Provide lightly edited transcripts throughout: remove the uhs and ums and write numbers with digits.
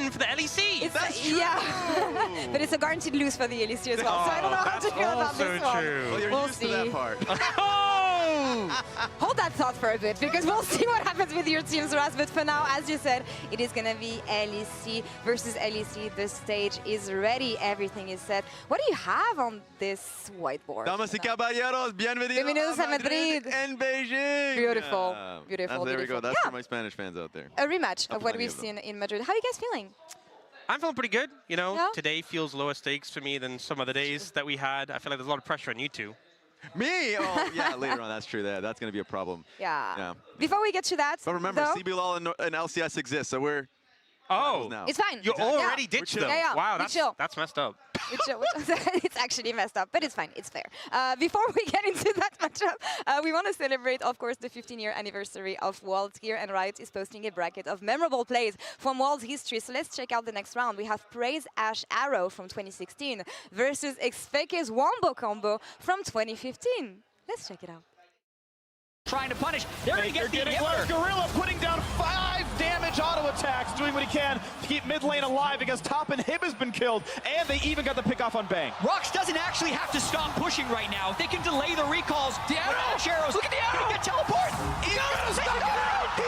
win for the LEC. That's true. Yeah, but it's a guaranteed lose for the LEC as well. So I don't know how to feel about this one. Well, you're used to that part. Hold that thought for a bit, because we'll see what happens with your teams, Ras. But for now, as you said, it is going to be LEC versus LEC. The stage is ready. Everything is set. What do you have on this whiteboard? Damas y caballeros, bienvenidos a Madrid and Beijing. Beautiful, beautiful. There we go. That's for my Spanish fans out there. A rematch of what we've seen in Madrid. How are you guys feeling? I'm feeling pretty good. You know, today feels lower stakes for me than some other days that we had. I feel like there's a lot of pressure on you two. Me? Oh, yeah, later on. That's true. That's going to be a problem. Yeah. Before we get to that, but remember, CBLOL and LCS exist, so we're... Oh, now. It's fine. You already ditched them. Yeah. Wow, that's messed up. It's actually messed up, but it's fine. It's fair. Before we get into that matchup, we want to celebrate, of course, the 15-year anniversary of Worlds here, and Riot is posting a bracket of memorable plays from Worlds history. So let's check out the next round. We have Praise Ash Arrow from 2016 versus Xfake's Wombo combo from 2015. Let's check it out. Trying to punish. They're going to get the close. Gorilla putting down 5 damage auto attacks, doing what he can to keep mid lane alive because top and Hib has been killed, and they even got the pick off on Bang. Rox doesn't actually have to stop pushing right now. They can delay the recalls. The Ash arrows. Look at the arrow. Get teleport. He's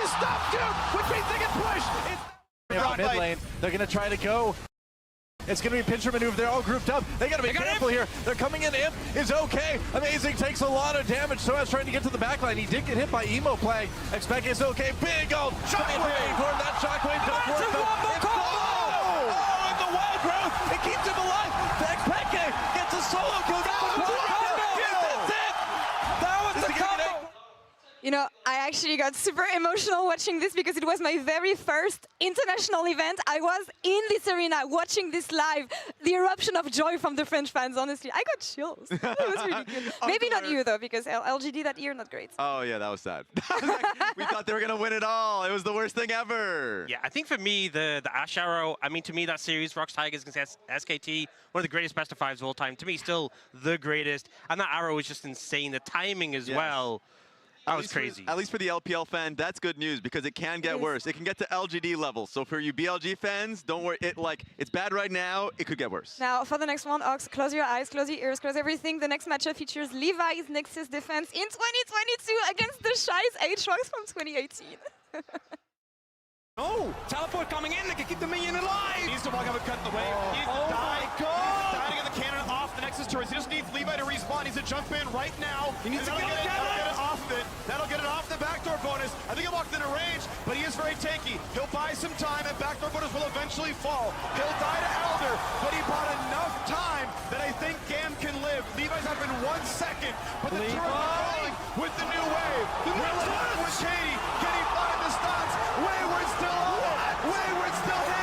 stopped too, which means they can push. Mid lane, they're going to try to go. It's going to be pincher maneuver. They're all grouped up. They got to be careful here. They're coming in. Imp is okay. Amazing takes a lot of damage. Soaz trying to get to the backline. He did get hit by Emo playing. Expect is okay. Big old shockwave. That shockwave doesn't work. Oh, and the wild growth. It keeps him alive. Expect gets a solo kill. You know, I actually got super emotional watching this because it was my very first international event. I was in this arena watching this live. The eruption of joy from the French fans, honestly. I got chills. It was really good. Maybe not you, though, because LGD that year, not great. Oh, yeah, that was sad. We thought they were going to win it all. It was the worst thing ever. Yeah, I think for me, the Ash Arrow, I mean, to me, that series, Rox Tigers against SKT, one of the greatest best of fives of all time. To me, still the greatest. And that arrow was just insane. The timing as well. That was crazy. At least for the LPL fan, that's good news because it can get worse. It can get to LGD levels. So for you BLG fans, don't worry. It's bad right now. It could get worse. Now, for the next one, Ox, close your eyes, close your ears, close everything. The next matchup features Levi's Nexus Defense in 2022 against the Shy's Aatrox from 2018. Oh, teleport coming in. They can keep the minion alive. He needs to walk up and cut the wave. He needs to die. Die to get the cannon off the Nexus turret. He just needs Levi to respawn. He needs to jump in right now. He needs to get it off of it. That'll get it off the backdoor bonus. I think he'll walk into range, but he is very tanky. He'll buy some time, and backdoor bonus will eventually fall. He'll die to Elder, but he bought enough time that I think Gam can live. Levi's up in 1 second, but the turret is falling with the new wave. With Katie, can he find the stunts? Wayward still on. Wayward still hitting.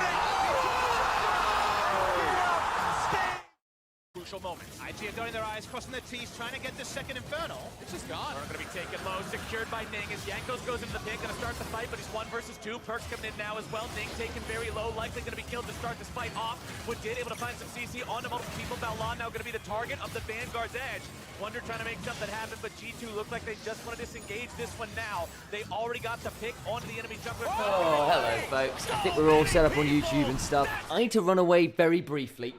Crucial moment. IG are going their eyes, crossing their T's, trying to get this second Infernal. It's just gone. Are going to be taken low, secured by Ning as Jankos goes into the pit, going to start the fight, but he's 1 versus 2. Perks coming in now as well. Ning taken very low, likely going to be killed to start this fight off. Wood did able to find some CC onto multiple people. Balon now going to be the target of the Vanguard's edge. Wonder trying to make something happen, but G2 looked like they just want to disengage this one now. They already got the pick onto the enemy jungler. Oh, hello, folks. I think we're all set up on YouTube and stuff. I need to run away very briefly.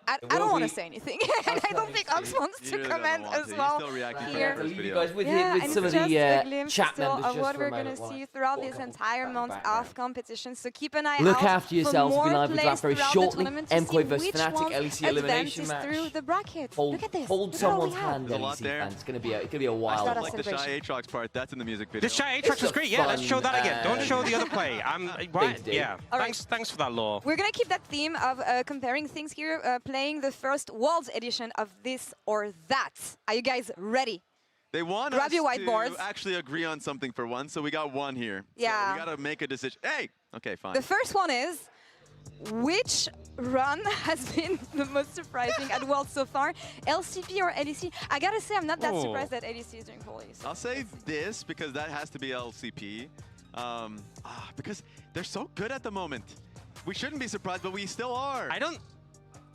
I don't want to say anything, and I don't think Ox wants to comment as well. Here. You guys with some of just the a glimpse chat still members of what we're going to see throughout this entire month of competition. So keep an eye out. Look after yourselves. For We'll be more live with that very plays shortly. throughout the MKOI versus which Fnatic ones LEC elimination advances match. through the bracket. Look at this. Hold Look at all we someone's have. hand, There's a lot LEC there. fans. It's gonna be a wild Start I a like the Shy celebration. Aatrox part. That's in the music video. The Shy Aatrox was great. Yeah, let's show that again. Don't show the other play. Yeah. All right. Thanks for that, Law. We're going to keep that theme of comparing things here, playing the first Worlds edition of this or that. Are you guys ready? They want Grab us your whiteboards. to actually agree on something for once, so we got one here. Yeah. So we got to make a decision. Hey! Okay, fine. The first one is, which run has been the most surprising at Worlds so far? LCP or LEC? I gotta say, I'm not that surprised that LEC is doing poorly. So I'll say this because that has to be LCP. Because they're so good at the moment. We shouldn't be surprised, but we still are. I don't...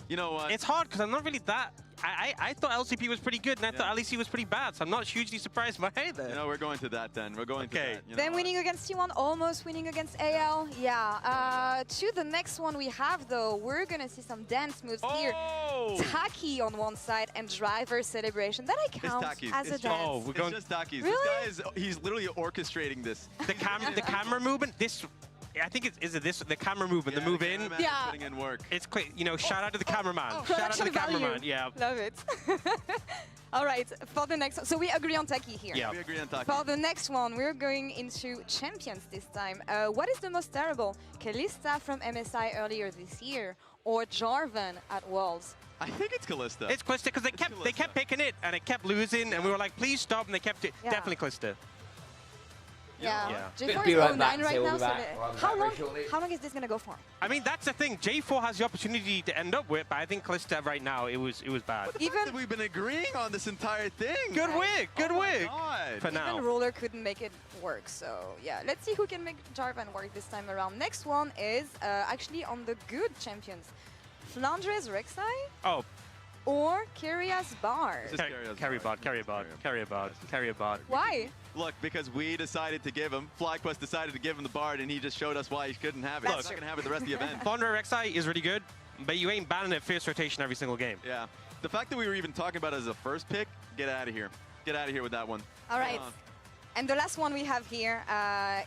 You know what? It's hard because I'm not really that... I thought LCP was pretty good, and I thought LEC was pretty bad, so I'm not hugely surprised by either. You know, we're going to that then. We're going to that. You know Then winning against T1, almost winning against AL. Yeah. To the next one we have, though, we're going to see some dance moves here. Taki on one side and driver celebration. That I count as a dance. Oh, we're going. It's just Taki's. Really? This guy he's literally orchestrating this. The camera movement. I think the camera movement, the move in. Yeah. Putting in work. It's quick. You know, shout out to the cameraman. Shout out to the Production cameraman. value. Yeah. Love it. All right, for the next one. So we agree on Taki here. Yeah. We agree on Taki. For the next one, we're going into champions this time. What is the most terrible? Kalista from MSI earlier this year or Jarvan at Worlds? I think it's Kalista. It's Calista because they kept picking it and it kept losing, and we were like, please stop, and they kept it. Yeah. Definitely Calista. Yeah. Yeah. J4 Be is right 09 back, right so now. we'll be So back. We'll be how back long? very shortly. How long is this gonna go for? I mean, that's the thing. J4 has the opportunity to end up with, but I think Calista right now it was bad. Even we've been agreeing on this entire thing. Good wig, good wig. God. For now. even Roller couldn't make it work. So yeah, let's see who can make Jarvan work this time around. Next one is actually on the good champions, Flandres Rek'Sai Oh, or Kyrios Bar. Just carry bot. Why? Look, because we decided to give him, FlyQuest decided to give him the Bard, and he just showed us why he couldn't have it. That's He's not true. going to have it the rest of the event. Fondra Rek'Sai is really good, but you ain't banning it first rotation every single game. Yeah. The fact that we were even talking about it as a first pick, get out of here. Get out of here with that one. All right. And the last one we have here,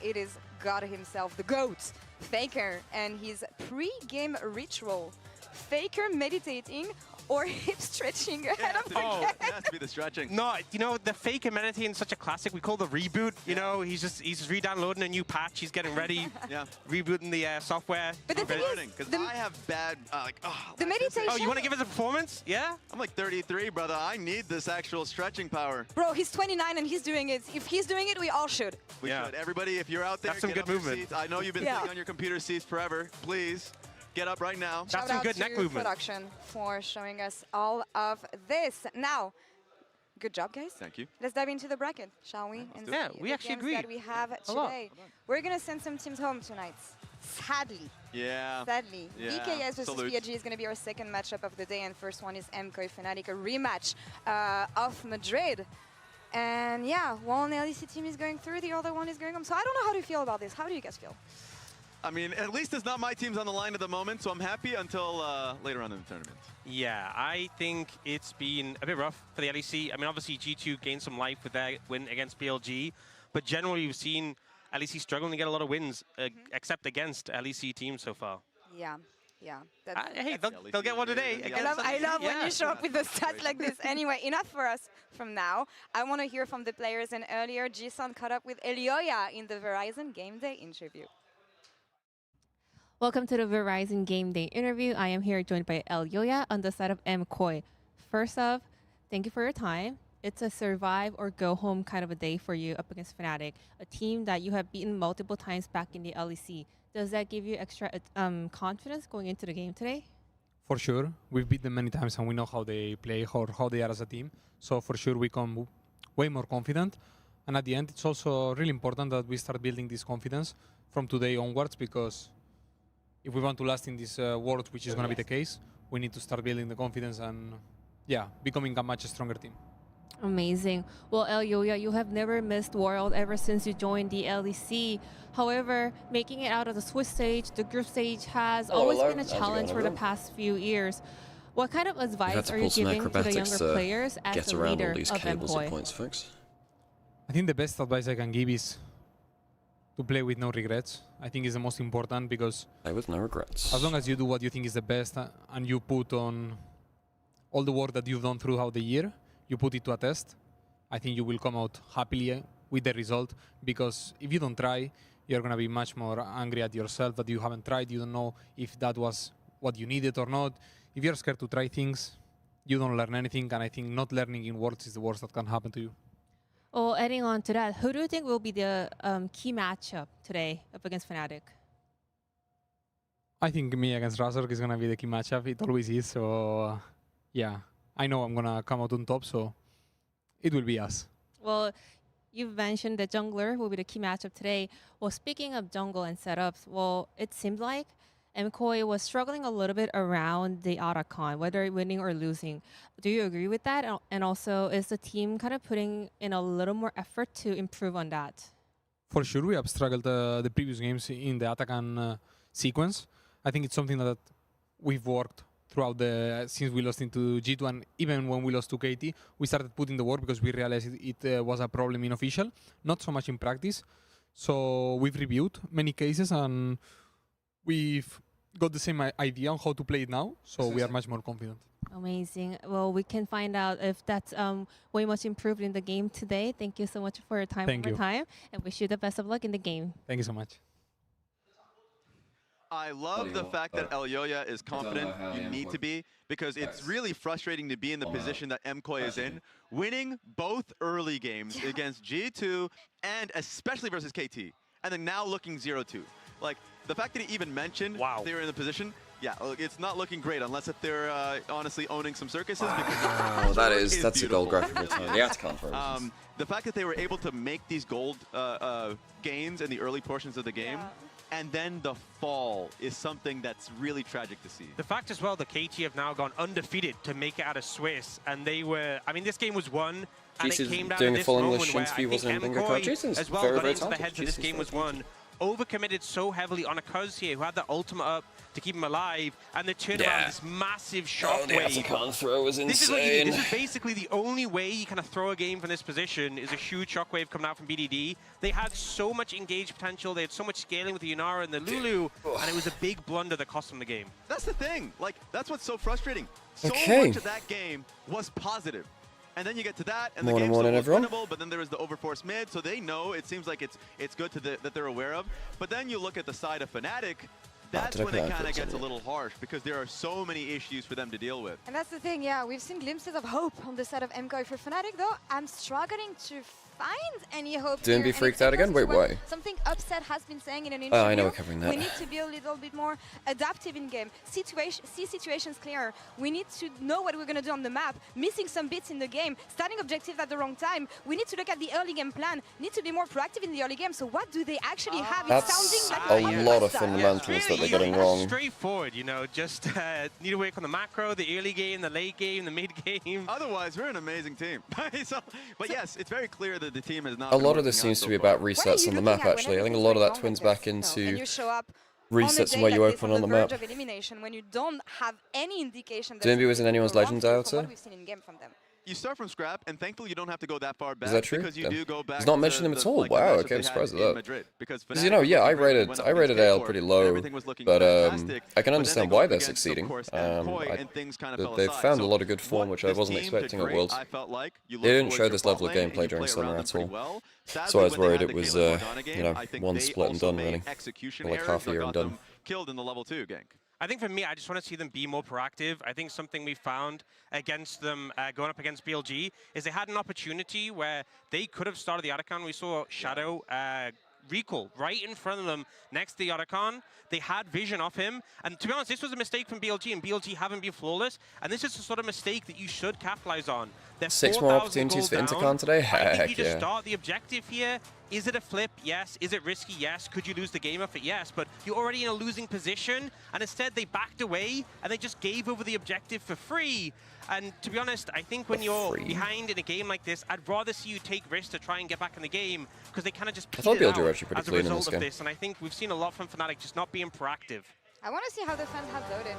it is God himself, the GOAT, Faker, and his pre-game ritual. Faker meditating or hip stretching ahead of the game. It has to be the stretching. No, you know, the fake and meditating is such a classic. We call the reboot. You know, he's just re-downloading a new patch. He's getting ready. Yeah. Rebooting the software. But the thing is, because I have bad, the meditation. Oh, you want to give us a performance? Yeah? I'm like 33, brother. I need this actual stretching power. Bro, he's 29 and he's doing it. If he's doing it, we all should. We Yeah. should. Everybody, if you're out there, That's some get good up your movement. seats. I know you've been sitting on your computer seats forever. Please, get up right now. That's Shout some out good to neck movement. production for showing us all of this. Now, good job, guys. Thank you. Let's dive into the bracket, shall we? And Yeah, see we the actually games agree. that we have A lot. today. We're gonna send some teams home tonight. Sadly. Yeah. Sadly. Yeah. BKS versus Salute. PSG is going to be our second matchup of the day, and first one is MKOI Fnatic, a rematch of Madrid. And yeah, one LEC team is going through, the other one is going home. So I don't know how to feel about this. How do you guys feel? I mean, at least it's not my team's on the line at the moment, so I'm happy until later on in the tournament. Yeah, I think it's been a bit rough for the LEC. I mean, obviously G2 gained some life with their win against PLG, but generally we've seen LEC struggling to get a lot of wins, except against LEC teams so far. Yeah, yeah. Hey, they'll get one today. I love when Yeah. you show up with the stats like this. Anyway, enough for us from now. I want to hear from the players, and earlier Jason caught up with Elioya in the Verizon Game Day interview. Welcome to the Verizon Game Day interview. I am here joined by Elioya on the side of MKOI. First off, thank you for your time. It's a survive or go home kind of a day for you up against Fnatic, a team that you have beaten multiple times back in the LEC. Does that give you extra confidence going into the game today? For sure. We've beat them many times and we know how they play, how they are as a team. So for sure we come way more confident. And at the end, it's also really important that we start building this confidence from today onwards, because if we want to last in this world, which is going to be the case, we need to start building the confidence and, yeah, becoming a much stronger team. Amazing. Well, Elioya, you have never missed World ever since you joined the LEC. However, making it out of the Swiss stage, the group stage, has always been a challenge for the past few years. What kind of advice are you giving to the younger players as a leader of MKOI? I think the best advice I can give is to play with no regrets. I think is the most important, because play with no regrets. As long as you do what you think is the best and you put on all the work that you've done throughout the year, you put it to a test, I think you will come out happily with the result. Because if you don't try, you're going to be much more angry at yourself that you haven't tried. You don't know if that was what you needed or not. If you're scared to try things, you don't learn anything. And I think not learning in Worlds is the worst that can happen to you. Well, adding on to that, who do you think will be the key matchup today up against Fnatic? I think me against Razork is going to be the key matchup. It always is. So, yeah, I know I'm going to come out on top, so it will be us. Well, you've mentioned the jungler will be the key matchup today. Well, speaking of jungle and setups, well, it seems like MKOI was struggling a little bit around the Otacon, whether winning or losing. Do you agree with that? And also, is the team kind of putting in a little more effort to improve on that? For sure, we have struggled the previous games in the Atacan sequence. I think it's something that we've worked throughout since we lost into G2, and even when we lost to KT, we started putting the work because we realized it was a problem in official, not so much in practice. So we've reviewed many cases and we've got the same idea on how to play it now, so we are much more confident. Amazing. Well, we can find out if that's way much improved in the game today. Thank you so much for your time and wish you the best of luck in the game. Thank you so much. I love the fact that Elyoya is confident. You need to be, because it's really frustrating to be in the position that MKOI is in, winning both early games against G2 and especially versus KT, and then now looking 0-2. Like, the fact that he even mentioned they were in the position, yeah, it's not looking great unless if they're honestly owning some circuses. Because that's a gold graphical time. Yeah, it's confirmed. The fact that they were able to make these gold gains in the early portions of the game, and then the fall is something that's really tragic to see. The fact as well that KT have now gone undefeated to make it out of Swiss, and they were, I mean, this game was won, and it came down to this moment where I think MKOI as well got into the heads of this game was won. Overcommitted so heavily on a Cuz here, who had the ultimate up to keep him alive, and they turned around this massive shockwave. The throw was insane. This is basically the only way you kind of throw a game from this position is a huge shockwave coming out from BDD. They had so much engaged potential, they had so much scaling with the Yunara and the Lulu, and it was a big blunder that cost them the game. That's the thing, like, that's what's so frustrating. So much of that game was positive. And then you get to that, and the game's still winnable, but then there is the overforce mid, so they know, it seems like it's good that they're aware of. But then you look at the side of Fnatic, that's when it kind of gets a little harsh, because there are so many issues for them to deal with. And that's the thing, yeah, we've seen glimpses of hope on the side of MKOI. For Fnatic, though, I'm struggling to find any hope Didn't be freaked out again? Wait, why? Something Upset has been saying in an interview. Oh, I know we're covering that. We need to be a little bit more adaptive in game. See situations clearer. We need to know what we're going to do on the map. Missing some bits in the game. Starting objectives at the wrong time. We need to look at the early game plan. Need to be more proactive in the early game. So what do they actually have? That's sounding like a lot of fundamentals that they're getting wrong. Straightforward, you know, just need to work on the macro, the early game, the late game, the mid game. Otherwise, we're an amazing team. But yes, it's very clear that the team is not. A lot of this seems to be about resets on the map, actually. I think a lot of that twins back into resets and where you open on the map. When you don't have any indication that Dimby was in anyone's Legends outer. You start from scrap, and thankfully you don't have to go that far back. Is that true? Because you do go back. He's not mentioned him at all. Wow, okay, I'm surprised at that. Because you know, yeah, I rated AL pretty low, but I can understand why they're succeeding. They've found a lot of good form, which I wasn't expecting at Worlds. They didn't show this level of gameplay during summer at all, so I was worried it was, you know, one split and done, really, or like half a year and done. Killed in the level 2 gank. I think for me, I just want to see them be more proactive. I think something we found against them going up against BLG is they had an opportunity where they could have started the Otacon. We saw Shadow recall right in front of them next to the Otacon. They had vision of him. And to be honest, this was a mistake from BLG, and BLG haven't been flawless. And this is the sort of mistake that you should capitalize on. There's 6 more opportunities for Intercon today? I think you just start the objective here. Is it a flip? Yes. Is it risky? Yes. Could you lose the game of it? Yes. But you're already in a losing position, and instead they backed away and they just gave over the objective for free. And to be honest, I think when you're behind in a game like this, I'd rather see you take risks to try and get back in the game, because they kind of just petered out as a result of this. And I think we've seen a lot from Fnatic just not being proactive. I want to see how the fans have voted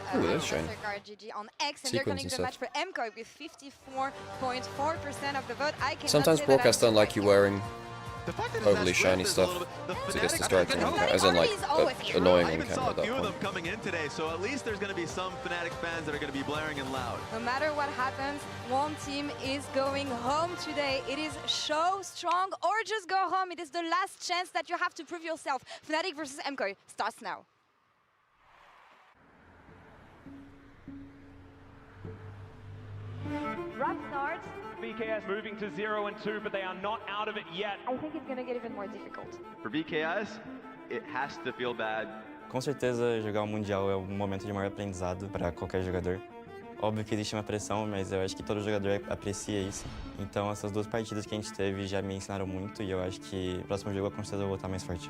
GG on X, and they're calling the match for MKOI with 54.4% of the vote. Sometimes broadcasts don't like you wearing overly shiny stuff to get distracting, as in like annoying on camera at that point. Coming in today, so at least there's going to be some Fnatic fans that are going to be blaring and loud. No matter what happens, one team is going home today. It is show strong or just go home. It is the last chance that you have to prove yourself. Fnatic versus MKOI starts now. Run starts. BKS moving to 0 and 2, but they are not out of it yet. I think it's going to get even more difficult. For BKS, it has to feel bad. Com certeza, jogar o Mundial é um momento de maior aprendizado para qualquer jogador. Óbvio que existe uma pressão, mas eu acho que todo jogador aprecia isso. Então essas duas partidas que a gente teve já me ensinaram muito e eu acho que no próximo jogo com certeza eu vou voltar mais forte.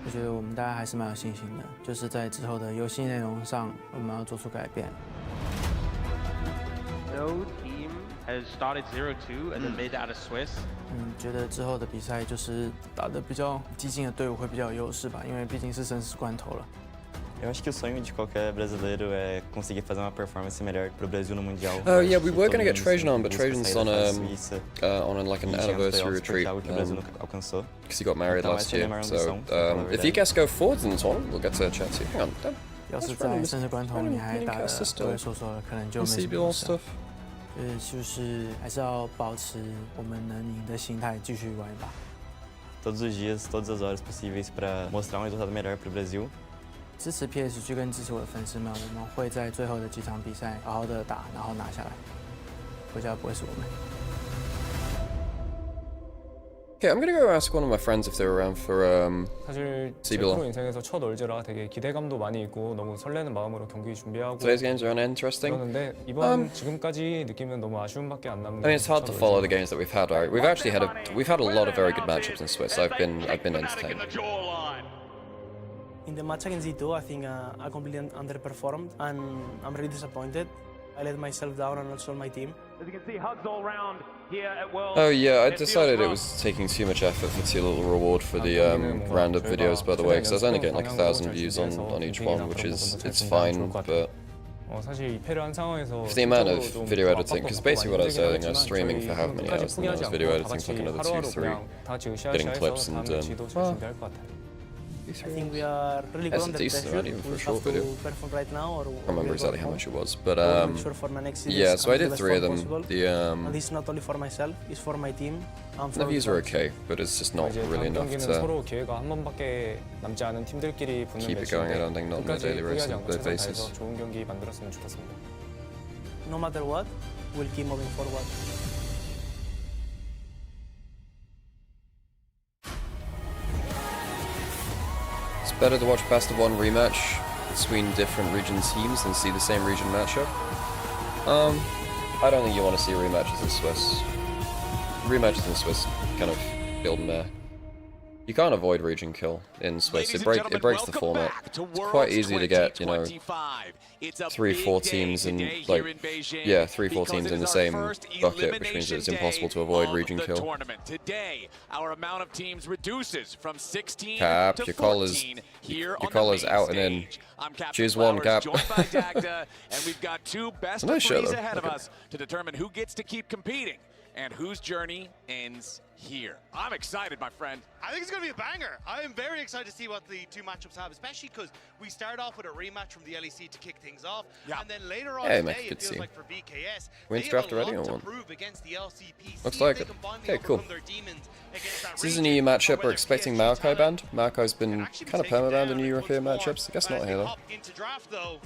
我觉得我们大家还是蛮有信心的，就是在之后的游戏内容上，我们要做出改变。No team has started 0-2 and then made out of Swiss. 觉得之后的比赛就是打得比较激进的队伍会比较有优势吧，因为毕竟是生死关头了。 Eu acho que o sonho de qualquer brasileiro é conseguir fazer uma performance melhor pro Brasil no Mundial. Oh yeah, we were going to get Trajan on, but Trajan's on like an anniversary retreat because he got married last year. So if you guys go forwards in the tournament, we'll get to chat to you. Hang on, 要是在生死关头你还打得畏畏缩缩的，可能就没什么用。就是还是要保持我们能赢的心态，继续玩一把。Todos os dias, todas as horas possíveis para mostrar resultado melhor pro Brasil. 支持 PSG 跟支持我的粉丝们，我们会在最后的几场比赛好好的打，然后拿下来。国家不会是我们。 Okay, I'm gonna go ask one of my friends if they're around for 사실 제 프로 인생에서 첫 올제라 되게 기대감도 많이 있고 너무 설레는 마음으로 경기 준비하고. Today's games are uninteresting. 그런데 이번 지금까지 느낌은 너무 아쉬움밖에 안 남는. I mean, it's hard to follow the games that we've had. Right? We've actually had a lot of very good matchups in Swiss. I've been entertained. In the match against Z2, I think I completely underperformed, and I'm really disappointed. I let myself down and also my team. As you can see, hugs all round here at World. Oh yeah, I decided it was taking too much effort for too little reward for the roundup videos, by the way, because I was only getting like 1,000 views on each one, which is fine, but for the amount of video editing, because basically what I was doing, I was streaming for how many hours, and I was video editing for like another 2-3, getting clips and I think we are really good under pressure. We have to perform right now, or I can't remember exactly how much it was, but sure for my next yeah, so I did 3 of them. And this is not only for myself; it's for my team. The views are okay, but it's just not really enough to keep it going. I don't think, not on a daily basis. No matter what, we'll keep moving forward. It's better to watch best of 1 rematch between different region teams than see the same region matchup. I don't think you want to see rematches in Swiss. Rematches in Swiss kind of build meh. You can't avoid region kill in Swiss. It breaks the format. It's quite easy to get, you know, 3-4 teams in like 3-4 teams in the same bucket, which means it's impossible to avoid region kill. Today, our amount of teams reduces from 16 Cap, to your 14 here your collar's out and in. Choose one, Cap. And we've got 2 best of 3s ahead of us to determine who gets to keep competing and whose journey ends here. I'm excited, my friend. I think it's going to be a banger. I am very excited to see what the 2 matchups have, especially because we start off with a rematch from the LEC to kick things off, and then later on today, it feels like for BKS, they have a lot to prove against the LCP. Looks like it. Okay, cool. This is a new matchup. We're expecting Maokai banned. Maokai's been kind of perma-banned in European matchups. I guess not here though.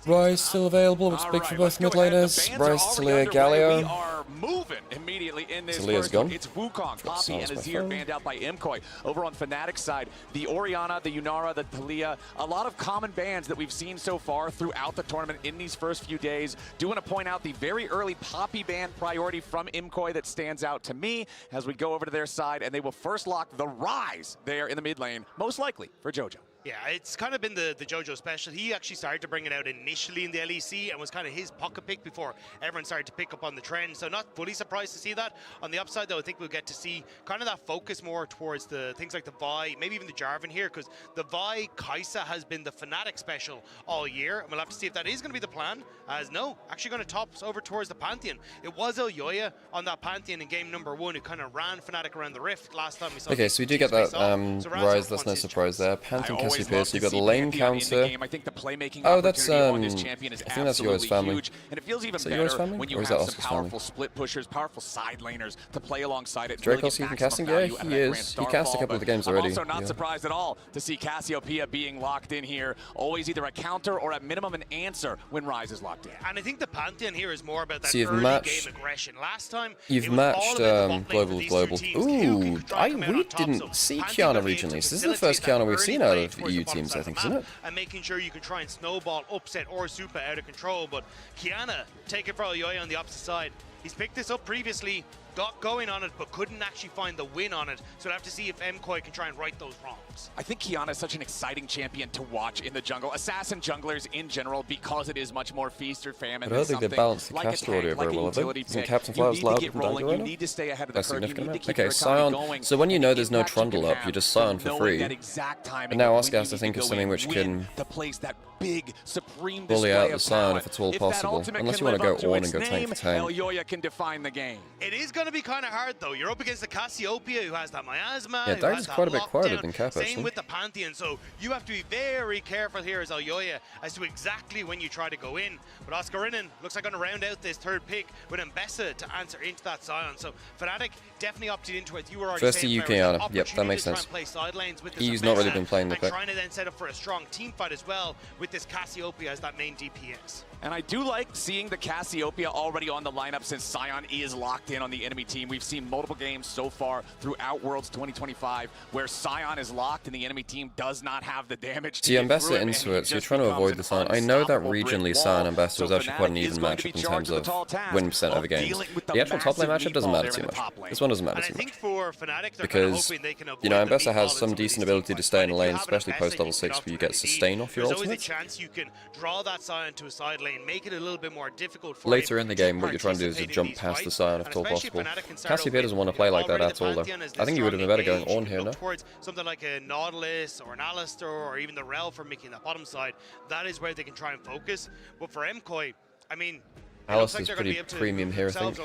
Rise still available, which is big for both mid laners. Rise, Talia, Galio. We are moving immediately in this Talia's gone. It's Wukong, Poppy, and Azir banned out by MKOI. Over on Fnatic's side, the Orianna, the Yunara, the Talia, a lot of common bans that we've seen so far throughout the tournament in these first few days. Do want to point out the very early Poppy ban priority from MKOI that stands out to me as we go over to their side, and they will first lock the Rise there in the mid lane, most likely for JoJo. Yeah, it's kind of been the JoJo special. He actually started to bring it out initially in the LEC and was kind of his pocket pick before everyone started to pick up on the trend. So not fully surprised to see that. On the upside, though, I think we'll get to see kind of that focus more towards the things like the Vi, maybe even the Jarvan here, because the Vi Kai'Sa has been the Fnatic special all year. And we'll have to see if that is going to be the plan. As no, actually going to top over towards the Pantheon. It was Elyoya on that Pantheon in game number 1 who kind of ran Fnatic around the Rift last time we saw. Okay, so we do get that Rise, that's no surprise there. Pantheon Cassiopeia, so you've got the lane counter. Oh, that's I think that's yours family. And it feels even is that yours family? when you Or is have that some Oscar's powerful family? split pushers, powerful side laners to play alongside it. Dracos even casting? Yeah, he is. He cast a couple of the games already. I'm also not surprised at all to see Cassiopeia being locked in here. Always either a counter or at minimum an answer when Rise is locked in. And I think the Pantheon here is more about that you've early matched, game aggression. Last time, you've matched Global with Global. Ooh, we didn't see Kiana regionally. So this is the first Kiana we've seen out of EU teams, I think, isn't it? And making sure you can try and snowball, upset, or super out of control. But Kiana, take it for Elyoya on the opposite side. He's picked this up previously, got going on it, but couldn't actually find the win on it. So we'll have to see if MKOI can try and right those wrongs. I think Kiana is such an exciting champion to watch in the jungle. Assassin junglers in general, because it is much more feast or famine. I don't think they balanced the caster audio very well, have they? Isn't Captain Flowers loud from Danger right now? You need to stay ahead of the curve. You need to keep Okay, your Sion. going. So when you know there's no Trundle up, you just Sion for free. And now Oscar has to think of something which can big supreme bully out the of Sion power. if at all possible. Unless you want to go on and go tank for tank. Elyoya can define the game. It is going to be kind of hard though. You're up against the Cassiopeia, who has that miasma. Yeah, Dagon's quite a bit quieter than Cap, actually. Same with the Pantheon, so you have to be very careful here as Elyoya as to exactly when you try to go in. But Oscarinen looks like going to round out this third pick with Mbessa to answer into that Sion. So Fnatic definitely opted into it. You were already First to saying Kiana. Yep, that makes sense. He's not really been playing the pick. Trying to then set up for a strong team fight as well with this Cassiopeia as that main DPS. And I do like seeing the Cassiopeia already on the lineup since Sion is locked in on the enemy team. We've seen multiple games so far throughout Worlds 2025 where Sion is locked and the enemy team does not have the damage to get Mbessa into it, so you're trying to avoid the Sion. I know that regionally Sion and Mbessa was actually quite an even matchup in terms of win percent over games. The actual top lane matchup doesn't matter too much. This one doesn't matter too much. Because, you know, Mbessa has some decent ability to stay in the lane, especially post level 6 where you get sustain off your ultimate. There's always a chance you can draw that Sion to a side lane, make it a little bit more difficult for later in the game, what you're trying to do is to jump past the Sion if at all possible. Cassiopeia doesn't want to play like that at all, though. I think you would have been better going on here, no? Towards something like a Nautilus or an Alistar or even the Rel for making that bottom side, that is where they can try and focus. But for MKOI, I mean, Alice is pretty premium here, I think.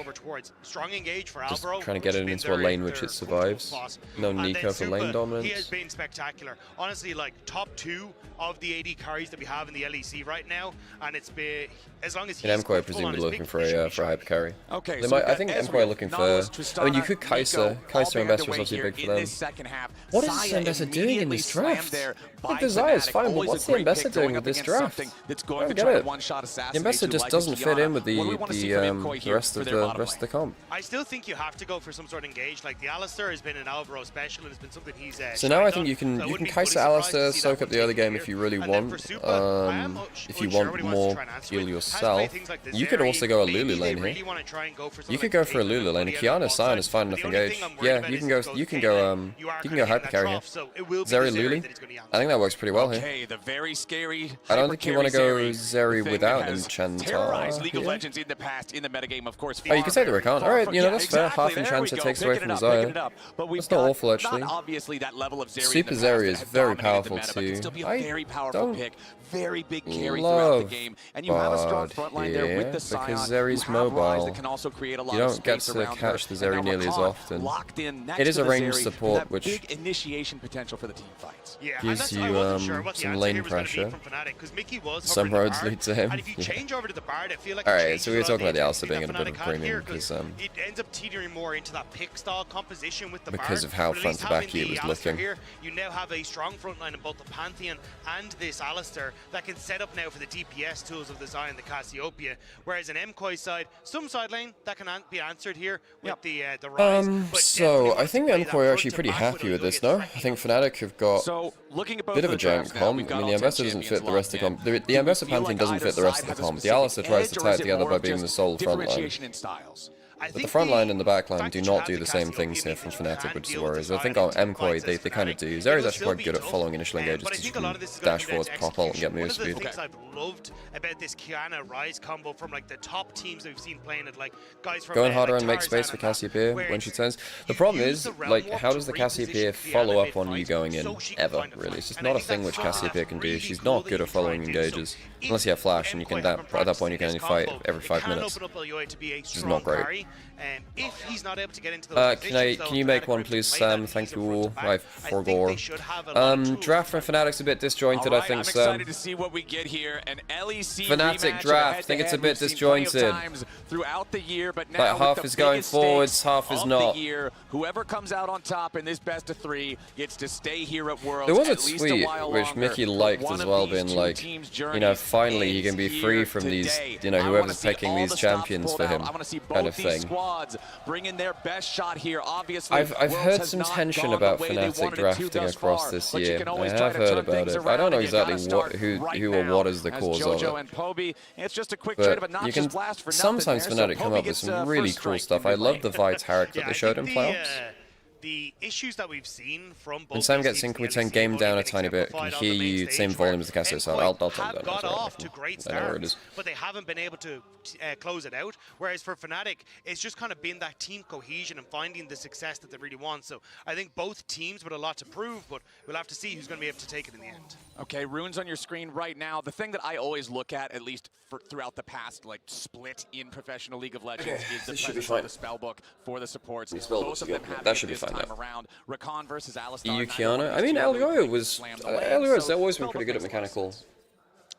Strong engage for Just Alvaro, trying to get it into a lane which it survives. No Nico for lane dominance. He has been spectacular. Honestly, like top 2 of the AD carries that we have in the LEC right now, and it's been as long as he's MKOI presumably looking for a hyper carry. Okay, they might, I think MKOI looking for. I mean, you could Kai'Sa and Mbessa was obviously big for them. What is Mbessa doing in this draft? Like the Xayah's fine, but what's the Mbessa doing with this draft? I don't get it. Mbessa just doesn't fit in with the rest of the comp. I still think you have to go for some sort of engage. Like the Alistar has been an Alvaro special and it's been something he's. So now I think you can Kai'Sa Alistar, soak up the early game if you really want. If you want more heal yourself, you could also go a Lulu lane here. You could go for a Lulu lane. Kiana Sion is fine enough engage. Yeah, you can go hyper carry here. Zeri Lulu. I think that works pretty well here. I don't think you want to go Zeri without Enchantar. In the past, in the metagame, of course. Oh, you can take the recount. Alright, you know, that's fair. Half Enchanter takes away from the Xayah. That's not awful, actually. Super Zeri is very powerful too. I don't very big carry throughout the game, and you have a strong front line there with the Sion, because Zeri's mobile. That can also create a lot you don't get to catch the Zeri nearly as often. It is a ranged support, which big initiation potential for the team fights. Yeah, gives you some lane pressure. Some roads lead to him. Alright, so we were talking about the Alistar being at a bit of a premium because it ends up teetering more into that pick style composition with the because of how front to back it was looking. Here, you now have a strong front line in both the Pantheon and this Alistar that can set up now for the DPS tools of the Xayah and the Cassiopeia, whereas an MKOI side, some side lane that can be answered here with the Rise. So I think MKOI are actually pretty happy with this, no? I think Fnatic have got a bit of a giant comp. I mean, the Mbessa doesn't fit the rest of the comp. The Mbessa Pantheon doesn't fit the rest of the comp. The Alistar tries to tie it together by being the sole front line. But the front line and the back line do not do the same things here from Fnatic, which is worries. I think on MKOI they kind of do. Zeri's actually quite good at following initial engages because you can dash forwards, pop ult, and get move speed. One of the things I've loved about this Kiana Rise combo from like the top teams that we've seen playing it, like guys from going harder and make space for Cassiopeia when she turns. The problem is, like, how does the Cassiopeia follow up on you going in ever? Really, it's just not a thing which Cassiopeia can do. She's not good at following engages unless you have flash, and you can at that point you can only fight every 5 minutes. Which is not great. If he's not able to get into those can you make one please, Sam? Thank you all. I forgot. Draft from Fnatic's a bit disjointed, I think, Sam. I'm excited to see what we get here. An LEC Fnatic draft, I think it's a bit disjointed. Throughout the year, but now like half is going forwards, half is not. Whoever comes out on top in this best of 3 gets to stay here at Worlds. There was a tweet which Mickey liked as well, being like, you know, finally he can be free from these, you know, whoever's picking these champions for him, kind of thing. playing. I've heard some tension about Fnatic drafting across this year. I have heard about it. I don't know exactly who or what is the cause of it. But you can sometimes Fnatic come up with some really cool stuff. I love the Vi Taric that they showed in playoffs. The issues that we've seen from both when Sam gets in, can we turn game down a tiny bit? Can hear you, same volume as the caster sound. I'll turn it down. Got off to great starts, but they haven't been able to close it out. Whereas for Fnatic, it's just kind of been that team cohesion and finding the success that they really want. So I think both teams with a lot to prove, but we'll have to see who's going to be able to take it in the end. Okay, runes on your screen right now. The thing that I always look at least throughout the past split in professional League of Legends, is the presence of the spellbook for the supports. Both of them have that should be fine. Rakan versus Alistar. EU Kiana. I mean, Elioya was. Elioya's always been pretty good at mechanical.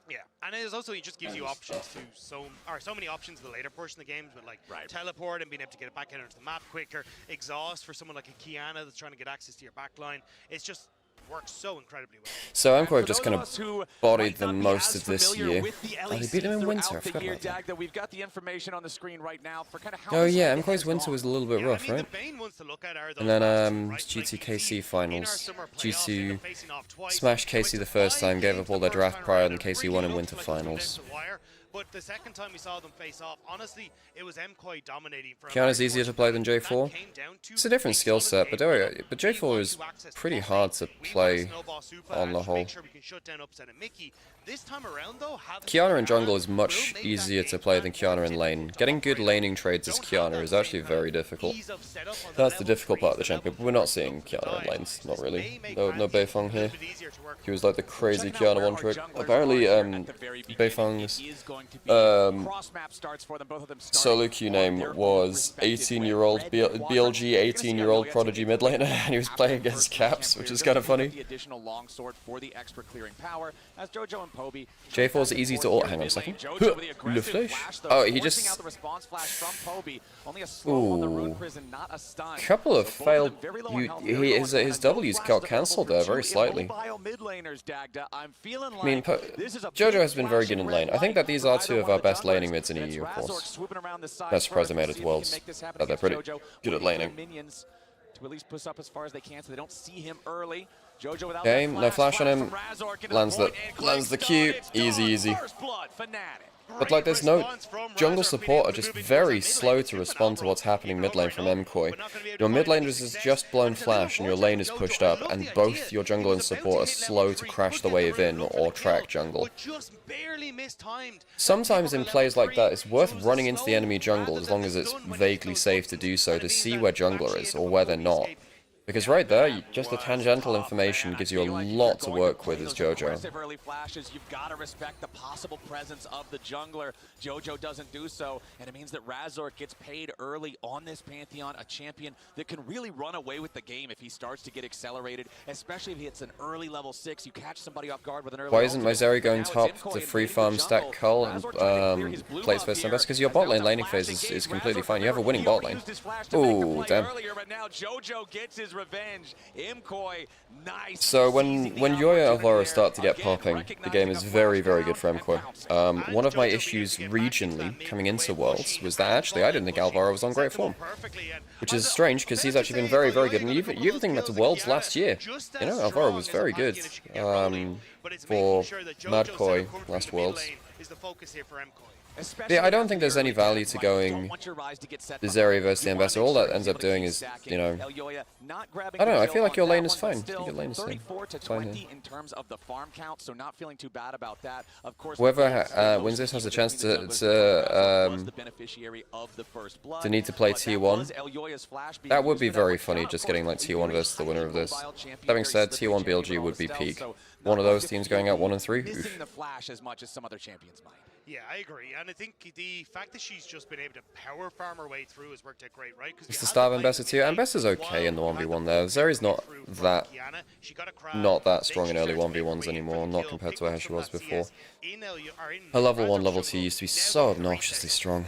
Yeah, and it is also, it just gives you options to so many options in the later portion of the games with teleport and being able to get it back into the map quicker. Exhaust for someone like a Kiana that's trying to get access to your backline. It's just works so incredibly well. So MKOI have just kind of bodied them most of this year. Oh, they beat them in winter. I forgot about that. We've got the information on the screen right now for kind of how oh yeah, MKOI's winter was a little bit rough, right? And then G2 KC finals. G2 smashed KC the first time, gave up all their draft prior, and KC won in winter finals. But the second time we saw them face off, honestly, it was MKOI dominating. Kiana's easier to play than J4. It's a different skill set, but J4 is pretty hard to play on the whole. Kiana in jungle is much easier to play than Kiana in lane. Getting good laning trades as Kiana is actually very difficult. That's the difficult part of the champion, but we're not seeing Kiana in lanes, not really. No Beifong here. He was like the crazy Kiana one trick. Apparently, Beifong's solo queue name was 18-year-old BLG 18-year-old prodigy mid laner, and he was playing against Caps, which is kind of funny. J4's easy to ult. Hang on a second. Le flash. Oh, he just. Ooh. Couple of failed. His W's got cancelled there very slightly. I mean, Jojo has been very good in lane. I think that these are two of our best laning mids in EU, of course. Not surprised they made it to Worlds. They're pretty good at laning. To at least push up as far as they can so they don't see him early. Okay, no flash on him. Lands the Q. Easy. But like, there's no jungle support are just very slow to respond to what's happening mid lane from MKOI. Your mid laner is just blown flash and your lane is pushed up, and both your jungle and support are slow to crash the wave in or track jungle. Sometimes in plays like that, it's worth running into the enemy jungle as long as it's vaguely safe to do so, to see where jungler is or where they're not. Because right there, just the tangential information gives you a lot to work with as Jojo. Early flashes, you've got to respect the possible presence of the jungler. Jojo doesn't do so, and it means that Razork gets paid early on this Pantheon, a champion that can really run away with the game if he starts to get accelerated, especially if he hits an early level 6. You catch somebody off guard with an early. Why isn't Nymaera going top to free farm stack Cull and plays first and best? Because your bot lane laning phase is completely fine. You have a winning bot lane. Ooh, damn. Revenge. MKOI, nice. So when Yoya and Alvaro start to get popping, the game is very good for MKOI. One of my issues regionally coming into Worlds was that actually I didn't think Alvaro was on great form, which is strange because he's actually been very good. And you even think that's Worlds last year. You know, Alvaro was very good for MadKOI last Worlds. Yeah, I don't think there's any value to going the Zeri versus the Ambassador. All that ends up doing is, you know, I don't know, I feel like your lane is fine. Your lane is fine here. Whoever wins this has a chance to need to play T1. That would be very funny, just getting like T1 versus the winner of this. That being said, T1 BLG would be peak. One of those teams going out 1-3. Yeah, I agree, and I think the fact that she's just been able to power farm her way through has worked out great, right? It's the start of Ambessa too. Ambessa's okay in the 1v1 there. Zeri's not that strong in early 1v1s anymore, not compared to how she was before. Her level 1, level 2 used to be so obnoxiously strong.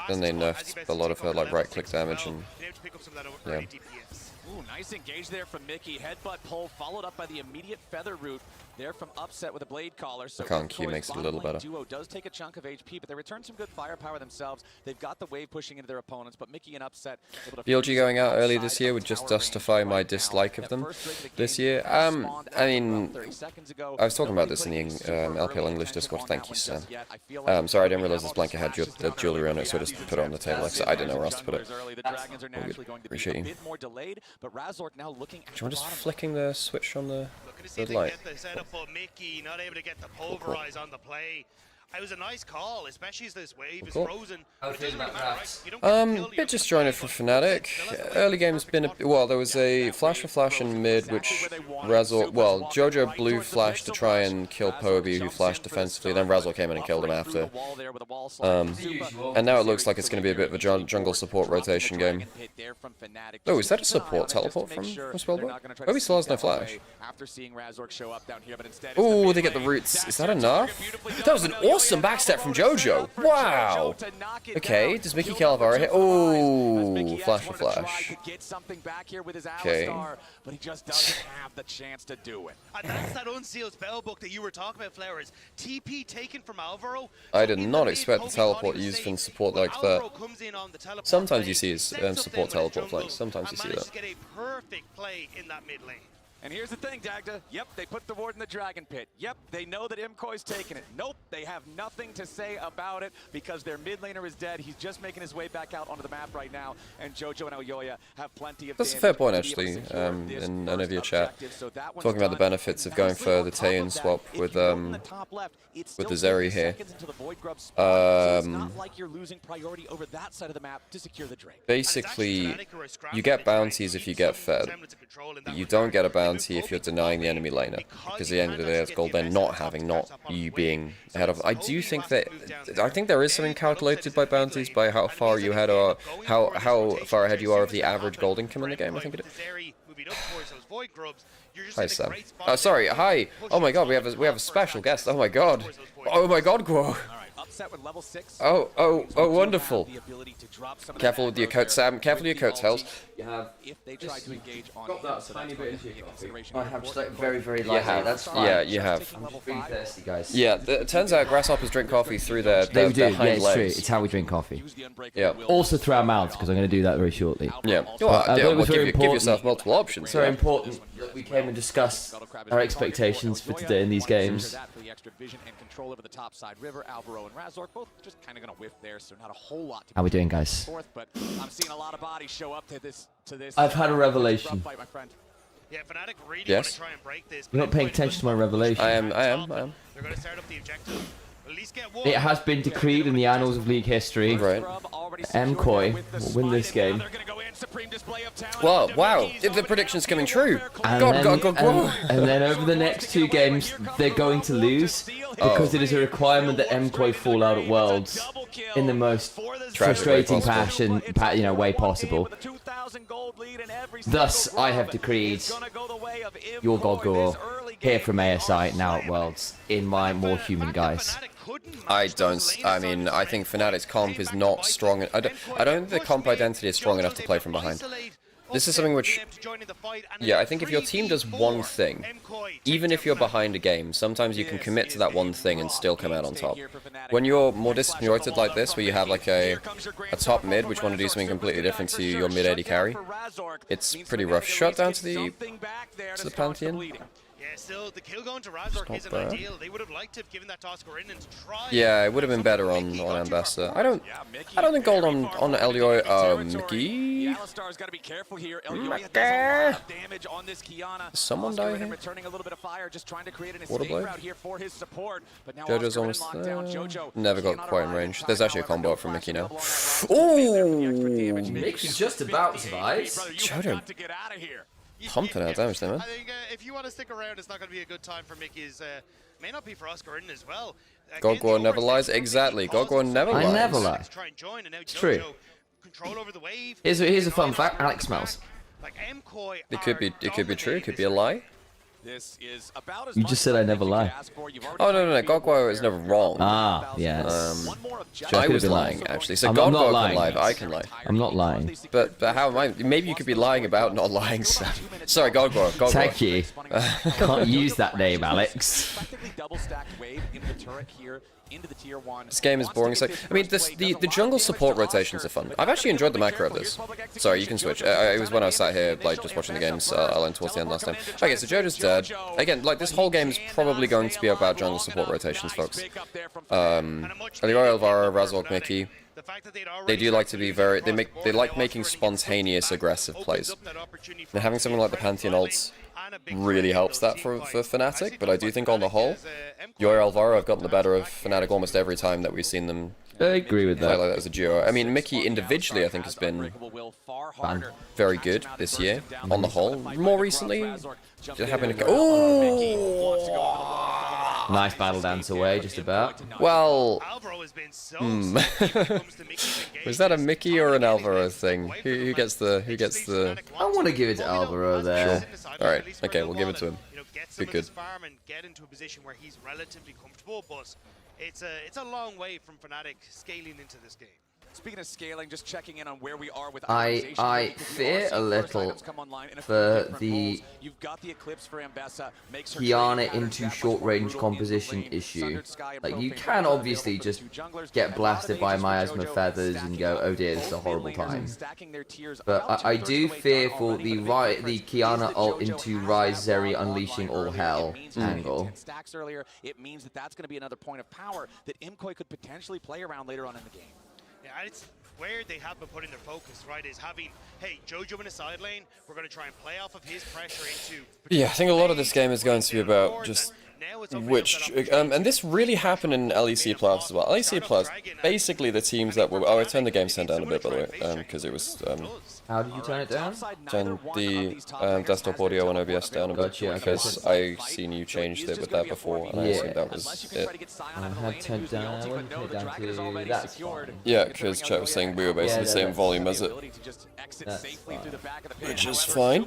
Then they nerfed a lot of her like right-click damage and yeah. Ooh, nice engage there from Mickey. Headbutt pull followed up by the immediate feather root there from Upset with a blade collar. So Q makes it a little better. Duo does take a chunk of HP, but they return some good firepower themselves. They've got the wave pushing into their opponents, but Mickey and Upset able to BLG going out early this year would just justify my dislike of them this year. I mean, I was talking about this in the LPL English Discord. Thank you, Sam. Sorry, I didn't realize this blanket had the jewelry on it, so I just put it on the table. Like, so I didn't know where else to put it. Appreciate you. Do you want just flicking the switch on the light? Get the setup for Mickey, not able to get the pulverize on the play. It was a nice call, especially as this wave is frozen. Bit disjointed for Fnatic. Early game's been well, there was a flash for flash in mid, which Razor, well, Jojo blew flash to try and kill Poby, who flashed defensively, then Razor came in and killed him after. And now it looks like it's going to be a bit of a jungle support rotation game. Oh, is that a support teleport from Spellbook? Poby still has no flash. Oh, they get the roots. Is that enough? That was an awesome backstep from Jojo. Wow. Okay, does Mickey kill Alvaro here? Oh, flash for flash. Okay. But he just doesn't have the chance to do it. And that's that unsealed spellbook that you were talking about, Flowers. TP taken from Alvaro. I did not expect the teleport used from support like that. Sometimes you see support teleport flanks. Sometimes you see that. Get a perfect play in that mid lane. And here's the thing, Dagda. Yep, they put the ward in the Dragon Pit. Yep, they know that MKOI's taking it. Nope, they have nothing to say about it because their mid laner is dead. He's just making his way back out onto the map right now, and Jojo and Elyoya have plenty of That's a fair point, actually, in none of your chat. Talking about the benefits of going for the Taeyon swap with the Zeri here. Basically, you get bounties if you get fed. You don't get a bounty if you're denying the enemy laner, because at the end of the day, it's gold they're not having, not you being ahead of. I do think that I think there is something calculated by bounties by how far you had or how far ahead you are of the average gold income in the game. I think it is. Hi Sam. Oh sorry. Hi. Oh my God. We have a special guest. Oh my God. Oh my God, Guo. Oh, wonderful. Careful with your coat, Sam. Careful with your coat tails. You have got that tiny bit into your coffee. I have just like very, very light. That's fine. Yeah, you have. I'm just being thirsty, guys. Yeah, it turns out grasshoppers drink coffee through their hind legs. Yeah, it's true. It's how we drink coffee. Yeah. Also through our mouths, because I'm going to do that very shortly. Yeah. Give yourself multiple options. It's very important that we came and discussed our expectations for today in these games. How we doing, guys? I've had a revelation. Yes. You're not paying attention to my revelation. I am. It has been decreed in the annals of League history. Right. MKOI will win this game. Whoa, wow. The prediction's coming true. And then over the next 2 games, they're going to lose because it is a requirement that MKOI fall out at Worlds in the most frustrating way possible. Thus, I have decreed your God here from ASI, now at Worlds, in my more human guise. I mean, I think Fnatic's comp is not strong. I don't think the comp identity is strong enough to play from behind. This is something which, yeah, I think if your team does one thing, even if you're behind a game, sometimes you can commit to that one thing and still come out on top. When you're more disjointed like this, where you have like a top mid which want to do something completely different to your mid AD carry, it's pretty rough. Shut down to the Pantheon. Still, the kill going to Razork isn't ideal. They would have liked to have given that to Oscar in and tried. Yeah, it would have been better on Ambassador. I don't think gold on Elyoya. Mickey. Someone die here? Waterblade? Jojo's almost there. Never got quite in range. There's actually a combo from Mickey now. Ooh! Mickey just about survives. Jojo pumping out damage there, man. I think if you want to stick around, it's not going to be a good time for Mickey's. May not be for Oscar in as well. Godgwar never lies. Exactly. Godgwar never lies. I never lie. It's true. Here's a fun fact. Alex smells. It could be true. It could be a lie. This is about as You just said I never lie. Oh, no, Gogwao is never wrong. Ah, yes. I was lying, actually. So I'm not Gogwao lying. can lie, I can lie. I'm not lying. But how am I? Maybe you could be lying about not lying, so. Sorry, Gogwao. Thank you. Can't use that name, Alex. This game is boring. So, I mean, the jungle support rotations are fun. I've actually enjoyed the macro of this. Sorry, you can switch. It was when I was sat here, like, just watching the games. I learned towards the end last time. Okay, so Jojo's dead. Again, like, this whole game is probably going to be about jungle support rotations, folks. Leroy, Elvira, Razork, Mickey. They do like to be very. They like making spontaneous, aggressive plays. And having something like the Pantheon ults really helps that for Fnatic, but I do think on the whole, Yoy Alvaro have gotten the better of Fnatic almost every time that we've seen them. I agree with that. Like that as a duo. I mean, Mickey individually, I think, has been very good this year on the whole. More recently, just happened to go. Oh! Nice battle dance away, just about. Well, was that a Mickey or an Alvaro thing? Who gets the? I want to give it to Alvaro there. Sure. All right. Okay, we'll give it to him. Good. Farm and get into a position where he's relatively comfortable, but it's a long way from Fnatic scaling into this game. Speaking of scaling, just checking in on where we are with I fear a little for the Kiana into short-range composition issue. Like, you can obviously just get blasted by Miasma Feathers and go, oh dear, this is a horrible time. But I do fear for the Kiana ult into Rise Zeri unleashing all hell angle. It means that that's going to be another point of power that MKOI could potentially play around later on in the game. Yeah, and it's where they have been putting their focus, right, is having, hey, Jojo in a side lane, we're going to try and play off of his pressure into... Yeah, I think a lot of this game is going to be about just which... and this really happened in LEC Plus as well. LEC Plus, basically the teams that were... Oh, I turned the game sound down a bit, by the way, because it was... How did you turn it down? Turn the desktop audio on OBS down a bit, because I seen you changed it with that before, and I assumed that was it. I had turned down, I wouldn't turn it down to... That's fine. Yeah, because Chet was saying we were basically the same volume as it. Which is fine.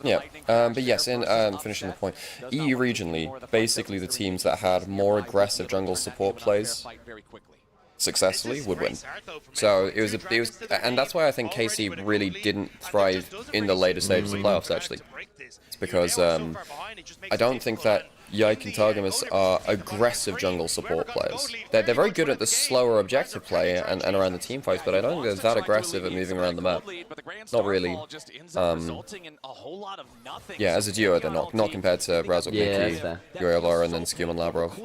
Yeah, but yes, in finishing the point, EU regionally, basically the teams that had more aggressive jungle support plays successfully would win. So it was, and that's why I think KC really didn't thrive in the later stages of the playoffs. Actually, it's because I don't think that Yike and Targamas are aggressive jungle support players. They're very good at the slower objective play and around the team fights, but I don't think they're that aggressive at moving around the map. Not really. Yeah, as a duo, they're not compared to Razork, Mickey, Yoyovar, and then Scuman Labrov.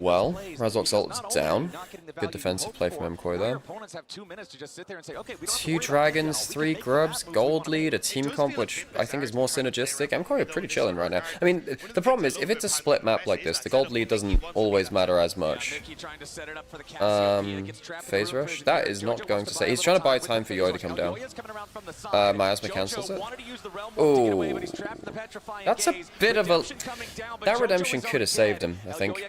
Well, Razork's ult's down. Good defensive play from MKOI there. 2 dragons, 3 grubs, gold lead, a team comp, which I think is more synergistic. MKOI are pretty chilling right now. I mean, the problem is, if it's a split map like this, the gold lead doesn't always matter as much. Phase rush? That is not going to say. He's trying to buy time for Yoy to come down. Miasma cancels it. Oh, that's a bit of a... That redemption could have saved him, I think.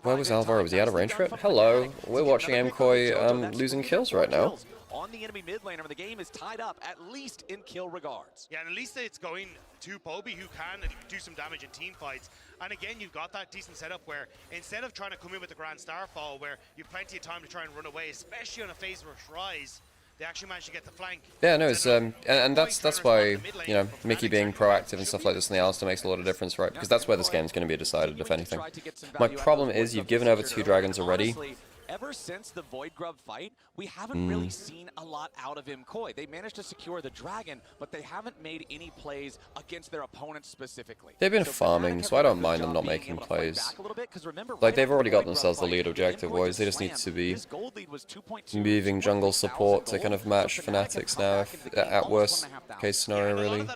Where was Alvaro? Was he out of range for it? Hello, we're watching MKOI losing kills right now. On the enemy mid laner, and the game is tied up, at least in kill regards. Yeah, and at least it's going to Poby, who can do some damage in team fights. And again, you've got that decent setup where instead of trying to come in with the Grand Starfall, where you've plenty of time to try and run away, especially on a phase rush rise, they actually managed to get the flank. Yeah, no, it's and that's why, you know, Mickey being proactive and stuff like this in the Alistair makes a lot of difference, right? Because that's where this game's going to be decided, if anything. My problem is you've given over 2 dragons already. Ever since the Void Grub fight, we haven't really seen a lot out of MKOI. They managed to secure the dragon, but they haven't made any plays against their opponents specifically. They've been farming, so I don't mind them not making plays. Like, they've already got themselves the lead objective-wise. They just need to be moving jungle support to kind of match Fnatic's now, if, at worst case scenario, really.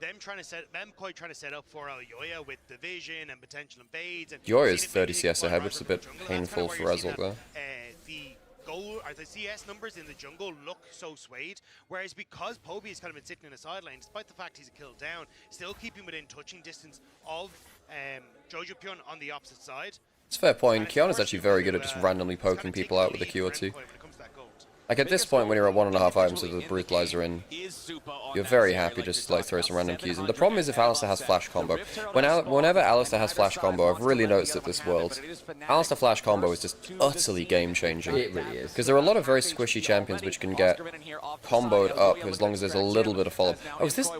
MKOI trying to set up for Yoya with the vision and potential invades. Yoya is 30 CS ahead, which is a bit painful for Razork though. The CS numbers in the jungle look so swayed, whereas because Poby has kind of been sitting in a side lane, despite the fact he's a kill down, still keeping within touching distance of Jojo Pyun on the opposite side. It's a fair point. Kiana's actually very good at just randomly poking people out with a Q or 2. Like at this point, when you're at 1.5 items with the Brutalizer in, you're very happy just to like throw some random Qs in. The problem is if Alistar has flash combo. Whenever Alistar has flash combo, I've really noticed at this world, Alistar flash combo is just utterly game changing. It really is. Because there are a lot of very squishy champions which can get comboed up as long as there's a little bit of follow. Oh, is this?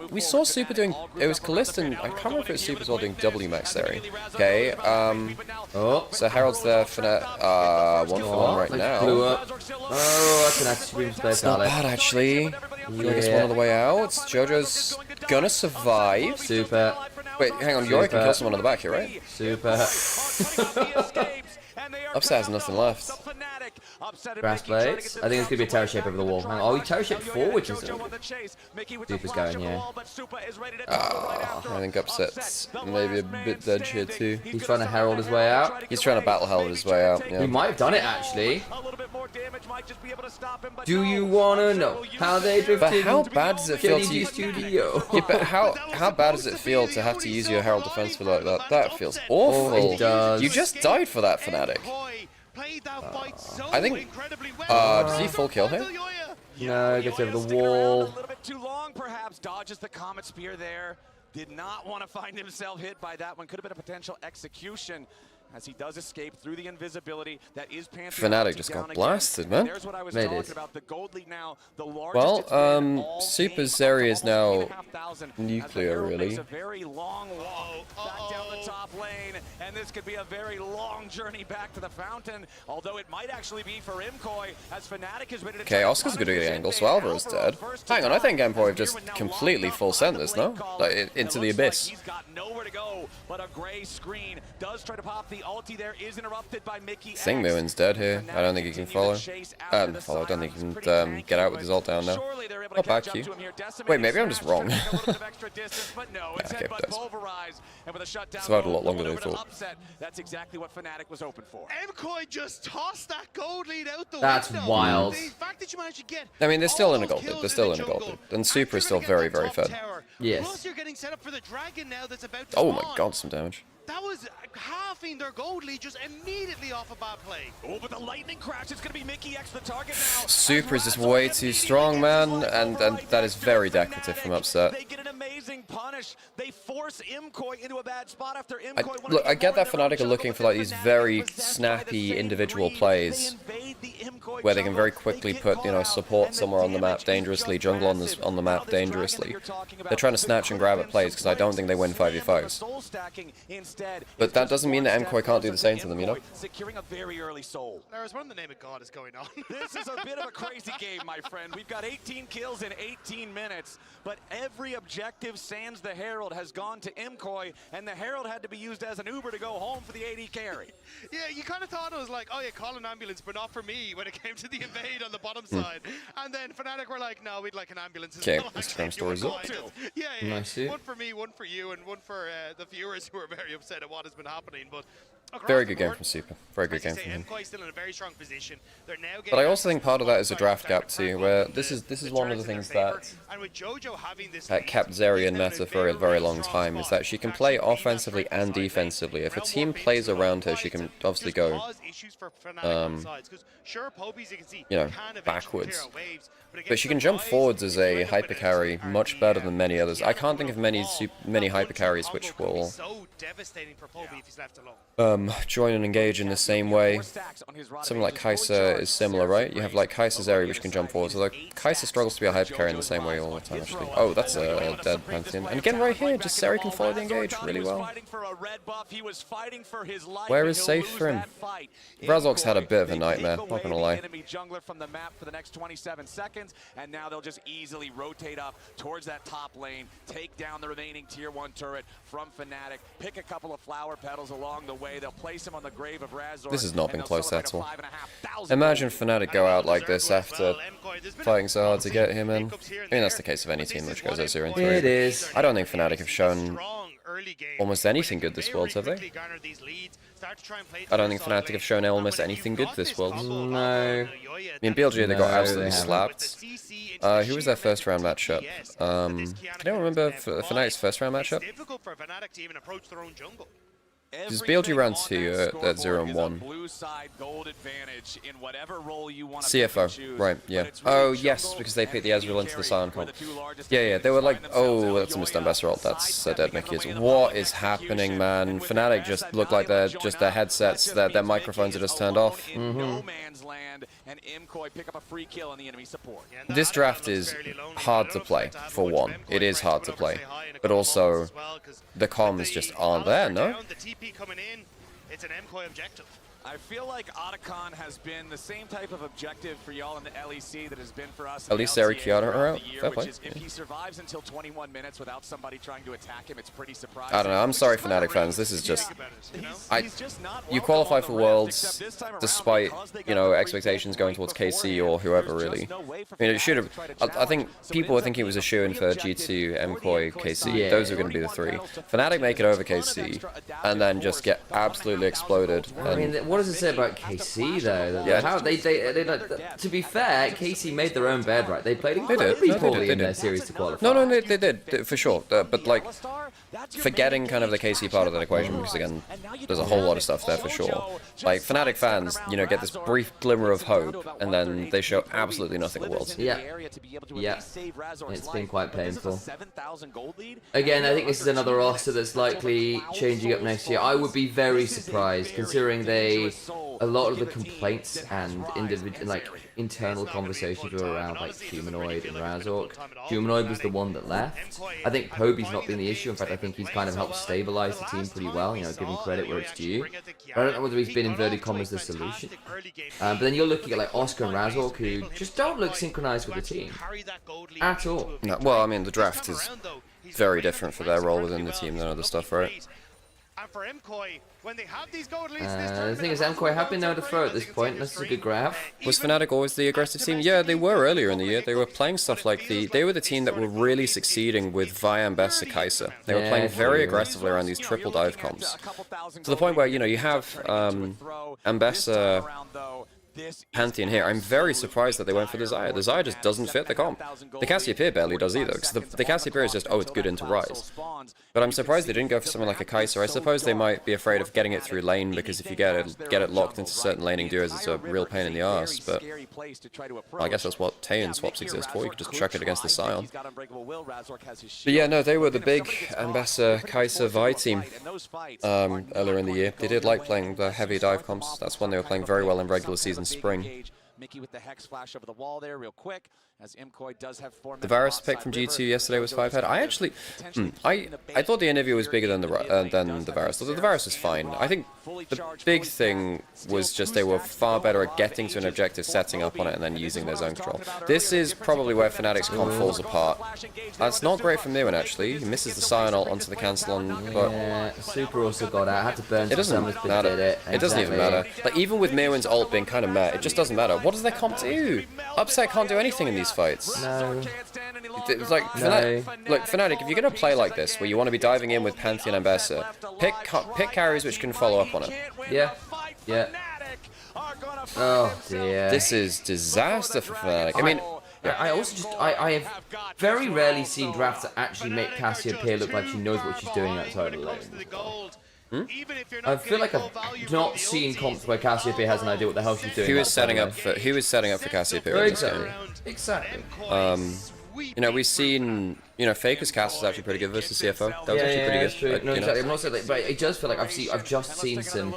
We saw Super doing. It was Kalista. I can't remember if it was Super as well doing W max there. Okay. So Herald's there. Fnatic. 1 for 1 right now. Blew up. Oh, that's an actually It's not bad actually. Yorick is one on the way out. Jojo's gonna survive. Super. Wait, hang on. Yorick can kill someone on the back here, right? Super. Upset has nothing left. Grass blades. I think it's gonna be a terror shape over the wall. Hang on. Oh, he terror shaped forward. Super's going, yeah. I think Upset's maybe a bit dead here too. He's trying to herald his way out. He's trying to battle herald his way out. Yeah. He might have done it actually. Do you wanna know how they drifted? But how bad does it feel to use studio? Yeah, but how bad does it feel to have to use your herald defense for like that? That feels awful. It does. You just died for that, Fnatic. I think. Does he full kill here? No, gets over the wall. A little bit too long, perhaps. Dodges the Comet Spear there. Did not want to find himself hit by that one. Could have been a potential execution. As he does escape through the invisibility that is Fnatic just got blasted, man. There's what I was talking about. The Gold League now, the Well, Super's area is now nuclear, really. A very long walk back down the top lane, and this could be a very long journey back to the fountain. Although it might actually be for MKOI, as Fnatic is ready to. Okay, Oscar's good at the angle, so Alvaro's dead. Hang on, I think MKOI have just completely full sent this, no? Like into the abyss. He's got nowhere to go, but a gray screen does try to pop the ulti there, is interrupted by Mickey. I think Muin's dead here. I don't think he can follow. I don't think he can get out with his ult down now. Not bad, Q. Wait, maybe I'm just wrong. Okay, it's about a lot longer than I thought. That's exactly what Fnatic was hoping for. MKOI just tossed that gold lead out the That's window. wild. The fact that you managed to get I mean, they're still in a gold lead. They're still in a gold lead. And Super is still very, very fed. Yes. Plus you're getting set up for the dragon now that's about to Oh my spawn. god, some damage. That was halving their gold lead just immediately off a bad play. Oh, but the lightning crash, it's going to be Mickey X the target now. Super is just way too strong, man, and that is very decorative from Upset. They get an amazing punish. They force MKOI into a bad spot after MKOI. Look, I get that Fnatic are looking for like these very snappy individual plays where they can very quickly put, you know, support somewhere on the map dangerously, jungle on the map dangerously. They're trying to snatch and grab at plays because I don't think they win 5v5s. But that doesn't mean that MKOI can't do the same to them, you know? Securing a very early soul. There's one in the name of God is going on. This is a bit of a crazy game, my friend. We've got 18 kills in 18 minutes, but every objective sans the Herald has gone to MKOI, and the Herald had to be used as an Uber to go home for the AD carry. Yeah, you kind of thought it was like, oh yeah, call an ambulance, but not for me when it came to the invade on the bottom side. And then Fnatic were like, no, we'd like an ambulance as well. Instagram stories up. Yeah, Nice. one for me, one for you, and one for the viewers who are very upset at what has been happening. But very good game from Super. Very good game from him. MKOI still in a very strong position. They're now but I also think part of that is a draft gap too, where this is one of the things that kept Zeri in meta for a very long time, is that she can play offensively and defensively. If a team plays around her, she can obviously go, you know, backwards. But she can jump forwards as a hyper carry much better than many others. I can't think of many hyper carries which will join and engage in the same way. Something like Kai'Sa is similar, right? You have like Kai'Sa Zeri which can jump forwards, although Kai'Sa struggles to be a hyper carry in the same way all the time actually. Oh, that's a dead Pantheon. And again right here, just Zeri can follow the engage really well. Where is safe for him? Razork's had a bit of a nightmare, not gonna lie. And now they'll just easily rotate up towards that top lane, take down the remaining tier 1 turret from Fnatic, pick a couple of flower petals along the way. They'll place him on the grave of Razor. This has not been close at all. Imagine Fnatic go out like this after fighting so hard to get him in. I mean, that's the case of any team which goes out 0-3. It is. I don't think Fnatic have shown almost anything good this world, have they? I don't think Fnatic have shown almost anything good this world. No. I mean, BLG, they got absolutely slapped. Who was their first round matchup? Can anyone remember Fnatic's first round matchup? Is BLG round 2 at 0-1? CFO, right, yeah. Oh, yes, because they picked the Ezreal into the Sion comp. Yeah, they were like, oh, that's a missed Ambassador ult, that's a dead Mickey. What is happening, man? Fnatic just look like their headsets, their microphones are just turned off. This draft is hard to play, for one. It is hard to play. But also, the comms just aren't there, no? It's an MKOI objective. I feel like Otacon has been the same type of objective for y'all in the LEC that has been for us. At least Eric Kiana are out. Fair play. If he survives until 21 minutes without somebody trying to attack him, it's pretty surprising. I don't know. I'm sorry, Fnatic fans. This is just... You qualify for Worlds despite, you know, expectations going towards KC or whoever, really. I mean, it should have... I think people were thinking it was a shoo-in for G2, MKOI, KC. Yeah. Those are going to be the three. Fnatic make it over KC and then just get absolutely exploded. I mean, what does it say about KC though? Yeah. How they to be fair, KC made their own bed, right? They played incredibly poorly in their series to qualify. No, they did for sure. But like, forgetting kind of the KC part of that equation, because again, there's a whole lot of stuff there for sure. Like Fnatic fans, you know, get this brief glimmer of hope, and then they show absolutely nothing at Worlds. Yeah, it's been quite painful. Again, I think this is another roster that's likely changing up next year. I would be very surprised, considering a lot of the complaints and internal conversations were around like Humanoid and Razork. Humanoid was the one that left. I think Poby's not been the issue. In fact, I think he's kind of helped stabilize the team pretty well, you know, giving credit where it's due. But I don't know whether he's been inverted commas the solution. But then you're looking at like Oscar and Razork, who just don't look synchronized with the team at all. No, well, I mean, the draft is very different for their role within the team than other stuff, right? And for MKOI, when they have these gold leads, the thing is, MKOI have been known to throw at this point. This is a good grab. Was Fnatic always the aggressive team? Yeah, they were earlier in the year. They were playing stuff like they were the team that were really succeeding with Vyambessa Kai'Sa. They were playing very aggressively around these triple dive comps. To the point where, you know, you have Ambessa, Pantheon here. I'm very surprised that they went for the Xayah. The Xayah just doesn't fit the comp. The Cassiopeia barely does either, because the Cassiopeia is just, oh, it's good into Rise. But I'm surprised they didn't go for something like a Kai'Sa. I suppose they might be afraid of getting it through lane, because if you get it locked into certain laning duos, it's a real pain in the arse. But well, I guess that's what Taeyon swaps exist for. You can just chuck it against the Sion. But yeah, no, they were the big Ambassa, Kai'Sa, Vi team earlier in the year. They did like playing the heavy dive comps. That's when they were playing very well in regular season spring. Mickey with the Hex flash over the wall there real quick, as MKOI does have 4 minutes. The Varus pick from G2 yesterday was 5-head. I actually, I thought the interview was bigger than the Varus. The Varus was fine. I think the big thing was just they were far better at getting to an objective, setting up on it, and then using their zone control. This is probably where Fnatic's comp falls apart. That's not great from Newen, actually. He misses the Sion ult onto the cancel on, but... Yeah, Super also got out. I had to burn it doesn't matter. It doesn't even matter. Like, even with Newen's ult being kind of meh, it just doesn't matter. What does their comp do? Upset can't do anything in these fights. No. It's like, Fnatic, if you're going to play like this, where you want to be diving in with Pantheon and Ambessa, pick carries which can follow up on it. Yeah. Oh dear. This is disaster for Fnatic. I mean... I also just, I have very rarely seen drafts that actually make Cassiopeia look like she knows what she's doing outside of the lane. I feel like I've not seen comps where Cassiopeia has an idea what the hell she's doing. Who is setting up for Cassiopeia in this game? Exactly. You know, we've seen, you know, Faker's cast was actually pretty good versus CFO. That was actually pretty good. True. No, exactly. I'm not saying that, but it does feel like I've just seen some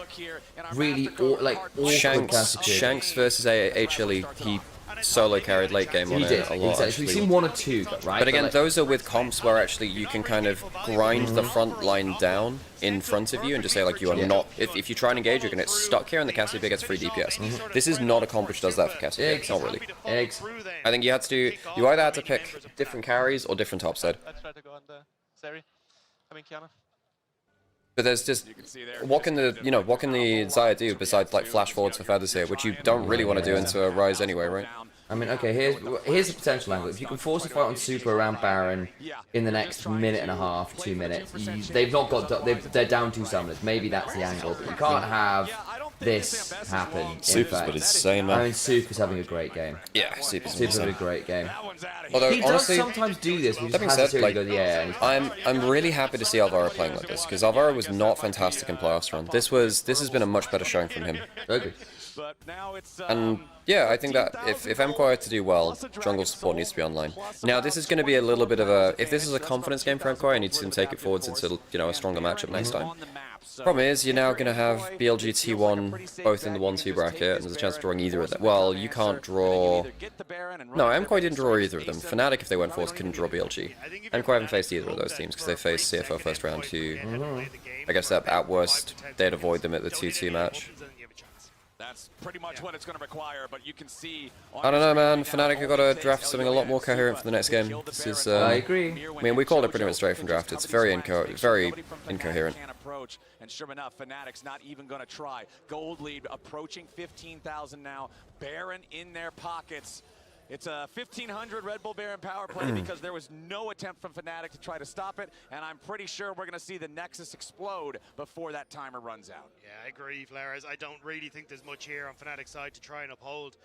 really awkward Shanks versus HLE. He solo carried late game on it a lot. Exactly. We've seen 1 or 2, right? But again, those are with comps where actually you can kind of grind the front line down in front of you and just say like you are not. If you try and engage, you're gonna get stuck here, and the Cassiopeia gets free DPS. This is not a comp which does that for Cassiopeia. Not really. I think you had to do. You either had to pick different carries or different top side. But there's just what can the Xayah do besides like flash forwards for feathers here, which you don't really want to do into a Rise anyway, right? I mean, okay, here's the potential angle. If you can force a fight on Super around Baron in the next minute and a half, 2 minutes, they've not got they're down 2 summoners. Maybe that's the angle, but you can't have this happen. Super's been insane, man. I mean, Super's having a great game. Yeah, Super's having a great game. Although, he honestly, does sometimes do this. He that being just said, like, go the air. I'm really happy to see Alvaro playing like this, because Alvaro was not fantastic in playoffs run. This has been a much better showing from him. Okay. And yeah, I think that if MKOI are to do well, jungle support needs to be online. Now, this is going to be a little bit of a, if this is a confidence game for MKOI, I need to take it forwards into, you know, a stronger matchup next time. Problem is, you're now going to have BLG T1 both in the 1-2 bracket, and there's a chance of drawing either of them. Well, you can't draw... No, MKOI didn't draw either of them. Fnatic, if they went forth, couldn't draw BLG. MKOI haven't faced either of those teams, because they faced CFO first round to... I guess that, at worst, they'd avoid them at the 2-2 match. That's pretty much what it's going to require, but you can see... I don't know, man. Fnatic have got to draft something a lot more coherent for the next game. This is... I agree. I mean, we called it pretty much straight from draft. It's very incoherent. And sure enough, Fnatic's not even going to try. Gold lead approaching 15,000 now. Baron in their pockets. It's a 1,500 Red Bull Baron power play because there was no attempt from Fnatic to try to stop it, and I'm pretty sure we're going to see the Nexus explode before that timer runs out. Yeah, I agree, Flares. I don't really think there's much here on Fnatic's side to try and uphold.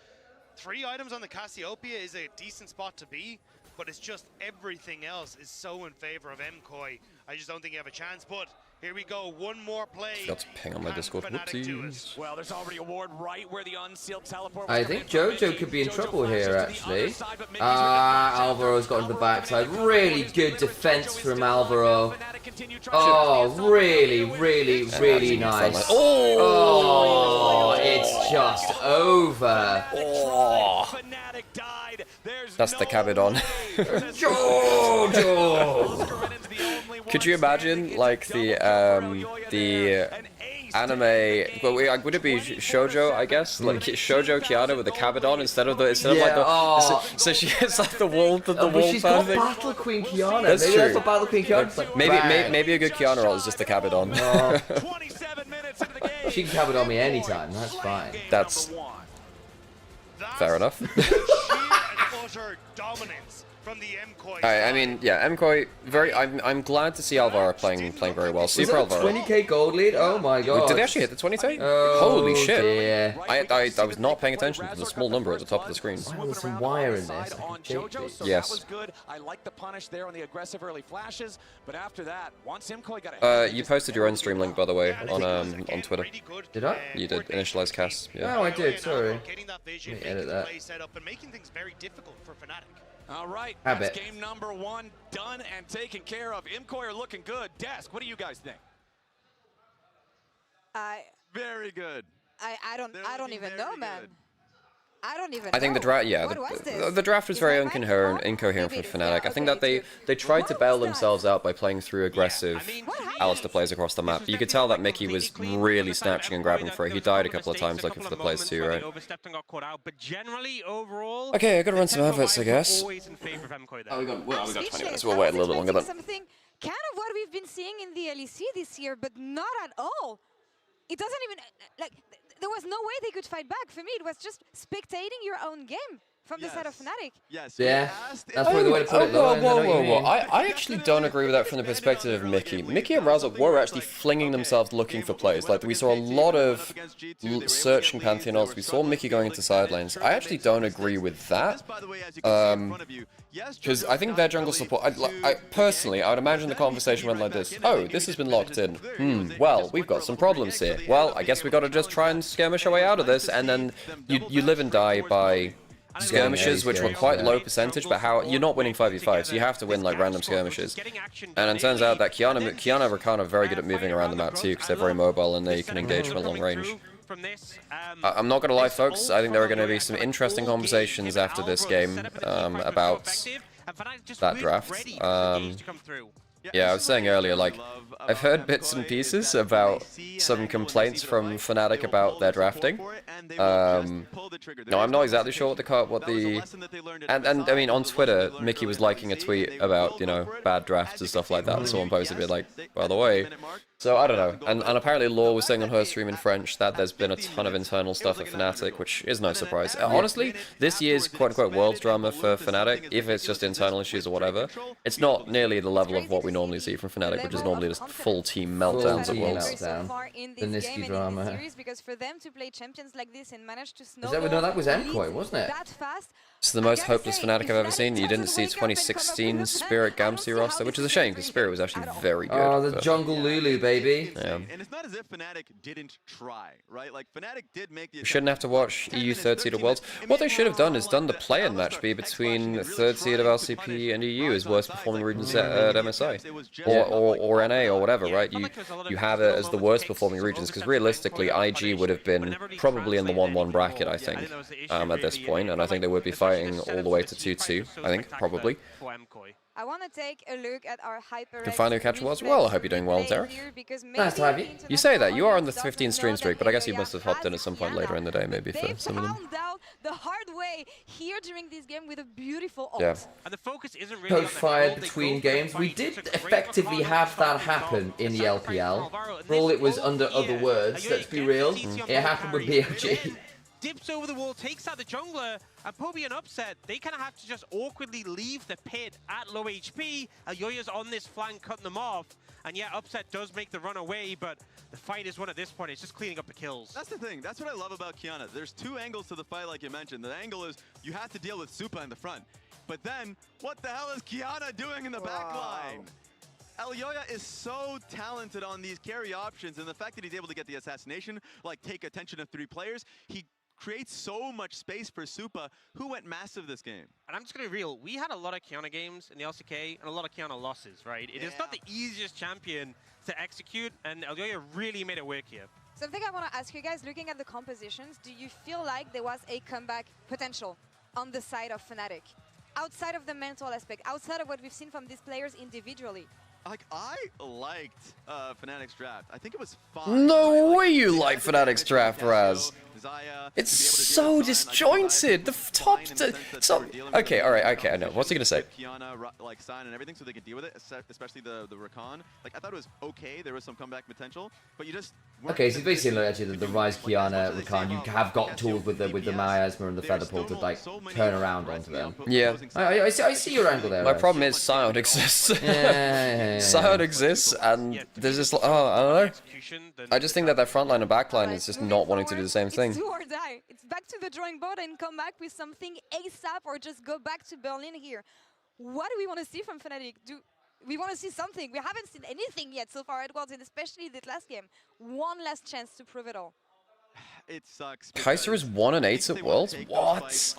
3 items on the Cassiopeia is a decent spot to be, but it's just everything else is so in favor of MKOI. I just don't think you have a chance, but here we go, one more play. Forgot to ping on my Discord. Whoopsies. Well, there's already a ward right where the unsealed teleport. I think Jojo could be in trouble here, actually. Alvaro's got on the backside. Really good defense from Alvaro. Oh, really, really, really nice. Oh, it's just over. Oh. That's the Cabidon. Jojo! Could you imagine, like, the anime, well, would it be shoujo, I guess? Like shoujo Kiana with the Cabidon instead of like the so she has like the wolf and the wolf. She's got Battle Queen Kiana. That's maybe true. That's what Battle Queen Kiana's like. Maybe a good Kiana roll is just the Cabidon. She can Cabidon me anytime. That's fine. That's fair enough. I mean, yeah, MKOI, I'm glad to see Alvaro playing very well. Super Alvaro. 20k gold lead? Oh my god. Did they actually hit the 20k? Oh, holy shit. Dear. I was not paying attention to the small number at the top of the screen. Why was some wire in this? Yes. I like the punish there on the aggressive early flashes, but after that, once MKOI got you posted your own stream link, by the way, on Twitter. Did I? You did. Initialize cast. Yeah. Oh, I did. Sorry. Let me edit that. All right, that's game number 1 done and taken care of. MKOI are looking good. Desk, what do you guys think? Very good. I don't even know, man. I don't even know. I think the draft, yeah, the draft was very incoherent from Fnatic. I think that they tried to bail themselves out by playing through aggressive Alistair plays across the map. You could tell that Mickey was really snatching and grabbing for it. He died a couple of times looking for the plays too, right? Okay, I gotta run some adverts, I guess. Oh, we got 20 minutes. We'll wait a little bit longer then. Something kind of what we've been seeing in the LEC this year, but not at all. It doesn't even, like, there was no way they could fight back. For me, it was just spectating your own game from the side of Fnatic. Yes. Yeah, that's probably the way to put it. Whoa. I actually don't agree with that from the perspective of Mickey. Mickey and Raza were actually flinging themselves looking for plays. Like, we saw a lot of searching Pantheon ults. We saw Mickey going into side lanes. I actually don't agree with that. Because I think their jungle support, personally, I would imagine the conversation went like this. Oh, this has been locked in. Well, we've got some problems here. Well, I guess we got to just try and skirmish our way out of this, and then you live and die by skirmishes, which were quite low percentage, but you're not winning 5v5, so you have to win like random skirmishes. And it turns out that Kiana and Rakan are very good at moving around the map too, because they're very mobile and they can engage from a long range. I'm not gonna lie, folks, I think there are going to be some interesting conversations after this game about that draft. Yeah, I was saying earlier, like, I've heard bits and pieces about some complaints from Fnatic about their drafting. No, I'm not exactly sure and I mean, on Twitter, Mickey was liking a tweet about, you know, bad drafts and stuff like that, and someone posted it like, by the way, So I don't know, and apparently Law was saying on her stream in French that there's been a ton of internal stuff at Fnatic, which is no surprise. Honestly, this year's quote-unquote Worlds drama for Fnatic, if it's just internal issues or whatever, it's not nearly the level of what we normally see from Fnatic, which is normally just full team meltdowns at Worlds. The Niski drama. Because for them to play champions like this and manage to that was MKOI, wasn't it? That fast, It's the most hopeless Fnatic I've ever seen. You didn't see 2016 Spirit Gamsi roster, which is a shame because Spirit was actually very good. Oh, the jungle Lulu, baby. Yeah. And it's not as if Fnatic didn't try, right? Like Fnatic did make the. We shouldn't have to watch EU third seed of Worlds. What they should have done is done the play-in match be between third seed of LCP and EU as worst performing regions at MSI, or NA or whatever, right? You have it as the worst performing regions because realistically, IG would have been probably in the 1-1 bracket, I think, at this point, and I think they would be fighting all the way to 2-2. I think probably. I want to take a look at our hyper. Can finally catch Worlds. Well, I hope you're doing well, Derek. Nice to have you. You say that. You are on the 15 stream streak, but I guess you must have hopped in at some point later in the day, maybe, for some of them. They found out the hard way here during this game with a beautiful ult. Yeah. And the focus isn't really Post-fire between games. We did effectively have that happen in the LPL. For all it was under other words, let's be real, it happened with BOG. Dips over the wall, takes out the jungler, and Poby and Upset, they kind of have to just awkwardly leave the pit at low HP. Elyoya's on this flank, cutting them off. And yeah, Upset does make the run away, but the fight is won at this point. It's just cleaning up the kills. That's the thing. That's what I love about Qiyana. There's two angles to the fight, like you mentioned. The angle is you have to deal with Supa in the front. But then, what the hell is Qiyana doing in the back line? Elyoya is so talented on these carry options, and the fact that he's able to get the assassination, like take attention of 3 players, he creates so much space for Supa, who went massive this game. And I'm just going to be real, we had a lot of Qiyana games in the LCK and a lot of Qiyana losses, right? It is not the easiest champion to execute, and Elyoya really made it work here. Something I want to ask you guys, looking at the compositions, do you feel like there was a comeback potential on the side of Fnatic? Outside of the mental aspect, outside of what we've seen from these players individually? Like, I liked Fnatic's draft. I think it was fun. No way you like Fnatic's draft, Raz. It's so disjointed. The top. Okay, all right, okay, I know. What's he gonna say? Qiyana, like, sign and everything, so they could deal with it, especially the Rakan. Like, I thought it was okay. There was some comeback potential, but you just. Okay, so basically, actually, the Rise Qiyana, Rakan, you have got tools with the Miasma and the Featherpool to like turn around onto them. Yeah. I see your angle there. My problem is Sion exists. Sion exists, and there's this. Oh, I don't know. I just think that their front line and back line is just not wanting to do the same thing. It's do or die. It's back to the drawing board and come back with something ASAP, or just go back to Berlin here. What do we want to see from Fnatic? We want to see something. We haven't seen anything yet so far at Worlds, and especially this last game. One last chance to prove it all. It sucks. Kaiser is 1-8 at Worlds? What?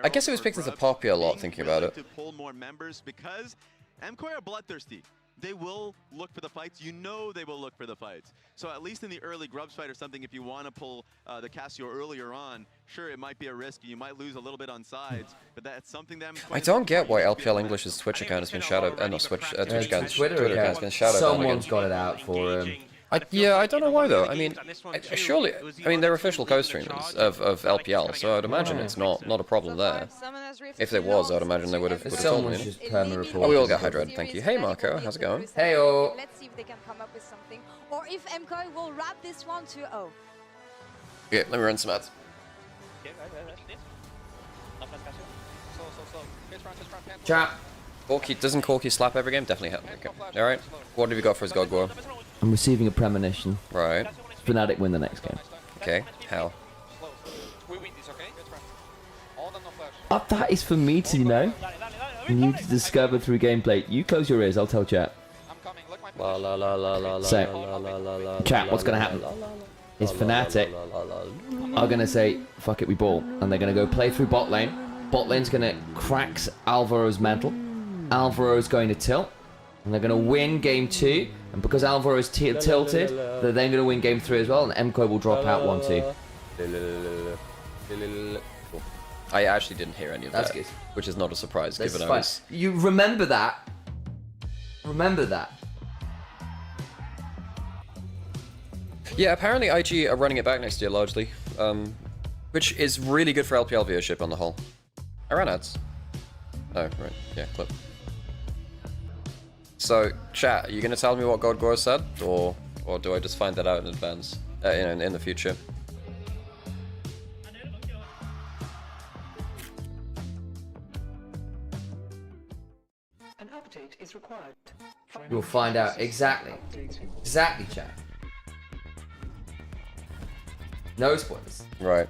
I guess it was picked as a poppy a lot, thinking about it. To pull more members because MKOI are bloodthirsty. They will look for the fights. You know they will look for the fights. So at least in the early Grubs fight or something, if you want to pull the Cassio earlier on, sure, it might be a risk. You might lose a little bit on sides, but that's something that I don't get why LPL English's Twitch account has been shadowed. No, Twitch account. Twitter account has been shadowed. Someone's got it out for him. Yeah, I don't know why though. I mean, surely, I mean, they're official co-streamers of LPL, so I'd imagine it's not a problem there. If there was, I'd imagine they would have told me. Oh, we all got hydrated, thank you. Hey Marco, how's it going? Hey-o. Let's see if they can come up with something, or if MKOI will wrap this one 2-0. Okay, let me run some ads. Chat. Doesn't Corky slap every game? Definitely. Okay. Alright. What have you got for his God War? I'm receiving a premonition. Right. Fnatic win the next game. Okay. How? That is for me to know. You to discover through gameplay. You close your ears, I'll tell chat. So, chat, what's going to happen is Fnatic are going to say, fuck it, we ball. And they're going to go play through bot lane. Bot lane's going to crack Alvaro's mantle. Alvaro's going to tilt. And they're going to win game 2. And because Alvaro's tilted, they're then going to win game 3 as well. And MKOI will drop out 1-2. I actually didn't hear any of that. That's good. Which is not a surprise, That's given fine. I was... You remember that. Remember that. Yeah, apparently IG are running it back next year, largely. Which is really good for LPL viewership on the whole. I ran ads. Oh, right. Yeah, clip. So, chat, are you going to tell me what God Gore said? Or or do I just find that out in advance, in the future? An update is required. You'll find out exactly. Exactly, chat. No spoilers. Right.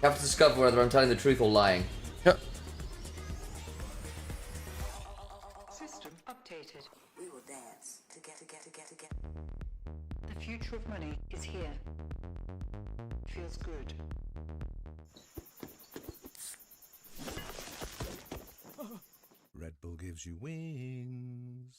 You have to discover whether I'm telling the truth or lying. Yep. System updated. We will dance together. The future of money is here. Feels good. Red Bull gives you wings.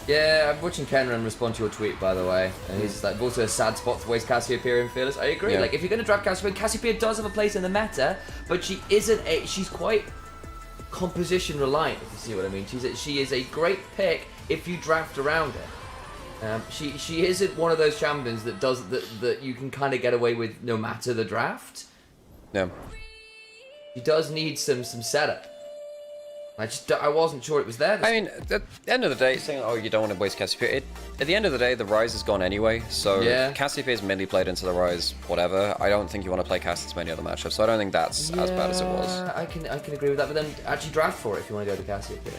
Yeah, I'm watching Kenran respond to your tweet, by the way. And he's like, also a sad spot to waste Cassiopeia and Fearless. I agree. Yeah. Like, if you're going to draft Cassiopeia does have a place in the meta, but she isn't she's quite composition reliant, if you see what I mean. She is a great pick if you draft around her. She isn't one of those champions that does that you can kind of get away with no matter the draft. Yeah. She does need some setup. I wasn't sure it was there. I mean, at the end of the day, saying, oh, you don't want to waste Cassiopeia, at the end of the day, the Rise is gone anyway, so yeah. Cassiopeia is mainly played into the Rise, whatever. I don't think you want to play Cass into many other matchups, so I don't think that's as bad as it was. I can agree with that, but then actually draft for it if you want to go to Cassiopeia.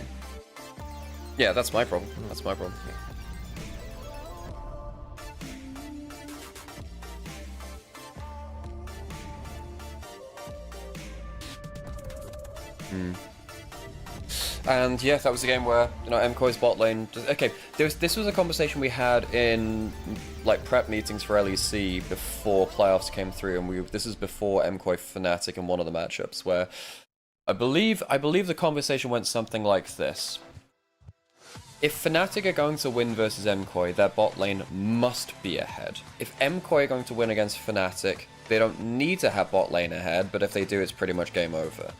Yeah, that's my problem. That's my problem. And yeah, that was the game where, you know, MKOI's bot lane. Okay, this was a conversation we had in like prep meetings for LEC before playoffs came through, and this is before MKOI Fnatic in one of the matchups where I believe the conversation went something like this: if Fnatic are going to win versus MKOI, their bot lane must be ahead. If MKOI are going to win against Fnatic, they don't need to have bot lane ahead, but if they do, it's pretty much game over.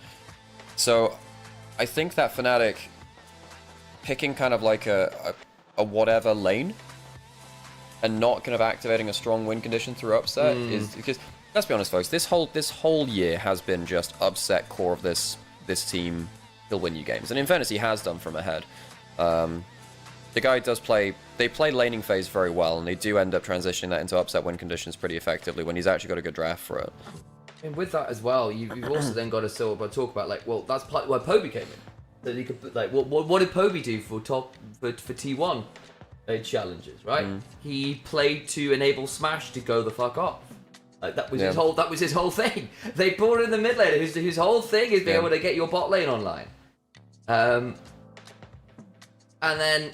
So I think that Fnatic picking kind of like a whatever lane and not kind of activating a strong win condition through upset is because, let's be honest, folks, this whole year has been just upset core of this team. He'll win you games, and in fairness, he has done from ahead. The guy does play. They play laning phase very well, and they do end up transitioning that into upset win conditions pretty effectively when he's actually got a good draft for it. And with that as well, you've also then got to talk about, like, well, that's why Poby came in. That he could, like, what did Poby do for T1 challenges, right? He played to enable Smash to go the fuck off. Like, that was his whole thing. They brought in the mid laner whose whole thing is being able to get your bot lane online. And then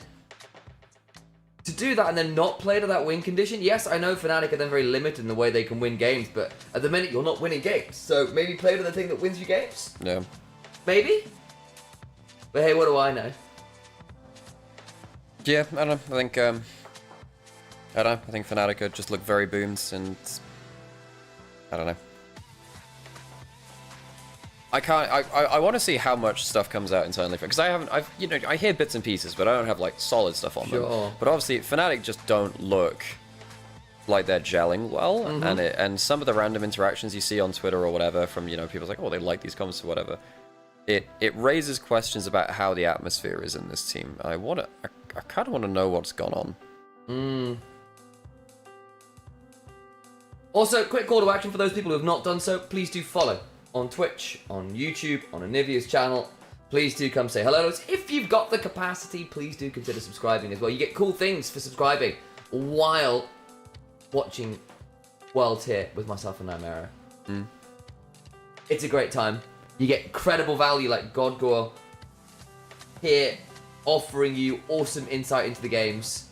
to do that and then not play to that win condition, yes, I know Fnatic are then very limited in the way they can win games, but at the minute you're not winning games. So maybe play to the thing that wins you games? Yeah. Maybe? But hey, what do I know? Yeah, I don't know. I think I think Fnatic just look very boomed, and I don't know. I want to see how much stuff comes out internally, because I hear bits and pieces, but I don't have like solid stuff on them. But obviously Fnatic just don't look like they're gelling well, and some of the random interactions you see on Twitter or whatever from, you know, people like, oh, they like these comments or whatever. It raises questions about how the atmosphere is in this team. I kind of want to know what's gone on. Also, quick call to action for those people who have not done so. Please do follow on Twitch, on YouTube, on Anivia's channel. Please do come say hello. If you've got the capacity, please do consider subscribing as well. You get cool things for subscribing while watching Worlds here with myself and Nymaera. It's a great time. You get incredible value like Godgore here, offering you awesome insight into the games.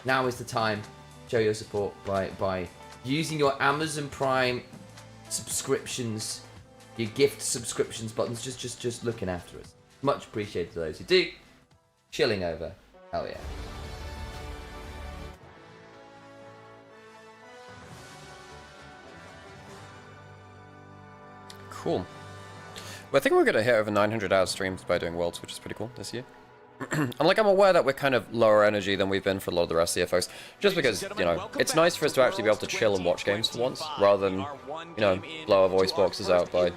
Now is the time. Show your support by using your Amazon Prime subscriptions, your gift subscriptions buttons, just looking after us. Much appreciated to those who do. Chilling over. Hell yeah. Cool. Well, I think we're going to hit over 900 hours streams by doing Worlds, which is pretty cool this year. I'm aware that we're kind of lower energy than we've been for a lot of the rest of the folks, just because, you know, it's nice for us to actually be able to chill and watch games for once, rather than, you know, blow our voice boxes out by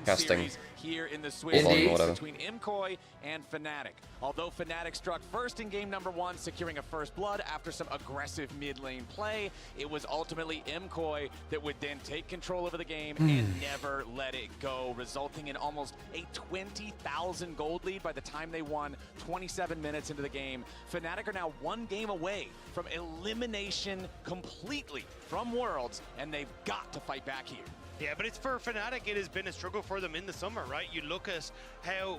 casting here in the Swiss between MKOI and Fnatic. Although Fnatic struck first in game number 1, securing a first blood after some aggressive mid-lane play, it was ultimately MKOI that would then take control over the game and never let it go, resulting in almost a 20,000 gold lead by the time they won 27 minutes into the game. Fnatic are now 1 game away from elimination completely from Worlds, and they've got to fight back here. Yeah, but it's for Fnatic, it has been a struggle for them in the summer, right? You look at how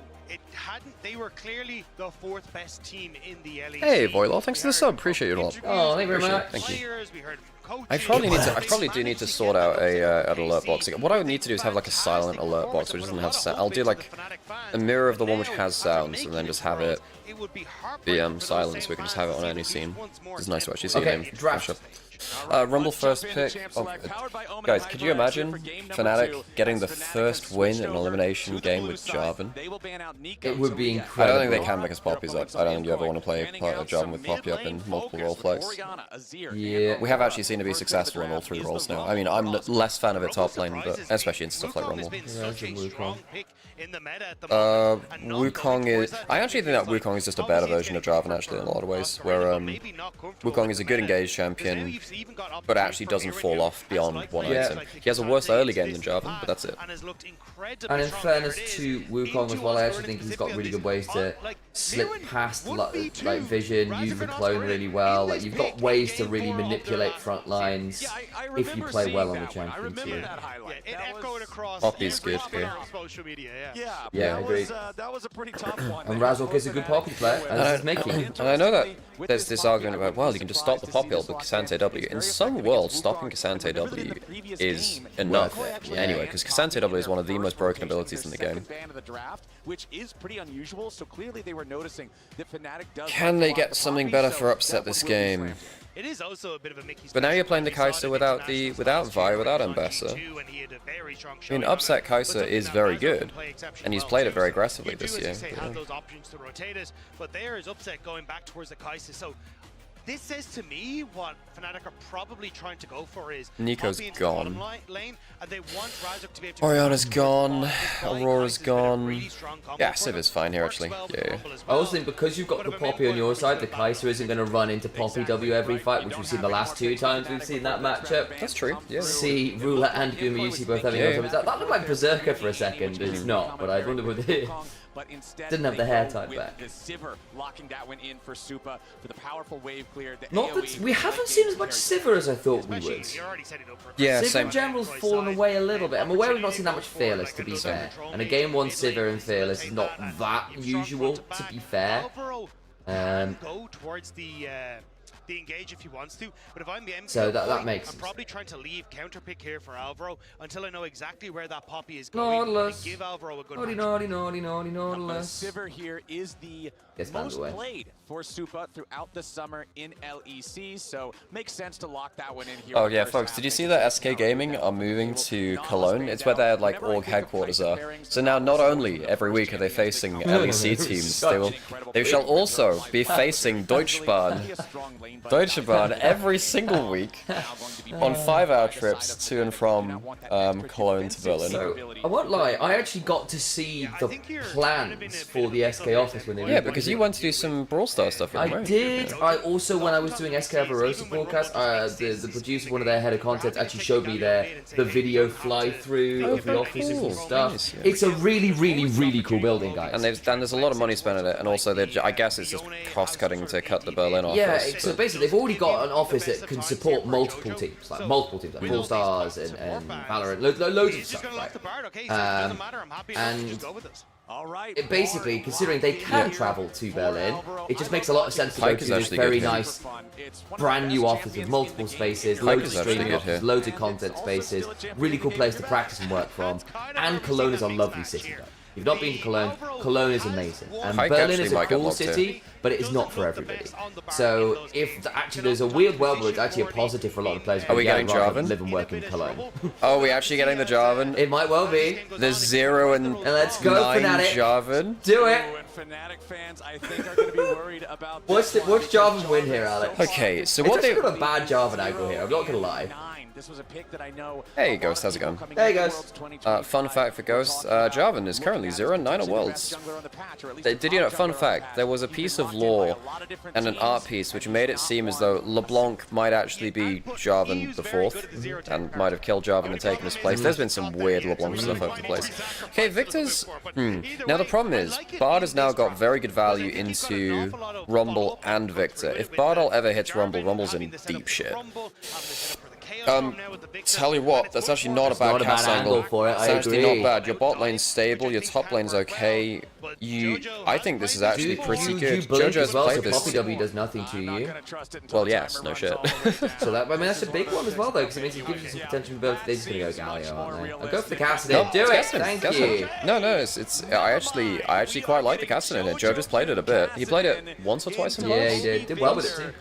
they were clearly the 4th best team in the LEC. Hey, Voilor, thanks for the sub. Appreciate you a lot. Oh, thank you very much. Thank you. We heard coaches, I probably do need to sort out an alert box. What I would need to do is have like a silent alert box which doesn't have sound. I'll do like a mirror of the one which has sounds and then just have it be silent so we can just have it on any scene. It's nice to actually see a name. Draft. Rumble first pick. Guys, could you imagine Fnatic getting the first win in an elimination game with Jarvan? It would be incredible. I don't think they can because Poppy's up. I don't think you ever want to play Jarvan with Poppy up in multiple role flex. Yeah. We have actually seen it be successful in all 3 roles now. I mean, I'm less fan of it top lane, but especially in stuff like Rumble. Wukong is... I actually think that Wukong is just a better version of Jarvan actually in a lot of ways, where Wukong is a good engaged champion, but actually doesn't fall off beyond one item. He has a worse early game than Jarvan, but that's it. And in fairness to Wukong as well, I actually think he's got really good ways to slip past like vision, use the clone really well. Like you've got ways to really manipulate front lines if you play well on the champion tier. Poppy's good here. Yeah, I agree. That was a pretty tough one. And Razork is a good Poppy player, as is Mickey. And I know that there's this argument about, well, you can just stop the Poppy ult with K'Sante W. In some worlds, stopping K'Sante W is enough. Anyway, because K'Sante W is one of the most broken abilities in the game. Which is pretty unusual, so clearly they were noticing that Fnatic does. Can they get something better for upset this game? It is also a bit of a Mickey. But now you're playing the Kai'Sa without Vi, without Ambessa. I mean, upset Kai'Sa is very good, and he's played it very aggressively this year. Have those options to rotate it, but there is upset going back towards the Kai'Sa. So this says to me what Fnatic are probably trying to go for is Nico's gone. Lane, and they want Razork to be able to Oriana's gone. Aurora's gone. Yeah, Civ is fine here actually. Yeah. I also think because you've got the Poppy on your side, the Kai'Sa isn't going to run into Poppy W every fight, which we've seen the last 2 times we've seen that matchup. That's true. Yeah. See Ruler and Gumayusi both having that looked like Berserker for a second. It's not, but I wonder with it. But instead didn't have the hair tied back. The Sivir locking that one in for Supa for the powerful wave clear. Not that we haven't seen as much Sivir as I thought we would. Yeah, Sivir same. in general's fallen away a little bit. I'm aware we've not seen that much Fearless, to be fair. And a game 1 Sivir and Fearless is not that usual, to be fair. Go towards the engage if he wants to, but if I'm the MKOI, so that makes I'm probably trying to leave counter pick here for Alvaro until I know exactly where that Poppy is going and give Alvaro a good Nautilus. Sivir here is the most played for Supa throughout the summer in LEC, so makes sense to lock that one in here. Oh yeah, folks, did you see that SK Gaming are moving to Cologne? It's where their like org headquarters are. So now not only every week are they facing LEC teams, they shall also be facing Deutsche Bahn every single week on 5-hour trips to and from Cologne to Berlin. So, I won't lie, I actually got to see the plans for the SK office when they were because you went to do some Brawl Stars stuff, I did. Yeah. I also, when I was doing SK Avarosa broadcast, the producer, one of their head of content, actually showed me the video fly-through of the office and stuff. Nice, yeah. It's a really, really, really cool building, guys. And there's a lot of money spent on it, and also I guess it's just cost-cutting to cut the Berlin office. Yeah, so basically they've already got an office that can support multiple teams, like Brawl Stars and Valorant, loads of stuff, right? And basically, considering they can travel to Berlin, it just makes a lot of sense to go to this very nice, brand new office with multiple spaces, loads of streaming offices, loads of content spaces, really cool place to practice and work from, and Cologne is a lovely city, though. You've not been to Cologne. Cologne is amazing. And Hike Berlin actually is a might get cool locked city, but it is not for everybody. So if actually there's a weird world where it's actually a positive for a lot of players. Are we getting Jarvan? Live and work in Cologne. Oh, are we actually getting the Jarvan? It might well be. There's 0 and let's go, 9 Fnatic. Jarvan. Do it. Fnatic fans, I think, are going to be worried about. What's Jarvan win here, Alex? Okay, so what they got a bad Jarvan angle here. I'm not gonna lie. This was a pick that I know. Hey Ghost, how's it going? Hey Ghost. Fun fact for Ghost, Jarvan is currently 0 and 9 at Worlds. Did you know, fun fact, there was a piece of lore and an art piece which made it seem as though LeBlanc might actually be Jarvan the 4th and might have killed Jarvan and taken his place. There's been some weird LeBlanc stuff over the place. Okay, Victor's... Now the problem is, Bard has now got very good value into Rumble and Victor. If Bardal ever hits Rumble, Rumble's in deep shit. Tell you what, that's actually not a bad cast angle for it. It's actually not bad. Your bot lane's stable, your top lane's okay. I think this is actually pretty good. Jojo has played this. Poppy W does nothing to you. Well, yes, no shit. So that, I mean, that's a big one as well, though, because it means it gives you some potential. Both they're just gonna go Galio, aren't they? I'll go for the Kassadin. Do it. Thank you. No, it's. I actually quite like the Kassadin. Jojo's played it a bit. He played it once or twice in Yeah, he did. Did well with it too.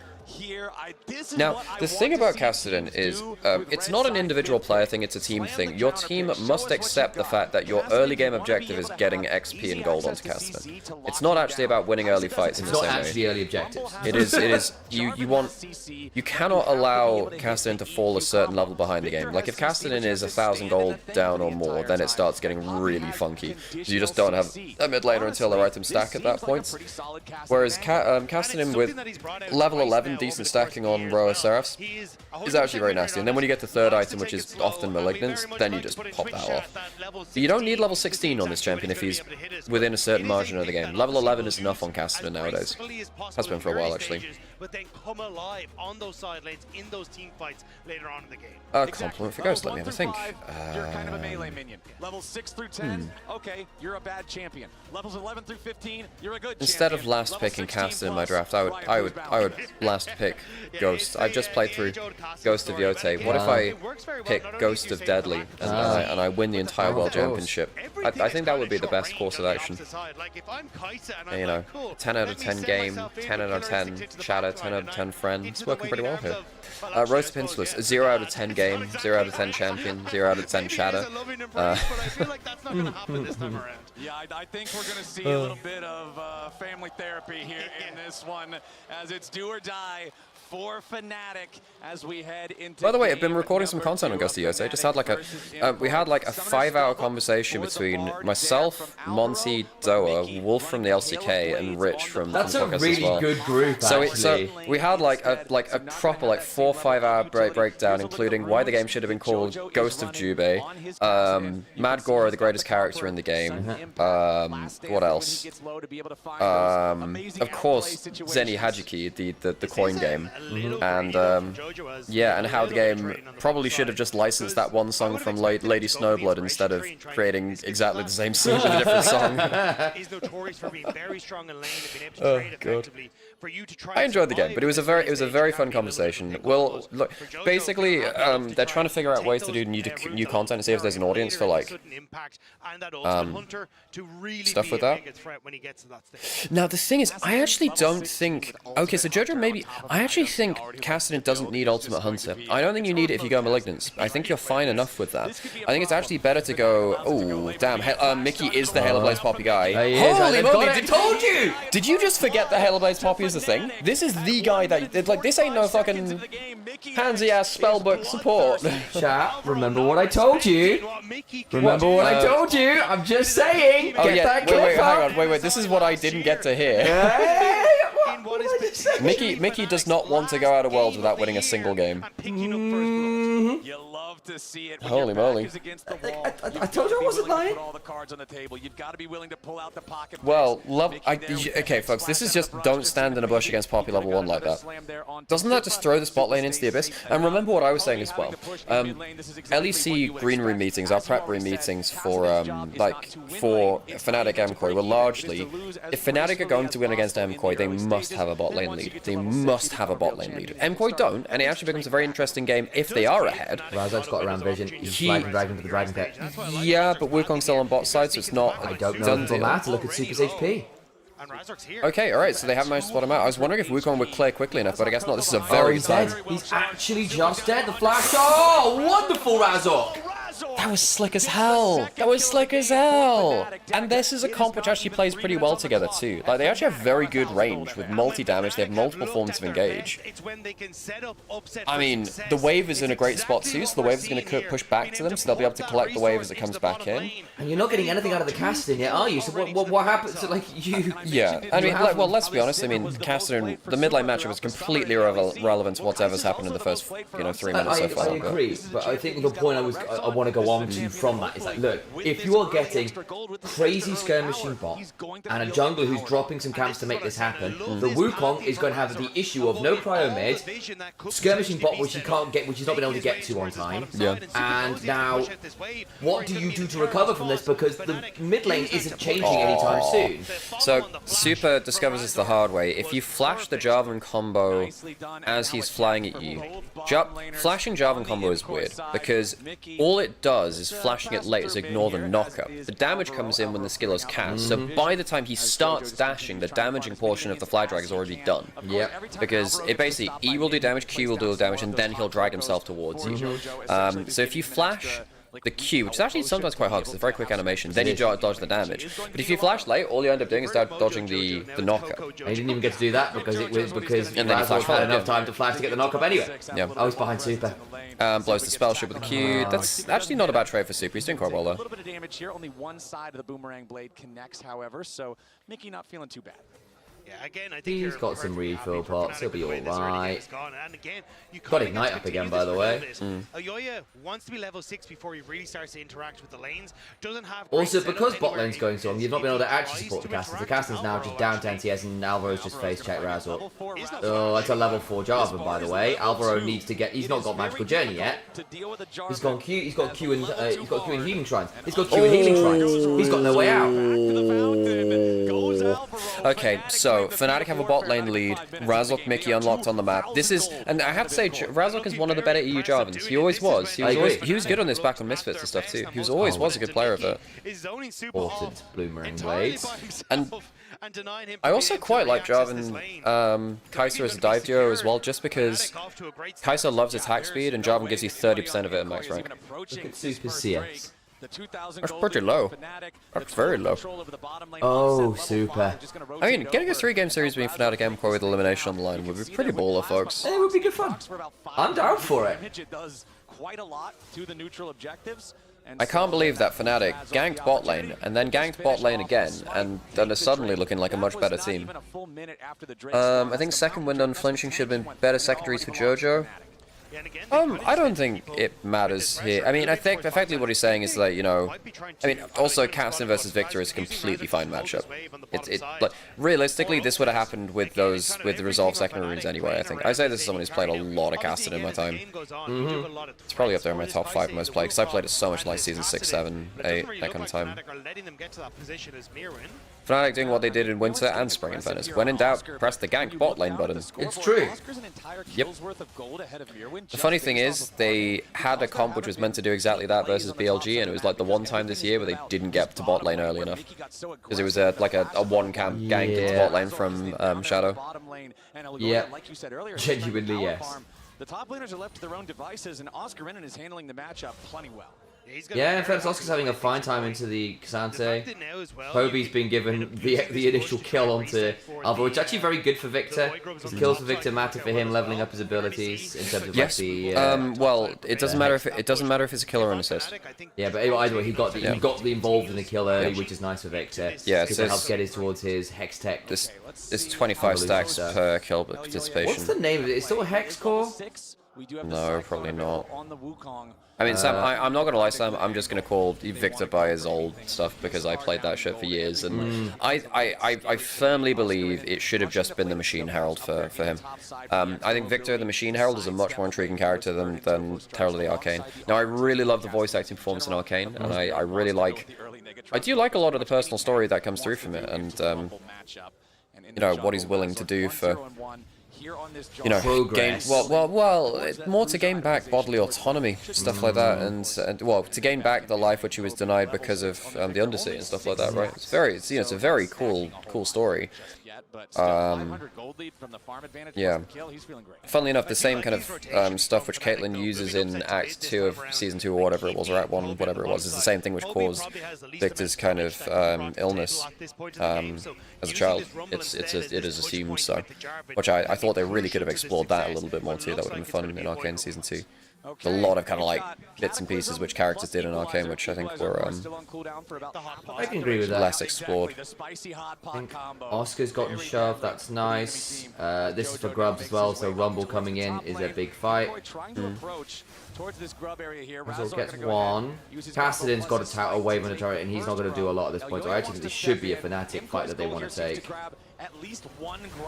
Now, the thing about Kassadin is, it's not an individual player thing, it's a team thing. Your team must accept the fact that your early game objective is getting XP and gold onto Kassadin. It's not actually about winning early fights in the same way. It's not actually early objectives. It is, you cannot allow Kassadin to fall a certain level behind the game. Like, if Kassadin is 1,000 gold down or more, then it starts getting really funky. You just don't have a mid laner until their item stack at that point. Whereas Kassadin with level 11 decent stacking on Roa Seraphs is actually very nasty. And then when you get the third item, which is often Malignance, then you just pop that off. But you don't need level 16 on this champion if he's within a certain margin of the game. Level 11 is enough on Kassadin nowadays. Has been for a while, actually. But then come alive on those side lanes in those team fights later on in the game. Compliment for Ghost, let me have a think. You're kind of a melee minion. Levels 6 through 10, okay, you're a bad champion. Levels 11 through 15, you're a good Instead champion. of last picking Kassadin in my draft, I would last pick Ghost. I've just played through Ghost of Yote. What if I pick Ghost of Deadly and I win the entire World Championship? I think that would be the best course of action. And, you know, 10 out of 10 game, 10 out of 10 Shadow, 10 out of 10 friend. It's working pretty well here. Rose Pinceless, 0 out of 10 game, 0 out of 10 champion, 0 out of 10 Shadow. Yeah, I think we're going to see a little bit of family therapy here in this one, as it's do or die for Fnatic as we head into. By the way, I've been recording some content on Ghost of Yote. I just had like we had like a 5-hour conversation between myself, Monty, Doa, Wolf from the LCK, and Rich from That's Focus a really as well. good group, actually. So we had like a proper like 4 or 5 hour breakdown, including why the game should have been called Ghost of Jubei, Mad Gora, the greatest character in the game. What else? Of course, Zeni Hajiki, the coin game. And yeah, and how the game probably should have just licensed that one song from Lady Snowblood instead of creating exactly the same scene with a different song. Oh god. I enjoyed the game, but it was a very fun conversation. Well, look, basically, they're trying to figure out ways to do new content and see if there's an audience for like stuff with that. Now the thing is, I actually don't think. Okay, so Jojo maybe. I actually think Kassadin doesn't need Ultimate Hunter. I don't think you need it if you go Malignance. I think you're fine enough with that. I think it's actually better to go. Oh damn, Mickey is the Halo Blaze Poppy guy. Holy moly! I told you! Did you just forget the Halo Blaze Poppy is the thing? This is the guy that like. This ain't no fucking handsy ass spellbook support. Chat, remember what I told you. Remember what I told you. I'm just saying. Oh get yeah. that Wait, clip hang up. on. Wait. This is what I didn't get to hear. Mickey does not want to go out of Worlds without winning a single game. To see it. Holy moly. I told you I wasn't lying. Well, okay, folks, this is just don't stand in a bush against Poppy level 1 like that. Doesn't that just throw this bot lane into the abyss? And remember what I was saying as well. LEC green room meetings, our prep room meetings for for Fnatic MKOI were largely, if Fnatic are going to win against MKOI, they must have a bot lane lead. They must have a bot lane lead. MKOI don't, and it actually becomes a very interesting game if they are far ahead. Razok's got around vision. He's flagging Dragon for the Dragon Pet. Yeah, but Wukong's still on bot side, so it's not I don't know if it'll matter. Look at Super's HP. Okay, alright, so they have managed to spot him out. I was wondering if Wukong would clear quickly enough, but I guess not. This is a very he's dead. He's actually just dead. The flash. Oh, wonderful Razok. That was slick as hell. That was slick as hell. And this is a comp which actually plays pretty well together too. Like, they actually have very good range with multi-damage. They have multiple forms of engage. I mean, the wave is in a great spot too, so the wave is going to push back to them, so they'll be able to collect the wave as it comes back in. And you're not getting anything out of the casting yet, are you? So what happens to, like, you... Yeah, I mean, well, let's be honest. I mean, Caster, the mid-lane matchup is completely relevant to whatever's happened in the first, 3 minutes so far. I agree, but I think the point I want to go on to from that is like, look, if you are getting crazy skirmishing bot and a jungler who's dropping some camps to make this happen, the Wukong is going to have the issue of no cryo mid, skirmishing bot which he can't get, which he's not been able to get to on time. Yeah. And now, what do you do to recover from this? Because the mid lane isn't changing anytime soon. So Super discovers this the hard way. If you flash the Jarvan combo as he's flying at you, flashing Jarvan combo is weird because all it does is flashing it late to ignore the knockup. The damage comes in when the skill is cast, so by the time he starts dashing, the damaging portion of the fly drag is already done. Yeah. Because it basically, E will do damage, Q will do damage, and then he'll drag himself towards you. So if you flash the Q, which is actually sometimes quite hard because it's a very quick animation, then you dodge the damage. But if you flash late, all you end up doing is dodging the knockup. And he didn't even get to do that because and then he flashed had enough time to flash to get the knockup anyway. Yeah. Oh, he's behind Super. Blows the spell ship with the Q. That's actually not a bad trade for Super. He's doing quite well though. A little bit of damage here. Only one side of the boomerang blade connects, however, so Mickey not feeling too bad. Yeah, again, I think he's got some refill pots, he'll be alright. Got Ignite up again, by the way. Elyoya wants to be level 6 before he really starts to interact with the lanes. Doesn't have also, because bot lane's going strong, you've not been able to actually support the casters. The casters now just down 10 TS and Alvaro's just face check Razor. Oh, that's a level 4 Jarvan, by the way. Alvaro needs to get, he's not got Magical Journey yet. He's got Q and Healing Shrines. He's got Q and Healing Shrines. He's got no way out. Okay, so Fnatic have a bot lane lead, Razok, Mickey unlocked on the map. This is, and I have to say, Razok is one of the better EU Jarvans. He always was. He was good on this back on Misfits and stuff too. He was always a good player of it. Altered Boomerang Blades. And I also quite like Jarvan Kai'Sa as a dive duo as well, just because Kai'Sa loves attack speed and Jarvan gives you 30% of it at max rank. Look at Super CS. That's pretty low. That's very low. Oh, Super. I mean, getting a 3-game series between Fnatic and MKOI with elimination on the line would be pretty baller, folks. It would be good fun. I'm down for it. I can't believe that Fnatic ganked bot lane, and then ganked bot lane again, and then are suddenly looking like a much better team. I think second wind unflinching should have been better secondaries for JoJo. I don't think it matters here. I mean, I think effectively what he's saying is that, I mean, also Captain versus Victor is a completely fine matchup. Like, realistically, this would have happened with the Resolve secondary runes anyway, I think. I say this is someone who's played a lot of Casted in my time. It's probably up there in my top 5 most played, because I played it so much like Season 6, 7, 8, that kind of time. Fnatic doing what they did in Winter and Spring in Venice. When in doubt, press the gank bot lane button. It's true. Yep. The funny thing is, they had a comp which was meant to do exactly that versus BLG, and it was like the one time this year where they didn't get to bot lane early enough. Because it was like a one-camp gank into bot lane from Shadow. Yeah, genuinely yes. The top laners are left to their own devices, and Oscar Renan is handling the matchup plenty well. Yeah, in fact, Oscar's having a fine time into the Kasante. Hobie's been given the initial kill onto Alvaro, which is actually very good for Victor. Because kills for Victor matter for him leveling up his abilities in terms of like the. Well, it doesn't matter if it's a kill or an assist. Yeah, but either way, he got involved in the kill early, which is nice for Victor. Yeah, because it helps get towards his Hex Tech. This 25 stacks per kill participation. What's the name of it? It's still a Hex Core? No, probably not. I mean, Sam, I'm not gonna lie, Sam. I'm just gonna call Victor by his old stuff because I played that shit for years, and I firmly believe it should have just been the Machine Herald for him. I think Victor the Machine Herald is a much more intriguing character than Herald of the Arcane. Now, I really love the voice acting performance in Arcane, and I really like. I do like a lot of the personal story that comes through from it, and what he's willing to do for you know, gain more to gain back bodily autonomy, stuff like that, and well, to gain back the life which he was denied because of the Undersea and stuff like that, right? It's you know, it's a very cool story. Yeah. Funnily enough, the same kind of stuff which Caitlyn uses in Act 2 of Season 2 or whatever it was, or Act 1, whatever it was, is the same thing which caused Victor's kind of illness as a child. It is assumed so. Which I thought they really could have explored that a little bit more too. That would have been fun in Arcane Season 2. A lot of kind of like bits and pieces which characters did in Arcane, which I think were I can agree with that. less explored. I think Oscar's gotten shoved, that's nice. This is for grubs as well, so Rumble coming in is a big fight. Rizzo gets one. Cassidon's got a wave on the turret, and he's not going to do a lot at this point. So I actually think this should be a Fnatic fight that they want to take.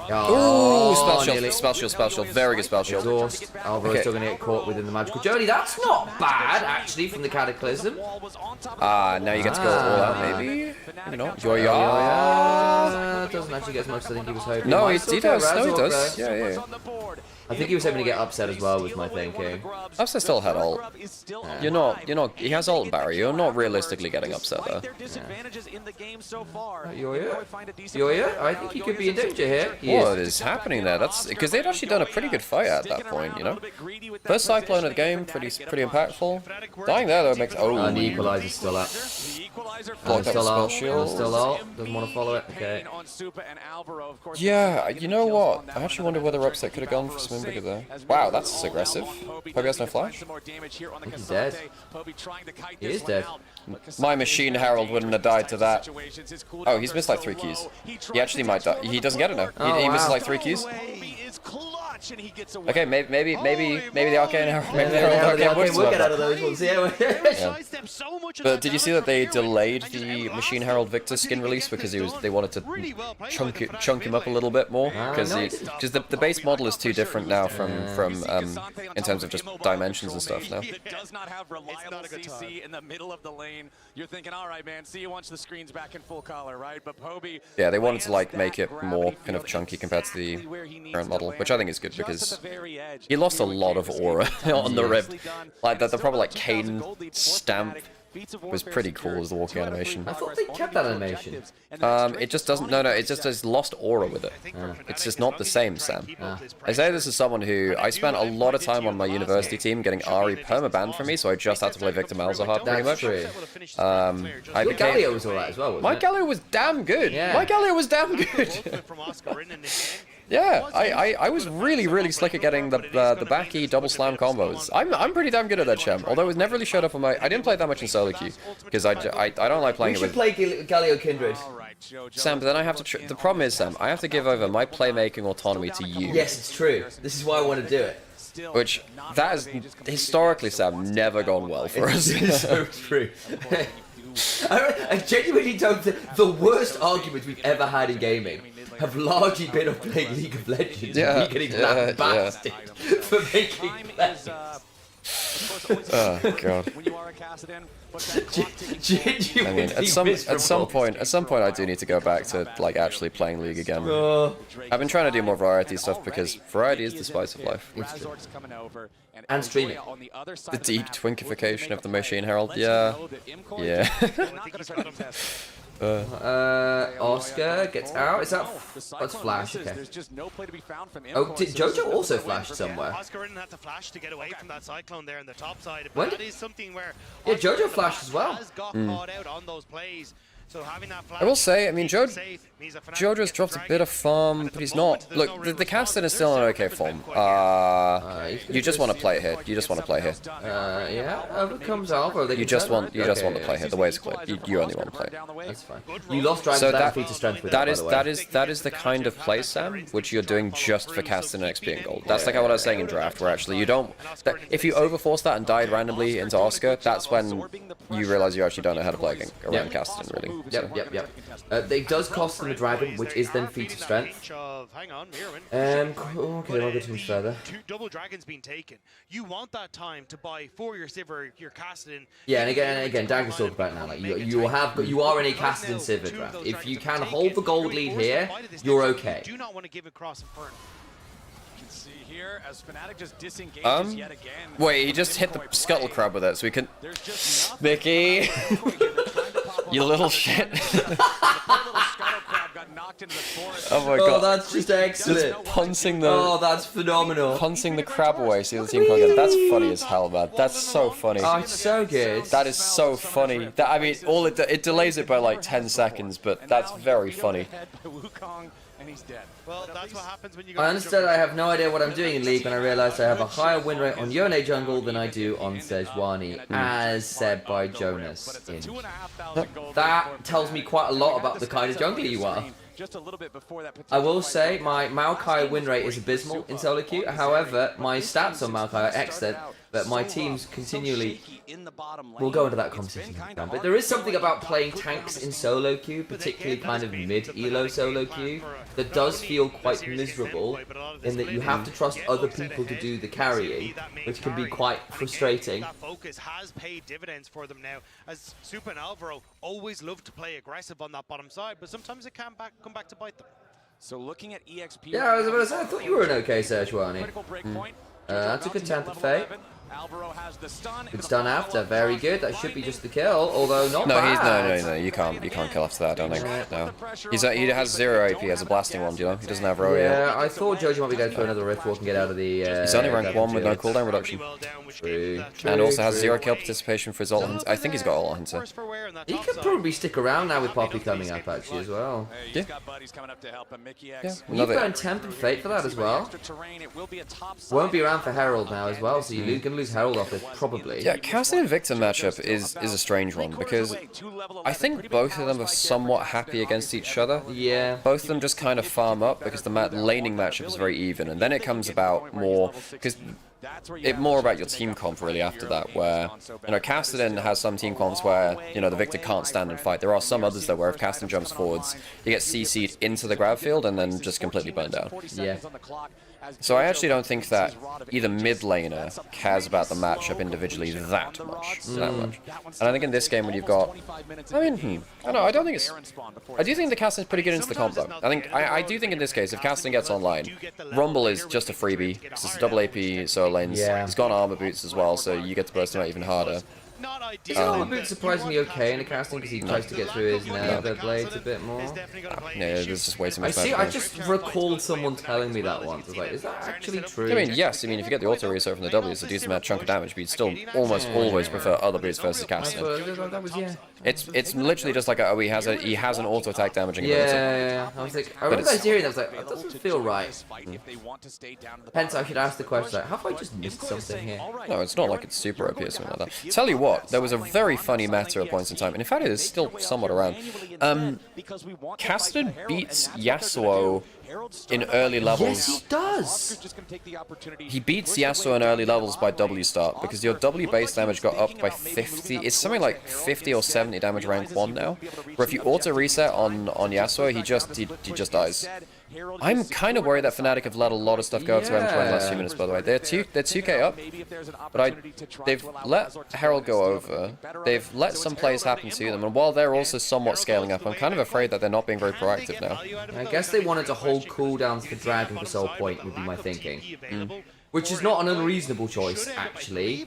Oh, spell shield, very good spell shield. Exhaust. Alvaro's still going to get caught within the magical journey. That's not bad, actually, from the Cataclysm. Now you get to go all out, maybe? Maybe not. Doesn't actually get as much as I think he was hoping. No, he does. No, he does. Yeah. I think he was hoping to get Upset as well, was my thinking. Upset still had ult. You're not, he has ult barrier. You're not realistically getting Upset there. Yoya? I think he could be in danger here. What is happening there? That's because they'd actually done a pretty good fight at that point, you know? First Cyclone of the game, pretty impactful. Dying there, though, makes... Oh. And the Equalizer's still up. Blocked that spell shield. Still out. Doesn't want to follow it. Okay. Yeah, you know what? I actually wonder whether Upset could have gone for some Inviga there. Wow, that's aggressive. Poby has no flash. He's dead. He is dead. My Machine Herald wouldn't have died to that. Oh, he's missed like 3 keys. He actually might die. He doesn't get it now. He misses like 3 keys. Okay, maybe the Arcane Herald. Maybe the Arcane will get out of those ones. Yeah. But did you see that they delayed the Machine Herald Victor skin release because they wanted to chunk him up a little bit more because the base model is too different now from in terms of just dimensions and stuff now. It does not have reliable CC in the middle of the lane. You're thinking, all right, man, see you once the screen's back in full color, right? But Poby, yeah, they wanted to like make it more kind of chunky compared to the current model, which I think is good because he lost a lot of aura on the rip. Like the proper like Kane stamp was pretty cool as the walking animation. I thought they kept that animation. It just doesn't. No, it just has lost aura with it. It's just not the same, Sam. I say this as someone who I spent a lot of time on my university team getting Ari permabanned from me, so I just had to play Victor Malzahar pretty much. Your Galio was alright as well, wasn't my it? Galio was damn good. Yeah. My Galio was damn good. Yeah, I was really slick at getting the backy double slam combos. I'm pretty damn good at that, champ. Although it never really showed up on my. I didn't play that much in solo queue because I don't like playing it with. We should play Galio Kindred. Sam, but then I have to. The problem is, Sam, I have to give over my playmaking autonomy to you. Yes, it's true. This is why I want to do it. Which that has historically, Sam, never gone well for us. It's so true. I genuinely don't think the worst arguments we've ever had in gaming have largely been of playing League of Legends and me getting lambasted for making plays. Oh god. I mean, at some point, I do need to go back to like actually playing League again. I've been trying to do more variety stuff because variety is the spice of life. And streaming. The deep twinkification of the Machine Herald. Yeah. Oscar gets out. Is that that's Flash? Okay. Oh, did Jojo also flash somewhere? Oscar didn't have to flash to get away from that cyclone there on the top side. When? That is something where Jojo flashed as well. Has got caught out on those plays. So having that flash, I will say, I mean, Jojo's dropped a bit of farm, but he's not. Look, the Caston is still in okay form. You just want to play here. You just want to play here. Yeah, overcomes Alva. You just want to play here. The way it's clear. You only want to play. That's fine. You lost Dragon's so feat to strength with that is the kind of play, Sam, which you're doing just for Caston and XP and gold. That's like what I was saying in draft, where actually you don't. If you overforce that and died randomly into Oscar, that's when you realize you actually don't know how to play around Caston, really. Yep. It does cost them a dragon, which is then feat of strength. Hang on, okay, I'll go too much further. Two double dragons being taken. You want that time to buy for your Sivir, your Cassidon. Yeah, and again, Dagger's talked about now. Like you are in a Cassidon Sivir draft. If you can hold the gold lead here, you're okay. Do not want to give across Inferno. Wait, he just hit the scuttle crab with it, so we can... Mickey! You little shit. Oh my god. Oh, that's just excellent. Just punching the... Oh, that's phenomenal. Punching the crab away so the other team can't get it. That's funny as hell, man. That's so funny. Oh, it's so good. That is so funny. That, I mean, all it delays it by like 10 seconds, but that's very funny. Well, that's what happens when you go. I understood I have no idea what I'm doing in League when I realized I have a higher win rate on Yone jungle than I do on Sejuani, as said by Jonas. That tells me quite a lot about the kind of jungler you are. I will say my Maokai win rate is abysmal in solo queue. However, my stats on Maokai are excellent, but my teams continually... We'll go into that conversation next time. But there is something about playing tanks in solo queue, particularly kind of mid-elo solo queue, that does feel quite miserable in that you have to trust other people to do the carrying, which can be quite frustrating. That focus has paid dividends for them now, as Super and Alvaro always love to play aggressive on that bottom side, but sometimes it can come back to bite them. So looking at EXP... Yeah, I was about to say, I thought you were an okay Sejuani. That's a good Tempered Fate. Good stun after, very good. That should be just the kill, although not bad. No, you can't kill after that, I don't think. No. He has 0 AP as a blasting one, do you know? He doesn't have row yet. Yeah, I thought Joji might be going for another Rift Walk and get out of the... He's only rank 1 with no cooldown reduction. And also has 0 kill participation for his ult hunter. I think he's got ult hunter. He could probably stick around now with Poppy coming up actually as well. Yeah. You've got Tempered Fate for that as well. Won't be around for Herald now as well, so you're going to lose Herald off this probably. Yeah, Casting and Victor matchup is a strange one because I think both of them are somewhat happy against each other. Yeah. Both of them just kind of farm up because the laning matchup is very even, and then it comes about more because it's more about your team comp really after that, where, you know, Cassidy has some team comps where, you know, the Victor can't stand and fight. There are some others though where if Cassidy jumps forwards, he gets CC'd into the grab field and then just completely burned down. Yeah. So I actually don't think that either mid laner cares about the matchup individually that much. And I think in this game when you've got, I mean, I don't think it's, I do think the Cassidy's pretty good into the comp though. I do think in this case, if Cassidy gets online, Rumble is just a freebie, because it's a double AP solo lanes. He's got armor boots as well, so you get to burst him out even harder. Is armor boots surprisingly okay in the casting because he tries to get through his nether blades a bit more? Yeah, there's just way too much. I just recalled someone telling me that once. I was like, is that actually true? I mean, yes. I mean, if you get the auto reset from the W, it's a decent amount chunk of damage, but you'd still almost always prefer other boots versus casting. That was, yeah. It's literally just like he has an auto attack damaging ability. Yeah. I was like, I remember hearing that. I was like, that doesn't feel right. Hence, I should ask the question, like, have I just missed something here? No, it's not like it's super OP or something like that. Tell you what, there was a very funny meta at points in time, and in fact it is still somewhat around. Cassidy beats Yasuo in early levels. Yes, he does! He beats Yasuo in early levels by W start, because your W base damage got upped by 50. It's something like 50 or 70 damage rank 1 now. Where if you auto reset on Yasuo, he just dies. I'm kind of worried that Fnatic have let a lot of stuff go up to M20 in the last few minutes, by the way. They're 2k up, but they've let Herald go over. They've let some plays happen to them, and while they're also somewhat scaling up, I'm kind of afraid that they're not being very proactive now. I guess they wanted to hold cooldowns for Dragon for Soul Point, would be my thinking. Which is not an unreasonable choice, actually.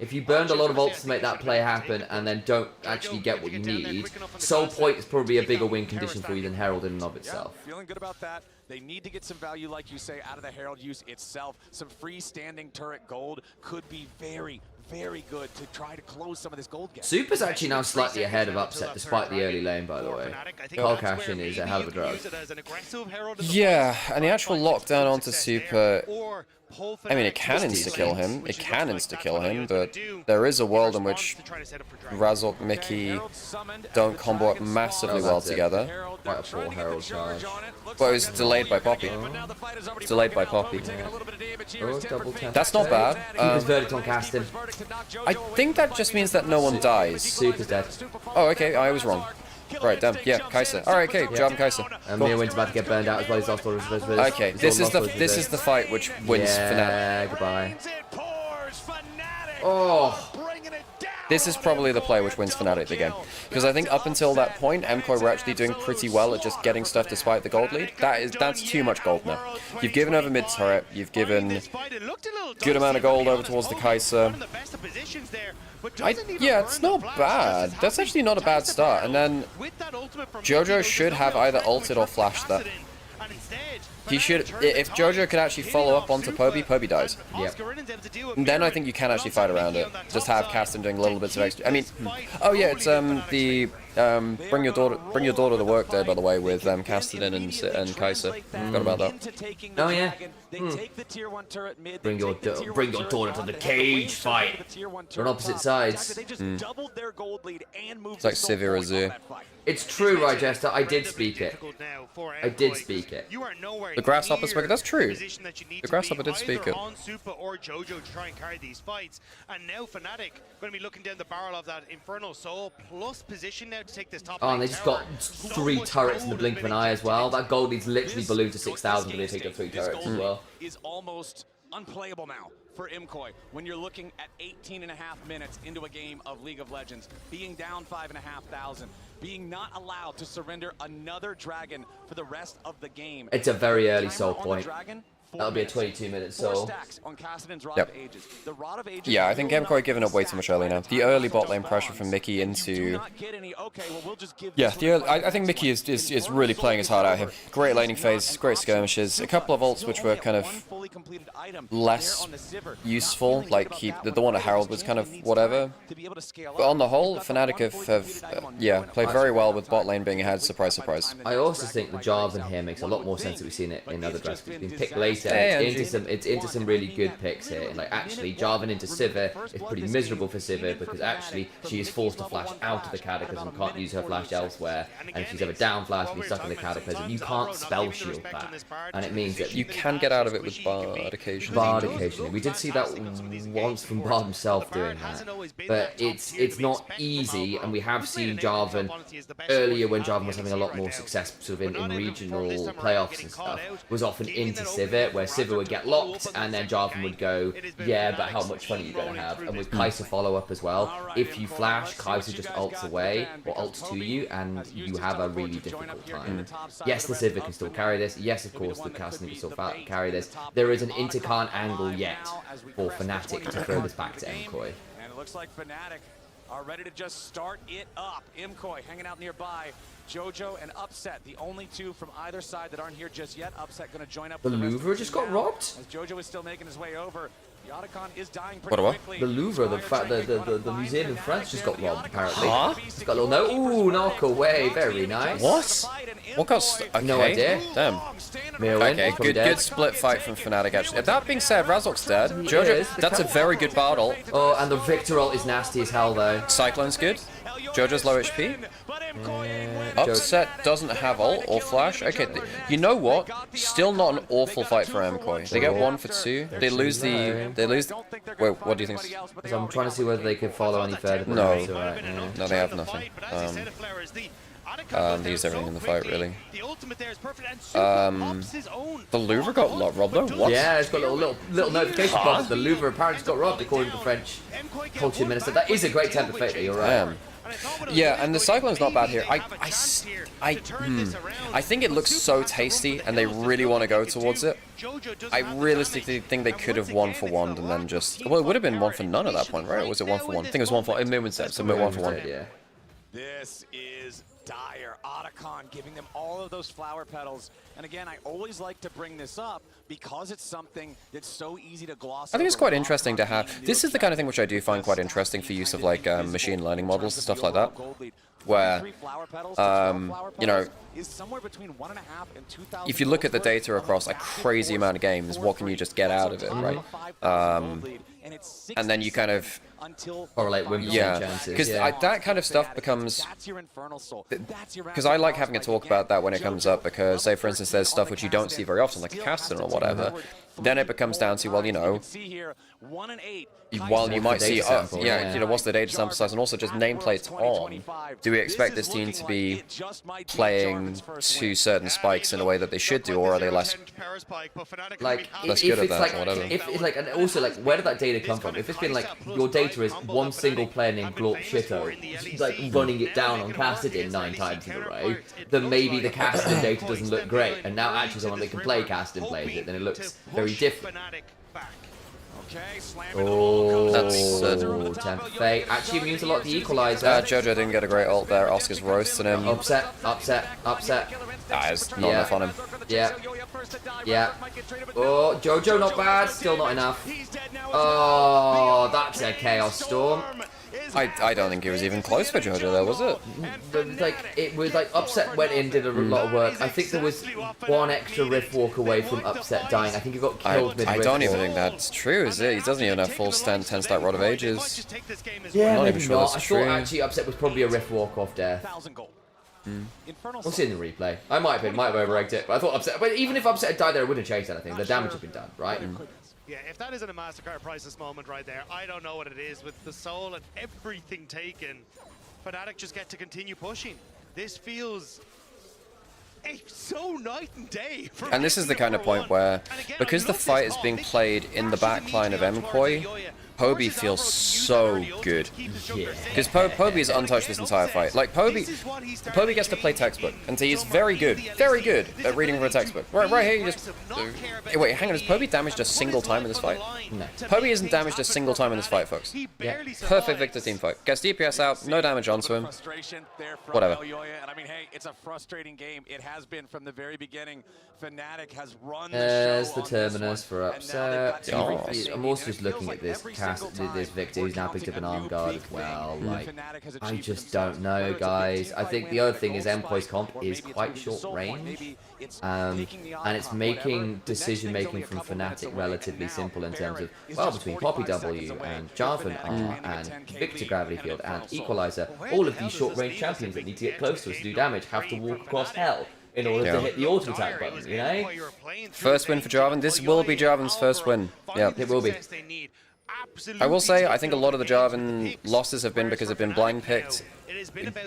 If you burned a lot of ults to make that play happen and then don't actually get what you need, Soul Point is probably a bigger win condition for you than Herald in and of itself. Feeling good about that. They need to get some value, like you say, out of the Herald use itself. Some freestanding turret gold could be very, very good to try to close some of this gold gap. Super's actually now slightly ahead of Upset despite the early lane, by the way. Call cashing is a hell of a drug. Yeah, and the actual lockdown onto Super, I mean, it can insta-kill him. It can insta-kill him, but there is a world in which Razork, Mickey don't combo up massively well together. Quite a poor Herald charge. But it was delayed by Poppy. It's delayed by Poppy. Oh, double temp. That's not bad. Super's verdict on casting. I think that just means that no one dies. Super's dead. Oh, okay, I was wrong. Right, damn. Yeah, Kai'Sa. Alright, okay, job Kai'Sa. And Mirwin's about to get burned out as well. He's lost all his visitors. Okay, this is the fight which wins Fnatic. Yeah, goodbye. Oh! this is probably the play which wins Fnatic the game. Because I think up until that point, MKOI were actually doing pretty well at just getting stuff despite the gold lead. That's too much gold now. You've given over mid turret, you've given good amount of gold over towards the Kai'Sa. Yeah, it's not bad. That's actually not a bad start. And then Jojo should have either ulted or flashed that. He should, if Jojo can actually follow up onto Poby, Poby dies. Yep. And then I think you can actually fight around it. Just have Casten doing little bits of extra. I mean, oh yeah, it's the bring your daughter to work day, by the way, with Casten and Kai'Sa. Forgot about that. Oh yeah. Bring your daughter to the cage fight. They're on opposite sides. It's like Sivir Azir. It's true, Rigester. I did speak it. I did speak it. The Grasshopper spoke it. That's true. The Grasshopper did speak it. On Super or Jojo to try and carry these fights, and now Fnatic going to be looking down the barrel of that Infernal Soul plus position now to take this top. Oh, and they just got 3 turrets in the blink of an eye as well. That gold lead's literally ballooned to 6,000, but they take up 3 turrets as well. Is almost unplayable now for MKOI when you're looking at 18.5 minutes into a game of League of Legends, being down 5,500, being not allowed to surrender another dragon for the rest of the game. It's a very early soul point. That'll be a 22-minute soul. Yep. Yeah, I think MKOI giving up way too much early now. The early bot lane pressure from Mickey into... Yeah, I think Mickey is really playing his heart out here. Great laning phase, great skirmishes, a couple of ults which were kind of less useful, like the one at Herald was kind of whatever. But on the whole, Fnatic have played very well with bot lane being ahead, surprise, surprise. I also think the Jarvan here makes a lot more sense that we've seen it in other drafts. It's been picked later. It's into some really good picks here. And like actually, Jarvan into Sivir is pretty miserable for Sivir because actually she is forced to flash out of the Cataclysm, can't use her flash elsewhere, and if she's ever down flash and stuck in the Cataclysm, you can't spell shield that, and it means that you can get out of it with Bard occasionally. Bard occasionally. We did see that once from Bard himself doing that, but it's not easy, and we have seen Jarvan earlier when Jarvan was having a lot more success sort of in regional playoffs and stuff, was often into Sivir, where Sivir would get locked and then Jarvan would go, yeah, but how much fun are you going to have? And with Kai'Sa follow up as well, if you flash, Kai'Sa just ults away or ults to you and you have a really difficult time. Yes, the Sivir can still carry this. Yes, of course, the Casten can still carry this. There is an Intercon angle yet for Fnatic to throw this back to MKOI. And it looks like Fnatic are ready to just start it up. MKOI hanging out nearby. Jojo and Upset, the only two from either side that aren't here just yet. Upset going to join up. The Louvre just got robbed? As Jojo is still making his way over. The Otacon is dying pretty quickly. The Louvre, the museum in France just got robbed, apparently. Huh? It's got a little note. Ooh, knock away. Very nice. What? What got... Okay. No idea. Damn. Okay, good split fight from Fnatic, actually. That being said, Razork's dead. Jojo, that's a very good Bard ult. Oh, and the Victor ult is nasty as hell, though. Cyclone's good. Jojo's low HP. Upset doesn't have ult or flash. Okay, you know what? Still not an awful fight for MKOI. They get 1 for 2. They lose the... Wait, what do you think? So I'm trying to see whether they can follow any further. No. No, they have nothing. They used everything in the fight, really. The Louvre got robbed though? What? Yeah, it's got a little notification box. The Louvre apparently got robbed, according to the French culture minister. That is a great temper fate, you're right. Yeah, and the Cyclone's not bad here. I think it looks so tasty, and they really want to go towards it. I realistically think they could have 1 for 1 and then just... Well, it would have been 1 for none at that point, right? Or was it 1 for 1? I think it was 1 for... Moon said, so 1 for 1. Yeah. This is dire. Otacon giving them all of those flower petals. And again, I always like to bring this up because it's something that's so easy to gloss over. I think it's quite interesting to have. This is the kind of thing which I do find quite interesting for use of like machine learning models and stuff like that. Where, you know, if you look at the data across a crazy amount of games, what can you just get out of it, right? And then you kind of... correlate win chances. Because that kind of stuff becomes... Because I like having a talk about that when it comes up, because, say, for instance, there's stuff which you don't see very often, like a Casten or whatever, then it becomes down to, well, you know, while you might see, you know, what's the data sample size, and also just nameplates on. Do we expect this team to be playing to certain spikes in a way that they should do, or are they less like less good at that, or whatever? If it's like, and also like, where did that data come from? If it's been like your data is one single player named Glorp Shito, like running it down on Kassadin 9 times in a row, then maybe the Kassadin data doesn't look great, and now actually someone that can play Kassadin plays it, then it looks very different. Oh, that's Temp Fate. Actually immune to a lot of the equalizer. Jojo didn't get a great ult there. Oscar's roasting him. Upset. It's not enough on him. Yeah. Oh, Jojo not bad. Still not enough. Oh, that's a Chaos Storm. I don't think it was even close for Jojo there, was it? It was like Upset went in, did a lot of work. I think there was one extra Rift Walk away from Upset dying. I think he got killed mid-Rift I don't even Walk. think that's true, is it? He doesn't even have full 10-stack Rod of Ages. Yeah, I'm not maybe even sure not. that's I true. thought actually Upset was probably a Rift Walk off death. We'll see in the replay. I might have over-egged it, but I thought Upset. But even if Upset had died there, it wouldn't have changed anything. The damage had been done, right? Yeah, if that isn't a MasterCard Priceless moment right there, I don't know what it is. With the soul and everything taken, Fnatic just get to continue pushing. This feels so night and day. And this is the kind of point where, because the fight is being played in the backline of MKOI, Poby feels so good. Because Poby is untouched this entire fight. Like, Poby gets to play textbook, and he's very good at reading from a textbook. Right here, you just... wait, hang on, has Poby damaged a single time in this fight? No. Poby isn't damaged a single time in this fight, folks. Yeah. Perfect Victor team fight. Gets DPS out, no damage onto him. Whatever. And I mean, hey, it's a frustrating game. It has been from the very beginning. Fnatic has run There's the Terminus for Upset. I'm also just looking at this this Victor who's now picked up an arm guard as well. Like, I just don't know, guys. I think the other thing is MKOI's comp is quite short range, and it's making decision making from Fnatic relatively simple in terms of, well, between Poppy W and Jarvan R and Victor Gravity Field and Equalizer, all of these short range champions that need to get close to us to do damage have to walk across hell in order to hit the auto attack button, you know? First win for Jarvan. This will be Jarvan's first win. Yeah, it will be. I will say, I think a lot of the Jarvan losses have been because they've been blind picked.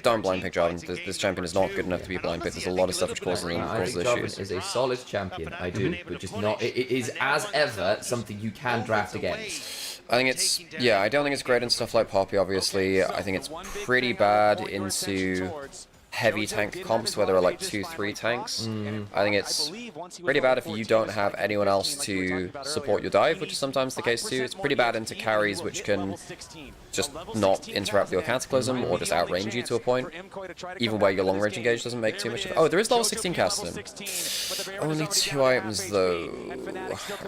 Don't blind pick Jarvan. This champion is not good enough to be blind picked. There's a lot of stuff which causes issues. Jarvan is a solid champion, I do, but just not. It is, as ever, something you can draft against. I think it's, yeah, I don't think it's great in stuff like Poppy, obviously. I think it's pretty bad into heavy tank comps where there are like 2-3 tanks. I think it's pretty bad if you don't have anyone else to support your dive, which is sometimes the case too. It's pretty bad into carries which can just not interrupt your Cataclysm or just outrange you to a point, even where your long range engage doesn't make too much of. Oh, there is level 16 cast in him. Only 2 items though,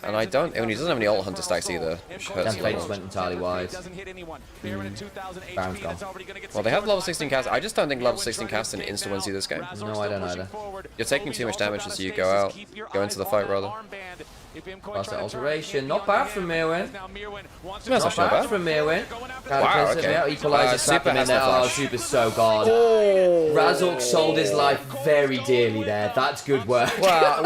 and I don't. And he doesn't have any ult hunter stacks either, which hurts a little. Went entirely wide. Bounce gone. Well, they have level 16 cast. I just don't think level 16 cast in insta wins you this game. No, I don't either. You're taking too much damage as you go out, go into the fight rather. Plus that alteration, not bad from Mirwin. That's Not bad from Mirwin. Wow, okay. Equalizer Super has the Oh, flash. Super's so gone. Oh. Razork sold his life very dearly there. That's good work. Well.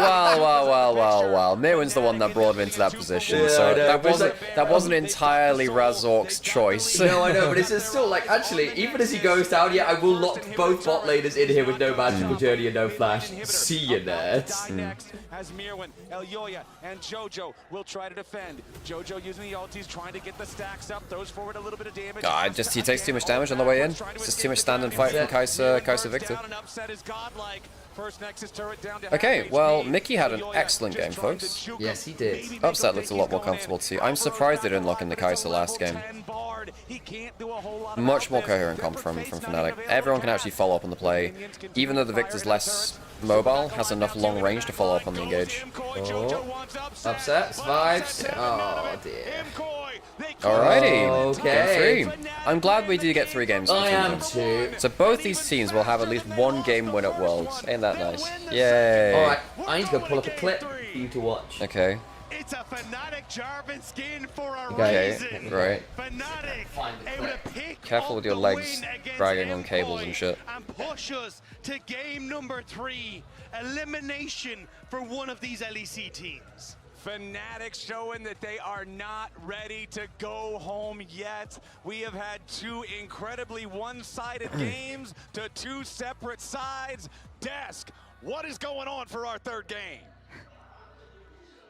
Mirwin's the one that brought him into that position, Yeah, so I know, that wasn't entirely Razork's choice. No, I know, but it's just still like, actually, even as he goes down, yeah, I will lock both bot laners in here with no magical journey and no flash. See you, nerds. As Mirwin, Elyoya, and Jojo will try to defend. Jojo using the ultis, trying to get the stacks up, throws forward a little bit of damage. He takes too much damage on the way in. It's just too much stand and fight from Kai'Sa Victor. Okay, well, Mickey had an excellent game, folks. Yes, he did. Upset looked a lot more comfortable too. I'm surprised they didn't lock in the Kai'Sa last game. Much more coherent comp from Fnatic. Everyone can actually follow up on the play. Even though the Victor's less mobile, has enough long range to follow up on the engage. Oh. Upset, survives. Oh dear. Alrighty, okay. Game 3. I'm glad we do get 3 games. I am too. So both these teams will have at least 1 game win at Worlds. Ain't that nice? Yay. Alright, I need to go pull up a clip for you to watch. Okay. It's a Fnatic Jarvan skin for a Okay, great. Fnatic able to pick Careful with your legs dragging on cables and shit. and push us to game number 3. Elimination for one of these LEC teams. Fnatic showing that they are not ready to go home yet. We have had two incredibly one-sided games to two separate sides. Desk, what is going on for our third game?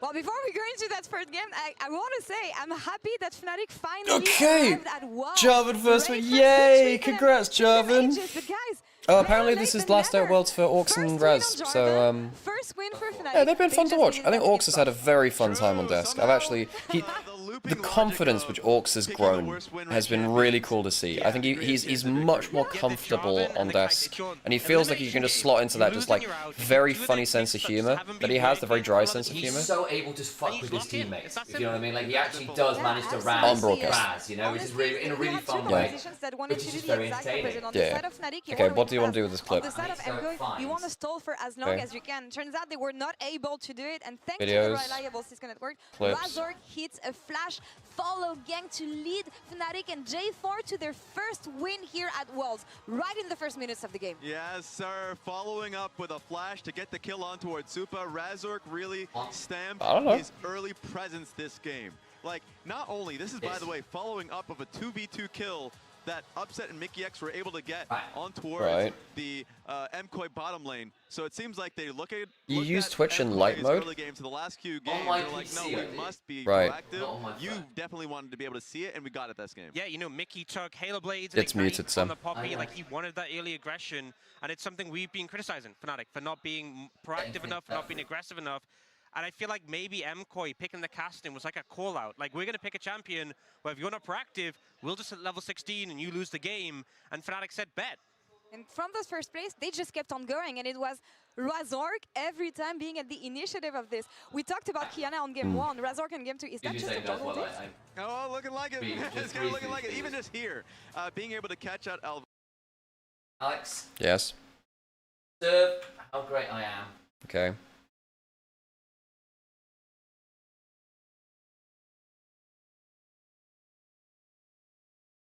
Well, before we go into that first game, I want to say I'm happy that Fnatic finally arrived at Worlds. Jarvan first one. Yay! Congrats, Jarvan. Apparently this is last out Worlds for Orcs and Raz, so first win for Fnatic. yeah, they've been fun to watch. I think Orcs has had a very fun time on Desk. I've actually, the confidence which Orcs has grown has been really cool to see. I think he's much more comfortable on Desk, and he feels like he can just slot into that just like very funny sense of humor that he has, the very dry sense of humor. He's so able to fuck with his teammates, if you know what I mean. Like he actually does manage to razz on broadcast, Raz, you know, which is really in a really fun way, which is just very entertaining. Yeah. Okay, what do you want to do with this clip? On the side of MKOI, you want to stall for as long as you can. Turns out they were not able to do it, and thanks to the reliable Cisco network, Razork hits a flash follow gang to lead Fnatic and J4 to their first win here at Worlds, right in the first minutes of the game. Yes, sir. Following up with a flash to get the kill on towards Supa. Razork really stamped his early presence this game. Like, not only, this is, by the way, following up of a 2v2 kill that Upset and Mickey X were able to get on towards the MKOI bottom lane. So it seems like they look at you use Twitch in light mode. Early game to the last few games, they're like, no, we must be proactive. You definitely wanted to be able to see it, and we got it this game. Yeah, you know, Mickey took Halo Blades. It's muted, Sam. On the Poppy, like he wanted that early aggression, and it's something we've been criticizing Fnatic for not being proactive enough, for not being aggressive enough. And I feel like maybe MKOI picking the casting was like a call-out. Like, we're going to pick a champion where if you're not proactive, we'll just at level 16 and you lose the game. And Fnatic said, bet. And from those first place, they just kept on going. And it was Razork every time being at the initiative of this. We talked about Kiana on game 1, Razork on game 2. Is that just a jungle diff? Oh, looking like it. It's going to looking like it. Even just here, being able to catch out Alex? Yes? Observe how great I am. Okay.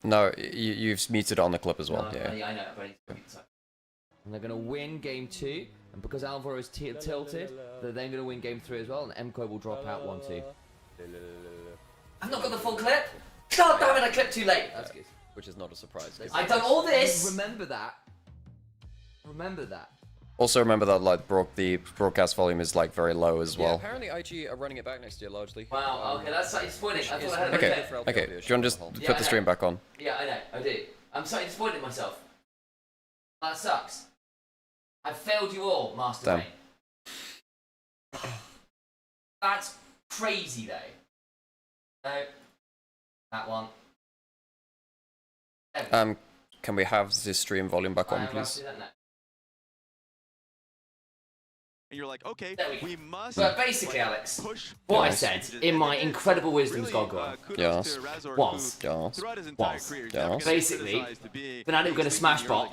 No, you've muted on the clip as well. No, yeah, I know. And they're going to win game 2, and because Alvaro is tilted, they're then going to win game 3 as well, and MKOI will drop out 1-2. I've not got the full clip. God damn it! I clipped too late. That's good. Which is not a surprise. I've done all this. Remember that. Remember that. Also remember that like the broadcast volume is like very low as well. Apparently IG are running it back next year largely. Wow, okay, that's slightly disappointing. I thought I had okay, okay. Do you want to just put the stream back on? Yeah, I know, I do. I'm slightly disappointed in myself. That sucks. I failed you all, Master Wayne. That's crazy though. No. That one. Can we have the stream volume back on, please? And you're like, okay, we must. But basically, Alex, what I said in my incredible wisdom's Goggle was basically Fnatic were going to smash bot,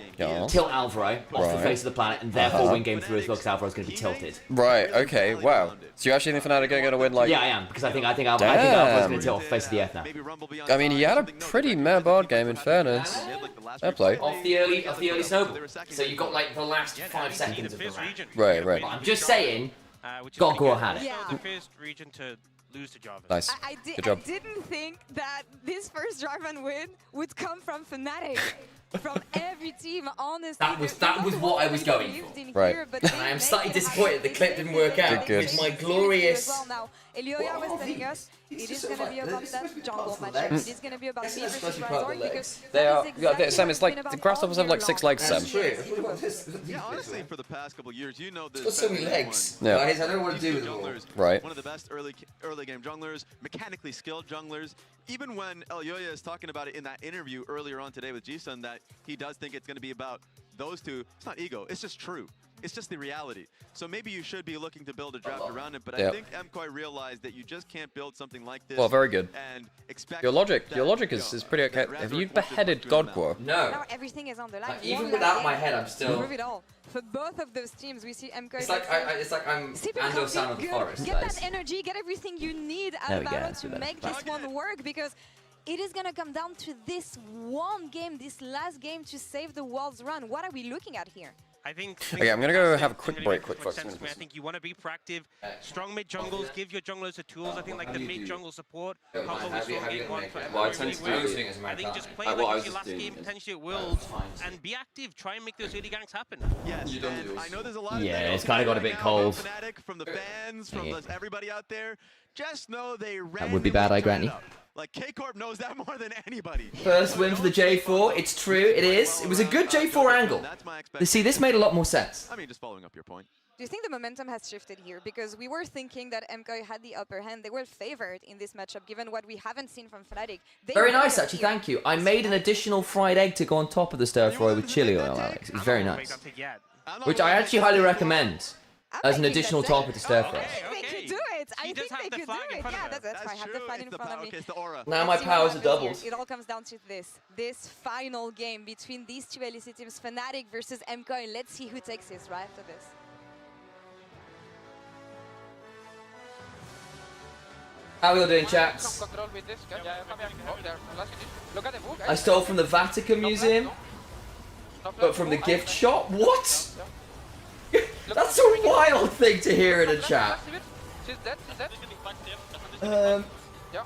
tilt Alvaro off the face of the planet, and therefore win game 3 as well because Alvaro's going to be tilted. Right. Okay. Wow. So you actually think Fnatic are going to win? Like? Yeah, I am because I think Alvaro's going to tilt off the face of the earth now. I mean, he had a pretty meh board game in fairness. Fair play. Off the early snowball. So you got like the last 5 seconds of the round. Right. Right. But I'm just saying, Goggle had it. The first region to lose to Jarvan. Nice. Good job. I didn't think that this first Jarvan win would come from Fnatic. From every team, honestly. That was what I was going for. Right. And I am slightly disappointed the clip didn't work out. With my glorious... Now, Elioya was telling us it is going to be about that jungle matchup. It is going to be about me versus Razork because they are. Yeah, Sam, it's like the grasshoppers have like 6 legs, Sam. Yeah, honestly, for the past couple of years, you know this. Got so many legs. Yeah. Guys, I don't know what to do with them all. Right. One of the best early game junglers, mechanically skilled junglers. Even when Elioya is talking about it in that interview earlier on today with G-Sun, that he does think it's going to be about those two. It's not ego. It's just true. It's just the reality. So maybe you should be looking to build a draft around it, but I think MKOI realized that you just can't build something like this. Well, very good. And expect your logic is pretty okay. Have you beheaded Godquo? No. Now everything is on the line. Even without my head, I'm still. Prove it all. For both of those teams, we see MKOI. It's like I'm Ando San of the Forest. Get that energy, get everything you need out of Valorant to make this one work, because it is going to come down to this one game, this last game to save the World's run. What are we looking at here? I think. Okay, I'm gonna go have a quick break. Quick I think you want to be proactive. Strong mid jungles, give your junglers the tools. I think like the mid jungle support. I think just play like your last game, potentially at Worlds, and be active. Try and make those early ganks happen. Yes, and I know there's a lot of it's kind of got a bit cold. From the fans, from everybody out there. Just know they That would be bad, I grant you. Like K-Corp knows that more than anybody. First win for the J4. It's true. It is. It was a good J4 angle. See, this made a lot more sense. I mean, just following up your point. Do you think the momentum has shifted here? Because we were thinking that MKOI had the upper hand. They were favored in this matchup, given what we haven't seen from Fnatic. Very nice, actually. Thank you. I made an additional fried egg to go on top of the stir fry with chili oil, Alex. It was very nice. Which I actually highly recommend as an additional topping to stir fry. They could do it. I think they could do it. Yeah, that's why I have the flag in front of me. Now my powers are doubled. It all comes down to this final game between these two LEC teams, Fnatic versus MKOI. Let's see who takes this right after this. How are we all doing, chaps? I stole from the Vatican Museum, but from the gift shop? What? That's a wild thing to hear in a chat.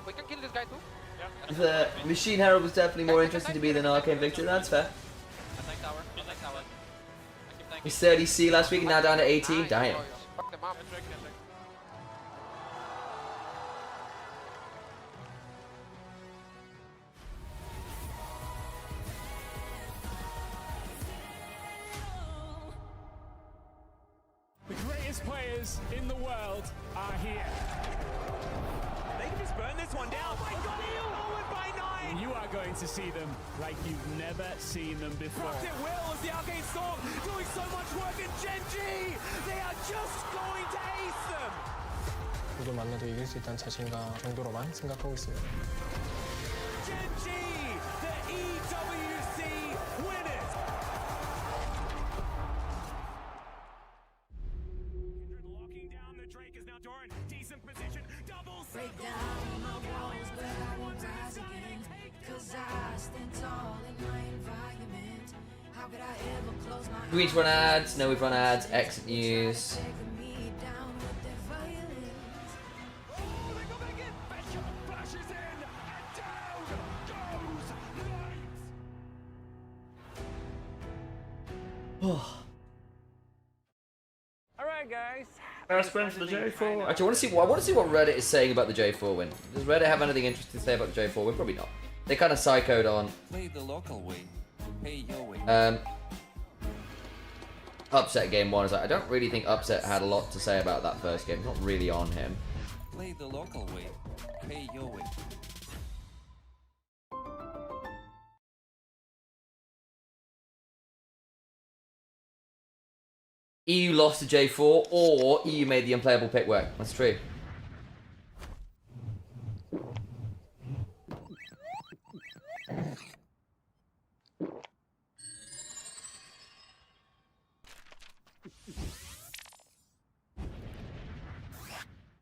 We can kill this guy too. The Machine Herald was definitely more interesting to me than Arcane Victor, that's fair. He's 30C last week, now down to 18, damn. The greatest players in the world are here. They can just burn this one down. Oh my god, forward by 9! You are going to see them like you've never seen them before. Rocked it will as the Arcane Storm doing so much work, and Gen.G, they are just going to ace them! 누구 만나도 이길 수 있다는 자신감 정도로만 생각하고 있습니다. Gen.G, the EWC winners! Locking down the Drake is now Doran. Decent position, double break down my walls, but I won't rise again. Cause I stand tall in my environment. How could I ever close my eyes? Do we need to run ads? No, we've run ads. Exit news. Alright guys. First win for the J4. Actually, I want to see what Reddit is saying about the J4 win. Does Reddit have anything interesting to say about the J4 win? Probably not. They kind of psychoed on. Play the local way. Pay your way. Upset game 1 is like, I don't really think Upset had a lot to say about that first game. It's not really on him. Play the local way. Pay your way. EU lost to J4, or EU made the unplayable pick work. That's true.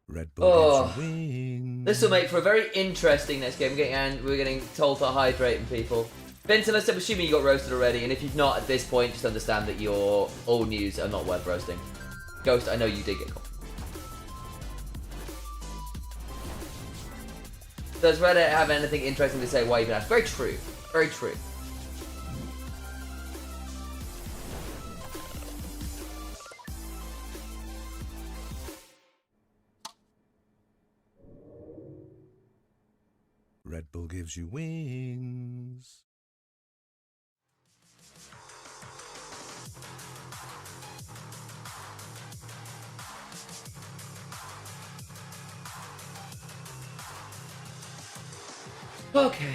Red Bull this will make for a very interesting next game. We're getting told to hydrate and people. Vincent, I'm assuming you got roasted already, and if you've not at this point, just understand that your all news are not worth roasting. Ghost, I know you did get caught. Does Reddit have anything interesting to say why you can ask? Very true. Very true. Red Bull gives you wings. Okay.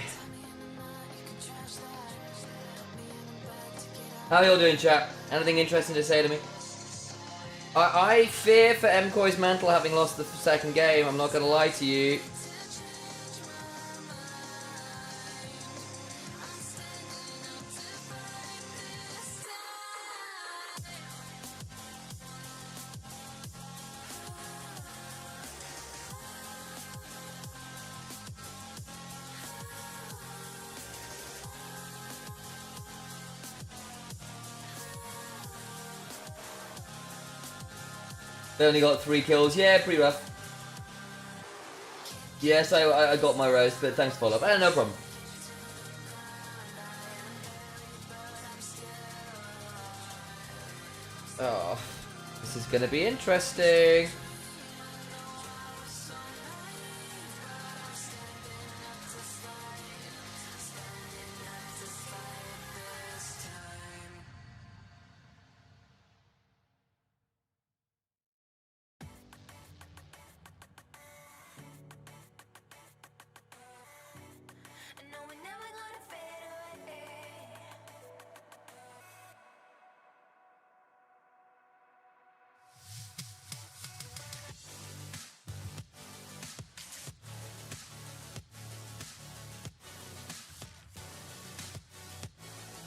How y'all doing, chat? Anything interesting to say to me? I fear for MKOI's mantle having lost the second game. I'm not going to lie to you. They only got 3 kills. Yeah, pretty rough. Yes, I got my roast, but thanks for follow-up. No problem. Oh, this is going to be interesting.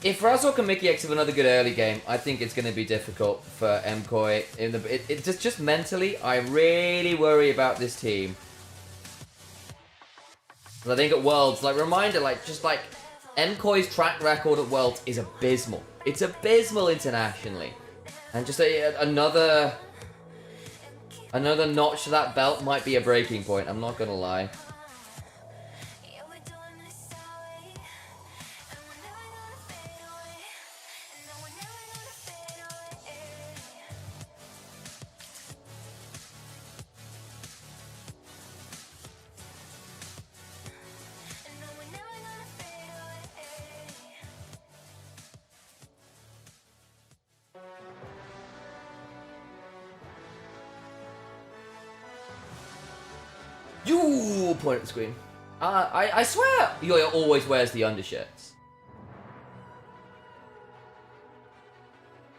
If Razork and Mickey X have another good early game, I think it's going to be difficult for MKOI. It just mentally, I really worry about this team. I think at Worlds, like reminder, just MKOI's track record at Worlds is abysmal. It's abysmal internationally, and just another notch to that belt might be a breaking point. I'm not gonna lie. You point at the screen. I swear, Yoya always wears the undershirts.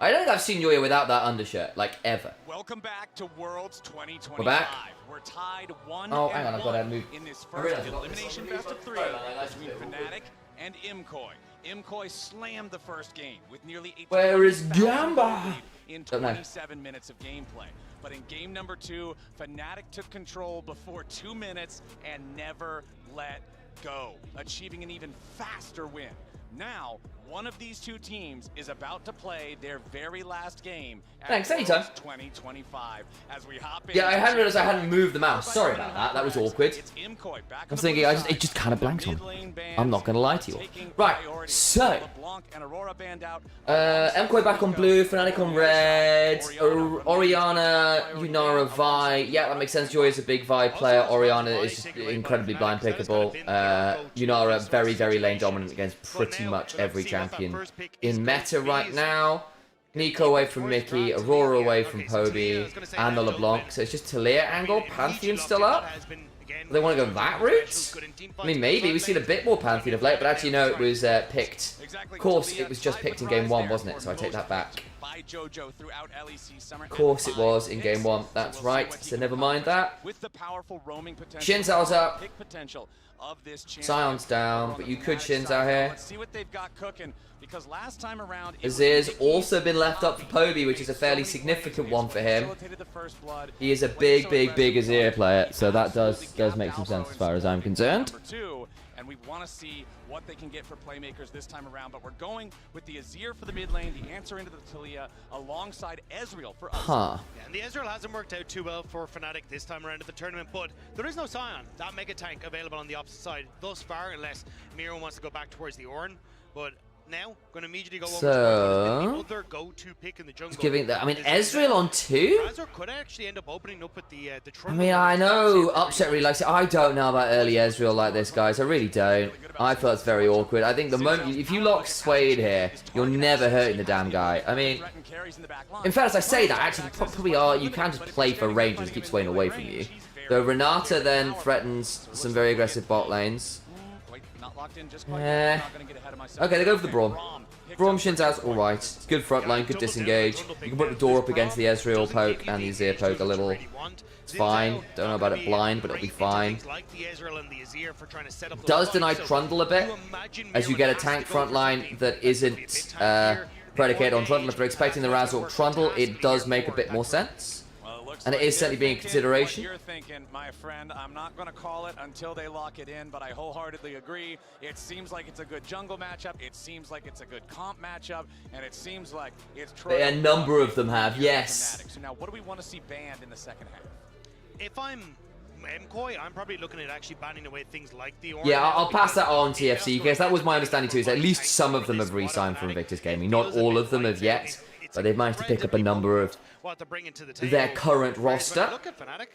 I don't think I've seen Yoya without that undershirt, like ever. Welcome back to Worlds 2025. We're back. We're tied 1-1 hang on, I've got to move. in this first elimination best of 3 between Fnatic and MKOI. MKOI slammed the first game with nearly a Where is Gamba? In 27 minutes of gameplay. But in game number 2, Fnatic took control before 2 minutes and never let go, achieving an even faster win. Now, one of these two teams is about to play their very last game at Thanks, anytime. 2025. As we hop in. Yeah, I hadn't realized I hadn't moved the mouse. Sorry about that. That was awkward. I was thinking, it just kind of blanked on me. I'm not gonna lie to you. Right, so MKOI back on blue, Fnatic on red, Orianna, Nymaera, Vi. Yeah, that makes sense. Joy is a big Vi player. Orianna is just incredibly blind pickable. Nymaera very, very lane dominant against pretty much every champion in meta right now. Nico away from Mickey, Aurora away from Poby, and the LeBlanc. So it's just Talia angle, Pantheon still up. Do they want to go that route? I mean, maybe. We've seen a bit more Pantheon of late, but actually, no, it was picked. Of course, it was just picked in game 1, wasn't it? So I take that back. Of course it was in game 1. That's right. So never mind that. Xin Zhao's up. Sion's down, but you could Xin Zhao here. Azir's also been left up for Poby, which is a fairly significant one for him. He is a big Azir player, so that does make some sense as far as I'm concerned. And we want to see what they can get for playmakers this time around, but we're going with the Azir for the mid lane, the answer into the Talia, alongside Ezreal for us. Yeah, and the Ezreal hasn't worked out too well for Fnatic this time around at the tournament, but there is no Sion, that mega tank available on the opposite side thus far, unless Miro wants to go back towards the Ornn. But now, going to immediately go over to the other go-to pick in the jungle. I mean, Ezreal on 2? Razor could actually end up opening up with the I mean, I know Upset really likes it. I don't know about early Ezreal like this, guys. I really don't. I feel it's very awkward. I think the moment, if you lock Swade here, you're never hurting the damn guy. I mean, in fact, as I say that, actually, probably are. You can just play for range and just keep Swade away from you. So Renata then threatens some very aggressive bot lanes. Yeah. Okay, they go for the Braum. Braum Xin Zhao's alright. Good front line, good disengage. You can put the door up against the Ezreal poke and the Azir poke a little. It's fine. Don't know about it blind, but it'll be fine. Does deny Trundle a bit, as you get a tank front line that isn't predicated on Trundle. If they're expecting the Razork Trundle, it does make a bit more sense. and it is certainly being a consideration. You're thinking, my friend, I'm not going to call it until they lock it in, but I wholeheartedly agree. It seems like it's a good jungle matchup. It seems like it's a good comp matchup, and it seems like it's. A number of them have, yes. So now, what do we want to see banned in the second half? If I'm MKOI, I'm probably looking at actually banning away things like the orange. Yeah, I'll pass that on TFC, because that was my understanding too, is at least some of them have re-signed from Invictus Gaming. Not all of them have yet, but they've managed to pick up a number of their current roster. Look at Fnatic.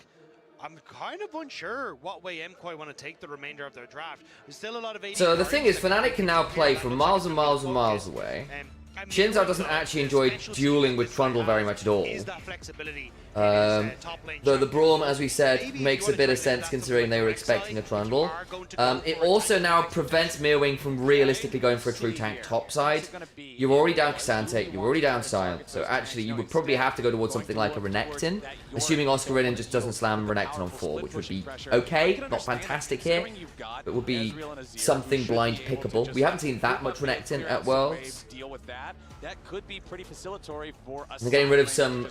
I'm kind of unsure what way MKOI want to take the remainder of their draft. There's still a lot of. So the thing is, Fnatic can now play from miles and miles and miles away. Shinzao doesn't actually enjoy dueling with Trundle very much at all. Though the Braum, as we said, makes a bit of sense considering they were expecting a Trundle. It also now prevents Mirwing from realistically going for a true tank topside. You're already down Cassante, you're already down Silent, so actually you would probably have to go towards something like a Renekton, assuming Oscar Ridden just doesn't slam Renekton on 4, which would be okay, not fantastic here, but would be something blind pickable. We haven't seen that much Renekton at Worlds. That could be pretty facilitatory for us. They're getting rid of some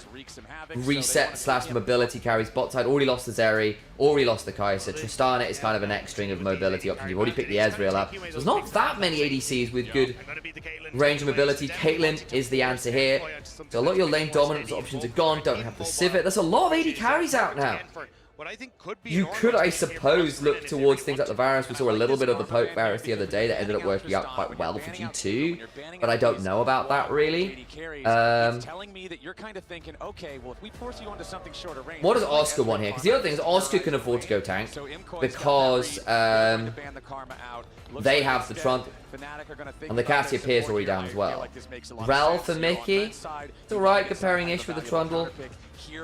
reset / mobility carries. Bot side already lost the Zeri, already lost the Kai'Sa. Tristana is kind of a next string of mobility options. You've already picked the Ezreal up. So there's not that many ADCs with good range and mobility. Caitlyn is the answer here. So a lot of your lane dominance options are gone. Don't have the Civet. There's a lot of AD carries out now. You could, I suppose, look towards things like the Varus. We saw a little bit of the Poke Varus the other day that ended up working out quite well for G2, but I don't know about that really. What does Oscar want here? Because the other thing is Oscar can afford to go tank because they have the Trump, and the Cassiopeia is already down as well. Rel for Mickey, it's alright comparing Ish with the Trundle.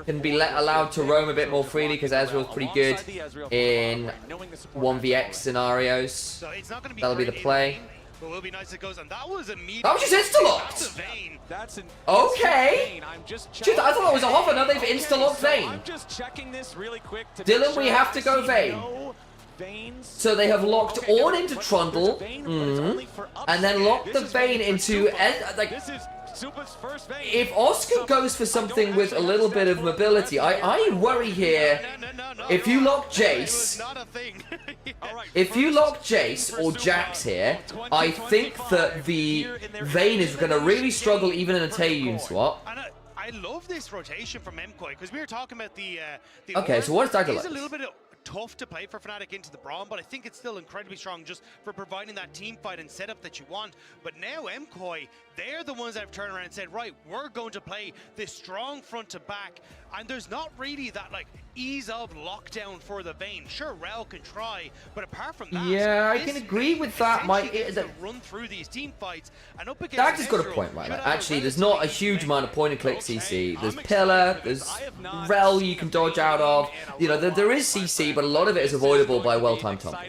Can be allowed to roam a bit more freely because Ezreal's pretty good in 1vx scenarios. That'll be the play. That was just insta-locked! Okay! Shit, I thought that was a hover, now they've insta-locked Vayne. Dylan, we have to go Vayne. So they have locked Ornn into Trundle, and then locked the Vayne into... If Oscar goes for something with a little bit of mobility, I worry here. If you lock Jace, or Jax here, I think that the Vayne is going to really struggle even in a Taeyun swap. I love this rotation from MKOI because we were talking about the okay, so what is It's a little bit tough to play for Fnatic into the Braum, but I think it's still incredibly strong just for providing that team fight and setup that you want. But now MKOI, they're the ones that have turned around and said, right, we're going to play this strong front to back, and there's not really that like ease of lockdown for the Vayne. Sure, Rel can try, but apart from that, yeah, I can agree with that. Run through these team fights and up against Dax has got a point right there. Actually, there's not a huge amount of point and click CC. There's Pillar, there's Rel you can dodge out of. You know, there is CC, but a lot of it is avoidable by well-timed tumbles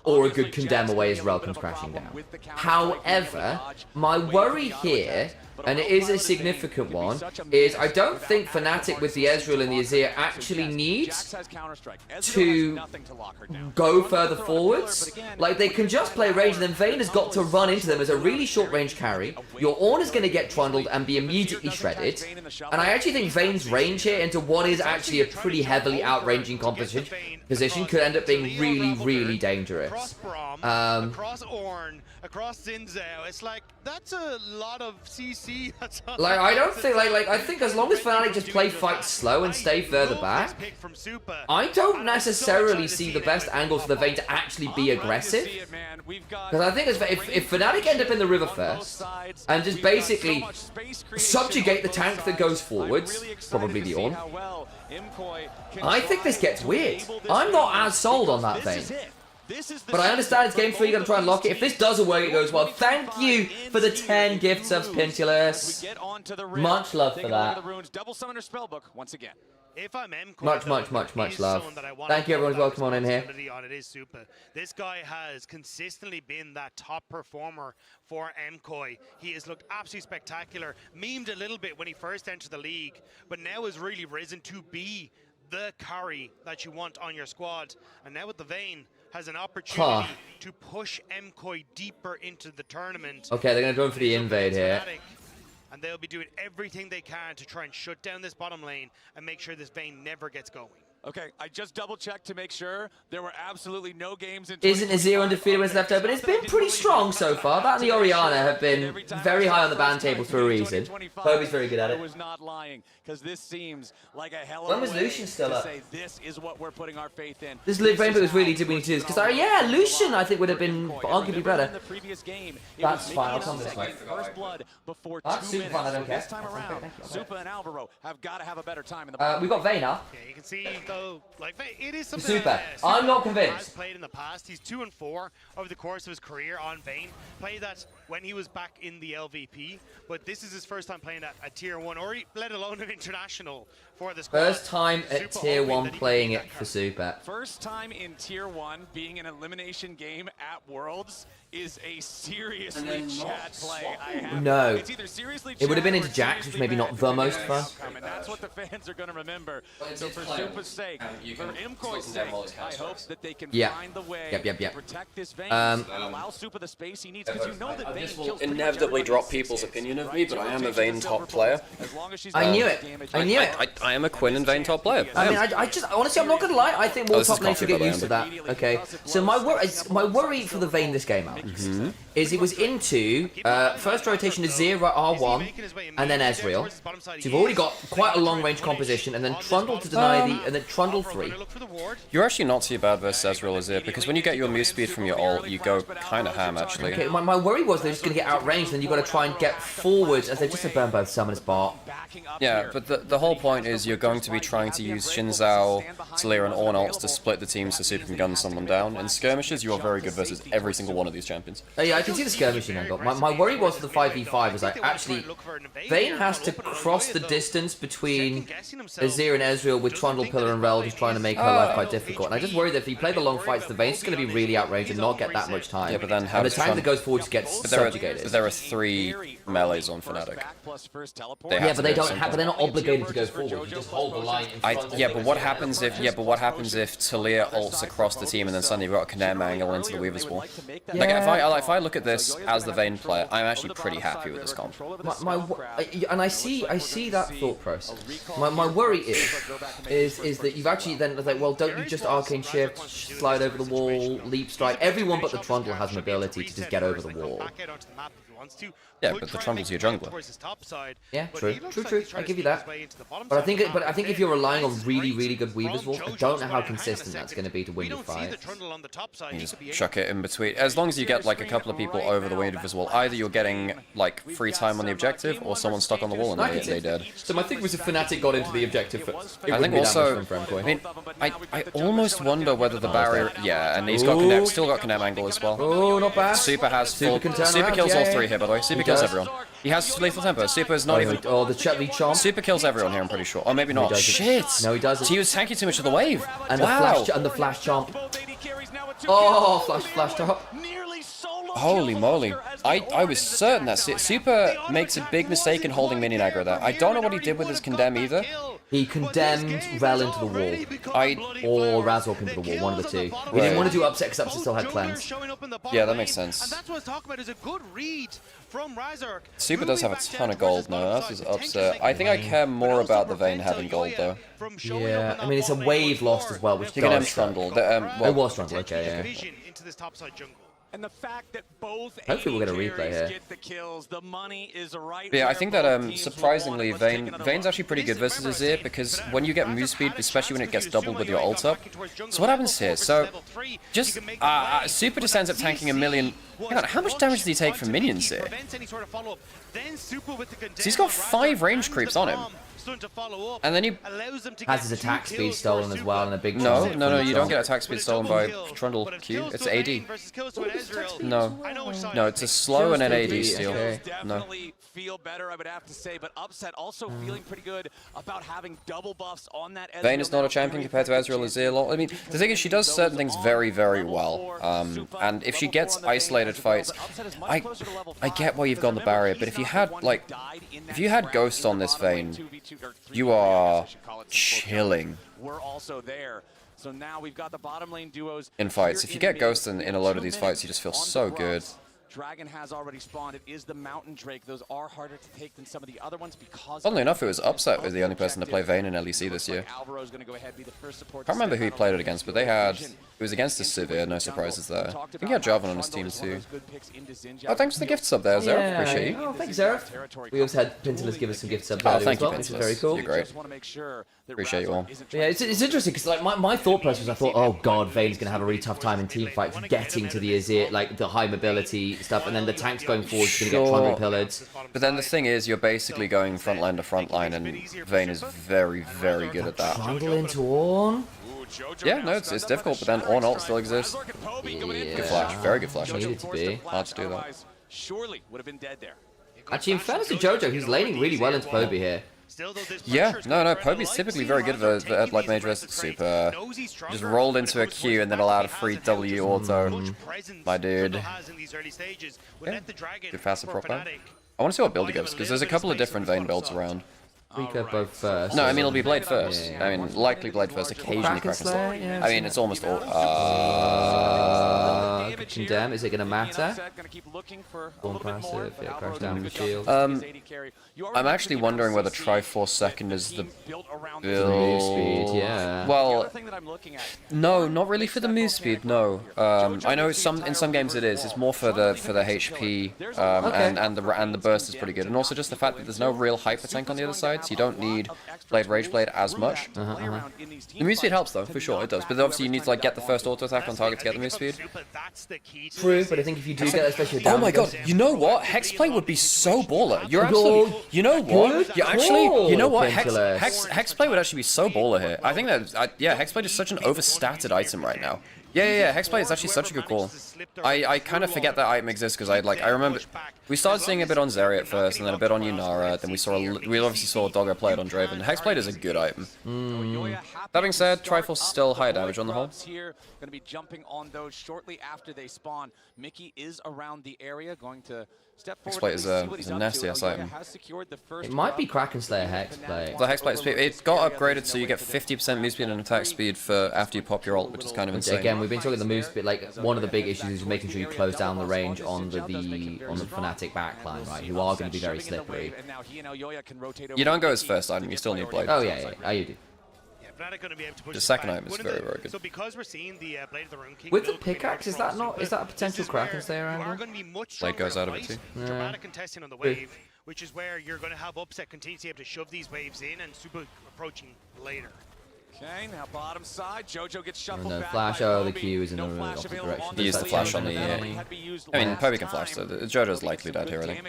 or a good condemn away as Rel comes crashing down. However, my worry here, and it is a significant one, is I don't think Fnatic with the Ezreal and the Azir actually needs to go further forwards. Like, they can just play range, and then Vayne has got to run into them as a really short range carry. Your Ornn is going to get trundled and be immediately shredded. And I actually think Vayne's range here into what is actually a pretty heavily outranging position could end up being really, really dangerous. Across Braum, across Ornn, across Zinzao, it's like, that's a lot of CC. Like, I don't think, I think as long as Fnatic just play fight slow and stay further back, I don't necessarily see the best angle for the Vayne to actually be aggressive. Because I think if Fnatic end up in the river first, and just basically subjugate the tank that goes forwards, probably the Ornn, I think this gets weird. I'm not as sold on that Vayne. But I understand it's game 3, you gotta try and lock it. If this doesn't work, it goes well. Thank you for the 10 gift subs, Pintulus. Much love for that. If I'm MKOI, much love. Thank you, everyone's welcome on in here. This guy has consistently been that top performer for MKOI. He has looked absolutely spectacular. Memed a little bit when he first entered the league, but now has really risen to be the carry that you want on your squad. And now with the Vayne, has an opportunity to push MKOI deeper into the tournament. Okay, they're going to go in for the invade here. and they'll be doing everything they can to try and shut down this bottom lane and make sure this Vayne never gets going. Okay, I just double-checked to make sure there were absolutely no games in Isn't Azir undefeated when it's left over, but it's been pretty strong so far. That and the Orianna have been very high on the ban table for a reason. Kobe's very good at it. I was not lying, because this seems like a hell of When was Lucian still up? say this is what we're putting our faith in. This Rainbow was really did we need to do this, because yeah, Lucian I think would have been arguably better. That's fine, I'll come this way. That's super fun, I don't care. Supa and Alvaro have got to have a better time in the we got Vayne now. Yeah, you can see though, like it is something Super. I'm not convinced. Has played in the past. He's 2 and 4 over the course of his career on Vayne. Played that when he was back in the LVP, but this is his first time playing at Tier 1, or let alone an international for the squad. First time at Tier 1 playing it for Super. First time in Tier 1 being an elimination game at Worlds is a seriously Chad play. No. It's either seriously It would have been Chad into or Jax, which maybe not the most fun. And that's what the fans are going to remember. So for Supa's sake, for MKOI's sake, I hope that they can find the way to protect this Vayne and allow Supa the space he needs, because you know that Vayne This kills will inevitably drop people's opinion of me, but I am a Vayne top player. I knew it. I knew it. I am a Quinn and Vayne top player. I mean, I just honestly, I'm not gonna lie. I think more top lanes should get used to that. Okay, so my worry for the Vayne this game out is it was into first rotation Azir R1 and then Ezreal. So you've already got quite a long range composition, and then Trundle to deny and then Trundle 3. You're actually not too bad versus Ezreal Azir, because when you get your move speed from your ult, you go kind of ham actually. Okay, my worry was they're just gonna get outranged, and you've got to try and get forwards as they just burn both summoners bot. Yeah, but the whole point is you're going to be trying to use Xin Zhao, Taliyah, and Ornn ults to split the team so Super can gun some of them down. In skirmishes, you are very good versus every single one of these champions. Yeah, I can see the skirmishing angle. My worry was for the 5v5 is like, actually, Vayne has to cross the distance between Azir and Ezreal with Trundle, Pillar, and Rel just trying to make her life quite difficult. And I just worry that if you play the long fights, the Vayne's going to be really outraged and not get that much time. Yeah, but then how and the time that goes forward to get subjugated. But there are 3 melees on Fnatic. Yeah, but they don't have. But they're not obligated to go forward. You just hold the line. Yeah, but what happens if Taliyah ults across the team and then suddenly you've got a Canam angle into the Weaver's Wall? Like if I look at this as the Vayne player, I'm actually pretty happy with this comp. And I see that thought process. My worry is that you've actually then like, well, don't you just arcane shift, slide over the wall, leap strike? Everyone but the Trundle has an ability to just get over the wall. Yeah, but the Trundle's your jungler. Yeah, true. I give you that. But I think if you're relying on really good Weaver's Wall, I don't know how consistent that's going to be to win your fight. You just chuck it in between. As long as you get like a couple of people over the Weaver's Wall, either you're getting like free time on the objective, or someone's stuck on the wall and they dead. So my thing was if Fnatic got into the objective first. I think also, I mean, I almost wonder whether the barrier. Yeah, and he's got Canam, still got Canam angle as well. Oh, not bad. Super has full. Super kills all 3 here, by the way. Super kills everyone. He has lethal tempo. Super is not even. Oh, the chomp. Super kills everyone here, I'm pretty sure. Or maybe not. Shit! No, he doesn't. So he was tanking too much of the wave. And wow. the flash chomp. Oh, flash top. Holy moly. I was certain that's it. Super makes a big mistake in holding minion aggro there. I don't know what he did with his condemn either. He condemned Rel into the wall. Or Razork into the wall, one of the two. He didn't want to do upset because upset still had cleanse. Yeah, that makes sense. And that's what I was talking about, is a good read from Razork. Super does have a ton of gold now, that's his upset. I think I care more about the Vayne having gold though. Yeah, I mean it's a wave lost as well, which you can have Trundle. It was Trundle, okay, yeah. Into this topside jungle. And the fact that both hopefully we'll get a replay here. Get the kills, the money is right. Yeah, I think that surprisingly Vayne's actually pretty good versus Azir, because when you get move speed, especially when it gets doubled with your ult up. So what happens here? So just Super just ends up tanking a million. Hang on, how much damage does he take from minions here? So he's got 5 range creeps on him. And then he has his attack speed stolen as well, and a big no, you don't get attack speed stolen by Trundle Q. It's AD. No, it's a slow and an AD steal. No. Feel better, I would have to say, but Upset also feeling pretty good about having double buffs on that. Vayne is not a champion compared to Ezreal Azir. I mean, the thing is, she does certain things very, very well. And if she gets isolated fights, I get why you've gone the barrier, but if you had Ghost on this Vayne, you are chilling. We're also there. So now we've got the bottom lane duos in fights. If you get Ghost in a lot of these fights, you just feel so good. Dragon has already spawned. It is the Mountain Drake. Those are harder to take than some of the other ones because... Funnily enough, it was Upset was the only person to play Vayne in LEC this year. I can't remember who he played it against, but they had... It was against the Sivir, no surprises there. I think he had Jarvan on his team too. Oh, thanks for the gift sub there, Zerif. Appreciate you. Oh, thanks, Zerif. We also had Pintilus give us some gift subs Oh, earlier thank as well, you, which is Pintilus. very cool. You're great. Appreciate you all. Yeah, it's interesting because like my thought process was I thought, oh god, Vayne's gonna have a really tough time in team fights getting to the Azir, like the high mobility stuff, and then the tanks going forward is gonna get triangle pillared. But then the thing is, you're basically going frontline to frontline, and Vayne is very, very good at that. Triangle into Ornn. Yeah, no, it's difficult, but then Ornn ult still exists. Yeah. Good flash, very good flash. Needed to be. Hard to do that. Surely would have been dead there. Actually, in fairness to Jojo, he's laning really well into Poby here. Yeah, no, Poby's typically very good at like Mage vs Super. Just rolled into a Q and then allowed a free W auto. My dude. Yeah, good passive prop there. I want to see what build he gives, because there's a couple of different Vayne builds around. Recur both first. No, I mean it'll be Blade first. Yeah. I mean likely Blade first, occasionally Kraken Slayer. Yeah. I mean it's almost all. Condemn, is it gonna matter? Born passive, yeah, crash down the shield. I'm actually wondering whether Triforce second is the build. Move speed, yeah. Well, no, not really for the move speed. No, I know in some games it is. It's more for the HP, and the burst is pretty good, and also just the fact that there's no real hyper tank on the other side, so you don't need Blade Rage Blade as much. The move speed helps though, for sure it does. But obviously you need to like get the first auto attack on target to get the move speed. True, but I think if you do get that, especially oh my god, you know what? Hexplay would be so baller. You're absolutely. You know what? You actually. You know what? Hexplay would actually be so baller here. I think that. Yeah, Hexplay is such an overstated item right now. Yeah. Hexplay is actually such a good call. I kind of forget that item exists because I remember we started seeing a bit on Zeri at first, and then a bit on Yunara. Then we obviously saw Doggo play it on Draven. Hexblade is a good item. That being said, Triforce is still high damage on the whole. Here, going to be jumping on those shortly after they spawn. Mickey is around the area, going to step forward. Hexblade is a nasty ass item. It might be Kraken Slayer Hexblade. The Hexblade speed, it got upgraded so you get 50% move speed and attack speed for after you pop your ult, which is kind of insane. Again, we've been talking the move speed. Like one of the big issues is making sure you close down the range on the Fnatic backline, right? Who are going to be very slippery. You don't go as first item. You still need Blade. Oh yeah. Oh, you do. The second item is very, very good. So because we're seeing the Blade of the Rune King with the pickaxe, is that a potential Kraken Slayer angle? Blade goes out of it too. Dramatic contesting on the wave, which is where you're going to have Upset continue to be able to shove these waves in and Super approaching later. Okay, now bottom side, Jojo gets shuffled and then back flash out of the queue is in the opposite direction. He used the flash on the I mean, Poby can flash, so Jojo's likely dead here, I think.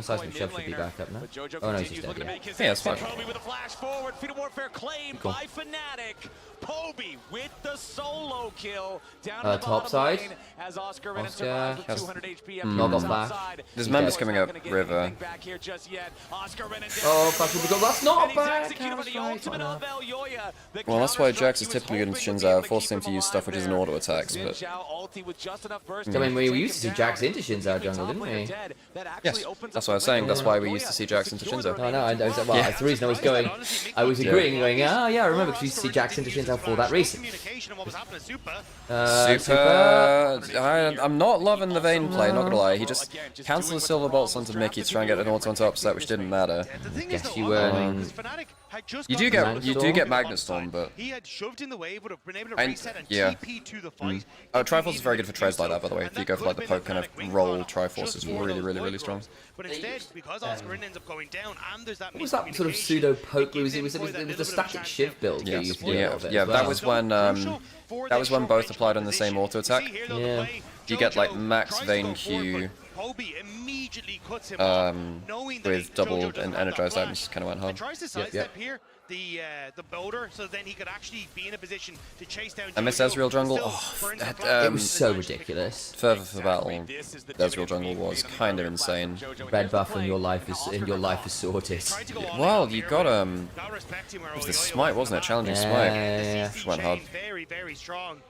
Seismic Shove should be back up now. Oh no, he's just dead, yeah, it's fine. Poby with a flash forward, Feet of Warfare claimed by Fnatic. Poby with the solo kill down the top side. As Oscar has 200 HP. Not got flash. There's members coming up river. Oh, flash will be good. That's not bad. Well, that's why Jax is typically good in Shinzo. Forcing him to use stuff which is an auto attacks, but. I mean, we used to see Jax into Shinzo jungle, didn't we? Yes, that's what I was saying. That's why we used to see Jax into Shinzo. No, that's the reason I was going. I was agreeing, going, yeah, I remember because we used to see Jax into Shinzo for that reason. I'm not loving the Vayne play, not gonna lie. He just cancelled the silver bolts onto Mickey to try and get an auto onto Upset, which didn't matter. Guess you were. You do get Magnet Storm, but he had shoved in the wave, would have been able to reset and TP to the fight. Triforce is very good for trades like that, by the way. If you go for like the poke kind of roll, Triforce is really strong. But instead, because Oscar ends up going down, and there's that. What was that sort of pseudo poke? It was the static shift build. Yeah. That was when both applied on the same auto attack. Yeah. You get like max Vayne Q. With double and energized items, kind of went hard. Tries to sidestep here the boulder, so then he could actually be in a position to chase down. I miss Ezreal jungle. It was so ridiculous. Further for battle, Ezreal jungle was kind of insane. Red buff and your life is sorted. Well, you got it was the smite, wasn't it? Challenging smite. Yeah. Went hard. Very strong.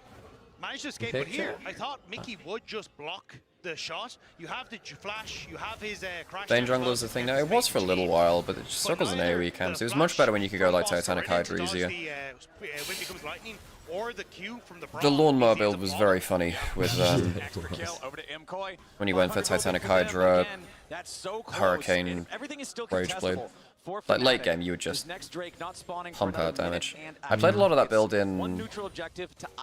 Managed to escape, but here I thought Mickey would just block the shot, you have the flash, you have his crash. Vayne jungle is the thing now. It was for a little while, but it just struggles in AoE camps. It was much better when you could go like Titanic Hydra easier. The lawnmower build was very funny with when you went for Titanic Hydra, Hurricane, Rageblade. Like late game, you would just pump out damage. I played a lot of that build in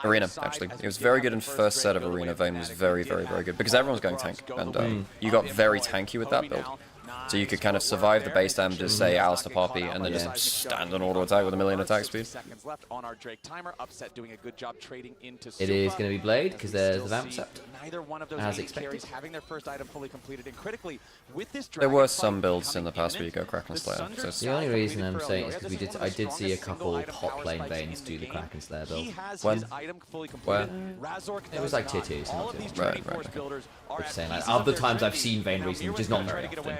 Arena, actually. It was very good in first set of Arena. Vayne was very, very, very good because everyone was going tank, and you got very tanky with that build. So you could kind of survive the base damage, say Alistair Poppy, and then just stand an auto attack with a million attack speed. It is going to be Blade because there's the Vamp Sept, as expected. There were some builds in the past where you go Kraken Slayer. So the only reason I'm saying is because I did see a couple top lane Vaynes do the Kraken Slayer build. When? Where? It was like tier 2s, not tier 1. Right, right. Okay. Just saying, like, of the times I've seen Vayne recently, which is not very often.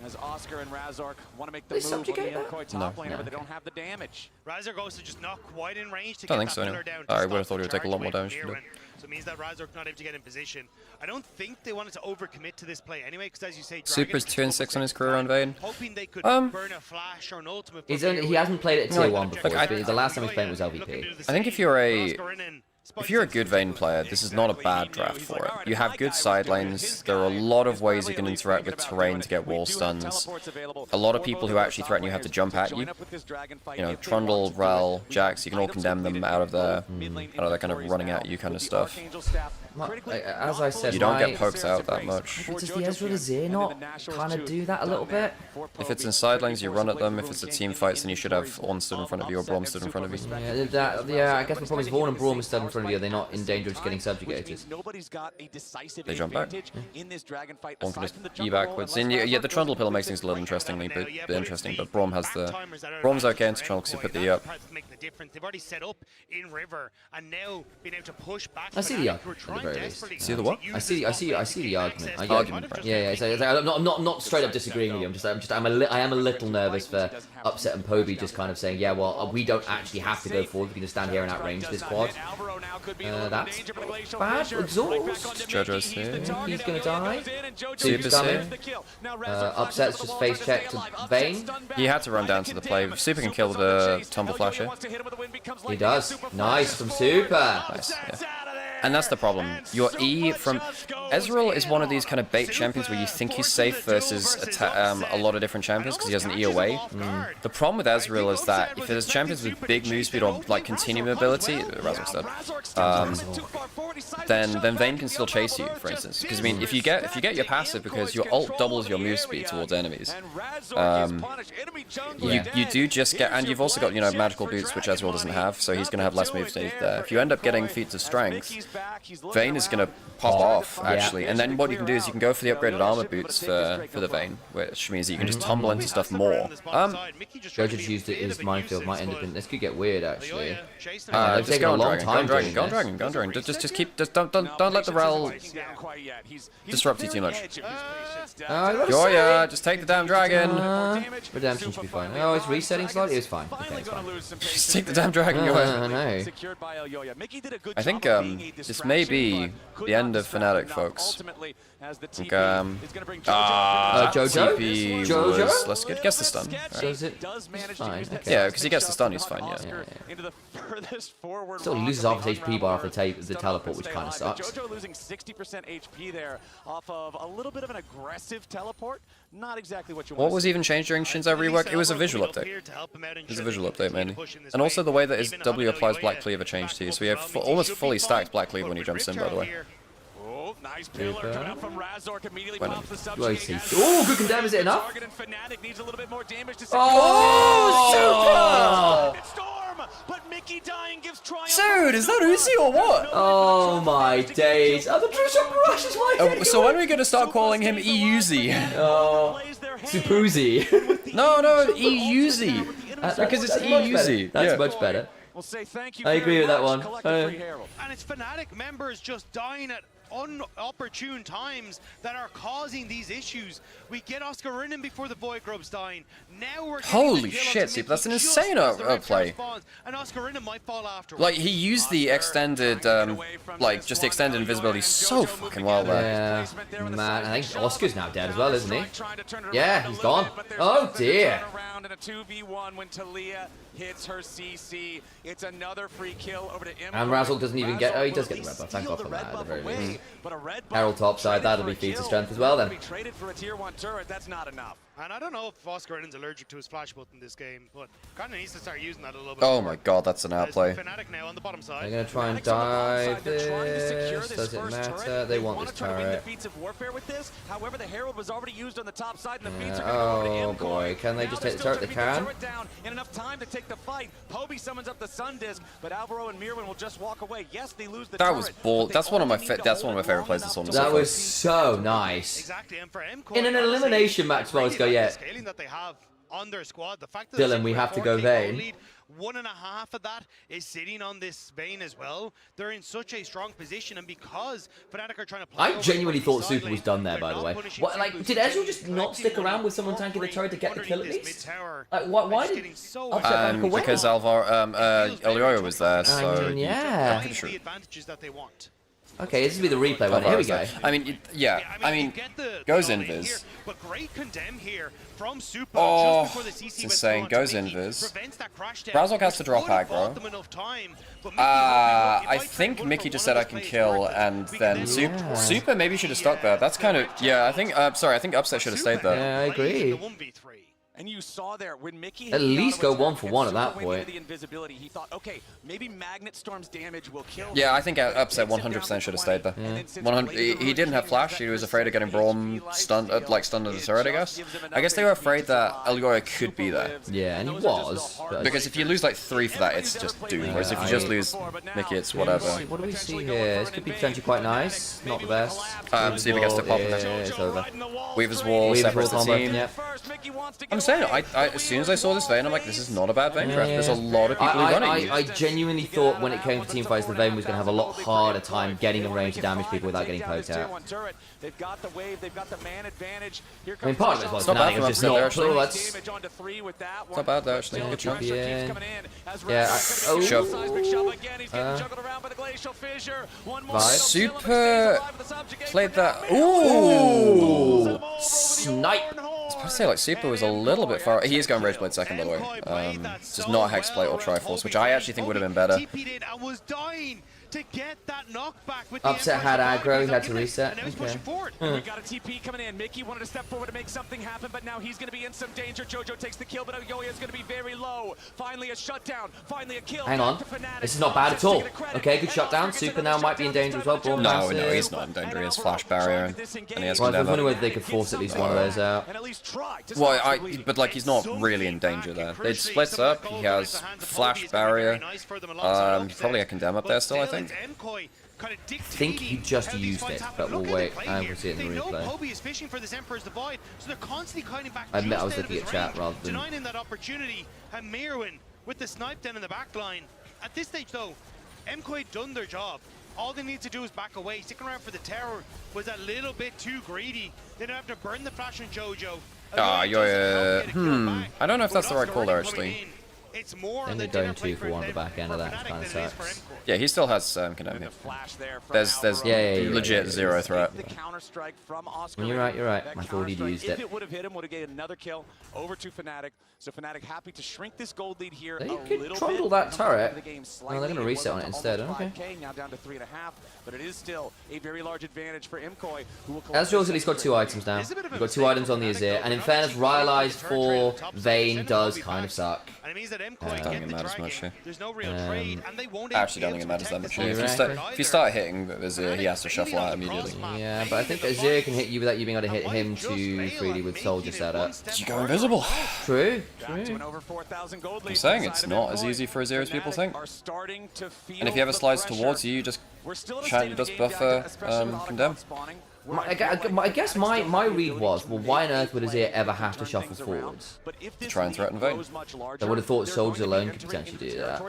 As Oscar and Razork want to make the move on the MKOI top laner, but they don't have the damage. Razork also just not quite in range to I don't get think so, that anyway. pillar down. I would have thought he would take a lot more damage from it. So it means that Razork not able to get in position. I don't think they wanted to overcommit to this play anyway, because as you say, Super's 2 and 6 on his career on Vayne. Hoping they could burn a flash or an ultimate. He hasn't played it at tier 1 before. The last time he's played it was LVP. I think if you're a good Vayne player, this is not a bad draft for it. You have good side lanes, there are a lot of ways you can interact with terrain to get wall stuns. A lot of people who actually threaten you have to jump at you. You know, Trundle, Rel, Jax, you can all condemn them out of their kind of running at you kind of stuff. As I said, you don't get poked out that much. Does the Ezreal Azir not kind of do that a little bit? If it's in side lanes, you run at them. If it's a team fight, then you should have Ornn stood in front of you or Braum stood in front of you. Yeah, I guess the problem is Ornn and Braum are stood in front of you. They're not in danger of just getting subjugated. They jump back. Ornn can just E backwards. And yeah, the Trundle pillar makes things a little interesting, but Braum has the... Braum's okay into Trundle because he put the E up. They've already set up in river and now being able to push back. I see the argument at the very least. See the what? I see the argument. Yeah. I'm not straight up disagreeing with you. I am a little nervous for Upset and Poby just kind of saying, yeah, well, we don't actually have to go forward. We can just stand here and outrange this quad. That's bad. Exhaust. JoJo's here. He's gonna die. Super's coming. Upset's just face check to Vayne. He had to run down to the play. Super can kill the Tumble Flasher. He does. Nice from Super. Nice, yeah. And that's the problem. Your E from... Ezreal is one of these kind of bait champions where you think he's safe versus a lot of different champions because he has an E away. The problem with Ezreal is that if there's champions with big move speed or like continuum ability, then Vayne can still chase you, for instance. Because I mean, if you get your passive because your ult doubles your move speed towards enemies, you do just get, and you've also got magical boots which Ezreal doesn't have, so he's going to have less move speed there. If you end up getting feats of strength, Vayne is going to pop off actually, and then what you can do is you can go for the upgraded armor boots for the Vayne, which means that you can just tumble into stuff more. JoJo just used it as minefield, might end up in... This could get weird actually. Just go on Dragon. Go on Dragon. Just keep... Don't let the Rel disrupt you too much. Joya, just take the damn Dragon. Redemption should be fine. Oh, it's resetting slightly. It's fine. Okay, it's fine. Just take the damn Dragon. I know. I think this may be the end of Fnatic, folks. JoJo? JoJo? Let's guess the stun. Does it? Fine. Okay. Yeah, because he gets the stun, he's fine, yeah. Still loses half his HP bar off the teleport, which kind of sucks. JoJo losing 60% HP there off of a little bit of an aggressive teleport. Not exactly what you want. What was even changed during Shinzo rework? It was a visual update. It was a visual update mainly. And also the way that his W applies Black Cleaver changed too. So we have almost fully stacked Black Cleaver when he jumps in, by the way. Nice pillar coming up from Razork, immediately pops the subjugate. Oh, good condemn, is it enough? Dude, is that Uzi or what? Oh my days. Oh, the Drusha Rush is my so when are we going to start calling him E-Uzi? Oh, Supuzi. No, E-Uzi. Because it's E-Uzi. That's much better. We'll say thank you I agree with that one. And it's Fnatic members just dying at unopportune times that are causing these issues. We get Oscar Rinnan before the Void Grub's dying. Now we're Holy shit, Super, that's an insane play. And Oscar Rinnan might fall after. Like, he used the extended, like, just the extended invisibility so fucking well there. Yeah, man, I think Oscar's now dead as well, isn't he? Yeah, he's gone. Oh dear. In a 2v1 when Talia hits her CC. It's another free kill over to And Razzle doesn't even get... Oh, he does get the red buff. Thank God for that, at the very least. Herald topside, that'll be feats of strength as well, then. Traded for a tier 1 turret, that's not enough. And I don't know if Oscar Rinnan's allergic to his flash button this game, but kind of needs to start using that a little bit Oh more. my God, that's an outplay. Fnatic now on the bottom side. They're going to try and dive this. Does it matter? They want this turret. However, the Herald was already used on the top side, and the feats are Oh boy, can they just take the turret? They can. In enough time to take the fight. Poby summons up the Sun Disc, but Alvaro and Mirwin will just walk away. Yes, they lose the That was ball. That's one of my favorite plays this one. That was so nice. Exactly, and for MKOI, In an elimination match, well, let's go, yeah. Scaling that they have on their squad, the fact that Dylan, we have to go Vayne. 1.5 of that is sitting on this Vayne as well. They're in such a strong position, and because Fnatic are trying to play I genuinely thought Super was done there, by the way. What, like, did Ezreal just not stick around with someone tanking the turret to get the kill at least? Like, why did Upset back away? Because Elioya was there, so yeah. I'm pretty sure. Okay, this will be the replay one. Here we go. I mean, yeah. I mean, goes invis. But great condemn here from Super. Oh, it's insane. Goes invis. Razok has to drop aggro. I think Mickey just said I can kill, and then Super maybe should have stuck there. That's kind of I think. Sorry, I think Upset should have stayed there. Yeah, I agree. And you saw there when Mickey at least go 1 for 1 at that point. The invisibility, he thought, okay, maybe Magnet Storm's damage will kill. Yeah, I think Upset 100% should have stayed there. Yeah. He didn't have flash. He was afraid of getting Braum stunned, stunned at the turret. I guess they were afraid that Elioya could be there. Yeah, and he was. Because if you lose like 3 for that, it's just doomed. Whereas if you just lose Mickey, it's whatever. What do we see here? This could be potentially quite nice. Not the best. Super gets to pop and then it's over. Weaver's Wall, separate the team. Yep. I'm saying, as soon as I saw this Vayne, I'm like, this is not a bad Vayne draft. There's a lot of people running. I genuinely thought when it came to teamfights, the Vayne was going to have a lot harder time getting in range to damage people without getting poked out. They've got the wave, they've got the man advantage. I mean, part of it was not bad. just not actually. It's not bad though, actually. Good shot. Yeah. Shove. Super played that. Ooh! Snipe! I was supposed to say, like, Super was a little bit far. He is going Rageblade second, by the way. Just not Hexblade or Triforce, which I actually think would have been better. Upset had aggro, he had to reset. Okay. We got a TP coming in. Mickey wanted to step forward to make something happen, but now he's going to be in some danger. Jojo takes the kill, but Elioya is going to be very low. Finally a shutdown. Finally a kill. Hang on. This is not bad at all. Okay, good shutdown. Super now might be in danger as well. No, he's not in danger. He has Flash Barrier, and he has I was wondering whether they could force at least one of those out. Well, but like, he's not really in danger there. They splits up. He has Flash Barrier. Probably a Condemn up there still, I think. I think he just used it, but we'll wait and we'll see it in the replay. I admit I was looking at chat rather than... Denying that opportunity, and Mirwin with the snipe down in the back line. At this stage though, MKOI done their job. All they need to do is back away. Sticking around for the tower was a little bit too greedy. They don't have to burn the flash on Jojo. I don't know if that's the right call there, actually. Then they're going 2 for 1 at the back end of that, which kind of sucks. Yeah, he still has Condemn here. There's legit zero threat. You're right. I thought he'd used it. If it would have hit him, would have gained another kill over to Fnatic. So Fnatic happy to shrink this gold lead here they a could little trundle bit. that turret. Oh, they're going to reset on it instead. Okay. Now down to 3.5, but it is still a very large advantage for MKOI, who will Ezreal's at least got 2 items now. You've got 2 items on the Azir, and in fairness, Ryalized for Vayne does kind of suck. And it means that MKOI I don't think it matters much here. There's no real trade, and they won't I actually don't think it matters that much here. If you start hitting Azir, he has to shuffle out immediately. Yeah, but I think Azir can hit you without you being able to hit him too freely with Soldier setup. You go invisible. True. I'm saying it's not as easy for Azir as people think. And if he ever slides towards you, just try to just buffer Condemn. I guess my read was, well, why on earth would Azir ever have to shuffle forwards? To try and threaten Vayne. I would have thought Soldiers alone could potentially do that.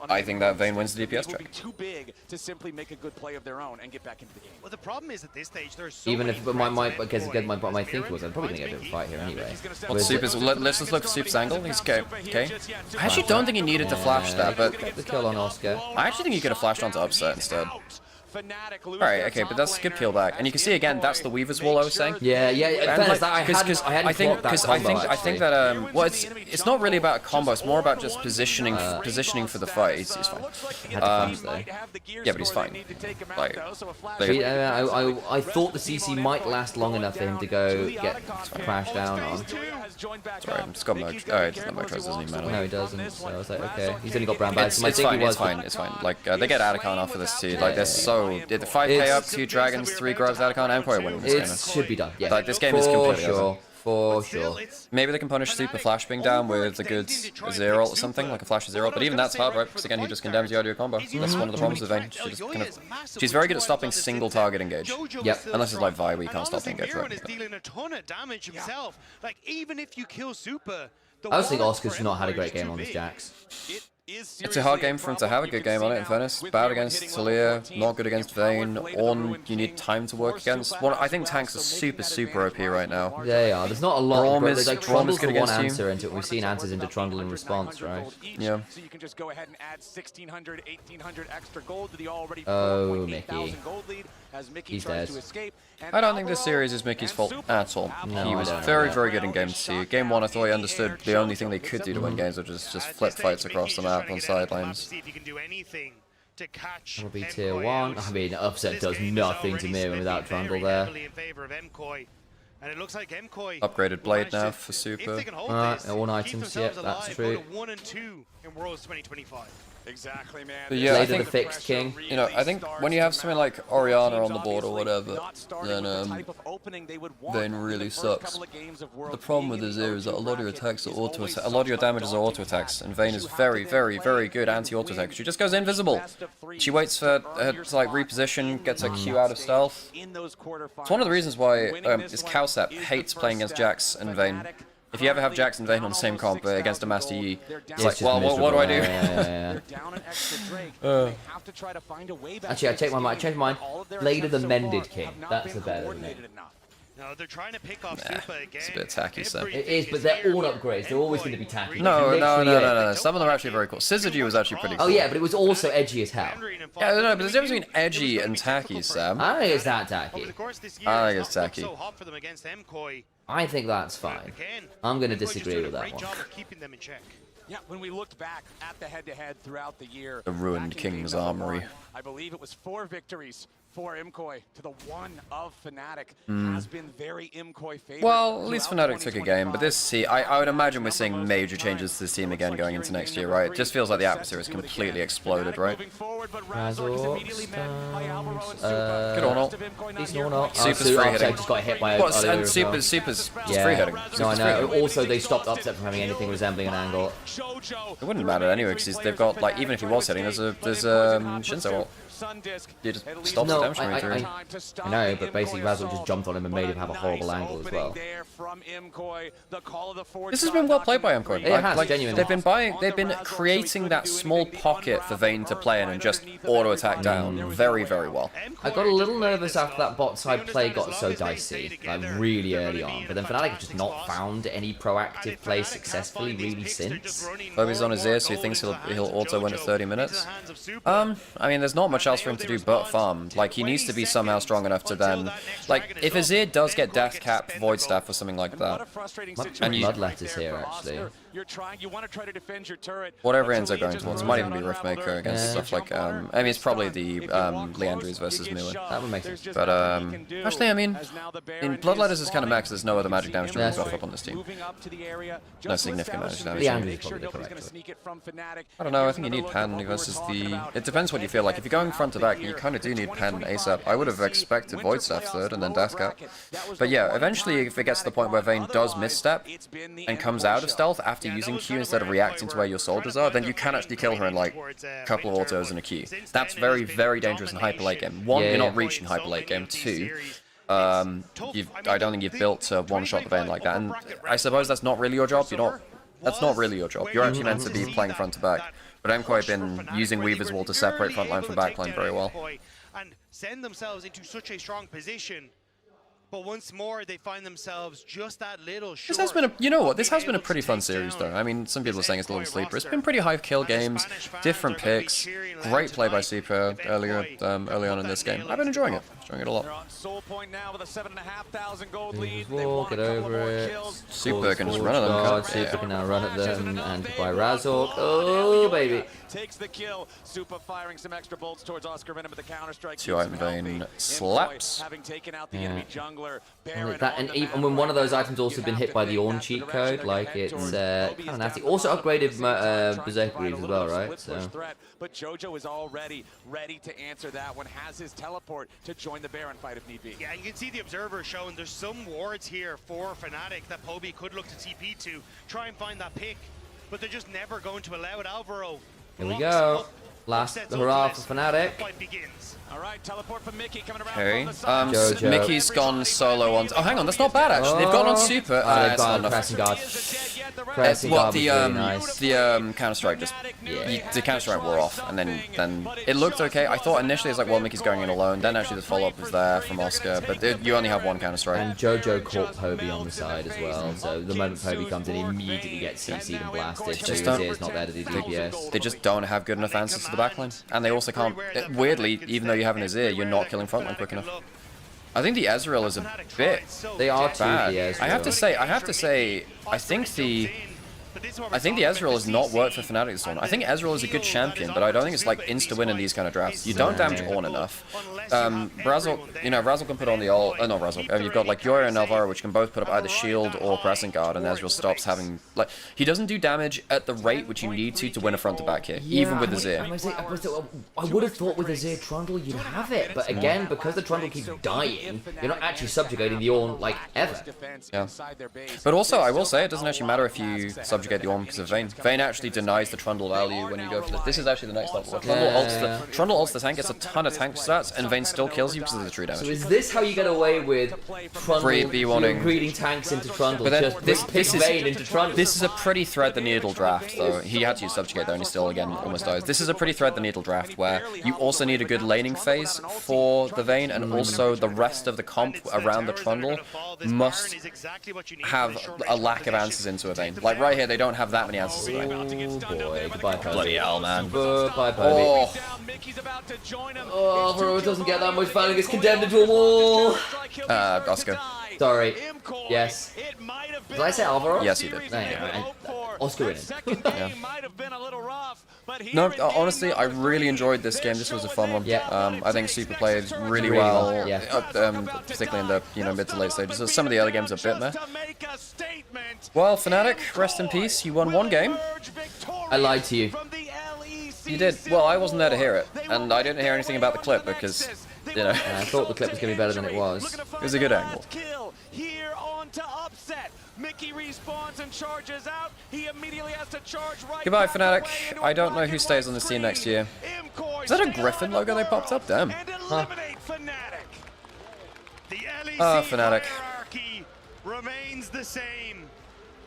I think that Vayne wins the DPS track. Too big to simply make a good play of their own and get back into the game. Well, the problem is at this stage there's so Even many if, but my thinking was I'm probably gonna get a bit of a fight here anyway. Let's just look for Super's angle. He's okay. I actually don't think he needed to flash that, but the kill on Oscar. I actually think he could have flashed onto Upset instead. Alright, okay, but that's a good peel back. And you can see again, that's the Weaver's Wall I was saying. Yeah. I think that well, it's not really about a combo. It's more about just positioning for the fight. He's fine. Yeah, but he's fine. Like, I thought the CC might last long enough for him to go get crashed down on. Sorry, I'm just got no. Alright, no Motros doesn't even matter. No, he doesn't. So I was like, okay, he's only got brown bags. It's fine. It's fine. Like they get Atacon off of this too. Like they're so. Did the 5k up, 2 dragons, 3 grubs, Atacon, MKOI winning this game. It should be done, yeah. Like, this game is completely over. For sure. Maybe they can punish Super Flash being down with a good Azir ult or something, like a Flash Azir ult, but even that's hard, right? Because again, he just condemns the audio combo. That's one of the problems with Vayne. She's very good at stopping single target engage. Yep. Unless it's like Vi, we can't stop the engage, right? Dealing a ton of damage himself. Like, even if you kill Super... I just think Oscar's not had a great game on this Jax. It's a hard game for him to have a good game on it, in fairness. Bad against Talia, not good against Vayne. Ornn, you need time to work against. Well, I think tanks are super OP right now. They are. There's not a lot Braum of... Like, Trundle's good the one against answer into it. We've seen answers into Trundle in response, right? Yeah. So you can just go ahead and add 1,600, 1,800 extra gold to the already Mickey. gold lead as Mickey He's tries dead. to escape. I don't think this series is Mickey's fault at all. No, he was very good in Game 2. Game 1, I thought he understood the only thing they could do to win games, which is just flip fights across the map on sidelines. That'll be tier 1. I mean, Upset does nothing to Mirren without Trundle there. And it looks like MKOI Upgraded blade now for Super. All items, yeah, that's true. 1 and 2 in Worlds 2025. Exactly, man. But yeah, I think the fixed king. You know, I think when you have something like Orianna on the board or whatever, then Vayne really sucks. The problem with Azir is that a lot of your attacks are auto attack, a lot of your damages are auto attacks, and Vayne is very good anti-auto attack. She just goes invisible. She waits for her to like reposition, gets her Q out of stealth. It's one of the reasons why is Cowsep hates playing against Jax and Vayne. If you ever have Jax and Vayne on the same comp against a Master Yi, it's like, well, what do I do? Actually, I changed my mind. Blade of the Mended King. That's the better name. No, they're trying to pick off Super again. It's a bit tacky, so. It is, but they're all upgrades. They're always going to be tacky. No. Some of them are actually very cool. Scissordew was actually pretty cool. Oh yeah, but it was also edgy as hell. Yeah, no, but there's a difference between edgy and tacky, Sam. I don't think it's that tacky. I think it's tacky. I think that's fine. I'm going to disagree with that one. Yeah, when we looked back at the head-to-head throughout the year, The ruined King's Armory. I believe it was 4 victories for MKOI to the 1 of Fnatic. Has been very MKOI favored. Well, at least Fnatic took a game, but this, I would imagine we're seeing major changes to this team again going into next year, right? It just feels like the atmosphere has completely exploded, right? Good Ornn. Decent Ornn. Super's free hitting. Just got hit by and Super's free hitting. No, I know. Also, they stopped Upset from having anything resembling an angle. It wouldn't matter anyway, because they've got, like, even if he was hitting, there's Shinzo ult. You just stop the damage coming through. I know, but basically Razzle just jumped on him and made him have a horrible angle as well. This has been well played by MKOI. It has, genuinely. They've been creating that small pocket for Vayne to play in and just auto attack down very well. I got a little nervous after that bot side play got so dicey, like really early on, but then Fnatic have just not found any proactive play successfully really since. Bobby's on his ear, so he thinks he'll auto win at 30 minutes. I mean, there's not much else for him to do but farm. Like, he needs to be somehow strong enough to then, like, if Azir does get Death Cap, Void Staff or something like that, and Bloodletter's here actually. Whatever ends up going towards, it might even be Riftmaker against stuff like, I mean, it's probably the Leandries versus Melee. That would make sense. But, actually, I mean, in Bloodletters is kind of max, there's no other magic damage to buff up on this team. No significant magic damage. Leandries is probably correct. I don't know, I think you need Pan versus the... It depends what you feel like. If you're going front to back, you kind of do need Pan ASAP. I would have expected Void Staff third and then Death Cap. But yeah, eventually if it gets to the point where Vayne does misstep and comes out of stealth after using Q instead of reacting to where your soldiers are, then you can actually kill her in like a couple of autos and a Q. That's very dangerous in hyper late game. 1, you're not reaching hyper late game. 2, I don't think you've built to one-shot the Vayne like that, and I suppose that's not really your job. That's not really your job. You're actually meant to be playing front to back. But MKOI have been using Weaver's Wall to separate frontline from backline very well. And send themselves into such a strong position. But once more, they find themselves just that little short. This has been you know what? This has been a pretty fun series, though. I mean, some people are saying it's a little sleeper. It's been pretty high kill games, different picks, great play by Super early on in this game. I've been enjoying it. Enjoying it a lot. Get over it. Super can just run at them. Super can now run at them, and by Razork. Oh baby. Takes the kill. Super firing some extra bolts towards Oscar Venom, but the counter strike. 2-item Vayne slaps. Having taken out the enemy jungler. And even when one of those items also been hit by the Ornn cheat code, like it's kind of nasty. Also upgraded Berserker Greaves as well, right? So. But Jojo is already ready to answer that one. Has his teleport to join the Baron fight if need be. Yeah, you can see the Observer showing there's some wards here for Fnatic that Poby could look to TP to try and find that pick, but they're just never going to allow it. Alvaro. Here we go. Last hurrah for Fnatic. All right, teleport from Mickey coming around. Okay. Mickey's gone solo on. Oh, hang on, that's not bad actually. They've gone on Super. They've gone pressing guard. The counter strike just the counter strike wore off, and then it looked okay. I thought initially it was like, well, Mickey's going in alone. Then actually the follow up was there from Oscar, but you only have one counter strike. And Jojo caught Poby on the side as well. So the moment Poby comes in, he immediately gets CC'd and blasted. Just Azir's not there to do DPS. They just don't have good enough answers to the backline, and they also can't. Weirdly, even though you have an Azir, you're not killing frontline quick enough. I think the Ezreal is a bit They are bad. the Ezreal. I have to say, I think the Ezreal has not worked for Fnatic this one. I think Ezreal is a good champion, but I don't think it's like insta-win in these kind of drafts. You don't damage Ornn enough. Brazzle can put on the ult. Not Brazzle. You've got like Yoya and Alvaro, which can both put up either shield or pressing guard, and Ezreal stops having like he doesn't do damage at the rate which you need to win a front to back here, even with Azir. I would have thought with Azir Trundle you'd have it, but again, because the Trundle keeps dying, you're not actually subjugating the Ornn like ever. Yeah. But also, I will say it doesn't actually matter if you subjugate the Ornn because of Vayne. Vayne actually denies the Trundle value when you go for this. This is actually the next level. Trundle ults the tank, gets a ton of tank stats, and Vayne still kills you because of the true damage. So is this how you get away with Trundle breeding tanks into Trundle? But then this is Vayne into Trundle. This is a pretty thread the needle draft, though. He had to use subjugate there, and he still again almost dies. This is a pretty thread the needle draft where you also need a good laning phase for the Vayne, and also the rest of the comp around the Trundle must have a lack of answers into a Vayne. Like right here, they don't have that many answers. Oh boy, goodbye Poby. Bloody hell, man. Goodbye Poby. Oh, bro, it doesn't get that much value. It's condemned into a wall. Oscar. Sorry. Yes. Did I say Alvaro? Yes, you did. Oscar in it. No, honestly, I really enjoyed this game. This was a fun one. Yeah. I think Super played really well, particularly in the mid to late stages. So some of the early games are a bit meh. Well, Fnatic, rest in peace. You won one game. I lied to you. You did. Well, I wasn't there to hear it, and I didn't hear anything about the clip because, you know. I thought the clip was going to be better than it was. It was a good angle. Here on to upset. Mickey respawns and charges out. He immediately has to charge right. Goodbye, Fnatic. I don't know who stays on this team next year. Is that a Griffin logo they popped up? Damn. Huh. The LEC Fnatic. hierarchy remains the same.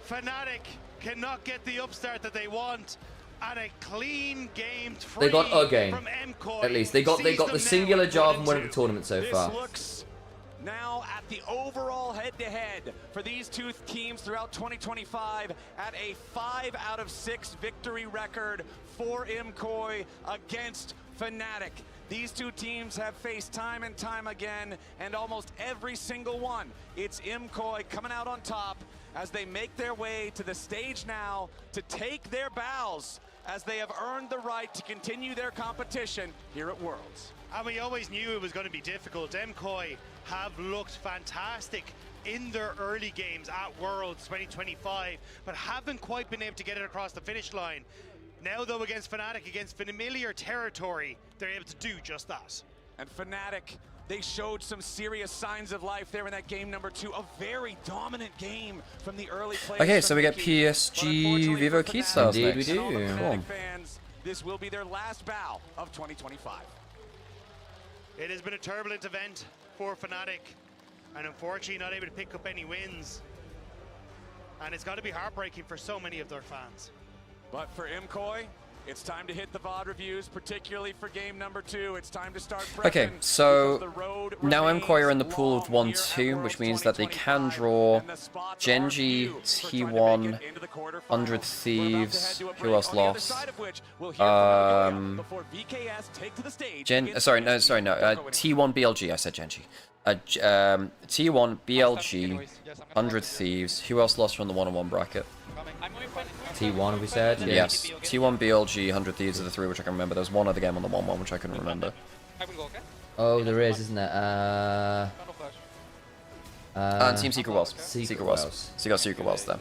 Fnatic cannot get the upstart that they want. And a clean game. They got a game, at least. They got the singular job and won the tournament so far. Looks now at the overall head-to-head for these two teams throughout 2025 at a 5 out of 6 victory record for MKOI against Fnatic. These two teams have faced time and time again, and almost every single one, it's MKOI coming out on top as they make their way to the stage now to take their bows as they have earned the right to continue their competition here at Worlds. And we always knew it was going to be difficult. MKOI have looked fantastic in their early games at Worlds 2025, but haven't quite been able to get it across the finish line. Now, though, against Fnatic, against familiar territory, they're able to do just that. And Fnatic, they showed some serious signs of life there in that game number 2. A very dominant game from the early players. Okay, so we get PSG Vivo Keystars Indeed, next. we do. Cool. Fans, this will be their last bow of 2025. It has been a turbulent event for Fnatic. and unfortunately not able to pick up any wins. And it's got to be heartbreaking for so many of their fans. But for MKOI, it's time to hit the VOD reviews, particularly for game number 2. It's time to start prepping. Okay, so now MKOI are in the pool with 1-2, which means that they can draw Genji, T1, 100 Thieves. Who else lost? T1 BLG. I said Genji. T1 BLG, 100 Thieves. Who else lost from the 1-on-1 bracket? T1, we said? Yes. T1 BLG, 100 Thieves are the 3 which I can remember. There's one other game on the 1-1 which I couldn't remember. Oh, there is, isn't there? And Team Secret Wells. Secret Wells. So you got Secret Wells there.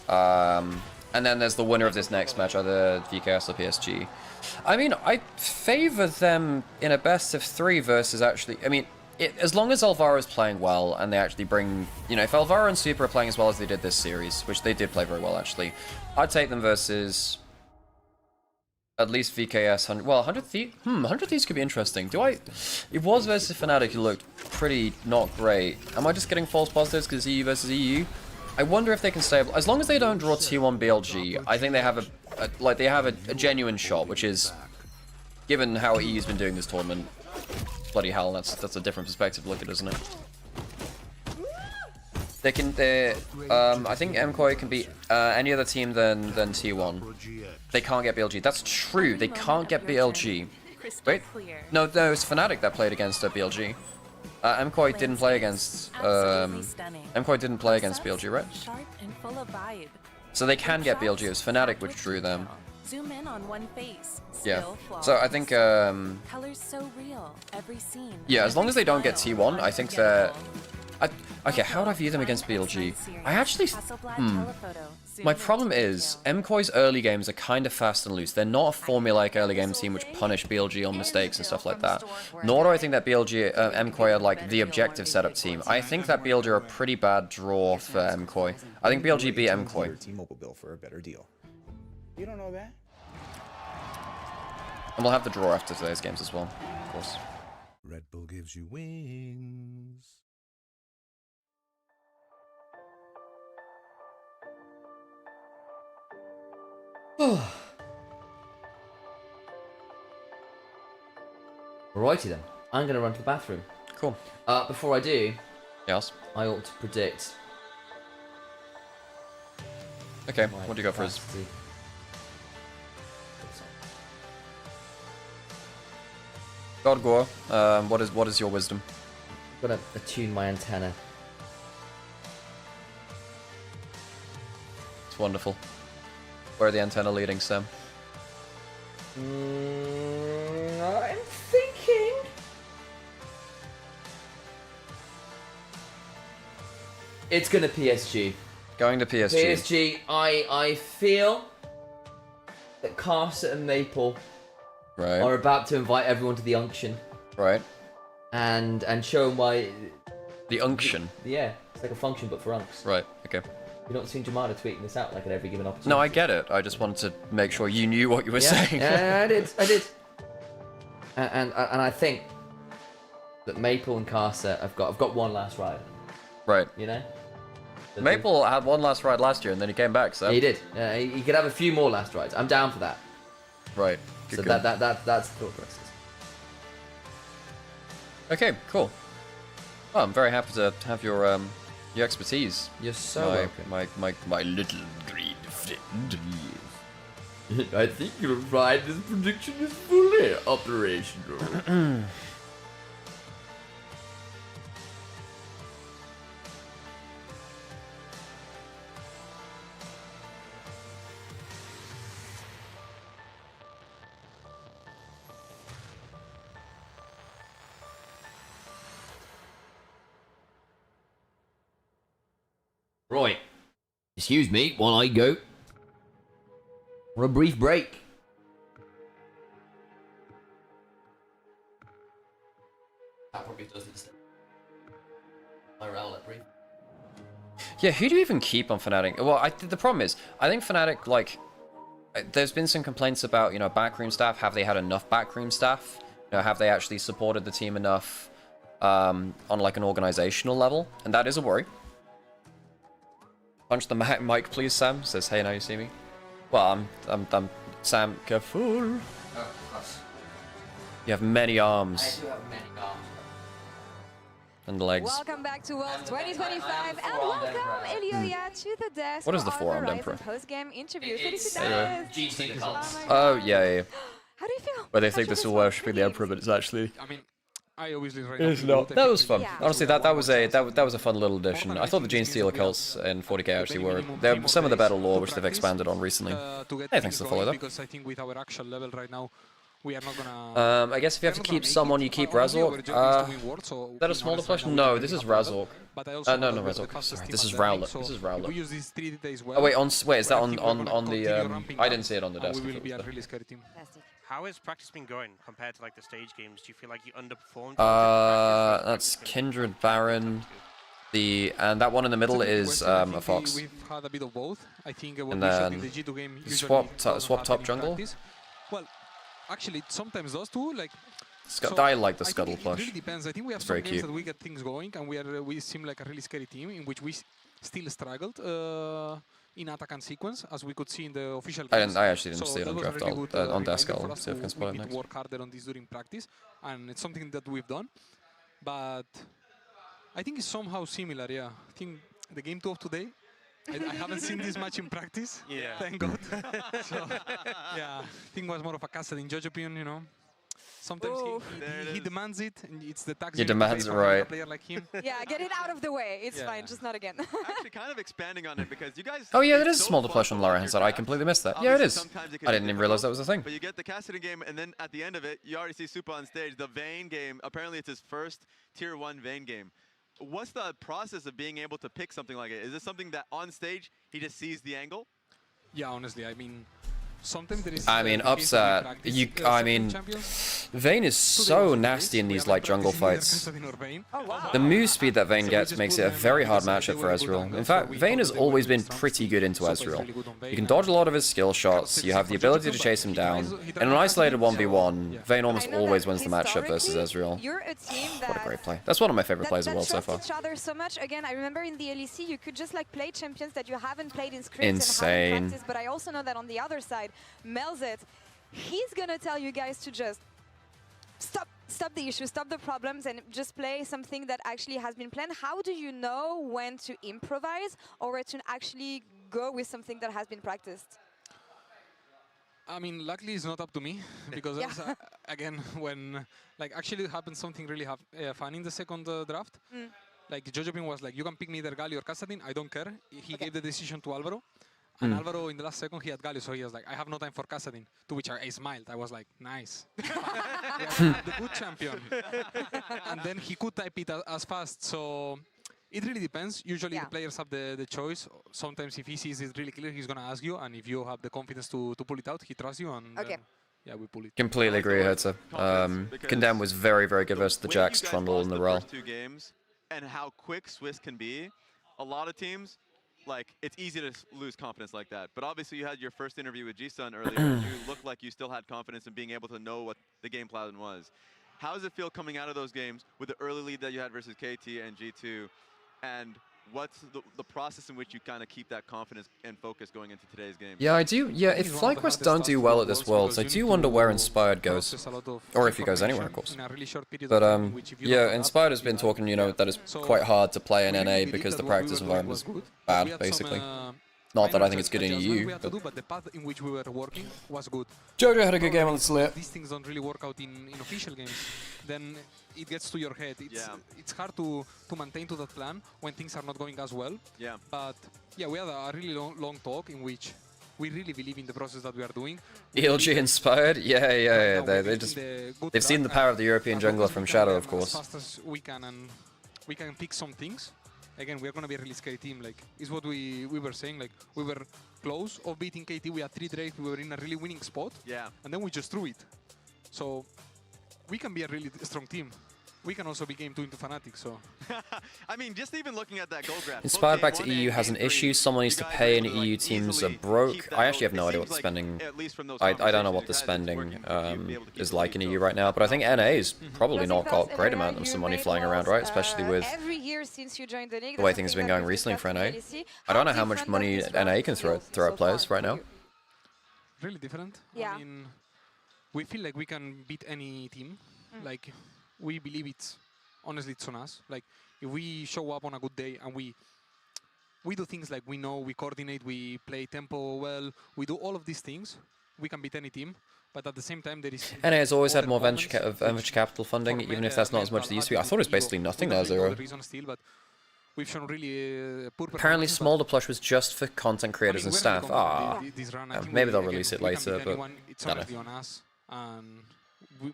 And then there's the winner of this next match, either VKS or PSG. I mean, I favor them in a best of 3 versus actually... I mean, as long as Alvaro is playing well and they actually bring... You know, if Alvaro and Super are playing as well as they did this series, which they did play very well, actually, I'd take them versus... At least VKS 100... Well, 100 Thieves... 100 Thieves could be interesting. It was versus Fnatic, who looked pretty not great. Am I just getting false positives because EU versus EU? I wonder if they can stabilize... As long as they don't draw T1 BLG, I think they have a genuine shot, which is... Given how EU's been doing this tournament... Bloody hell, that's a different perspective to look at, isn't it? I think MKOI can beat any other team than T1. They can't get BLG. That's true. They can't get BLG. Wait, no, it's Fnatic that played against BLG. MKOI didn't play against MKOI didn't play against BLG, right? So they can get BLG. It was Fnatic which drew them. Zoom in on one face. Yeah. So I think colors so real. Every scene. Yeah, as long as they don't get T1, I think they're... Okay, how do I view them against BLG? I actually... My problem is, MKOI's early games are kind of fast and loose. They're not a formulaic early game team which punish BLG on mistakes and stuff like that. Nor do I think that MKOI are like the objective setup team. I think that BLG are a pretty bad draw for MKOI. I think BLG beat MKOI. T-Mobile bill for a better deal. You don't know that? And we'll have the draw after today's games as well, of course. Red Bull gives you wings. Righty then. I'm going to run to the bathroom. Cool. Before I do, yes, I ought to predict. Okay, what do you got for us? God Gore, what is your wisdom? I've got to attune my antenna. It's wonderful. Where are the antenna leading, Sam? I'm thinking. It's gonna PSG. Going to PSG. PSG. I feel that Carson and Maple are about to invite everyone to the unction. Right. And show them why. The unction. Yeah, it's like a function but for unks. Right. Okay. You're not seeing Jamada tweeting this out like at every given opportunity. No, I get it. I just wanted to make sure you knew what you were saying. Yeah, I did. And I think that Maple and Carson I've got one last ride. Right. You know. Maple had one last ride last year and then he came back. So he did. He could have a few more last rides. I'm down for that. Right. Good, so that's the thought process. Okay, cool. Well, I'm very happy to have your expertise. You're so welcome. My little green friend. I think you're right. This prediction is fully operational. Right. Excuse me while I go for a brief break. That probably does instead. Brief. Yeah, who do you even keep on Fnatic? Well, the problem is, I think Fnatic, like, there's been some complaints about, you know, backroom staff. Have they had enough backroom staff? You know, have they actually supported the team enough? on like an organizational level, and that is a worry. Punch the mic, please, Sam. Says, hey, now you see me. Well, I'm Sam. Careful. Oh, gosh. You have many arms. I do have many arms. And legs. Welcome back to World 2025 and welcome Elioya to the desk. What is the forearmed emperor? Post-game interview. Oh, yeah. How do you feel? Where they think this will worshipping the emperor, but it's actually. I mean, I always lose right It's not. That was fun. Honestly, that was a fun little addition. I thought the Gene Stealer cults in 40k actually were some of the better lore which they've expanded on recently. Hey, thanks for the follow though. Because I think with our actual level right now, we are not gonna. I guess if you have to keep someone, you keep Razork. Is that a smaller plush? No, this is Razork. No, not Razork. Sorry, this is Rowlet. This is Rowlet. Oh wait, is that on the? I didn't see it on the desk. We will be a really scary team. How has practice been going compared to like the stage games? Do you feel like you underperformed? That's Kindred Baron. And that one in the middle is a Fox. We've had a bit of both. I think and then swap top jungle. Well, actually, sometimes those two like. I like the Scuttle plush. It really depends. I think we have some games that we get things going, and we seem like a really scary team in which we still struggled in attack and sequence, as we could see in the official games. I actually didn't see it on draft. On desk, I'll I'll see if I can spot it next. Work harder on this during practice, and it's something that we've done. But I think it's somehow similar. Yeah, I think the game 2 of today. I haven't seen this much in practice. Yeah. Thank God. So, yeah, I think it was more of a castle in judge opinion, you know. Sometimes he demands it, and it's the tax. He demands it, right? A player like him. Yeah, get it out of the way. It's fine, just not again. Actually, kind of expanding on it because you guys. Oh yeah, that is a small plush on Lara side. I completely missed that. Yeah, it is. I didn't even realize that was a thing. But you get the Kassadin game, and then at the end of it, you already see Supa on stage. The Vayne game. Apparently, it's his first Tier 1 Vayne game. What's the process of being able to pick something like it? Is this something that on stage he just sees the angle? Yeah, honestly, I mean. Upset. Vayne is so nasty in these like jungle fights. The move speed that Vayne gets makes it a very hard matchup for Ezreal. In fact, Vayne has always been pretty good into Ezreal. You can dodge a lot of his skill shots, you have the ability to chase him down. In an isolated 1v1, Vayne almost always wins the matchup versus Ezreal. What a great play. That's one of my favorite plays of the world so far. Each other so much. Again, I remember in the LEC, you could just like play champions that you haven't played in scripts Insane. and haven't practiced, but I also know that on the other side, Melzit, he's gonna tell you guys to just stop the issue, stop the problems, and just play something that actually has been planned. How do you know when to improvise or when to actually go with something that has been practiced? I mean, luckily it's not up to me because again, when like actually happened something really fun in the second draft. Like Jojopin was like, you can pick me either Galio or Kassadin, I don't care. He gave the decision to Alvaro. And Alvaro, in the last second, he had Galio, so he was like, I have no time for Kassadin. To which I smiled. I was like, nice. The good champion. And then he could type it as fast, so it really depends. Usually the players have the choice. Sometimes if he sees it really clear, he's going to ask you, and if you have the confidence to pull it out, he trusts you, and yeah, we pull it. Completely agree, Hertha. Condemn was very, very good versus the Jax, Trundle, and the Rel. And how quick Swiss can be, a lot of teams, like, it's easy to lose confidence like that. But obviously you had your first interview with G-Sun earlier, and you looked like you still had confidence in being able to know what the game plan was. How does it feel coming out of those games with the early lead that you had versus KT and G2? And what's the process in which you kind of keep that confidence and focus going into today's game? Yeah, I do. Yeah, if FlyQuest don't do well at this Worlds, I do wonder where Inspired goes. Or if he goes anywhere, of course. But, yeah, Inspired has been talking, you know, that it's quite hard to play in NA because the practice environment is bad, basically. Not that I think it's good in EU, but the path in which we were working was good. Jojo had a good game on the Slayer. These things don't really work out in official games. Then it gets to your head. It's hard to maintain to that plan when things are not going as well. Yeah. But yeah, we had a really long talk in which we really believe in the process that we are doing. ELG Inspired? Yeah. They've seen the power of the European jungler from Shadow, of course. As fast as we can, and we can pick some things. Again, we're going to be a really scary team. Like, is what we were saying. Like, we were close of beating KT. We had 3 Drake. We were in a really winning spot. Yeah. And then we just threw it. So we can be a really strong team. we can also be game 2 into Fnatic, so... I mean, just even looking at that goal graph... Inspired back to EU has an issue. Someone needs to pay and EU teams are broke. I actually have no idea what the spending... I don't know what the spending is like in EU right now, but I think NA is probably not got a great amount of some money flying around, right? Especially with the way things have been going recently for NA. I don't know how much money NA can throw at players right now. Really different. Yeah. I mean, we feel like we can beat any team. Like, we believe honestly, it's on us. Like, if we show up on a good day and we do things like we know, we coordinate, we play tempo well, we do all of these things, we can beat any team. But at the same time, there is... NA has always had more venture capital funding, even if that's not as much as it used to be. I thought it was basically nothing now, Zero. We've shown really poor apparently, Smolder Plush was just for content creators and staff. Maybe they'll release it later, but it's already on us, and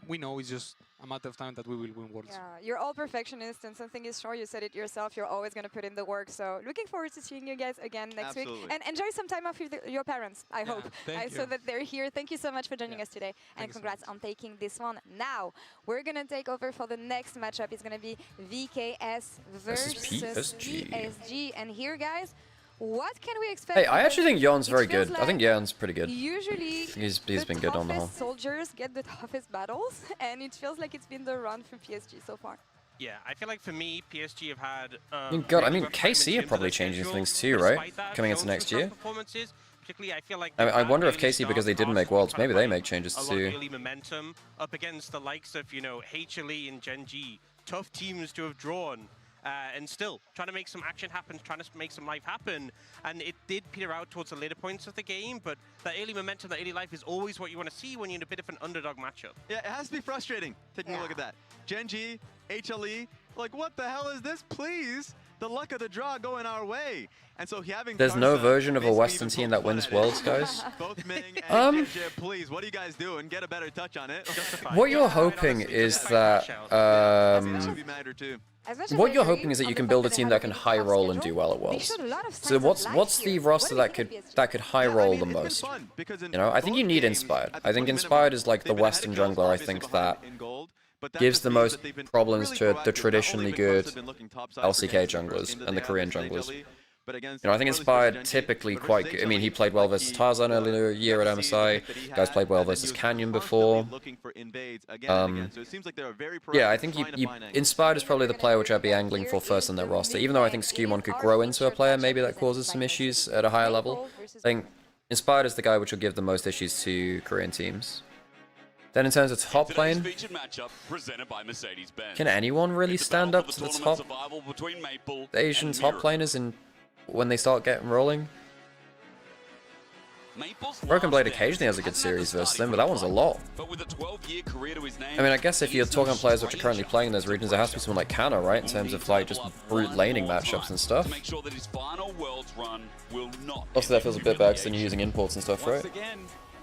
we know it's just a matter of time that we will win Worlds. Yeah, you're all perfectionists, and something is sure. You said it yourself. You're always going to put in the work. So looking forward to seeing you guys again next week, and enjoy some time off with your parents. I hope, so that they're here. Thank you so much for joining us today, and congrats on taking this one. Now we're gonna take over for the next matchup. It's gonna be VKS versus PSG, and here, guys. What can we expect? Hey, I actually think Yon's very good. Like I think Yon's pretty good. Usually, he's been good on the whole. Soldiers get the toughest battles, and it feels like it's been the run for PSG so far. Yeah, I feel like for me, PSG have had. I mean, KC are probably changing things too, right? Coming into next year. I feel like I wonder if KC, because they didn't make Worlds, maybe they make changes too. Early momentum up against the likes of HLE and Gen G, tough teams to have drawn. And still trying to make some action happen, trying to make some life happen. And it did peter out towards the later points of the game, but that early momentum, that early life is always what you want to see when you're in a bit of an underdog matchup. Yeah, it has to be frustrating taking a look at that. Gen G, HLE, like what the hell is this, please? The luck of the draw going our way. And so there's no version of a Western team that wins Worlds, guys. Both Ming and please, what are you guys doing? Get a better touch on it. What you're hoping is that what you're hoping is that you can build a team that can high roll and do well at Worlds. So what's the roster that could high roll the most? I think you need Inspired. I think Inspired is like the Western jungler. I think that gives the most problems to the traditionally good LCK junglers and the Korean junglers. I think Inspired typically quite good. I mean, he played well versus Tarzan earlier year at MSI. Guys played well versus Canyon before. Yeah, I think Inspired is probably the player which I'd be angling for first in their roster. Even though I think Skewmon could grow into a player, maybe that causes some issues at a higher level. I think Inspired is the guy which will give the most issues to Korean teams. Then in terms of top lane, can anyone really stand up to the top Asian top laners when they start getting rolling? Broken Blade occasionally has a good series versus them, but that one's a lot. I mean, I guess if you're talking about players which are currently playing in those regions, there has to be someone like Kana, right? In terms of like just brute laning matchups and stuff. Also, that feels a bit bad because then you're using imports and stuff, right?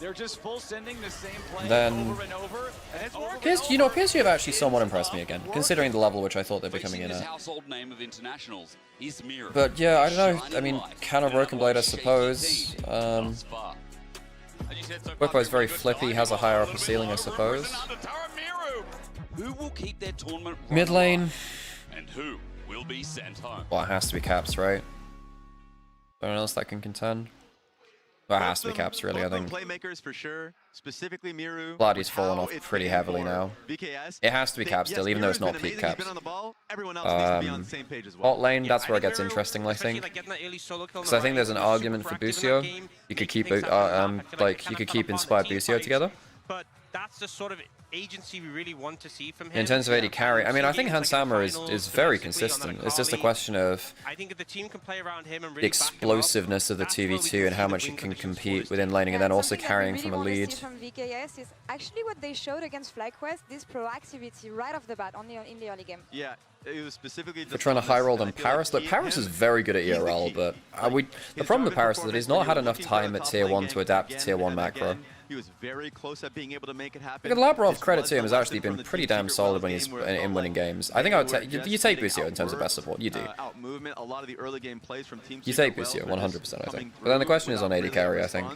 They're just full sending the same play over and over, and it's working. PSG have actually somewhat impressed me again, considering the level which I thought they'd be coming in at. But yeah, I don't know. I mean, Kana Broken Blade, I suppose. Bwipo is very flippy, has a higher upper ceiling, I suppose. Mid lane. And who will be sent home? Well, it has to be Caps, right? Anyone else that can contend? Well, it has to be Caps, really, I think. Playmakers for sure, specifically Miru. Vladdy's fallen off pretty heavily now. It has to be Caps still, even though it's not peak Caps. Bot lane, that's where it gets interesting, I think. Because I think there's an argument for Busio. You could keep Inspired Busio together. But that's the sort of agency we really want to see from him. In terms of AD carry, I mean, I think Hansama is very consistent. It's just a question of the explosiveness of the 2v2 and how much it can compete within laning, and then also carrying from a lead. From VKS is actually what they showed against FlyQuest, this proactivity right off the bat in the early game. Yeah. It was specifically for trying to high roll than Paris. Look, Paris is very good at ERL, but the problem with Paris is that he's not had enough time at Tier 1 to adapt to Tier 1 macro. He was very close at being able to make it happen. Look at Labrov, credit to him, has actually been pretty damn solid when he's in winning games. I think I would take you take Busio in terms of best support. You do. You take Busio 100%, I think. But then the question is on AD carry, I think.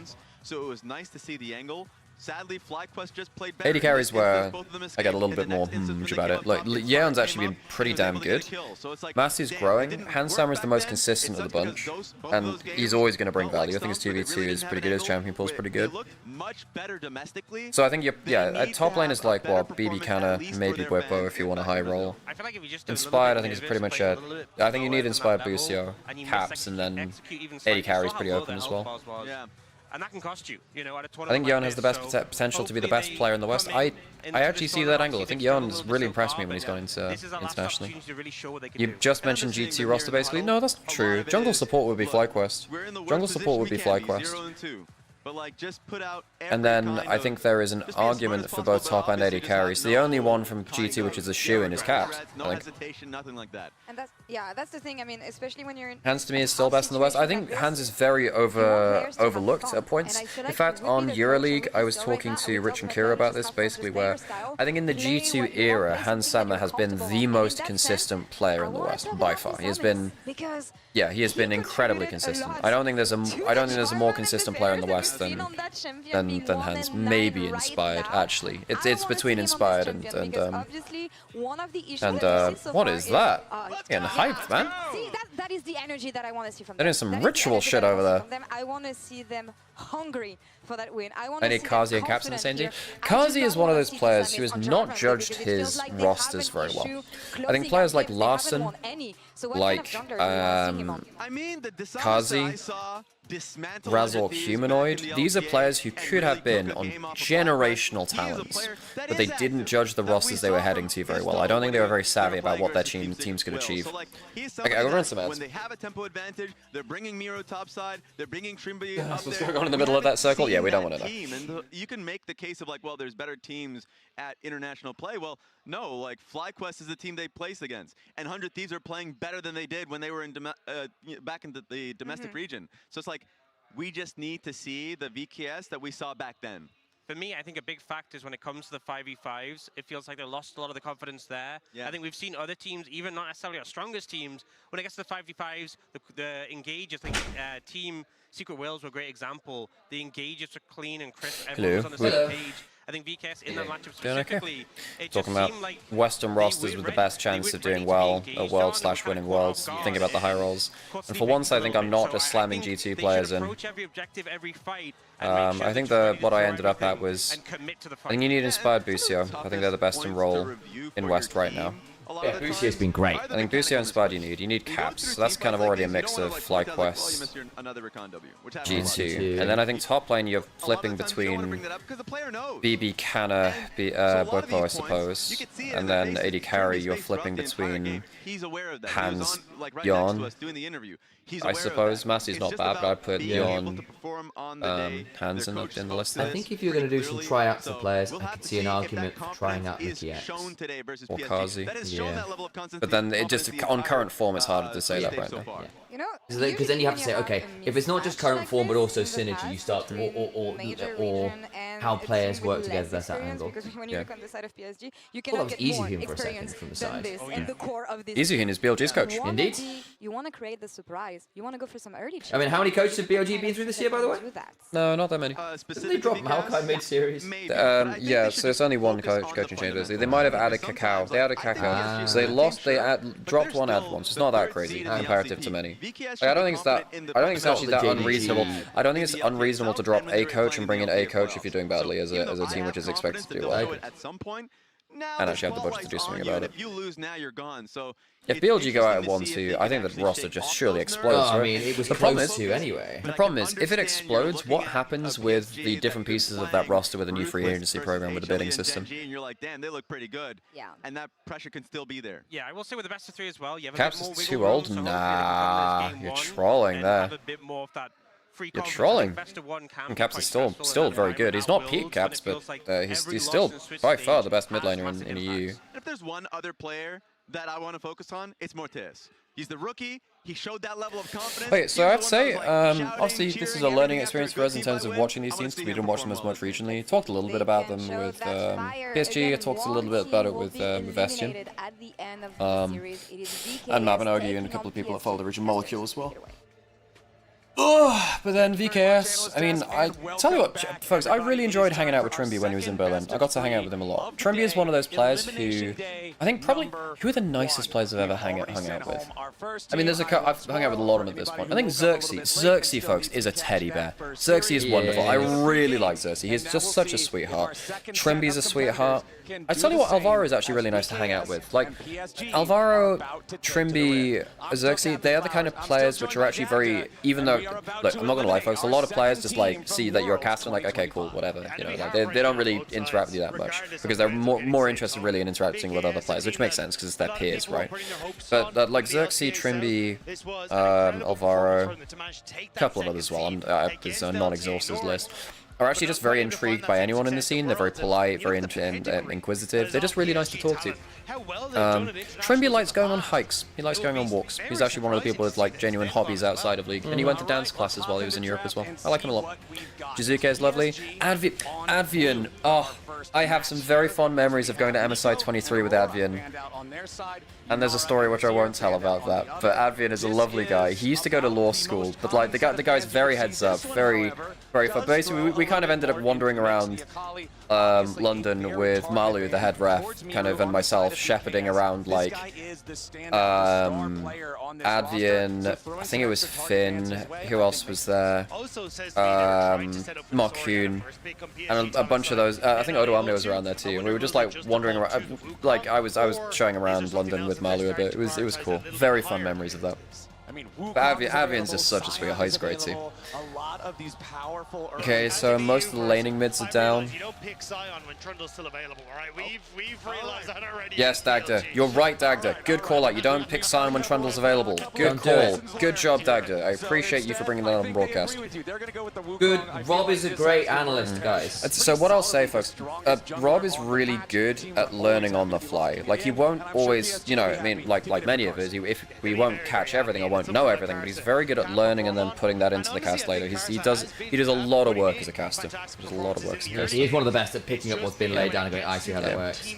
So it was nice to see the angle Sadly, FlyQuest just played better. AD carries where I get a little bit more about it. Like, Yeon's actually been pretty damn good. Masty's growing. Handshammer is the most consistent of the bunch, and he's always going to bring value. I think his 2v2 is pretty good, his champion pool is pretty good. So I think, top lane is like, what, BB Canna, maybe Whippo if you want a high roll. Inspired, I think is pretty much it. I think you need Inspired Bucio, Caps, and then AD carries pretty open as well. And that can cost you, at a tournament. I think Yeon has the best potential to be the best player in the West. I actually see that angle. I think Yeon's really impressed me when he's gone into internationally. You just mentioned G2 roster basically. No, that's not true. Jungle support would be FlyQuest. Jungle support would be FlyQuest. But like, just put out and then I think there is an argument for both top and AD carries. The only one from G2 which is a shoe-in is Caps. No hesitation, nothing like that. And that's the thing. I mean, especially when you're in. Hans to me is still best in the West. I think Hans is very overlooked at points. In fact, on EuroLeague, I was talking to Rich and Kira about this, basically where I think in the G2 era, Handshammer has been the most consistent player in the West by far. He has been, he has been incredibly consistent. I don't think there's a more consistent player in the West than Hans. Maybe Inspired, actually. It's between Inspired and what is that? Getting hyped, man. See, that is the energy that I want to see from them. They're doing some ritual shit over there. I want to see them hungry for that win. I need Kazi and Caps in the same team. Kazi is one of those players who has not judged his rosters very well. I think players like Larson, like Kazi, Razork Humanoid, these are players who could have been on generational talents, but they didn't judge the rosters they were heading to very well. I don't think they were very savvy about what their teams could achieve. Okay, I'll run some ads. When they have a tempo advantage, they're bringing Miro topside, they're bringing Shrimby up What's there. going on in the middle of that circle? Yeah, we don't want to know. And you can make the case of like, well, there's better teams at international play. Well, no, like FlyQuest is the team they place against, and 100 Thieves are playing better than they did when they were in back in the domestic region. So it's like, we just need to see the VKS that we saw back then. For me, I think a big factor is when it comes to the 5v5s, it feels like they lost a lot of the confidence there. Yeah. I think we've seen other teams, even not necessarily our strongest teams, when it gets to the 5v5s, the engages, like Team Secret Whales were a great example. The engages are clean and crisp. Everyone was on the same page. I think VKS in that matchup specifically, it just talking about seemed like Western rosters with the best chance of doing well, world/winning worlds, thinking about the high rolls. And for once, I think I'm not just slamming G2 players in. I think what I ended up at was, I think you need Inspired Bucio. I think they're the best in role in West right now. Yeah, Bucio's been great. I think Bucio Inspired you need Caps. So that's kind of already a mix of FlyQuest, G2. And then I think top lane you're flipping between BB Canna, Whippo I suppose. And then AD carry you're flipping between Hans, Yeon. I suppose Masty's not bad, but I put Yeon, Hans in the list. I think if you're going to do some tryouts of players, I could see an argument for trying out Mickey X. Or Kazi. Yeah. But then it just, on current form, it's harder to say that right now. Yeah. Because then you have to say, okay, if it's not just current form but also synergy, you start to, or how players work together, that's that angle. Yeah. Well, that was Easyhun for a second from the side. Easyhun is BLG's coach. Indeed. You want to create the surprise. You want to go for some early I mean, how many coaches have BLG been through this year, by the way? No, not that many. Didn't they drop Maokai mid-series? Yeah, so it's only one coaching change, basically. They might have added Cacao. They added Cacao. So they dropped one, added one. So it's not that crazy comparative to many. Like, I don't think it's actually that unreasonable. I don't think it's unreasonable to drop a coach and bring in a coach if you're doing badly as a team which is expected to do well. And actually have the budget to do something about it. If you lose now, you're gone. So if BLG go out at 1-2, I think the roster just surely explodes. I mean, it was close to anyway. The problem is, if it explodes, what happens with the different pieces of that roster with a new free agency program with a bidding system? And you're like, damn, they look pretty good. Yeah. And that pressure can still be there. Yeah, I will say with the best of 3 as well. You have Caps is too old? Nah, you're trolling there. You're trolling. And Caps is still very good. He's not peak Caps, but he's still by far the best mid laner in EU. If there's one other player that I want to focus on, it's Mortis. He's the rookie. He showed that level of confidence. Okay, so I'd say, obviously, this is a learning experience for us in terms of watching these teams, because we didn't watch them as much regionally. Talked a little bit about them with PSG. I talked a little bit about it with Vestian. And Mabinogi and a couple of people that follow the region Molecule as well. Oh, but then VKS, I mean, I tell you what, folks, I really enjoyed hanging out with Trimby when he was in Berlin. I got to hang out with him a lot. Trimby is one of those players who, I think probably, who are the nicest players I've ever hung out with? I mean, I've hung out with a lot of them at this point. I think Xerxes, folks, is a teddy bear. Xerxes is wonderful. I really like Xerxes. He's just such a sweetheart. Trimby's a sweetheart. I tell you what, Alvaro is actually really nice to hang out with. Like, Alvaro, Trimby, Xerxes, they are the kind of players which are actually very, even though, look, I'm not gonna lie, folks, a lot of players just like see that you're a caster and like, okay, cool, whatever, you know, like they don't really interact with you that much because they're more interested really in interacting with other players, which makes sense because it's their peers, right? But like Xerxes, Trimby, Alvaro, a couple of others as well. It's a non-exhaustive list. Are actually just very intrigued by anyone in the scene. They're very polite, very inquisitive. They're just really nice to talk to. Trimby likes going on hikes. He likes going on walks. He's actually one of the people with like genuine hobbies outside of League. And he went to dance classes while he was in Europe as well. I like him a lot. Jizuke is lovely. Advian. Oh, I have some very fond memories of going to MSI 23 with Advian. And there's a story which I won't tell about that. But Advian is a lovely guy. He used to go to law school, but like the guy's very heads up, very fun. Basically, we kind of ended up wandering around London with Malu, the head ref, kind of, and myself shepherding around like Advian. I think it was Finn. Who else was there? Marcoon, and a bunch of those. I think Odoamne was around there too. And we were just like wandering around. Like I was showing around London with Malu a bit. It was cool. Very fun memories of that. But Avian's just such a sweetheart. He's great too. Okay, so most of the laning mids are down. Yes, Dagda. You're right, Dagda. Good call out. You don't pick Sion when Trundle's available. Good call. Good job, Dagda. I appreciate you for bringing that on broadcast. Good. Rob is a great analyst, guys. So what I'll say, folks, Rob is really good at learning on the fly. Like, he won't always, you know, I mean, like many of us, if we won't catch everything or won't know everything, but he's very good at learning and then putting that into the cast later. He does a lot of work as a caster. He does a lot of work as a caster. He is one of the best at picking up what's been laid down and going, I see how that works.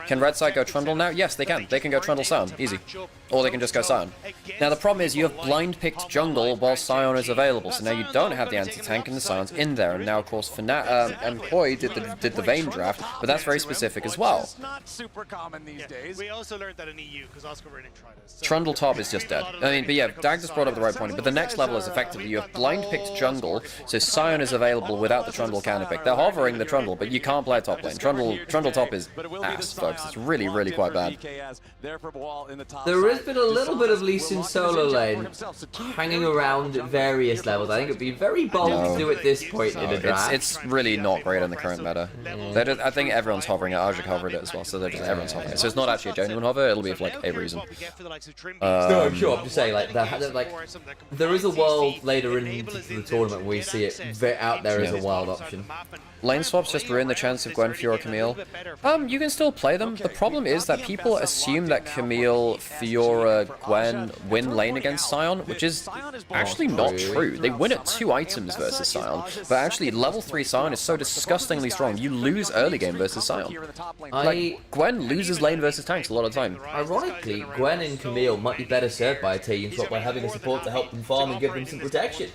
Can Red Side go Trundle now? Yes, they can. They can go Trundle Sion, easy. Or they can just go Sion. Now the problem is you have blind picked jungle while Sion is available, so now you don't have the anti-tank and the Sion's in there. And now of course MKOI did the Vayne draft, but that's very specific as well. We also learned that in EU because Oscar Vernon tried us. Trundle top is just dead. I mean, but yeah, Dag just brought up the right point. But the next level is effectively you have blind picked jungle, so Sion is available without the Trundle counter pick. They're hovering the Trundle, but you can't play top lane. Trundle top is ass, folks. It's really, really quite bad. There has been a little bit of Lee Sin solo lane hanging around at various levels. I think it'd be very bold to do at this point in a draft. It's really not great in the current meta. I think everyone's hovering it. Ajik hovered it as well, so everyone's hovering it. So it's not actually a genuine hover. It'll be for like a reason. No, sure. I'm just saying, like there is a world later into the tournament where we see it out there as a wild option. Lane swaps just ruin the chance of Gwen, Fiora, Camille. You can still play them. The problem is that people assume that Camille, Fiora, Gwen win lane against Sion, which is actually not true. They win at 2 items versus Sion, but actually level 3 Sion is so disgustingly strong, you lose early game versus Sion. Like, Gwen loses lane versus tanks a lot of the time. Ironically, Gwen and Camille might be better served by a Taeyeon swap by having a support to help them farm and give them some protection.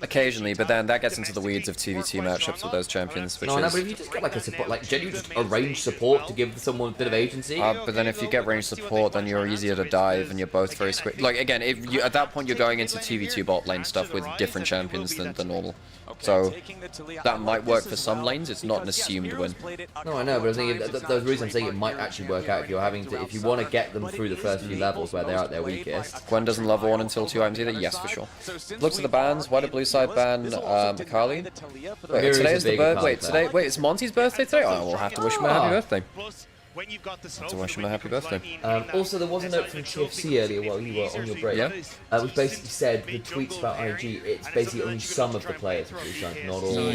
Occasionally, but then that gets into the weeds of 2v2 matchups with those champions, which no, but if you just get like a support, like genuinely just a ranged support to give someone a bit of agency. But then if you get ranged support, then you're easier to dive and you're both very quick. Like again, if you at that point you're going into 2v2 bot lane stuff with different champions than normal. So that might work for some lanes. It's not an assumed win. No, I know, but I think the reason I'm saying it might actually work out if you're having to, if you want to get them through the first few levels where they're at their weakest. Gwen doesn't level 1 until 2 items either. Yes, for sure. Looks at the bans. Why did blue side ban Akali? Wait, today is the birthday. Wait, it's Monty's birthday today. Oh, we'll have to wish him a happy birthday. To wish him a happy birthday. Also, there was a note from TFC earlier while you were on your break, which basically said the tweets about IG, it's basically only some of the players are blue side, not all of them.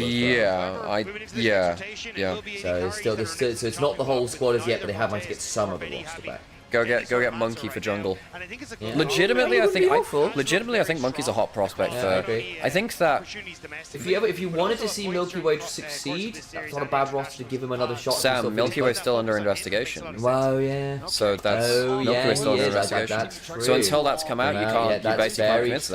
Yeah. So it's still, so it's not the whole squad as yet, but they have managed to get some of the roster back. Go get Monkey for jungle. Yeah. Legitimately, I think Monkey's a hot prospect for. I think that if you wanted to see Milky Way succeed, that's not a bad roster to give him another shot. Sam, Milky Way's still under investigation. Wow, yeah. So that's Milky Way's still under investigation. So until that's come out, you can't. You basically can't commit to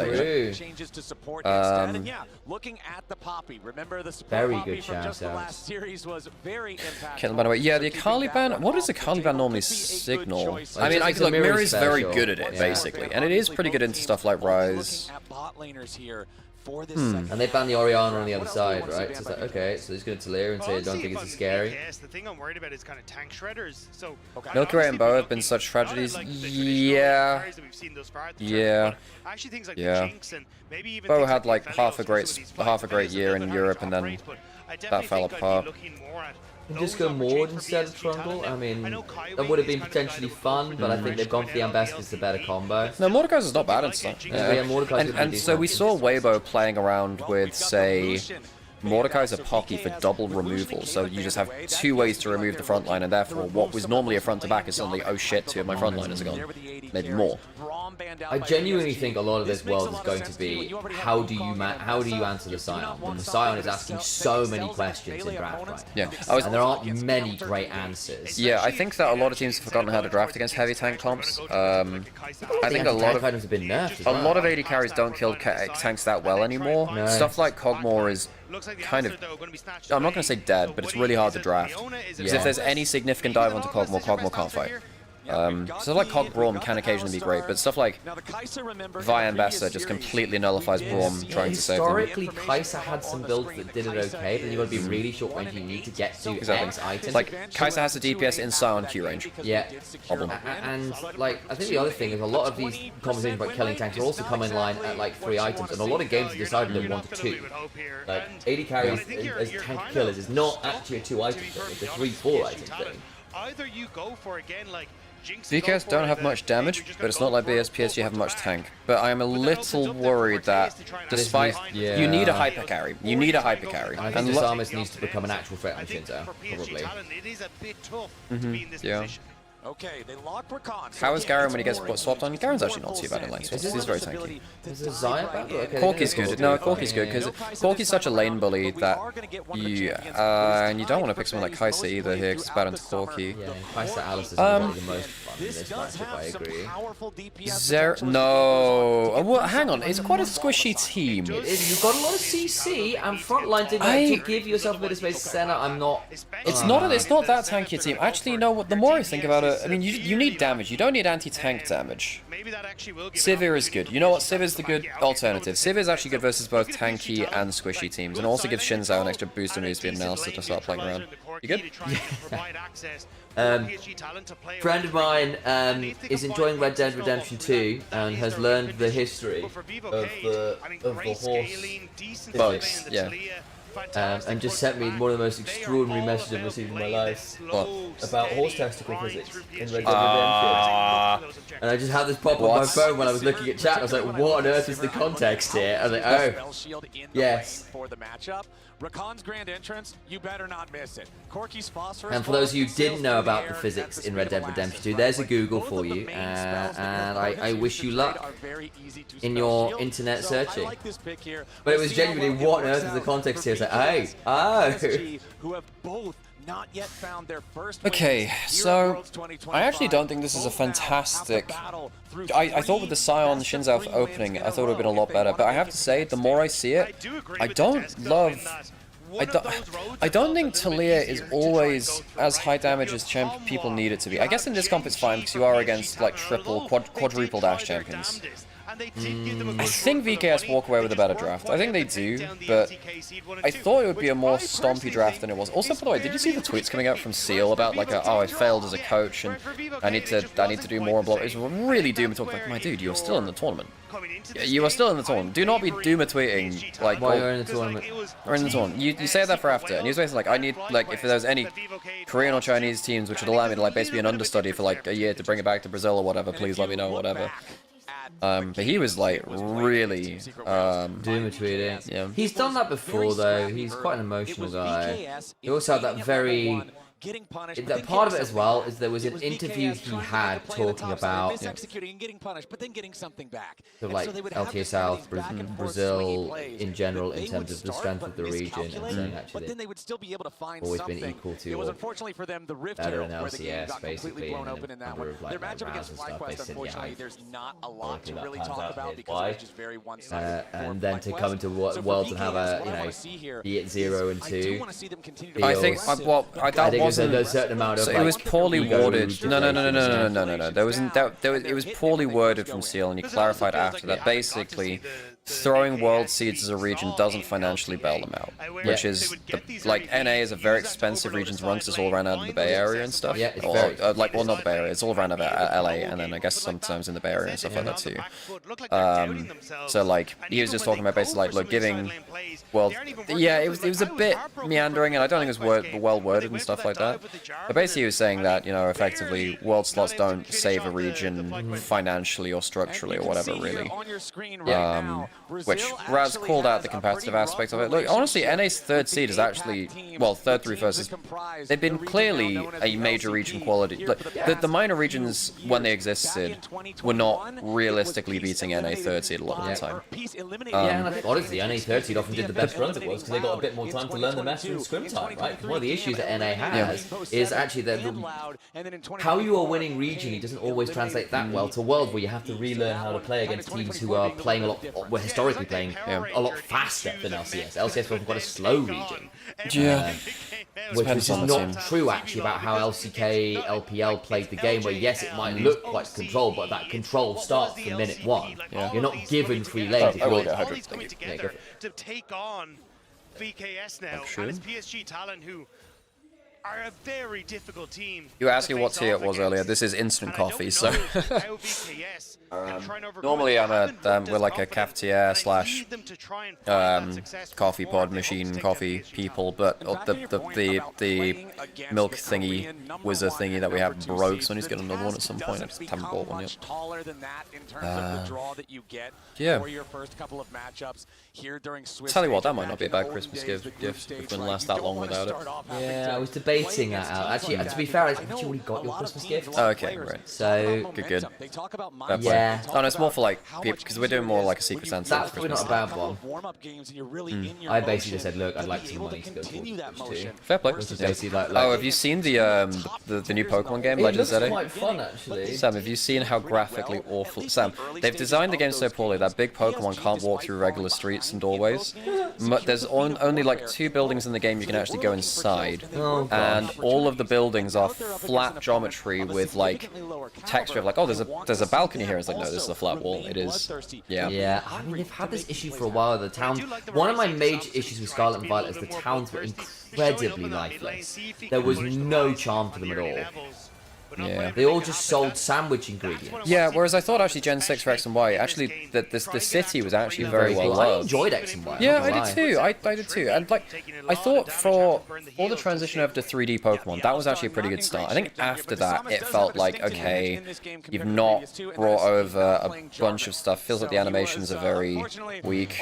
that. Looking at the Poppy, remember the very Poppy good from just the shout last series was very impactful. Killing by the way, yeah, the Akali ban. What does the Akali ban normally signal? I mean, look, Mirror's very good at it, basically, and it is pretty good into stuff like Rise. And they banned the Orianna on the other side, right? So it's like, okay, so he's going to Talia and say, I don't think it's as scary. The thing I'm worried about is kind of tank shredders. So Milky Way and Boa have been such tragedies. Yeah. Yeah. Yeah. Boa had like half a great year in Europe, and then that fell apart. Just go Mord instead of Trundle. I mean, that would have been potentially fun, but I think they've gone for the Ambassadors, the better combo. No, Mordekaiser's is not bad and stuff. And so we saw Weibo playing around with, say, Mordekaiser Poppy for double removal. So you just have 2 ways to remove the front line, and therefore what was normally a front to back is suddenly, oh shit, 2 of my front liners are gone. Maybe more. I genuinely think a lot of this world is going to be how do you answer the Scion? When the Scion is asking so many questions in draft right Yeah, and there aren't many great answers. Yeah, I think that a lot of teams have forgotten how to draft against heavy tank comps. I think a lot of items have been nerfed. A lot of AD carries don't kill tanks that well anymore. No. Stuff like Kog'Maw is kind of, I'm not going to say dead, but it's really hard to draft. Because if there's any significant dive onto Kog'Maw, Kog'Maw can't fight. Stuff like Cog Braum can occasionally be great, but stuff like Vi Ambassador just completely nullifies Braum trying to save them. Historically, Kai'Sa had some builds that did it okay, but you got to be really short range. You need to get to X items. Like Kai'Sa has the DPS in Scion Q range. Yeah. Problem. And like I think the other thing is a lot of these conversations about killing tanks are also come in line at like 3 items, and a lot of games have decided they want 2. Like 80 carries as tank killers is not actually a 2-item thing; it's a 3-4 item thing. Either you go for again like. VKS don't have much damage, but it's not like PSG have much tank. But I am a little worried that, despite you need a hyper carry, you need a hyper carry. I think Samus needs to become an actual threat on Shinzo, probably. Yeah. Okay, they lock Rakan. How is Garen when he gets swapped on? Garen's actually not too bad in lane swaps. He's very tanky. Is it Zion battle? Okay, Corki's good. No, Corki's good because Corki's such a lane bully that and you don't want to pick someone like Kai'Sa either here because it's bad into Corki. Yeah, Kai'Sa Alice is probably the most fun in this matchup, I agree. No. Well, hang on, it's quite a squishy team. You've got a lot of CC and frontline to give yourself a bit of space. Senna, I'm not. It's not that tanky a team. Actually, you know what? The more I think about it, I mean, you need damage. You don't need anti-tank damage. Sivir is good. You know what? Sivir is the good alternative. Sivir is actually good versus both tanky and squishy teams, and also gives Shinzo an extra boost and speed and analysis to start playing around. You good? Friend of mine is enjoying Red Dead Redemption 2 and has learned the history of the horse bugs. Yeah. And just sent me one of the most extraordinary messages I've received in my life. What? About horse testicle physics in Red Dead Redemption. And I just had this pop on my phone when I was looking at chat. I was like, what on earth is the context here? I was like, oh, yes. For the matchup. Rakan's grand entrance, you better not miss it. Corki's phosphorus. And for those of you who didn't know about the physics in Red Dead Redemption 2, there's a Google for you, and I wish you luck in your internet searching. But it was genuinely, what on earth is the context here? It's like, oh. Who have both not yet found their first. Okay, so I actually don't think this is a fantastic. I thought with the Scion Shinzo opening, I thought it would have been a lot better. But I have to say, the more I see it, I don't love. I don't think Talia is always as high damage as people need it to be. I guess in this comp it's fine because you are against like quadruple dash champions. I think VKS walk away with a better draft. I think they do, but I thought it would be a more stompy draft than it was. Also, by the way, did you see the tweets coming out from Seal about like, oh, I failed as a coach and I need to do more and blah. It was really Doom talk like, my dude, you're still in the tournament. You are still in the tournament. Do not be Dooma tweeting like while you're in the tournament. Or in the tournament. You say that for after, and he was basically like, I need like if there's any Korean or Chinese teams which would allow me to like basically be an understudy for like a year to bring it back to Brazil or whatever, please let me know, whatever. But he was like really Doom tweeting. Yeah. He's done that before though. He's quite an emotional guy. He also had that very getting punished. Part of it as well is there was an interview he had talking about executing and getting punished, but then getting something back. So like LTA South, Brazil in general in terms of the strength of the region, and saying actually then they would still be able to find always been equal to. It was unfortunately for them the Rift better Herald, in where the game LCS got completely blown open in that one. Their matchup against FlyQuest, unfortunately, there's not a lot to really talk about because it's just very one-sided. And then to come into Worlds and have a be it 0 and 2. I think that wasn't a certain amount of. So it was poorly worded. No. It was poorly worded from Seal, and he clarified after that. Basically, throwing World Seeds as a region doesn't financially bail them out, which is like NA is a very expensive region to run because it's all around out of the Bay Area and stuff. Yeah, it's well, not the Bay Area. It's all around LA, and then I guess sometimes in the Bay Area and stuff like that too. So like he was just talking about basically like look, giving World. Yeah, it was a bit meandering, and I don't think it was well worded and stuff like that. But basically, he was saying that effectively World slots don't save a region financially or structurally or whatever really. Which Raz called out the competitive aspect of it. Look, honestly, NA's third seed is actually, well, third through first is, they've been clearly a major region quality. The minor regions, when they existed, were not realistically beating NA third seed a lot of the time. And I think honestly, NA third seed often did the best runs it was because they got a bit more time to learn the meta and scrim time, right? One of the issues that NA has is actually that how you are winning regionally doesn't always translate that well to World, where you have to relearn how to play against teams who are playing a lot, well, historically playing a lot faster than LCS. LCS was quite a slow region. Which is not true actually about how LCK, LPL played the game, where yes, it might look quite controlled, but that control starts from minute 1. You're not given free lanes. I will get 100. To take on VKS now, and it's PSG Talon who are a very difficult team. You were asking what tier it was earlier. This is instant coffee, so normally we're like a cafetiere slash coffee pod machine coffee people, but the milk thingy was a thingy that we have broke, so I need to get another one at some point. I just haven't bought one yet. Yeah. Tell you what, that might not be a bad Christmas gift if we can last that long without it. Yeah, I was debating that out. Actually, to be fair, I think you already got your Christmas gift. Oh, okay, right. So good. Yeah. Oh no, it's more for like people because we're doing more like a Secret Santa. That's probably not a bad one. I basically just said, look, I'd like some money to go towards too. Fair play. Oh, have you seen the new Pokemon game, Legends of Zelda? It looks quite fun actually. Sam, have you seen how graphically awful? Sam, they've designed the game so poorly that big Pokemon can't walk through regular streets and doorways. There's only like 2 buildings in the game you can actually go inside, and all of the buildings are flat geometry with like texture of like, oh, there's a balcony here. It's like, no, this is a flat wall. It is. Yeah. I mean, they've had this issue for a while. The town. One of my major issues with Scarlet and Violet is the towns were incredibly lifeless. There was no charm to them at all. Yeah. They all just sold sandwich ingredients. Yeah, whereas I thought actually Gen 6 for X and Y, actually the city was actually very well loved. I enjoyed X and Y. Yeah, I did too. I did too. And like, I thought for the transition over to 3D Pokemon, that was actually a pretty good start. I think after that, it felt like, okay, you've not brought over a bunch of stuff. Feels like the animations are very weak.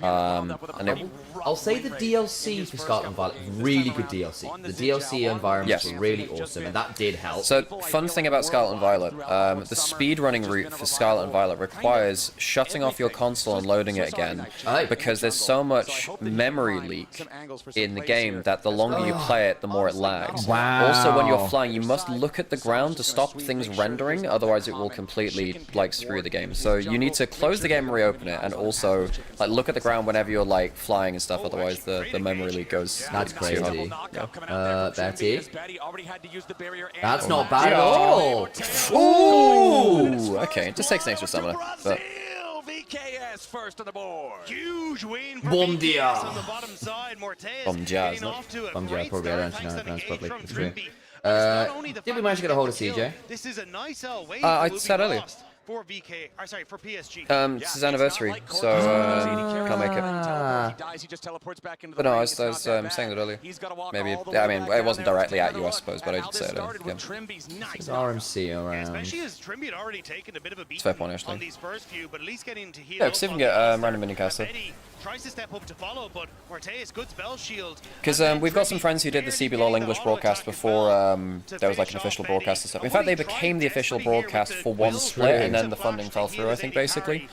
I'll say the DLC for Scarlet and Violet was really good DLC. The DLC environments were really awesome, and that did help. So, fun thing about Scarlet and Violet, the speedrunning route for Scarlet and Violet requires shutting off your console and loading it again, because there's so much memory leak in the game that the longer you play it, the more it lags. Wow. Also, when you're flying, you must look at the ground to stop things rendering, otherwise it will completely, like, screw the game. So you need to close the game and reopen it, and also, like, look at the ground whenever you're, like, flying and stuff, otherwise the memory leak goes... That's crazy. Betty? That's not bad at all. Ooh! Okay, just takes an extra summoner. But... VKS first on the board. Huge win for VKS on the bottom side. Mortez getting off to a great start. I don't know how to pronounce properly. It's true. Did we manage to get a hold of CJ? This is a nice way I said earlier. For for PSG. It's his anniversary, so can't make it. But no, I was saying that earlier. Maybe, I mean, it wasn't directly at you, I suppose, but I did say it earlier. Is RMC around? Especially as Trimby had already taken a bit of a beat fair point, actually. on these first few, but at least getting to heal. Yeah, because if we can get random minicaster. tries to step up to follow, but Morteus, good spell shield. Because we've got some friends who did the CBLOL English broadcast before there was like an official broadcast and stuff. In fact, they became the official broadcast for one split, and then the funding fell through, I think, basically.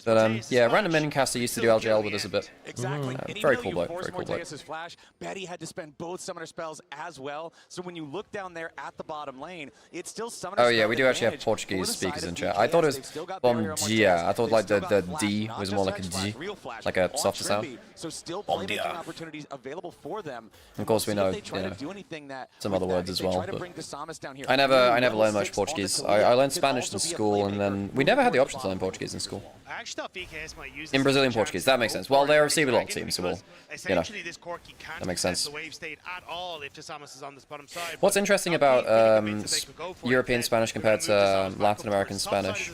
But yeah, Random Minioncaster used to do LGL with us a bit. Exactly. Very cool bloke, very cool bloke. Flash, Betty had to spend both summoner spells as well. So when you look down there at the bottom lane, it's still summoner. Oh yeah, we do actually have Portuguese speakers in chat. I thought it was bom dia. I thought like the D was more like a G, like a softer sound. So still playmaking opportunities available for them. Of course, we know some other words as well. But I never learned much Portuguese. I learned Spanish in school, and then we never had the option to learn Portuguese in school. In Brazilian Portuguese, that makes sense. Well, they're a CBLOL team, so we'll, you know, that makes sense. What's interesting about European Spanish compared to Latin American Spanish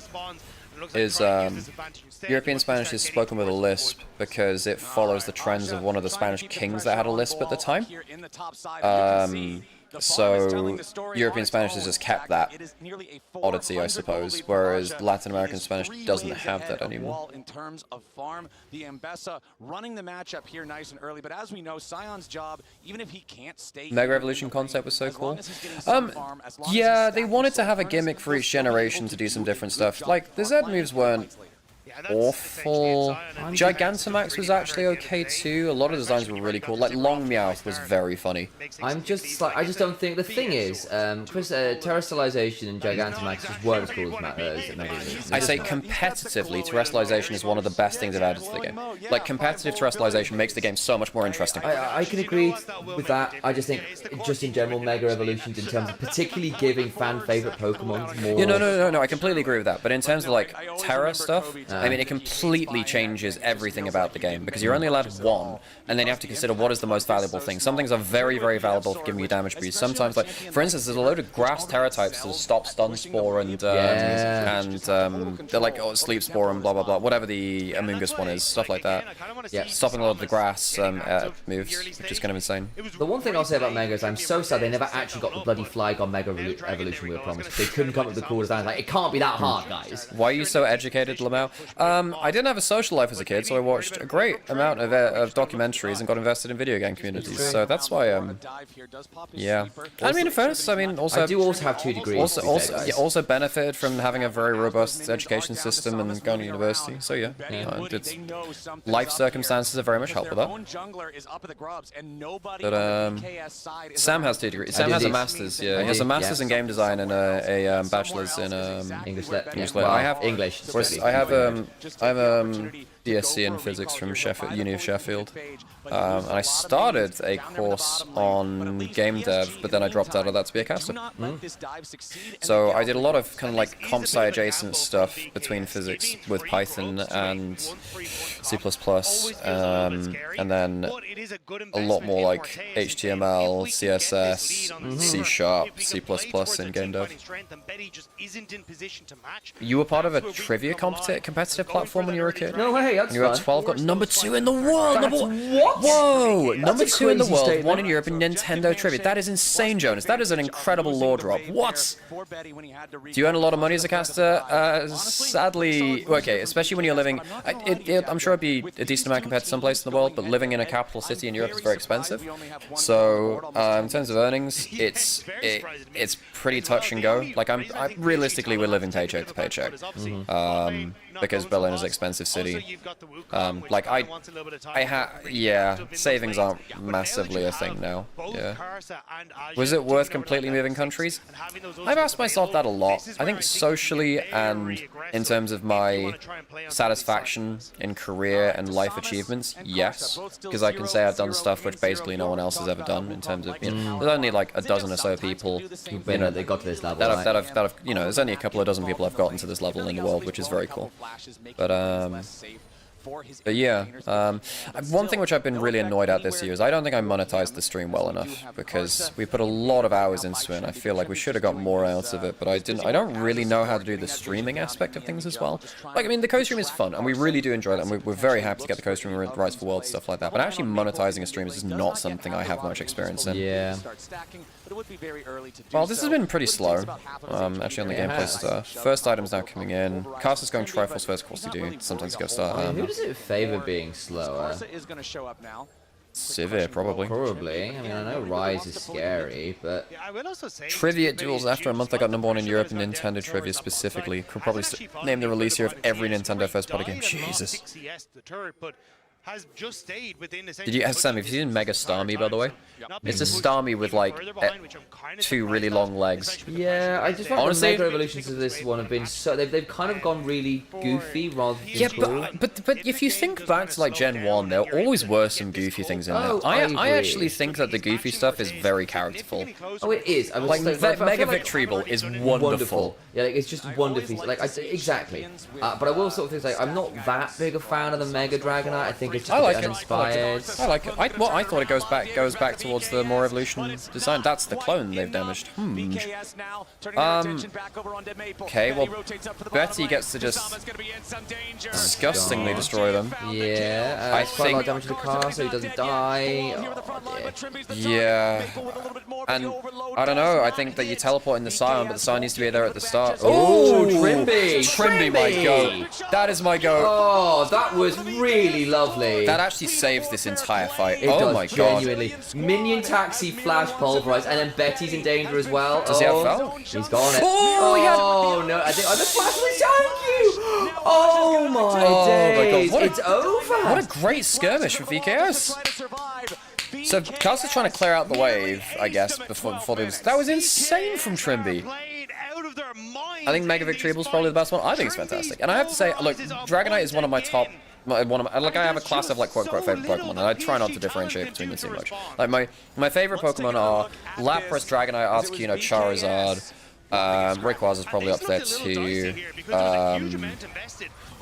is European Spanish is spoken with a lisp because it follows the trends of one of the Spanish kings that had a lisp at the time. So European Spanish has just kept that oddity, I suppose, whereas Latin American Spanish doesn't have that anymore. In terms of farm, the Ambessa running the matchup here nice and early, but as we know, Sion's job, even if he can't stay, Mega Evolution concept was so cool. Yeah, they wanted to have a gimmick for each generation to do some different stuff. Like the Z moves weren't awful. Gigantamax was actually okay too. A lot of designs were really cool. Like Long Meowth was very funny. I just don't think the thing is, Terrestrialization and Gigantamax just weren't as cool as Mega Evolution. I say competitively, Terrestrialization is one of the best things they've added to the game. Like competitive Terrestrialization makes the game so much more interesting. I can agree with that. I just think, just in general, Mega Evolutions in terms of particularly giving fan favorite Pokemon more. Yeah, no, I completely agree with that. But in terms of like Terra stuff, I mean, it completely changes everything about the game because you're only allowed one, and then you have to consider what is the most valuable thing. Some things are very, very valuable for giving you damage boost. Sometimes, like for instance, there's a load of grass Terra types to stop Stun Spore and they're like Sleep Spore and blah blah blah, whatever the Amoongus one is, stuff like that. Yeah, stopping a lot of the grass moves, which is kind of insane. The one thing I'll say about Mega is I'm so sad they never actually got the bloody flag on Mega Evolution we were promised. They couldn't come up with the cool design. Like, it can't be that hard, guys. Why are you so educated, Lamau? I didn't have a social life as a kid, so I watched a great amount of documentaries and got invested in video game communities. So that's why, yeah. I mean, in fairness, I also I do also have 2 degrees. Also benefited from having a very robust education system and going to university. So yeah, life circumstances have very much helped with that. But Sam has 2 degrees. Sam has a master's. Yeah, he has a master's in game design and a bachelor's in English lit. Well, I have English. I have I'm DSc in physics from Uni of Sheffield, and I started a course on game dev, but then I dropped out of that to be a caster. So I did a lot of kind of like comp sci adjacent stuff between physics with Python and C++, and then a lot more like HTML, CSS, C#, C++ in game dev. You were part of a trivia competitive platform when you were a kid? No way. And you were 12, got number 2 in the world. What? Whoa! Number 2 in the world, 1 in Europe in Nintendo trivia. That is insane, Jonas. That is an incredible lore drop. What? Do you earn a lot of money as a caster? Sadly, okay, especially when you're living. I'm sure it'd be a decent amount compared to some place in the world, but living in a capital city in Europe is very expensive. So in terms of earnings, it's pretty touch and go. Like realistically, we're living paycheck to paycheck. Because Berlin is an expensive city. Like savings aren't massively a thing now. Yeah. Was it worth completely moving countries? I've asked myself that a lot. I think socially and in terms of my satisfaction in career and life achievements, yes. Because I can say I've done stuff which basically no one else has ever done in terms of, there's only like a dozen or so people, they got to this level. That I've there's only a couple of dozen people I've gotten to this level in the world, which is very cool. But yeah, one thing which I've been really annoyed at this year is I don't think I monetized the stream well enough because we put a lot of hours into it and I feel like we should have got more out of it, but I don't really know how to do the streaming aspect of things as well. Like, I mean, the co-stream is fun and we really do enjoy that and we're very happy to get the co-stream rights for World stuff like that, but actually monetizing a stream is just not something I have much experience in. Yeah. but it would be very early to do Well, this has been pretty slow, actually, on the gameplay stuff. First item's now coming in. Caster's going Triforce first, of course they do. Sometimes go start. Who does it favor being slower? is going to show up now. Sivir, probably. Probably. I mean, I know Rise is scary, but... Trivia duels. After a month, I got #1 in Europe in Nintendo Trivia specifically. Could probably name the release year of every Nintendo first-party game. Jesus. Did you ask Sam if you've seen Mega Starmie, by the way? It's a Starmie with like 2 really long legs. Yeah, I just find the Mega Evolutions of this one have been so they've kind of gone really goofy rather than cool. but if you think back to like Gen 1, there always were some goofy things in there. I actually think that the goofy stuff is very characterful. Oh, it is. I like Mega Victory Ball is wonderful. Yeah, like, it's just wonderfully exactly. But I will sort of think like I'm not that big a fan of the Mega Dragonite. I think it's just I like uninspired. I like it. I thought it goes back towards the more evolution design. That's the clone they've damaged. Okay, well, Betty gets to just disgustingly destroy them. Yeah, I quite a lot of damage to the car, so he doesn't die. Yeah, and I don't know. I think that you teleport in the Scion, but the Scion needs to be there at the start. Oh, Trimby! Trimby, my goat. That is my goat. Oh, that was really lovely. That actually saves this entire fight. It oh does, my genuinely. god. Minion Taxi, Flash Pulverize, and then Betty's in danger as well. Does he have Fel? He's got it. Oh, no, I think the Flash will thank you! Oh my days, god. It's over! What a great skirmish from VKS. So Caster's trying to clear out the wave, I guess, before this. That was insane from Trimby. I think Mega Victory Ball's probably the best one. I think it's fantastic. And I have to say, look, Dragonite is one of my top... I have a class of like quote-unquote favorite Pokemon, and I try not to differentiate between them too much. Like my favorite Pokemon are Lapras, Dragonite, Articuno, Charizard. Rayquaza is probably up there too.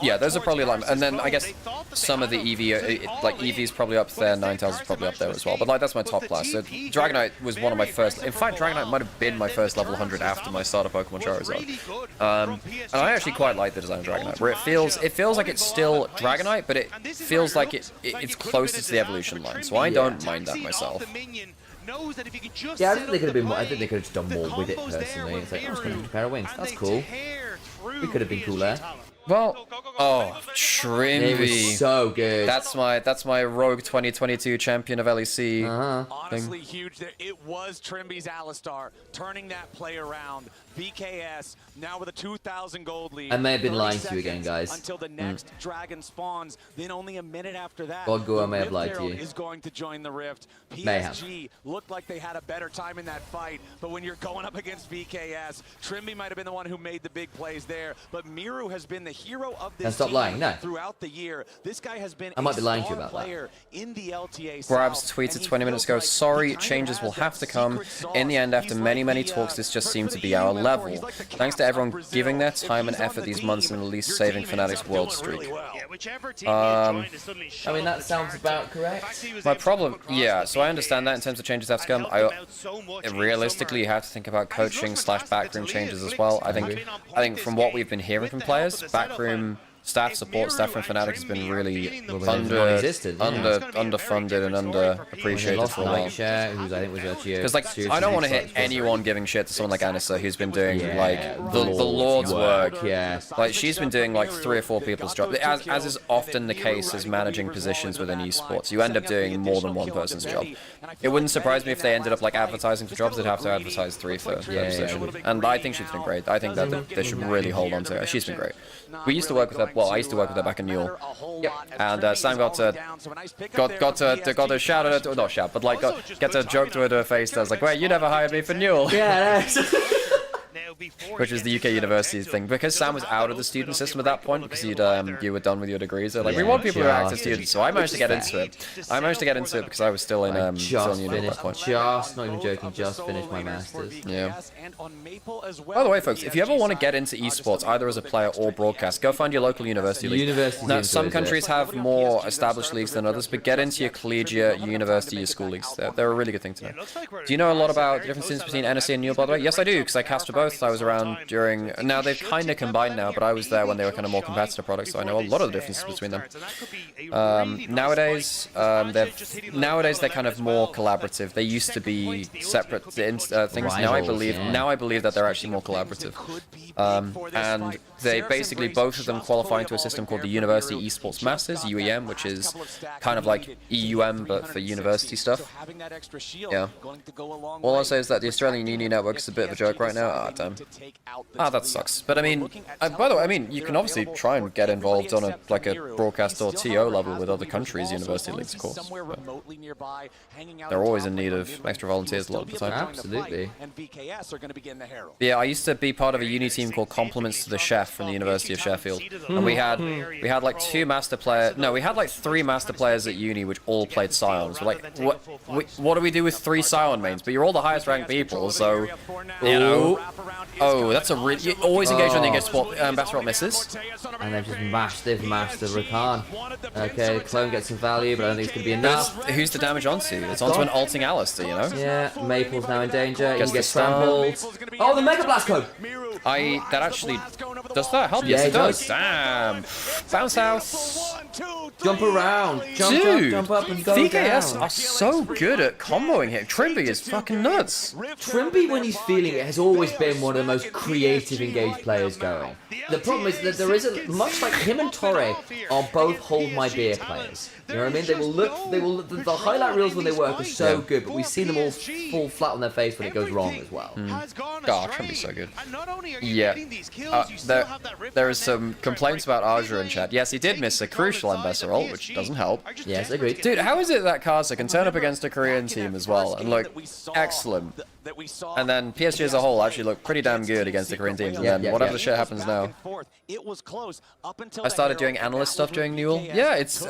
Yeah, those are probably like, and then I guess some of the EV, like Eevee's probably up there, Ninetales is probably up there as well. But like that's my top class. So Dragonite was one of my first. In fact, Dragonite might have been my first level 100 after my starter Pokemon Charizard. And I actually quite like the design of Dragonite, where it feels like it's still Dragonite, but it feels like it's closest to the evolution line. So I don't mind that myself. Yeah, I think they could have been more, I think they could have just done more with it personally. It's like, oh, it's going to be a pair of wings. That's cool. We could have been cooler. Well, oh, Trimby. It was so good. That's my Rogue 2022 champion of LEC. Honestly, huge. It was Trimby's Alistar turning that play around. VKS now with a 2,000 gold lead. I may have been lying to you again, guys. Until the next dragon spawns. Then only a minute after that, Godgo, I may have lied to you. Is going to join the Rift. Mayhem. PSG looked like they had a better time in that fight, but when you're going up against VKS, Trimby might have been the one who made the big plays there. But Miru has been the hero of this stop lying, no. throughout the year. This guy has been I might be lying to you a about player in the LTA Grabs South, tweeted 20 minutes ago, sorry, changes will have to come. In the end, after many talks, this just seemed to be our level. Thanks to everyone giving their time and effort these months and at least saving Fnatic's world streak. I mean, that sounds about correct. My problem, yeah, so I understand that in terms of changes that have to come. Realistically, you have to think about coaching / backroom changes as well. I think from what we've been hearing from players, backroom staff support staff from Fnatic has been really underfunded and underappreciated for a while. Because like I don't want to hit anyone giving shit to someone like Anissa, who's been doing like the Lord's work. Yeah, like she's been doing like 3 or 4 people's job. As is often the case as managing positions within esports, you end up doing more than one person's job. It wouldn't surprise me if they ended up like advertising for jobs. They'd have to advertise 3 for their position. And I think she's been great. I think that they should really hold on to her. She's been great. We used to work with her. Well, I used to work with her back in Newell. Yep. And Sam got to shout at her, not shout, but like get to joke to her face. That was like, wait, you never hired me for Newell. Yeah. Which is the UK university thing, because Sam was out of the student system at that point because you were done with your degrees. They're like, we want people who are active students, so I managed to get into it. I managed to get into it because I was still in uni at that point. Not even joking, just finished my masters. Yeah. By the way, folks, if you ever want to get into esports, either as a player or broadcast, go find your local university league. Now, some countries have more established leagues than others, but get into your collegiate, university, your school leagues. They're a really good thing to know. Do you know a lot about the differences between NSC and Newell, by the way? Yes, I do, because I cast for both. I was around during. Now they've kind of combined now, but I was there when they were kind of more competitive products, so I know a lot of the differences between them. Nowadays, they're kind of more collaborative. They used to be separate things. Now I believe that they're actually more collaborative. And they basically both of them qualify into a system called the University Esports Masters (UEM), which is kind of like EUM but for university stuff. Yeah. All I'll say is that the Australian Uni Network is a bit of a joke right now. Ah, damn. Ah, that sucks. But I mean, by the way, I mean, you can obviously try and get involved on a broadcast or TO level with other countries' university leagues, of course. They're always in need of extra volunteers a lot of the time. Absolutely. Yeah, I used to be part of a uni team called Compliments to the Chef from the University of Sheffield, and we had like 3 master players at uni which all played Scions. We're like, what do we do with 3 Scion mains? But you're all the highest ranked people, so you know. Oh, that's a really. You always engage when they get Bastarot misses. And they've mashed the Rakan. Okay, Clone gets some value, but I don't think it's going to be enough. Who's the damage onto? It's onto an ulting Alistair, you know? Yeah, Maple's now in danger. He gets trampled. Oh, the Mega Blast code! That actually... Does that help? Yes, it does. Damn. Bounce house. Jump around. Jump up and go VKS down. are so good at comboing him. Trimby is fucking nuts. Trimby, when he's feeling it, has always been one of the most creative engaged players going. The problem is that there isn't much like him and Torre are both hold my beer players. You know what I mean? They will the highlight reels when they work are so good, but we've seen them all fall flat on their face when it goes wrong as well. God, Trimby's so good. Yeah. There is some complaints about Aja in chat. Yes, he did miss a crucial Ambassador ult, which doesn't help. Yes, agreed. Dude, how is it that Karsa can turn up against a Korean team as well and look excellent? And then PSG as a whole actually looked pretty damn good against the Korean teams. And then whatever the shit happens now. I started doing analyst stuff during Newell. Yeah, it's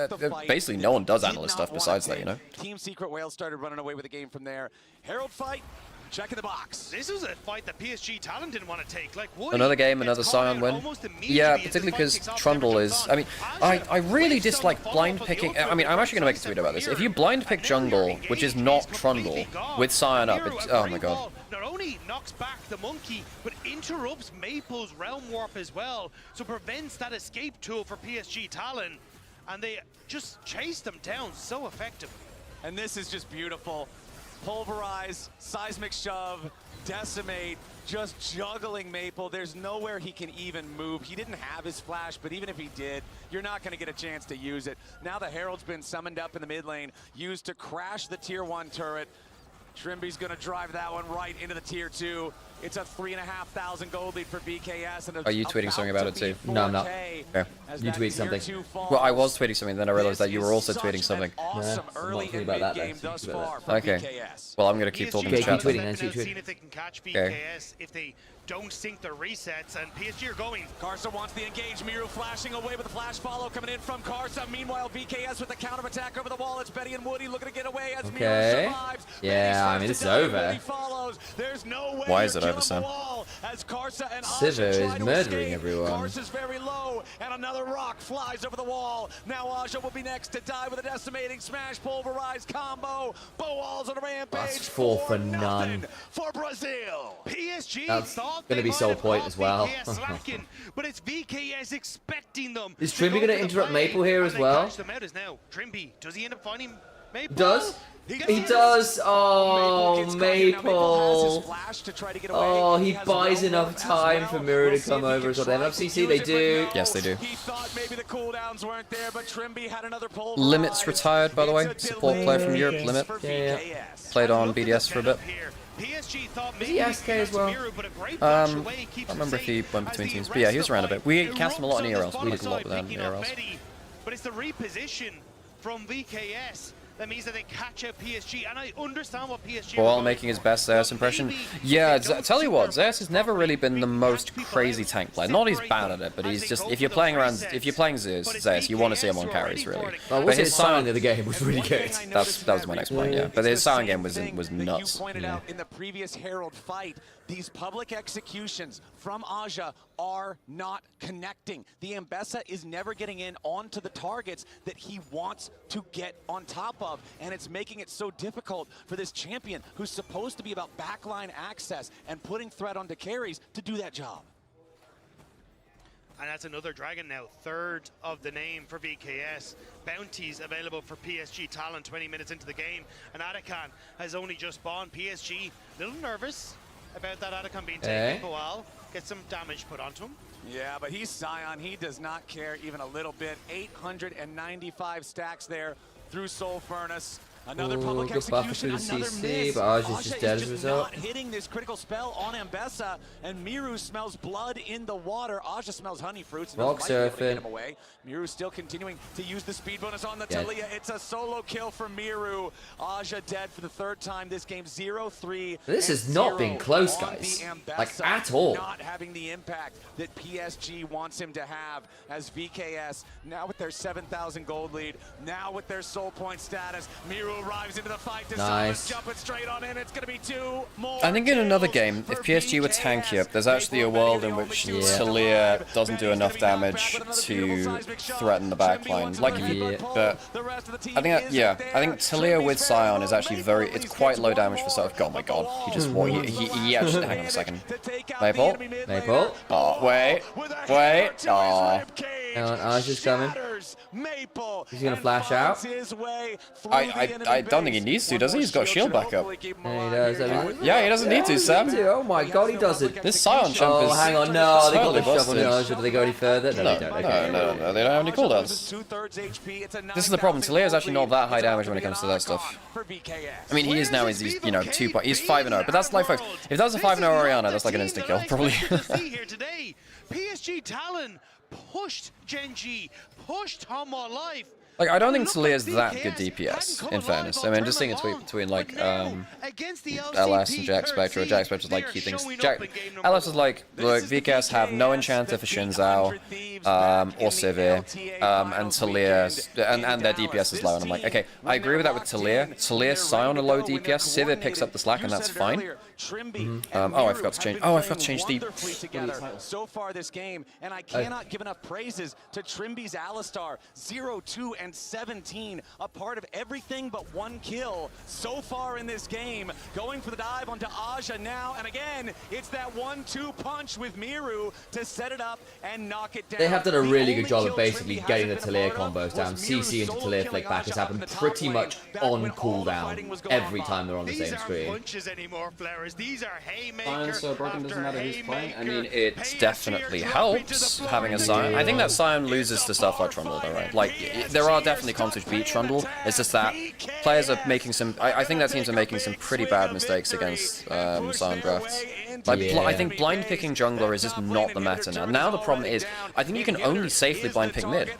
basically no one does analyst stuff besides that, you know? Team Secret Whale started running away with the game from there. Herald fight. Check in the box. This was a fight that PSG Talent didn't want to take. Like another game, another Scion win. Yeah, particularly because Trundle is... I mean, I really dislike blind picking... I mean, I'm actually going to make a tweet about this. If you blind pick jungle, which is not Trundle, with Scion up, it's... Oh my god. Not only knocks back the monkey, but interrupts Maple's Realm Warp as well, so prevents that escape tool for PSG Talent, and they just chase them down so effectively. And this is just beautiful. Pulverize, seismic shove, decimate, just juggling Maple. There's nowhere he can even move. He didn't have his flash, but even if he did, you're not going to get a chance to use it. Now the Herald's been summoned up in the mid lane, used to crash the tier 1 turret. Trimby's going to drive that one right into the tier 2. It's a 3,500 gold lead for BKS. And are you tweeting something about it too? No, I'm not. Okay. You tweet something. Well, I was tweeting something, then I realized that you were also tweeting something. Yeah, I'm not tweeting about that then. Okay. Well, I'm going to keep talking to chat. Keep tweeting. If they can catch BKS, if they don't sync the resets, and PSG are going. Karsa wants the engage. Miru flashing away with the flash follow coming in from Karsa. Meanwhile, BKS with the counter attack over the wall. It's Betty and Woody looking to get away as Miru survives. Yeah, I mean, it's over. There's no way. Why is it over, Sam? Sivir is murdering everyone. Karsa's very low, and another rock flies over the wall. Now Aja will be next to die with a decimating smash, pulverized combo. Bow walls on a rampage. That's 4 for none. For Brazil. PSG That's going to be sole point as well. But it's VKS expecting them. Is Trimby going to interrupt Maple here as well? Trimby, does he end up finding Maple? Does? He does. Oh, Maple. Oh, he buys enough time for Miru to come over as well. They have FCC, they do. Yes, they do. He thought maybe the cooldowns weren't there, but Trimby had another pull. Limit's retired, by the way. Support player from Europe, Limit. Yeah. Played on BDS for a bit. Is he SK as well? I don't remember if he went between teams, but yeah, he was around a bit. We cast him a lot in ERLs. We did a lot with them in ERLs. But it's the reposition from VKS that means that they catch out PSG, and I understand what PSG. While making his best Zeus impression. Yeah, tell you what, Zeus has never really been the most crazy tank player. Not he's bad at it, but he's just if you're playing Zeus, you want to see him on carries really. But his Sion of the game was really good. That was my next point. Yeah, but his Sion game was nuts. You pointed out in the previous Herald fight. These public executions from Aja are not connecting. The Ambessa is never getting in onto the targets that he wants to get on top of, and it's making it so difficult for this champion who's supposed to be about backline access and putting threat onto carries to do that job. And that's another Dragon now, third of the name for VKS. Bounties available for PSG Talon 20 minutes into the game. And Atakan has only just spawned. PSG a little nervous about that Atakan being taken for a while. Get some damage put onto him. Yeah, but he's Sion. He does not care even a little bit. 895 stacks there through Soul Furnace. Another public execution, another miss. But Aja is just dead as a result. Not hitting this critical spell on Ambessa, and Miru smells blood in the water. Aja smells honey fruits. Rock surfing. Miru still continuing to use the speed bonus on the Talia. It's a solo kill for Miru. Aja dead for the third time this game. 0-3. This has not been close, guys. Like, at all. Not having the impact that PSG wants him to have as VKS, now with their 7,000 gold lead, now with their soul point status. Miru arrives into the fight. Nice. Jump it straight on in. It's going to be 2 more. I think in another game, if PSG were tankier, there's actually a world in which Talia doesn't do enough damage to threaten the backline. Like if you, but I think Talia with Sion is actually it's quite low damage for stuff. Oh my god, he just he actually, hang on a second. Maple? Oh, wait. Oh. Hang on, Aja's coming. He's gonna flash out. I don't think he needs to, does he? He's got a shield backup. Yeah, he does. Yeah, he doesn't need to, Sam. Oh my god, he doesn't. This Sion jump is... Oh, hang on, no, they got the shove on Aja. Do they go any further? No, they don't. Okay. No, they don't have any cooldowns. This is the problem. Talia is actually not that high damage when it comes to that stuff. I mean, he is now, he's 2 points. He's 5-0, but that's like, folks, if that was a 5-0 Orianna, that's like an instant kill, probably. PSG Talon pushed Genji, pushed Hanwha Life. Like, I don't think Talia is that good DPS, in fairness. I mean, I'm just seeing a tweet between, like, LS and Jack Spectre. Jack Spectre's like, he thinks... LS is like, look, VKS have no enchanter for Xin Zhao, or Sivir, and Talia, and their DPS is low, and I'm like, okay, I agree with that with Talia. Talia, Sion are low DPS, Sivir picks up the slack, and that's fine. Oh, I forgot to change. Oh, I forgot to change the... So far this game, and I cannot give enough praises to Trimby's Alistar. 0-2 and 17, a part of everything but 1 kill so far in this game. Going for the dive onto Aja now, and again, it's that 1-2 punch with Miru to set it up and knock it down. They have done a really good job of basically getting the Talia combos down. CC into Talia flick back has happened pretty much on cooldown every time they're on the same screen. These are haymakers. So broken doesn't matter who's playing. I mean, it definitely helps having a Sion. I think that Sion loses to stuff like Trundle, though, right? Like, there are definitely comps which beat Trundle. It's just that players are making some... I think that teams are making some pretty bad mistakes against Sion drafts. Like, I think blind picking jungler is just not the meta now. Now the problem is, I think you can only safely blind pick mid.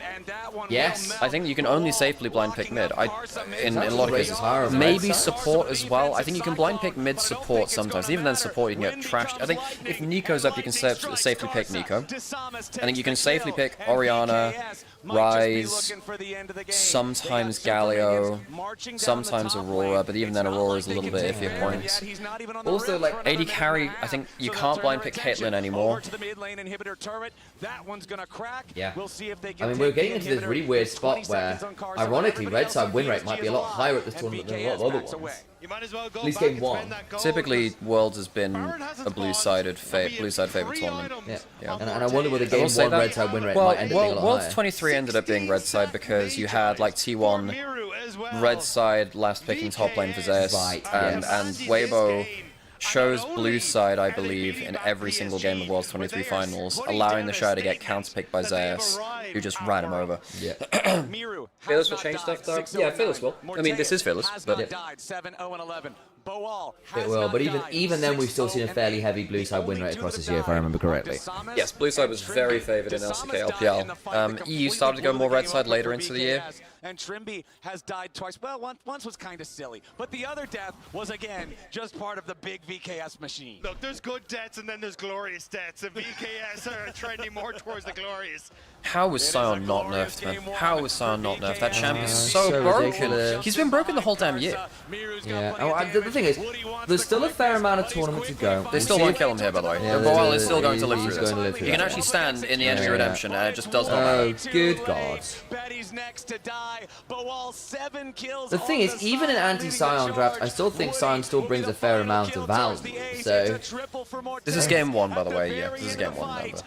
Yes. I think you can only safely blind pick mid. In a lot of cases. Maybe support as well. I think you can blind pick mid support sometimes. Even then support you can get trashed. I think if Nico's up, you can safely pick Nico. I think you can safely pick Orianna, Ryze, sometimes Galio, sometimes Aurora, but even then Aurora is a little bit iffy at points. Also, like, AD carry, I think you can't blind pick Caitlyn anymore. Yeah. I mean, we're getting into this really weird spot where, ironically, red side win rate might be a lot higher at this tournament than a lot of other ones. At least game 1. Typically, Worlds has been a blue-side favorite tournament. Yeah. And I wonder whether game 1 red side win rate might end up being a lot Worlds higher. 23 ended up being red side because you had like T1 red side last picking top lane for Zeus, and Weibo chose blue side, I believe, in every single game of Worlds 23 finals, allowing the show to get counterpicked by Zeus, who just ran him over. Yeah. Fearless will change stuff though? Yeah, Fearless will. I mean, this is Fearless, but... It will, but even then we've still seen a fairly heavy blue side win rate across this year, if I remember correctly. Yes, blue side was very favoured in LCK LPL. EU started to go more red side later into the year, and Trimby has died twice. Well, once was kind of silly, but the other death was, again, just part of the big VKS machine. Look, there's good deaths and then there's glorious deaths, and VKS are trending more towards the glorious. How was Sion not nerfed, man? How was Sion not nerfed? That champ is so broken. Ridiculous. He's been broken the whole damn year. Yeah. Oh, the thing is, there's still a fair amount of tournament to go. They still won't kill him here, by the way. Yeah, the Boal is still going to live he's through going to live this. through He can that. actually stand in the Energy Redemption, and it just does not Oh, matter. good God. Betty's next to die. Boal 7 kills. The thing is, even in anti-Sion draft, I still think Sion still brings a fair amount of value. So This is game 1, by the way. Yeah, this is game 1. Remember.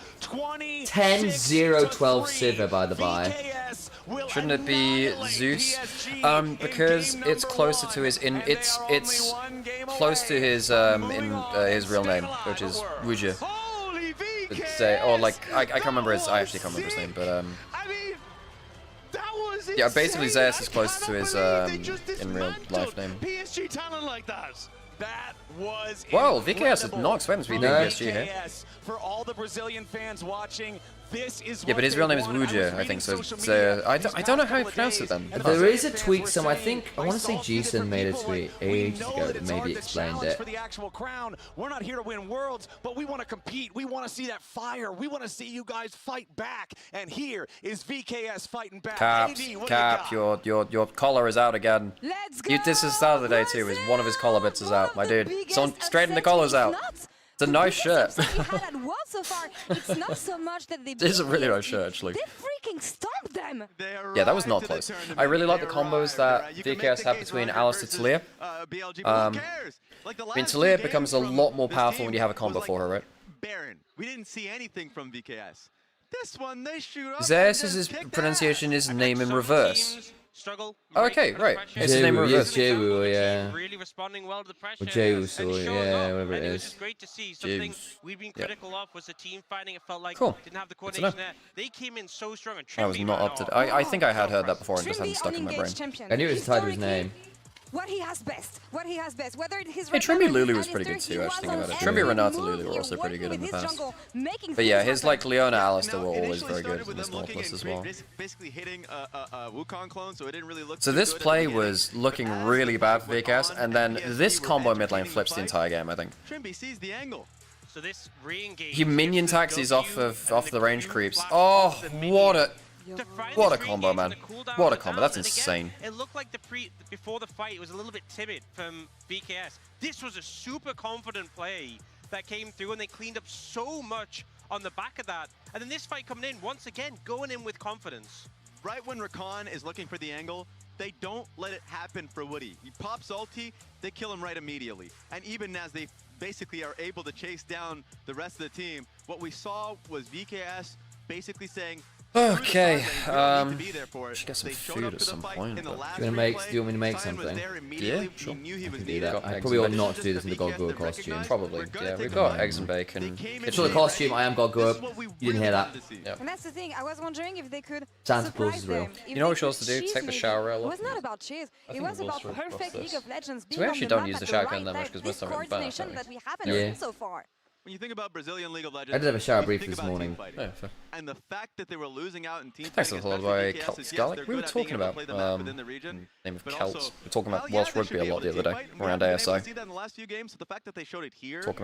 10-0-12 Sivir, by the by. Shouldn't it be Zeus? Because it's closer to his it's close to his his real name, which is Wuja. Or like I can't remember his I actually can't remember his name, but yeah, basically Zeus is close to his in real life name. PSG talent like that. That was Well, VKS is not expecting to be doing PSG here. For all the Brazilian fans watching, this is Yeah, but his real name is Wuja, I think. So I don't know how you pronounce it then. There is a tweet somewhere. I want to say Jason made a tweet ages ago that maybe explained it. For the actual crown, we're not here to win worlds, but we want to compete. We want to see that fire. We want to see you guys fight back. And here is VKS fighting back. Cap, your collar is out again. You did this the other day too. Is one of his collar bits is out, my dude. So straighten the collars out. It's a nice shirt. It's not so much that they This is a really nice shirt, actually. They freaking stomped them. Yeah, that was not close. I really like the combos that VKS have between Alice to Talia. I mean, Talia becomes a lot more powerful when you have a combo for her, right? Baron. We didn't see anything from VKS. This one, they shoot up. Zeus's pronunciation is name in reverse. Struggle. Oh, okay, right. It's his name in reverse. Jewu, yeah. Really responding well to the pressure. Or Jeus, or yeah, whatever it It was is. just great to see. Something we've been critical of was the team fighting. It felt like didn't have the Good to coordination there. They came in so strong. And I was not up to. I think I had heard that before and just hadn't stuck in my brain. I knew it was tied to his name. What he has best. Whether his Hey, Trimby Lulu was pretty good too, actually, thinking about it. Trimby Renata Lulu were also pretty good in the past. But yeah, his like Leona Alistair were always very good in this Nautilus as well. Basically hitting a Wukong clone, so it didn't really look So this play was looking really bad for VKS, and then this combo mid lane flips the entire game, I think. Trimby sees the angle. So this re-engage. He minion taxis off the range creeps. Oh, what a combo, man. What a combo. That's insane. It looked like before the fight, it was a little bit timid from VKS. This was a super confident play that came through, and they cleaned up so much on the back of that. And then this fight coming in, once again, going in with confidence. Right when Rakan is looking for the angle, they don't let it happen for Woody. He pops ulti, they kill him right immediately. And even as they basically are able to chase down the rest of the team, what we saw was VKS basically saying, okay, should get some food at some point. Do you want me to make something? Yeah, sure. I can do that. I probably ought not to do this in the Golgor costume. Probably. Yeah, we've got eggs and bacon. It's for the costume. I am Golgor. You didn't hear that. And that's the thing. I was wondering if they could Santa Claus surprise is real. them. You know what we're supposed to do? Take the shower rail off. It was not about cheese. It was about perfect League of Legends being So we actually on the don't map use at the the shotgun right that much time. because most of This them are bad. coordination that we haven't seen so far. When you think about Brazilian League of Legends, I did have a shower brief this morning. Yeah, fair. And the fact that they were losing out in team Thanks fighting, for the especially by VKS, Celt is, Scarlet. We were talking about name of Celts. We're talking about Welsh rugby a lot the other day around ASI. Talking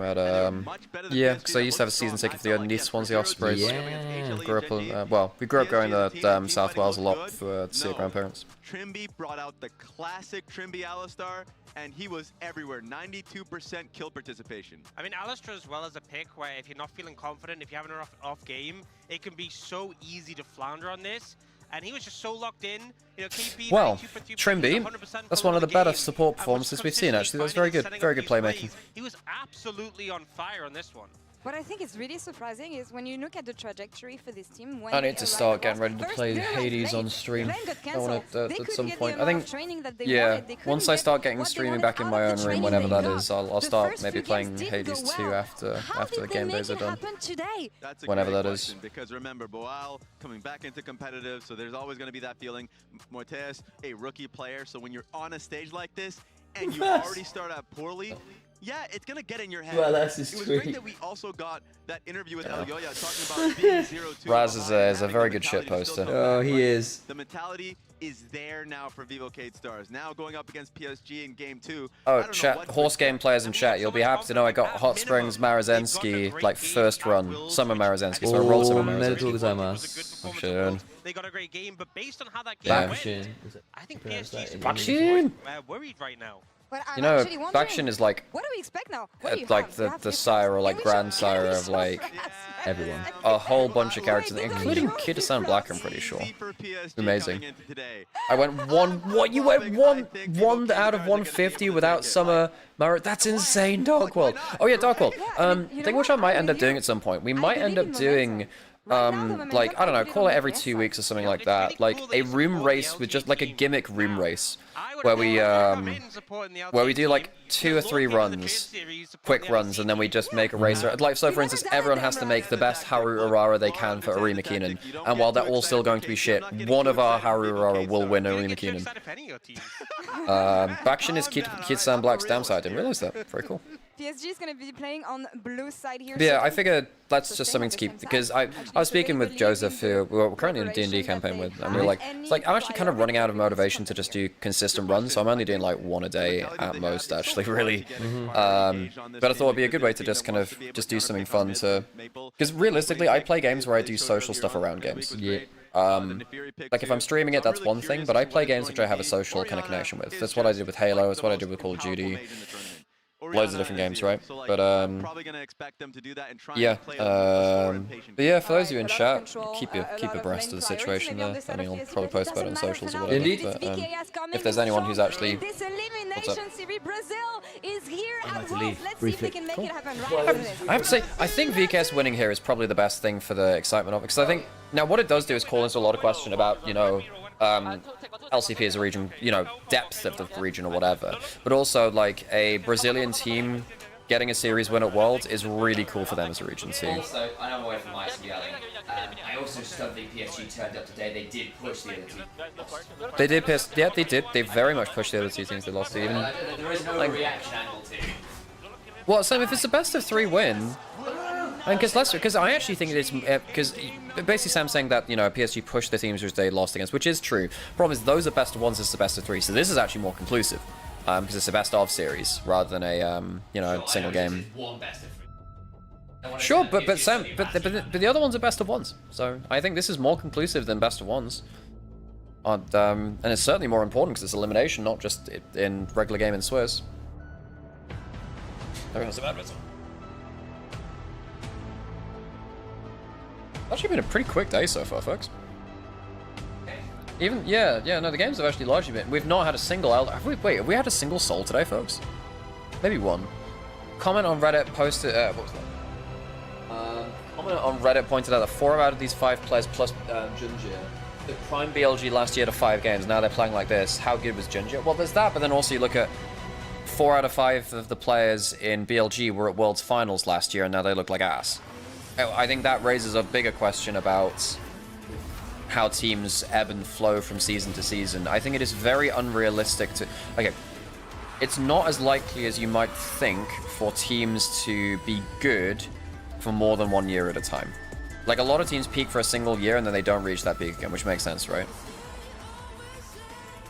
about yeah, because I used to have a season ticket for the underneath Swansea Ospreys. Yeah. Grew up well, we grew up going to South Wales a lot to see our grandparents. Trimby brought out the classic Trimby Alistar, and he was everywhere. 92% kill participation. I mean, Alistair as well as a pick where if you're not feeling confident, if you have an off game, it can be so easy to flounder on this. And he was just so locked in. You know, KP, well, Trimby, that's one of the better support performances we've seen, actually. That's very good. Very good playmaking. He was absolutely on fire on this one. What I think is really surprising is when you look at the trajectory for this team. When I need to start getting ready to play Hades on stream. I want to at some point. I think, yeah, once I start getting streaming back in my own room, whenever that is, I'll start maybe playing Hades 2 after the game days are done. That's a whenever great that question, is. because remember, Boal coming back into competitive, so there's always going to be that feeling. Mortes, a rookie player, so when you're on a stage like this and you already start out poorly, yeah, it's going to get in your head. Well, that's his it was tweet. great that we also got that interview with Elyoya talking about being 0-2. Raz is a very good shit poster. Oh, he is. The mentality, is there now for Vivo Cade Stars. Now going up against PSG in game 2. Oh, chat, horse game players in chat, you'll be happy to know I got Hot Springs Marazensky, like, first run. Summer Marazensky, so I rolled Summer Marazensky. Schön. They got a great game, but based on how that game went, I think PSG is worried right now. You know, Bakshin is like, what do we expect now? like the sire or like grandsire of like everyone. A whole bunch of characters, including Kid-san Black, I'm pretty sure. Amazing. I went what? You went one out of 150 without Summer Mara? That's insane, Dark World. Oh yeah, Dark World. Thing which I might end up doing at some point. We might end up doing like, I don't know, call it every 2 weeks or something like that. Like a room race with just like a gimmick room race where we do like 2 or 3 runs, quick runs, and then we just make a racer. Like, so for instance, everyone has to make the best Haru Urara they can for Arima Keenan, and while they're all still going to be shit, one of our Haru Urara will win Arima Keenan. Bakshin is Kid-san Black's damn side. I didn't realize that. Very cool. PSG is going to be playing on blue side here. But yeah, I figured that's just something to keep, because I was speaking with Joseph, who we're currently in a D&D campaign with, and we were like, it's like, I'm actually kind of running out of motivation to just do consistent runs, so I'm only doing like 1 a day at most, actually, really. But I thought it'd be a good way to just kind of just do something fun to, because realistically, I play games where I do social stuff around games. Yeah. Like if I'm streaming it, that's one thing, but I play games which I have a social kind of connection with. That's what I did with Halo, it's what I did with Call of Duty. Loads of different games, right? But yeah, but yeah, for those of you in chat, keep abreast of the situation there. I mean, I'll probably post about it on socials or whatever. Indeed. But if there's anyone who's actually, this elimination series, Brazil is here at to leave Let's see if we can make it happen right after this. I have to say, I think VKS winning here is probably the best thing for the excitement of it, because I think now what it does do is call into a lot of question about, you know, LCP as a region, you know, depth of the region or whatever. But also, like, a Brazilian team getting a series win at Worlds is really cool for them as a region too. Also, I know I'm away from Ice and yelling. I also just don't think PSG turned up today. They did push the other team. They did piss. Yeah, they did. They very much pushed the other 2 teams they lost to. Even there is no reaction angle to. Well, Sam, if it's a best of 3 win. And because I actually think it is, because basically Sam's saying that, you know, PSG pushed the teams which they lost against, which is true. Problem is, those are best of 1s, it's the best of 3, so this is actually more conclusive, because it's a best of series rather than a, you know, single game. Sure, but Sam, but the other ones are best of 1s, so I think this is more conclusive than best of 1s. And it's certainly more important because it's elimination, not just in regular game in Swiss. Everyone's a bad result. Actually been a pretty quick day so far, folks. Even, yeah, no, the games have actually largely been, we've not had a single, have we had a single soul today, folks? Maybe 1. Comment on Reddit posted, what was that? Comment on Reddit pointed out that 4 out of these 5 players plus Ginger, the prime BLG last year to 5 games, now they're playing like this. How good was Ginger? Well, there's that, but then also you look at 4 out of 5 of the players in BLG were at Worlds Finals last year, and now they look like ass. I think that raises a bigger question about how teams ebb and flow from season to season. I think it is very unrealistic to... Okay, it's not as likely as you might think for teams to be good for more than 1 year at a time. Like, a lot of teams peak for a single year and then they don't reach that peak again, which makes sense, right?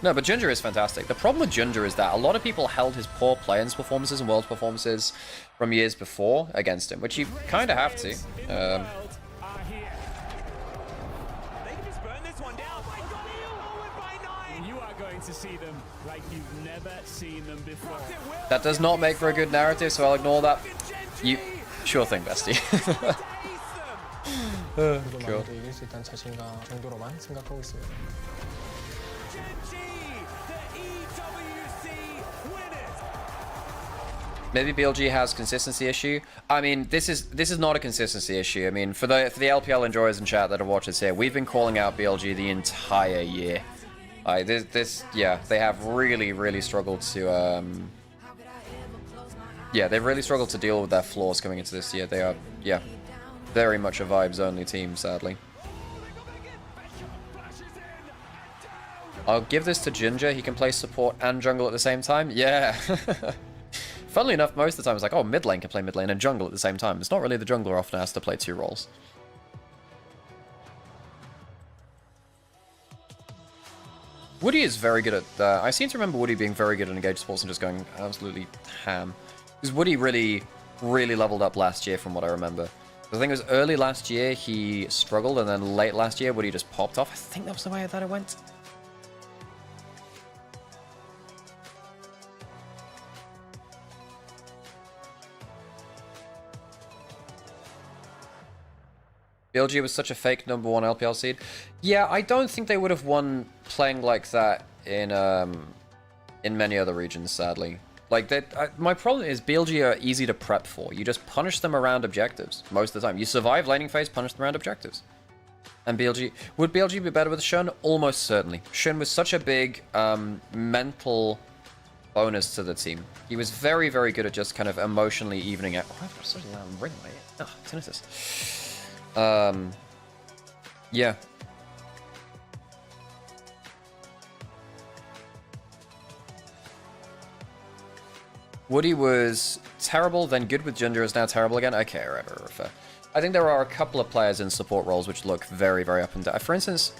No, but Ginger is fantastic. The problem with Ginger is that a lot of people held his poor play-ins performances and Worlds performances from years before against him, which you kind of have to. To see them like you've never seen them before. That does not make for a good narrative, so I'll ignore that. You sure thing, bestie. Oh, God. Maybe BLG has consistency issue. I mean, this is not a consistency issue. I mean, for the LPL enjoyers in chat that have watched this here, we've been calling out BLG the entire year. Yeah, they have really struggled to, yeah, they've really struggled to deal with their flaws coming into this year. They are, yeah, very much a vibes-only team, sadly. I'll give this to Ginger. He can play support and jungle at the same time. Yeah. Funnily enough, most of the time it's like, oh, mid lane can play mid lane and jungle at the same time. It's not really the jungler often has to play 2 roles. Woody is very good at that. I seem to remember Woody being very good at engaged sports and just going absolutely ham. Because Woody really leveled up last year from what I remember. I think it was early last year he struggled, and then late last year Woody just popped off. I think that was the way that it went. BLG was such a fake #1 LPL seed. Yeah, I don't think they would have won playing like that in many other regions, sadly. Like, my problem is BLG are easy to prep for. You just punish them around objectives most of the time. You survive laning phase, punish them around objectives. And BLG... Would BLG be better with Shun? Almost certainly. Shun was such a big mental bonus to the team. He was very, very good at just kind of emotionally evening out... Oh, I've got such a loud ring in my ear. Oh, tinnitus. Yeah. Woody was terrible, then good with Ginger, is now terrible again. Okay, right. I think there are a couple of players in support roles which look very, very up and down. For instance,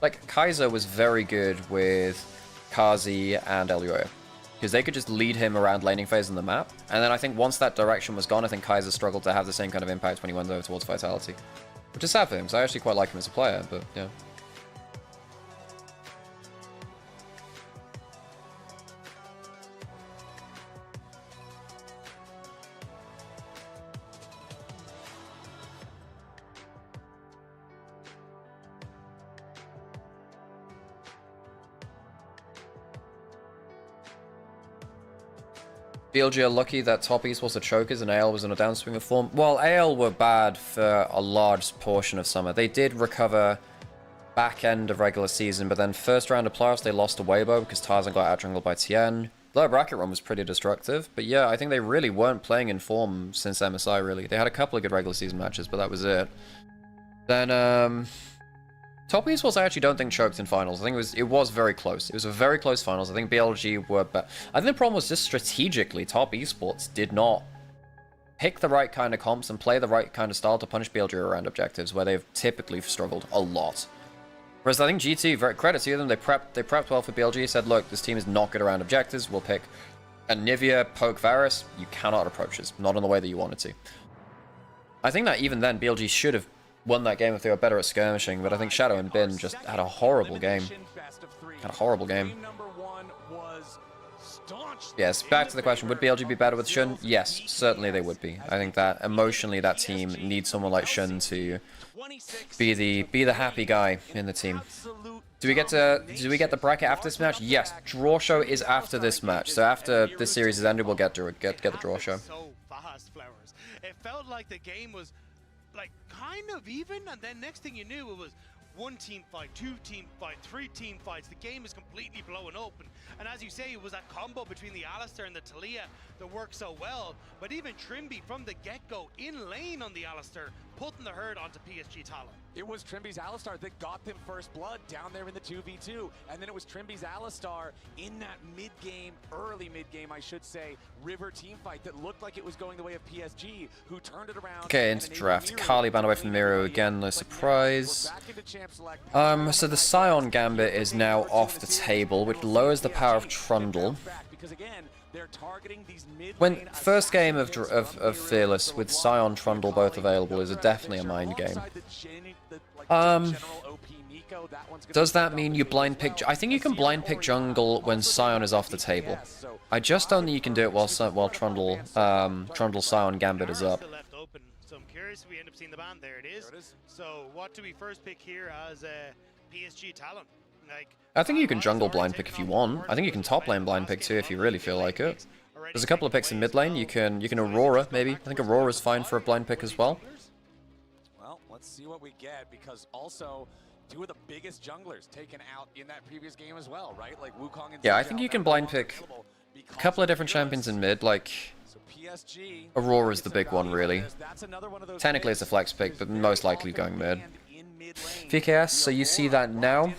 like Kaiser was very good with Kazi and Elioya, because they could just lead him around laning phase in the map. And then I think once that direction was gone, I think Kaiser struggled to have the same kind of impact when he went over towards Vitality. Which is sad for him, because I actually quite like him as a player, but yeah. BLG are lucky that top East was the chokers and AL was in a downswing of form. Well, AL were bad for a large portion of summer. They did recover back end of regular season, but then first round of playoffs they lost to Weibo because Tarzan got out-jungled by Tien. Lower bracket run was pretty destructive, but yeah, I think they really weren't playing in form since MSI, really. They had a couple of good regular season matches, but that was it. Then, top Esports I actually don't think choked in finals. I think it was very close. It was a very close finals. I think BLG were better. I think the problem was just strategically, top Esports did not pick the right kind of comps and play the right kind of style to punish BLG around objectives, where they've typically struggled a lot. Whereas I think GT, very credit to them, they prepped well for BLG, said, look, this team is not good around objectives, we'll pick a Nivea, poke Varus, you cannot approach this, not in the way that you wanted to. I think that even then, BLG should have won that game if they were better at skirmishing, but I think Shadow and Bin just had a horrible game. Had a horrible game. Yes, back to the question, would BLG be better with Shun? Yes, certainly they would be. I think that emotionally that team needs someone like Shun to be the happy guy in the team. Do we get the bracket after this match? Yes, draw show is after this match. So after this series is ended, we'll get the draw show. So fast, Flowers. It felt like the game was like kind of even, and then next thing you knew it was one team fight, two team fight, three team fights. The game is completely blowing open. And as you say, it was that combo between the Alistar and the Talia that worked so well. But even Trimby from the get-go in lane on the Alistar, putting the herd onto PSG Talon. It was Trimby's Alistar that got them first blood down there in the 2v2. And then it was Trimby's Alistar in that mid-game, early mid-game, I should say, River team fight that looked like it was going the way of PSG, who turned it around. Okay, into draft. Kali banned away from Miro again, no surprise. So the Scion Gambit is now off the table, which lowers the power of Trundle. When first game of Fearless with Scion Trundle both available is definitely a mind game. Does that mean you blind pick? I think you can blind pick jungle when Scion is off the table. I just don't think you can do it while Trundle Scion Gambit is up. So I'm curious if we end up seeing the ban. There it is. So what do we first pick here as PSG Talon? I think you can jungle blind pick if you want. I think you can top lane blind pick too if you really feel like it. There's a couple of picks in mid lane. You can Aurora maybe. I think Aurora's fine for a blind pick as well. Well, let's see what we get, because also two of the biggest junglers taken out in that previous game as well, right? Like Wukong and yeah, I think you can blind pick a couple of different champions in mid, like Aurora's the big one really. Technically it's a flex pick, but most likely going mid. VKS, so you see that now.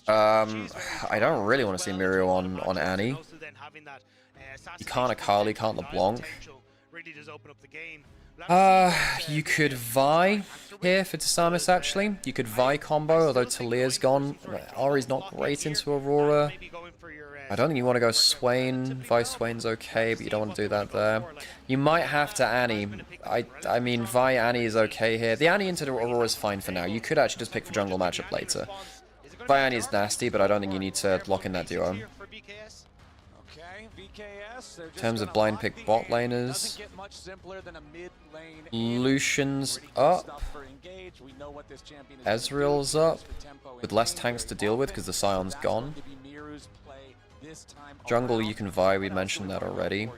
I don't really want to see Mirio on Annie. You can't Akali, can't LeBlanc. Really does open up the game. You could Vi here for Tisamis, actually. You could Vi combo, although Talia's gone. Ari's not great into Aurora. I don't think you want to go Swain. Vi Swain's okay, but you don't want to do that there. You might have to Annie. I mean, Vi Annie is okay here. The Annie into Aurora is fine for now. You could actually just pick for jungle matchup later. Vi Annie is nasty, but I don't think you need to lock in that duo. In terms of blind pick bot laners, Lucian's up, Ezreal's up, with less tanks to deal with because the Scion's gone. Jungle you can Vi, we mentioned that already.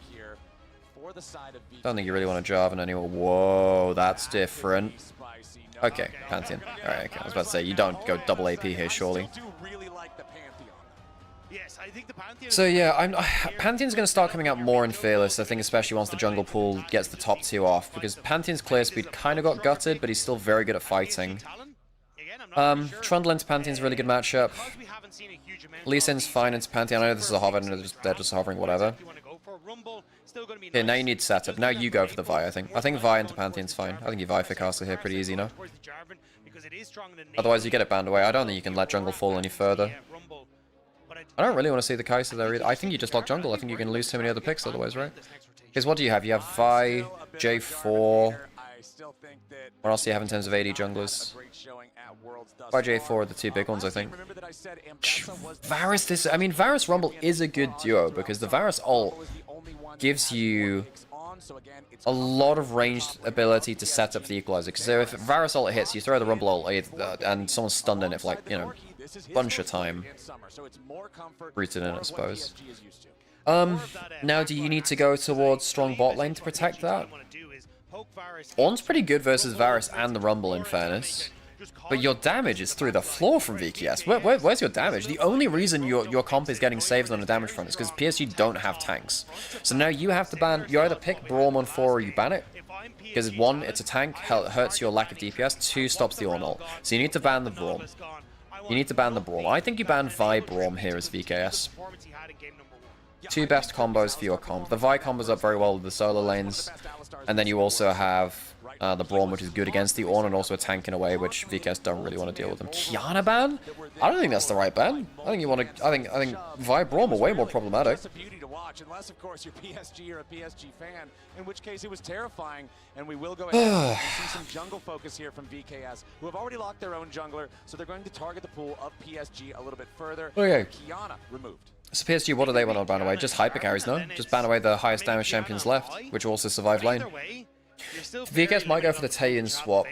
Don't think you really want to Jarvan anymore. Whoa, that's different. Okay, Pantheon. Alright, okay, I was about to say, you don't go double AP here, surely. So yeah, Pantheon's going to start coming out more in Fearless, I think, especially once the jungle pool gets the top 2 off, because Pantheon's clear speed kind of got gutted, but he's still very good at fighting. Trundle into Pantheon's a really good matchup. Lee Sin's fine into Pantheon. I know this is a hover, and they're just hovering, whatever. Here, now you need setup. Now you go for the Vi, I think. I think Vi into Pantheon's fine. I think you Vi for Castle here pretty easy, no? Otherwise you get it banned away. I don't think you can let jungle fall any further. I don't really want to see the Kai'Sa there either. I think you just lock jungle. I think you can lose too many other picks otherwise, right? Because what do you have? You have Vi, J4. What else do you have in terms of AD junglers? Vi, J4 are the 2 big ones, I think. Varus, I mean, Varus Rumble is a good duo because the Varus ult gives you a lot of ranged ability to set up the equalizer. Because if Varus ult hits, you throw the Rumble ult and someone's stunned in it for, like, you know, bunch of time. Rooted in, I suppose. Now do you need to go towards strong bot lane to protect that? Ornn's pretty good versus Varus and the Rumble, in fairness. But your damage is through the floor from VKS. Where's your damage? The only reason your comp is getting saved on the damage front is because PSG don't have tanks. So now you have to ban, you either pick Braum on 4 or you ban it. Because 1, it's a tank, hurts your lack of DPS, 2, stops the Ornn ult. So you need to ban the Braum. You need to ban the Braum. I think you ban Vi Braum here as VKS. 2 best combos for your comp. The Vi combos up very well with the solo lanes. And then you also have the Braum, which is good against the Ornn, and also a tank in a way, which VKS don't really want to deal with them. Kiana ban? I don't think that's the right ban. I think you want to. I think Vi Braum are way more problematic. Unless, of course, you're PSG or a PSG fan, in which case it was terrifying. And we will go ahead and see some jungle focus here from VKS, who have already locked their own jungler, so they're going to target the pool of PSG a little bit further. Okay. Kiana removed. So PSG, what do they want to ban away? Just hyper carries, no? Just ban away the highest damage champions left, which also survive lane. VKS might go for the Taeyin swap.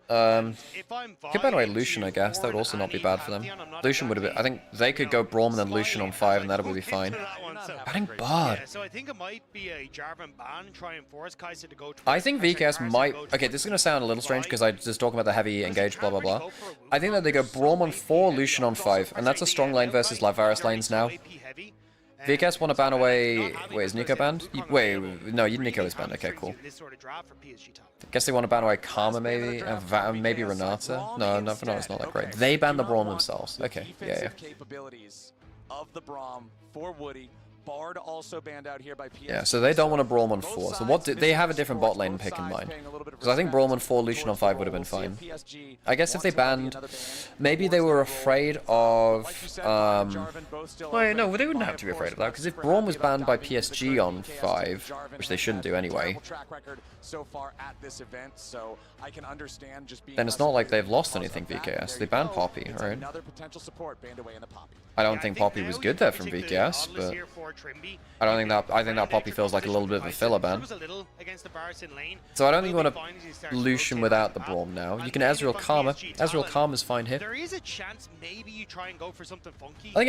Could ban away Lucian, I guess. That would also not be bad for them. Lucian would have been... I think they could go Braum and then Lucian on 5, and that would be fine. Banning Bard. So I think it might be a Jarvan ban, try and force Kai'Sa to go... I think VKS might... Okay, this is going to sound a little strange because I just talking about the heavy engage, blah, blah, blah. I think that they go Braum on 4, Lucian on 5, and that's a strong lane versus Varus lanes now. VKS want to ban away... Wait, is Nico banned? Wait, no, Nico is banned. Okay, cool. Guess they want to ban away Karma, maybe? Maybe Renata? No, Renata's not that great. They ban the Braum themselves. Okay, yeah. Of the Braum for Woody. Bard also banned out here by PSG. Yeah, so they don't want to Braum on 4. So what they have a different bot lane pick in mind. Because I think Braum on 4, Lucian on 5 would have been fine. I guess if they banned... Maybe they were afraid of... Wait, no, they wouldn't have to be afraid of that. Because if Braum was banned by PSG on 5, which they shouldn't do anyway, then it's not like they've lost anything, VKS. They banned Poppy, right? I don't think Poppy was good there from VKS, but... I don't think that... I think that Poppy feels like a little bit of a filler ban. So I don't think you want to Lucian without the Braum now. You can Ezreal Karma. Ezreal Karma's fine here. I think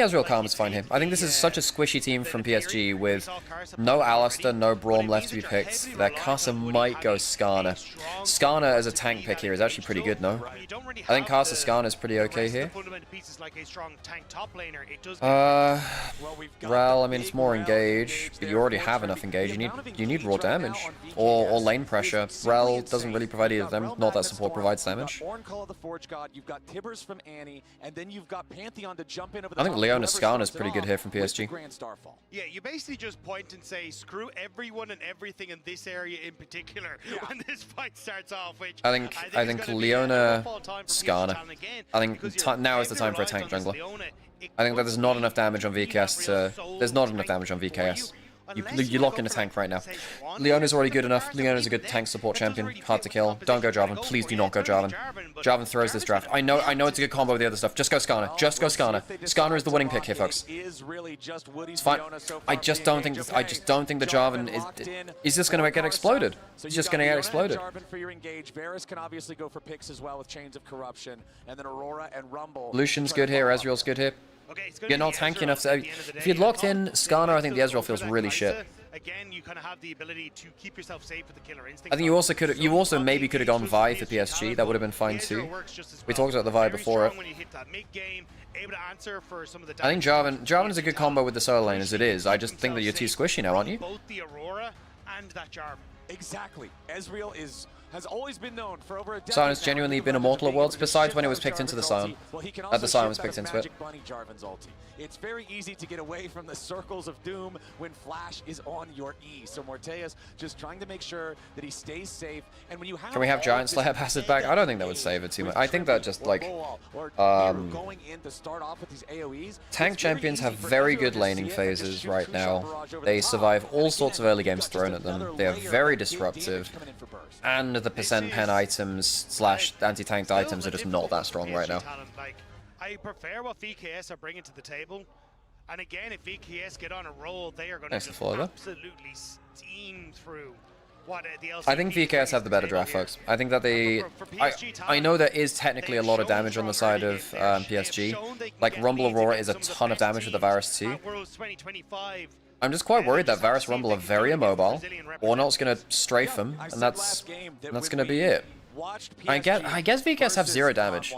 Ezreal Karma's fine here. I think this is such a squishy team from PSG with no Alistar, no Braum left to be picked. Their Kai'Sa might go Skarner. Skarner as a tank pick here is actually pretty good, no? I think Kai'Sa Skarner is pretty okay here. Ral, I mean, it's more engage, but you already have enough engage. You need raw damage or lane pressure. Rel doesn't really provide either of them. Not that support provides damage. You've got Tibbers from Annie, and then you've got Pantheon to jump in over the I think top. Leona Skarner is pretty good here from PSG. Yeah, you basically just point and say screw everyone and everything in this area in particular when this fight starts off. Which I think Leona Skarner. I think now is the time for a tank jungler. I think that there's not enough damage on VKS to... There's not enough damage on VKS. You lock in a tank right now. Leona's already good enough. Leona's a good tank support champion. Hard to kill. Don't go Jarvan. Please do not go Jarvan. Jarvan throws this draft. I know it's a good combo with the other stuff. Just go Skarner. Just go Skarner. Skarner is the winning pick here, folks. It's fine. I just don't think the Jarvan is just going to get exploded. He's just going to get exploded. Varus can obviously go for picks as well with Chains of Corruption, and then Aurora and Rumble. Lucian's good here. Ezreal's good here. You're not tanky enough. So if you'd locked in Skarner, I think the Ezreal feels really shit. Again, you kind of have the ability to keep yourself safe with the killer instinct. I think you also maybe could have gone Vi for PSG. That would have been fine too. We talked about the Vi before it. I think Jarvan is a good combo with the solo lane as it is. I just think that you're too squishy now, aren't you? Both the Aurora and that Jarvan. Exactly. Ezreal has always been known for over a decade. Sion's genuinely been immortal at Worlds, besides when it was picked into the Sion. The Sion was picked into it. It's very easy to get away from the circles of doom when Flash is on your E. So Morteus just trying to make sure that he stays safe. And when you have... Can we have Giant Slayer passive back? I don't think that would save it too much. I think that just like... tank champions have very good laning phases right now. They survive all sorts of early games thrown at them. They are very disruptive. And the percent pen items / anti-tanked items are just not that strong right now. I prefer what VKS are bringing to the table. And again, if VKS get on a roll, they are going to just absolutely steam through what the LCK. I think VKS have the better draft, folks. I think that they... I know there is technically a lot of damage on the side of PSG. Like, Rumble Aurora is a ton of damage with the Varus too. I'm just quite worried that Varus Rumble are very immobile. Ornalt's going to strafe them, and that's going to be it. I guess VKS have 0 damage.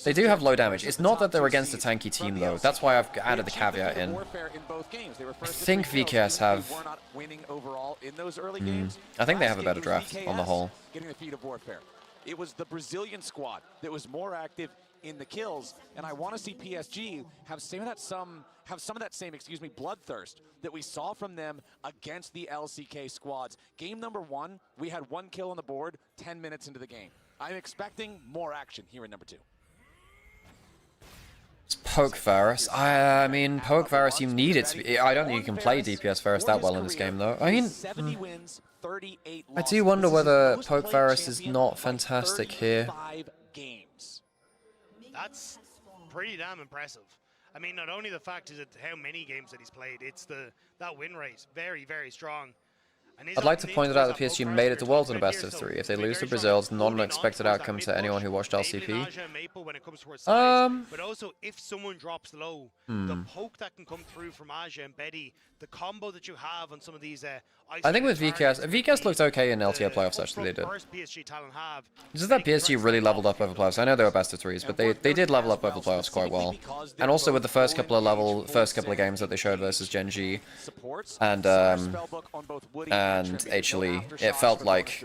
They do have low damage. It's not that they're against a tanky team, though. That's why I've added the caveat in. I think VKS have... I think they have a better draft on the whole. It was the Brazilian squad that was more active in the kills, and I want to see PSG have some of that same bloodthirst that we saw from them against the LCK squads. Game number 1, we had 1 kill on the board 10 minutes into the game. I'm expecting more action here in number 2. It's Poke Varus. I mean, Poke Varus, you need it to be... I don't think you can play DPS Varus that well in this game, though. I mean... I do wonder whether Poke Varus is not fantastic here. That's pretty damn impressive. I mean, not only the fact is it how many games that he's played, it's that win rate, very, very strong. I'd like to point out that PSG made it to Worlds in a best of 3. If they lose to Brazil, it's not an expected outcome to anyone who watched LCP. But also, if someone drops low, the poke that can come through from Aja and Betty, the combo that you have on some of these... I think with VKS looked okay in LTO playoffs, actually, they did. It's just that PSG really leveled up over playoffs. I know they were best of 3s, but they did level up over playoffs quite well. And also with the first couple of games that they showed versus Genji and HLE, it felt like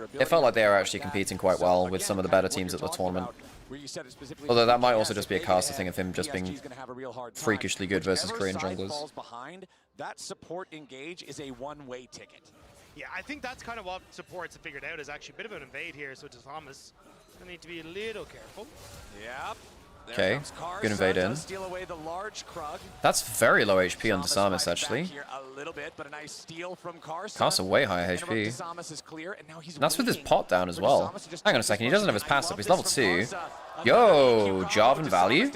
they were actually competing quite well with some of the better teams at the tournament. Although that might also just be a caster thing of him just being freakishly good versus Korean junglers. That support engage is a one-way ticket. Yeah, I think that's kind of what supports have figured out is actually a bit of an invade here, so does Thomas. Gonna need to be a little careful. Yep. Okay, good invade in. That's very low HP on Desamis, actually. Karth's a way higher HP. And that's with his pot down as well. Hang on a second, he doesn't have his passive, he's level 2. Yo, Jarvan value?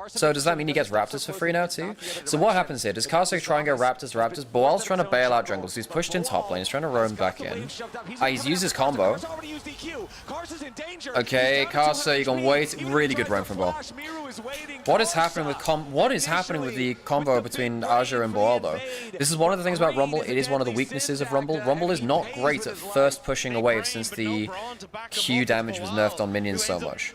So does that mean he gets Raptors for free now too? So what happens here? Does Karthus try and go Raptors? Boal's trying to bail out jungle, so he's pushed in top lane, he's trying to roam back in. He's used his combo. Okay, Karthus, you're gonna wait. Really good roam from Boal. What is happening with the combo between Aja and Boal though? This is one of the things about Rumble, it is one of the weaknesses of Rumble. Rumble is not great at first pushing a wave since the Q damage was nerfed on minions so much.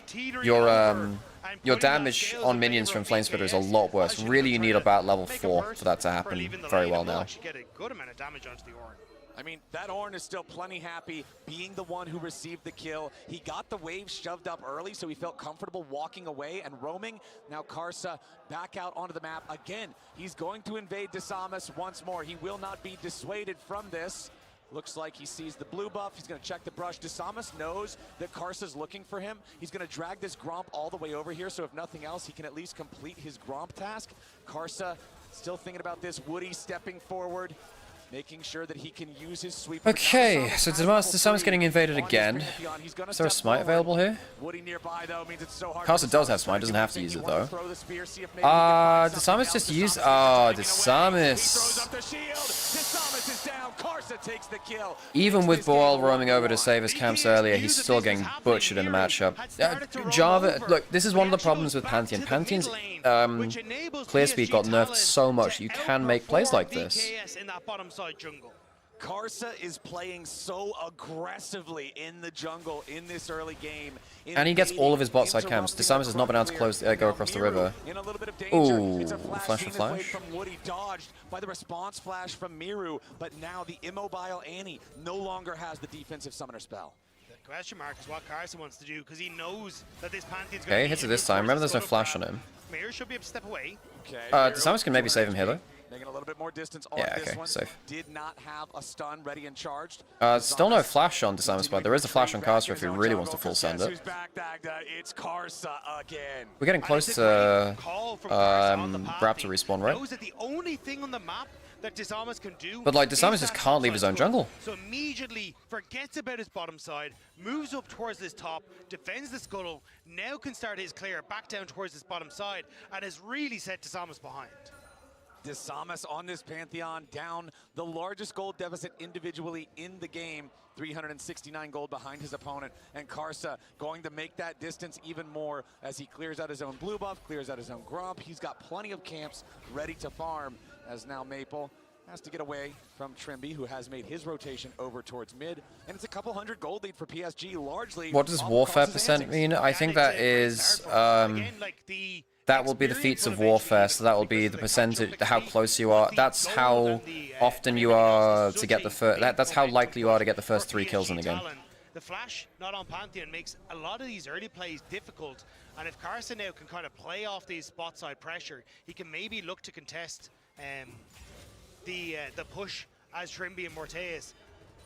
your damage on minions from Flamespitter is a lot worse. Really, you need about level 4 for that to happen very well now. Get a good amount of damage onto the Ornn. I mean, that Ornn is still plenty happy being the one who received the kill. He got the wave shoved up early, so he felt comfortable walking away and roaming. Now Karsa back out onto the map. Again, he's going to invade Desamas once more. He will not be dissuaded from this. Looks like he sees the blue buff. He's going to check the brush. Desamas knows that Karsa's looking for him. He's going to drag this Gromp all the way over here, so if nothing else, he can at least complete his Gromp task. Karsa still thinking about this. Woody stepping forward, making sure that he can use his sweep. Okay, so Desamas getting invaded again. Is there a smite available here? Karsa does have smite, doesn't have to use it though. Desamas just used... Desamas. Even with Boal roaming over to save his camps earlier, he's still getting butchered in the matchup. Java, look, this is one of the problems with Pantheon. Pantheon's clear speed got nerfed so much, you can make plays like this. Jungle. Karsa is playing so aggressively in the jungle in this early game. And he gets all of his bot side camps. Desamas has not been able to close, go across the river. Ooh, flash for flash. From Woody dodged by the response flash from Miru, but now the immobile Annie no longer has the defensive summoner spell. The question mark is what Karsa wants to do, because he knows that this Pantheon's Okay, hits it this time. Remember there's no flash on him. Miru should be able to step away. Desamas can maybe save him here though. Making a little bit more distance on this one. Safe. Did not have a stun ready and charged. Still no flash on Desamas, but there is a flash on Karsa if he really wants to full send it. It's Karsa again. We're getting close to Raptor respawn, right? Knows that the only thing on the map that Desamas can do, but like Desamas just can't leave his own jungle. So immediately forgets about his bottom side, moves up towards this top, defends the scuttle, now can start his clear back down towards this bottom side, and has really set Desamas behind. Desamas on this Pantheon down the largest gold deficit individually in the game, 369 gold behind his opponent, and Karsa going to make that distance even more as he clears out his own blue buff, clears out his own Gromp. He's got plenty of camps ready to farm, as now Maple has to get away from Trimby, who has made his rotation over towards mid, and it's a couple hundred gold lead for PSG, largely. What does warfare percent mean? I think that is that will be the feats of warfare, so that will be the percentage, how close you are. That's how often you are to get the first. That's how likely you are to get the first 3 kills in the game. The flash not on Pantheon makes a lot of these early plays difficult, and if Karsa now can kind of play off these spot side pressure, he can maybe look to contest the push as Trimby and Morteus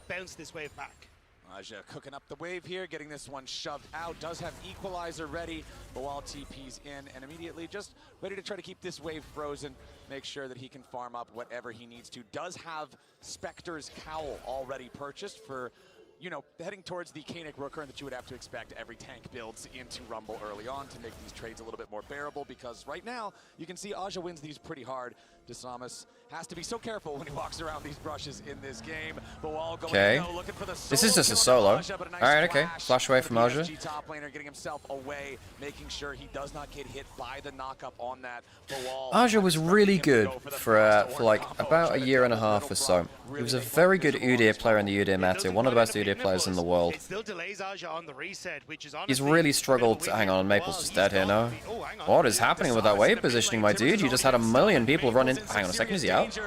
bounce this wave back. Aja cooking up the wave here, getting this one shoved out, does have Equalizer ready, but while TP's in and immediately just ready to try to keep this wave frozen, make sure that he can farm up whatever he needs to. Does have Spectre's Cowl already purchased for, you know, heading towards the Kanik Rooker that you would have to expect every tank builds into Rumble early on to make these trades a little bit more bearable, because right now you can see Aja wins these pretty hard. Desamas has to be so careful when he walks around these brushes in this game. Okay, this is just a solo. Alright, okay, flash away from Aja. Top laner getting himself away, making sure he does not get hit by the knockup on that. Aja was really good for like about a year and a half or so. He was a very good Udyr player in the Udyr meta, one of the best Udyr players in the world. He's really struggled to hang on. Maple's just dead here now. What is happening with that wave positioning, my dude? You just had a million people run in. Hang on a second, is he out?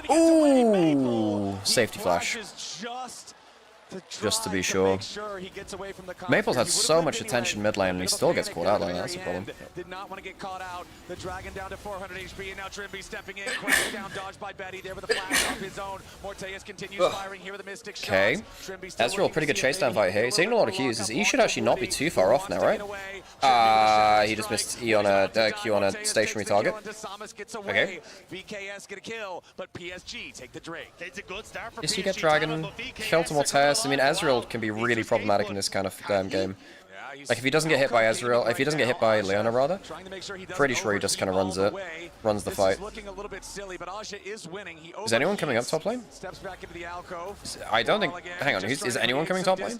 Ooh, safety flash. Just to be sure. Maple's had so much attention mid lane and he still gets caught out like that. That's a problem. Did not want to get caught out. The Dragon down to 400 HP, and now Trimby stepping in. Quick down dodge by Betty there with a flash off his own. Morteus continues firing here with a Mystic shot. Okay. Ezreal, pretty good chase down fight here. He's taking a lot of Qs. His E should actually not be too far off now, right? He just missed E on a Q on a stationary target. Okay. VKS get a kill, but PSG take the Drake. It's a good start for Yes, you get Dragon, kill to Morteus. I mean, Ezreal can be really problematic in this kind of game. Like, if he doesn't get hit by Ezreal, if he doesn't get hit by Leona, rather, pretty sure he just kind of runs the fight. Is anyone coming up top lane? I don't think, hang on, is anyone coming top lane?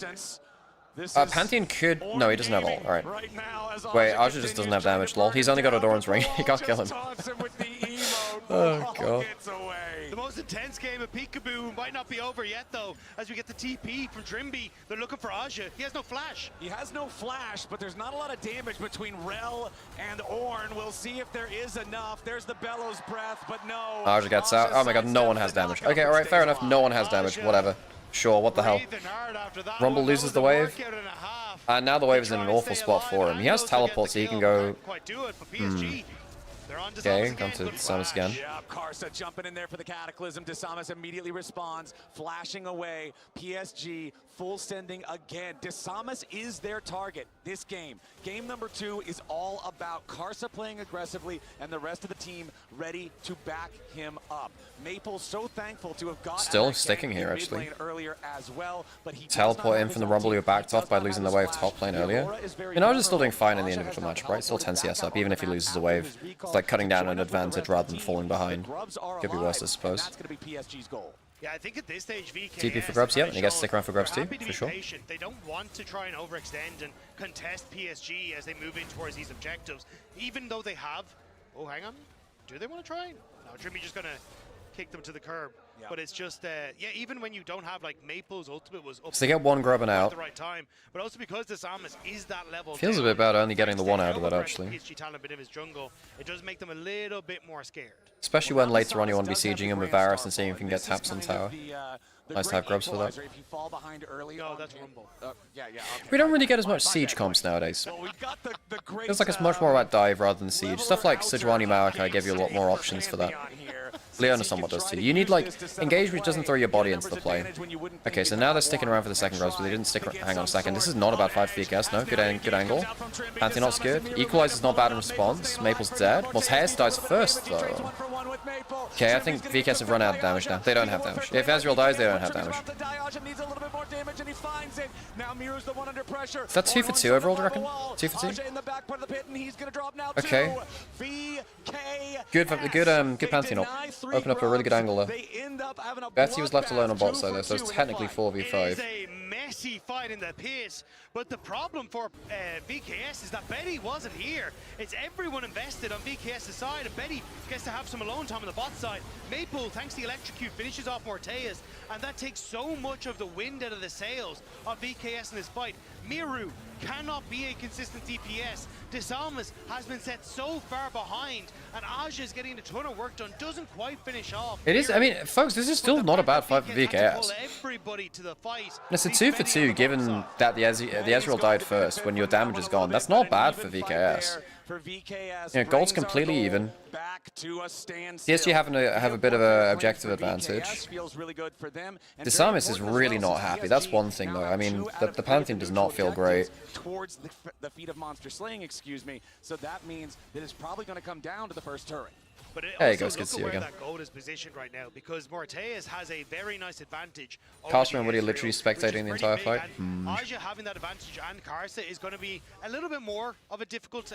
Pantheon could, no, he doesn't have ult, alright. Wait, Aja just doesn't have damage, lol. He's only got a Doran's ring, he can't kill him. Oh, God. The most intense game of Peekaboo might not be over yet, though, as we get the TP from Trimby. They're looking for Aja. He has no flash. He has no flash, but there's not a lot of damage between Rel and Ornn. We'll see if there is enough. There's the Bellows Breath, but no. Aja gets out. Oh my god, no one has damage. Okay, alright, fair enough. No one has damage. Whatever. Sure, what the hell. Rumble loses the wave. And now the wave is in an awful spot for him. He has teleport, so he can go... Okay, come to Samus again. Yeah, Karsa jumping in there for the Cataclysm. Desamas immediately responds, flashing away. PSG full sending again. Desamas is their target this game. Game number 2 is all about Karsa playing aggressively and the rest of the team ready to back him up. Maple so thankful to have got still sticking here, actually. Earlier as well, but he teleport in from the Rumble who backed off by losing the wave top lane earlier. You know, just still doing fine in the individual match, right? Still 10 CS up, even if he loses a wave. It's like cutting down an advantage rather than falling behind. Could be worse, I suppose. That's going to be PSG's goal. Yeah, I think at this stage, VKS TP for Grubs, yeah, and he gets to stick around for Grubs too, for sure. Patient. They don't want to try and overextend and contest PSG as they move in towards these objectives, even though they have... Oh, hang on. Do they want to try? No, Trimmy just going to kick them to the curb. Yeah. But it's just, yeah, even when you don't have, like, Maple's ultimate was up so they get one grubbing out. At the right time, but also because Desamas is that level. Feels a bit bad only getting the one out of that, actually. PSG talent bit of his jungle, it does make them a little bit more scared. Especially when later on you want to be sieging him with Varus and seeing if you can get taps on tower. Nice to have Grubs for that. No, that's Rumble. We don't really get as much siege comps nowadays. Feels like it's much more about dive rather than siege. Stuff like Sejuani Maokai gave you a lot more options for that. Leona somewhat does too. You need, like, engage which doesn't throw your body into the play. Okay, so now they're sticking around for the second Grubs, but they didn't stick. Hang on a second. This is not a bad fight for VKS, no? Good angle. Pantheon's good. Equalizer's not bad in response. Maple's dead. Mortaeus dies first, though. Okay, I think VKS have run out of damage now. They don't have damage. If Ezreal dies, they don't have damage. Is that 2 for 2 overall, do you reckon? 2 for 2? Okay. Good Pantheon up. Open up a really good angle there. Betty was left alone on bot side though, so it's technically 4v5. Messy fight in the pit, but the problem for VKS is that Betty wasn't here. It's everyone invested on VKS's side, and Betty gets to have some alone time on the bot side. Maple, thanks to the electrocute, finishes off Mortaeus, and that takes so much of the wind out of the sails of VKS in this fight. Miru cannot be a consistent DPS. Desamas has been set so far behind, and Aja is getting a ton of work done, doesn't quite finish off. It is, I mean, folks, this is still not a bad fight for VKS. It's a 2 for 2 given that the Ezreal died first when your damage is gone. That's not bad for VKS. You know, gold's completely even. PSG having to have a bit of an objective advantage. Desamas is really not happy. That's one thing, though. I mean, the Pantheon does not feel great. Towards the feet of Monster Slaying, excuse me. So that means that it's probably going to come down to the first turret. But it there you go, also, good to see look you at where again. that gold is positioned right now, because Mortaeus has a very nice advantage. Karsa and Woody literally spectating the entire fight. Aja having that advantage and Karsa is going to be a little bit more of a difficult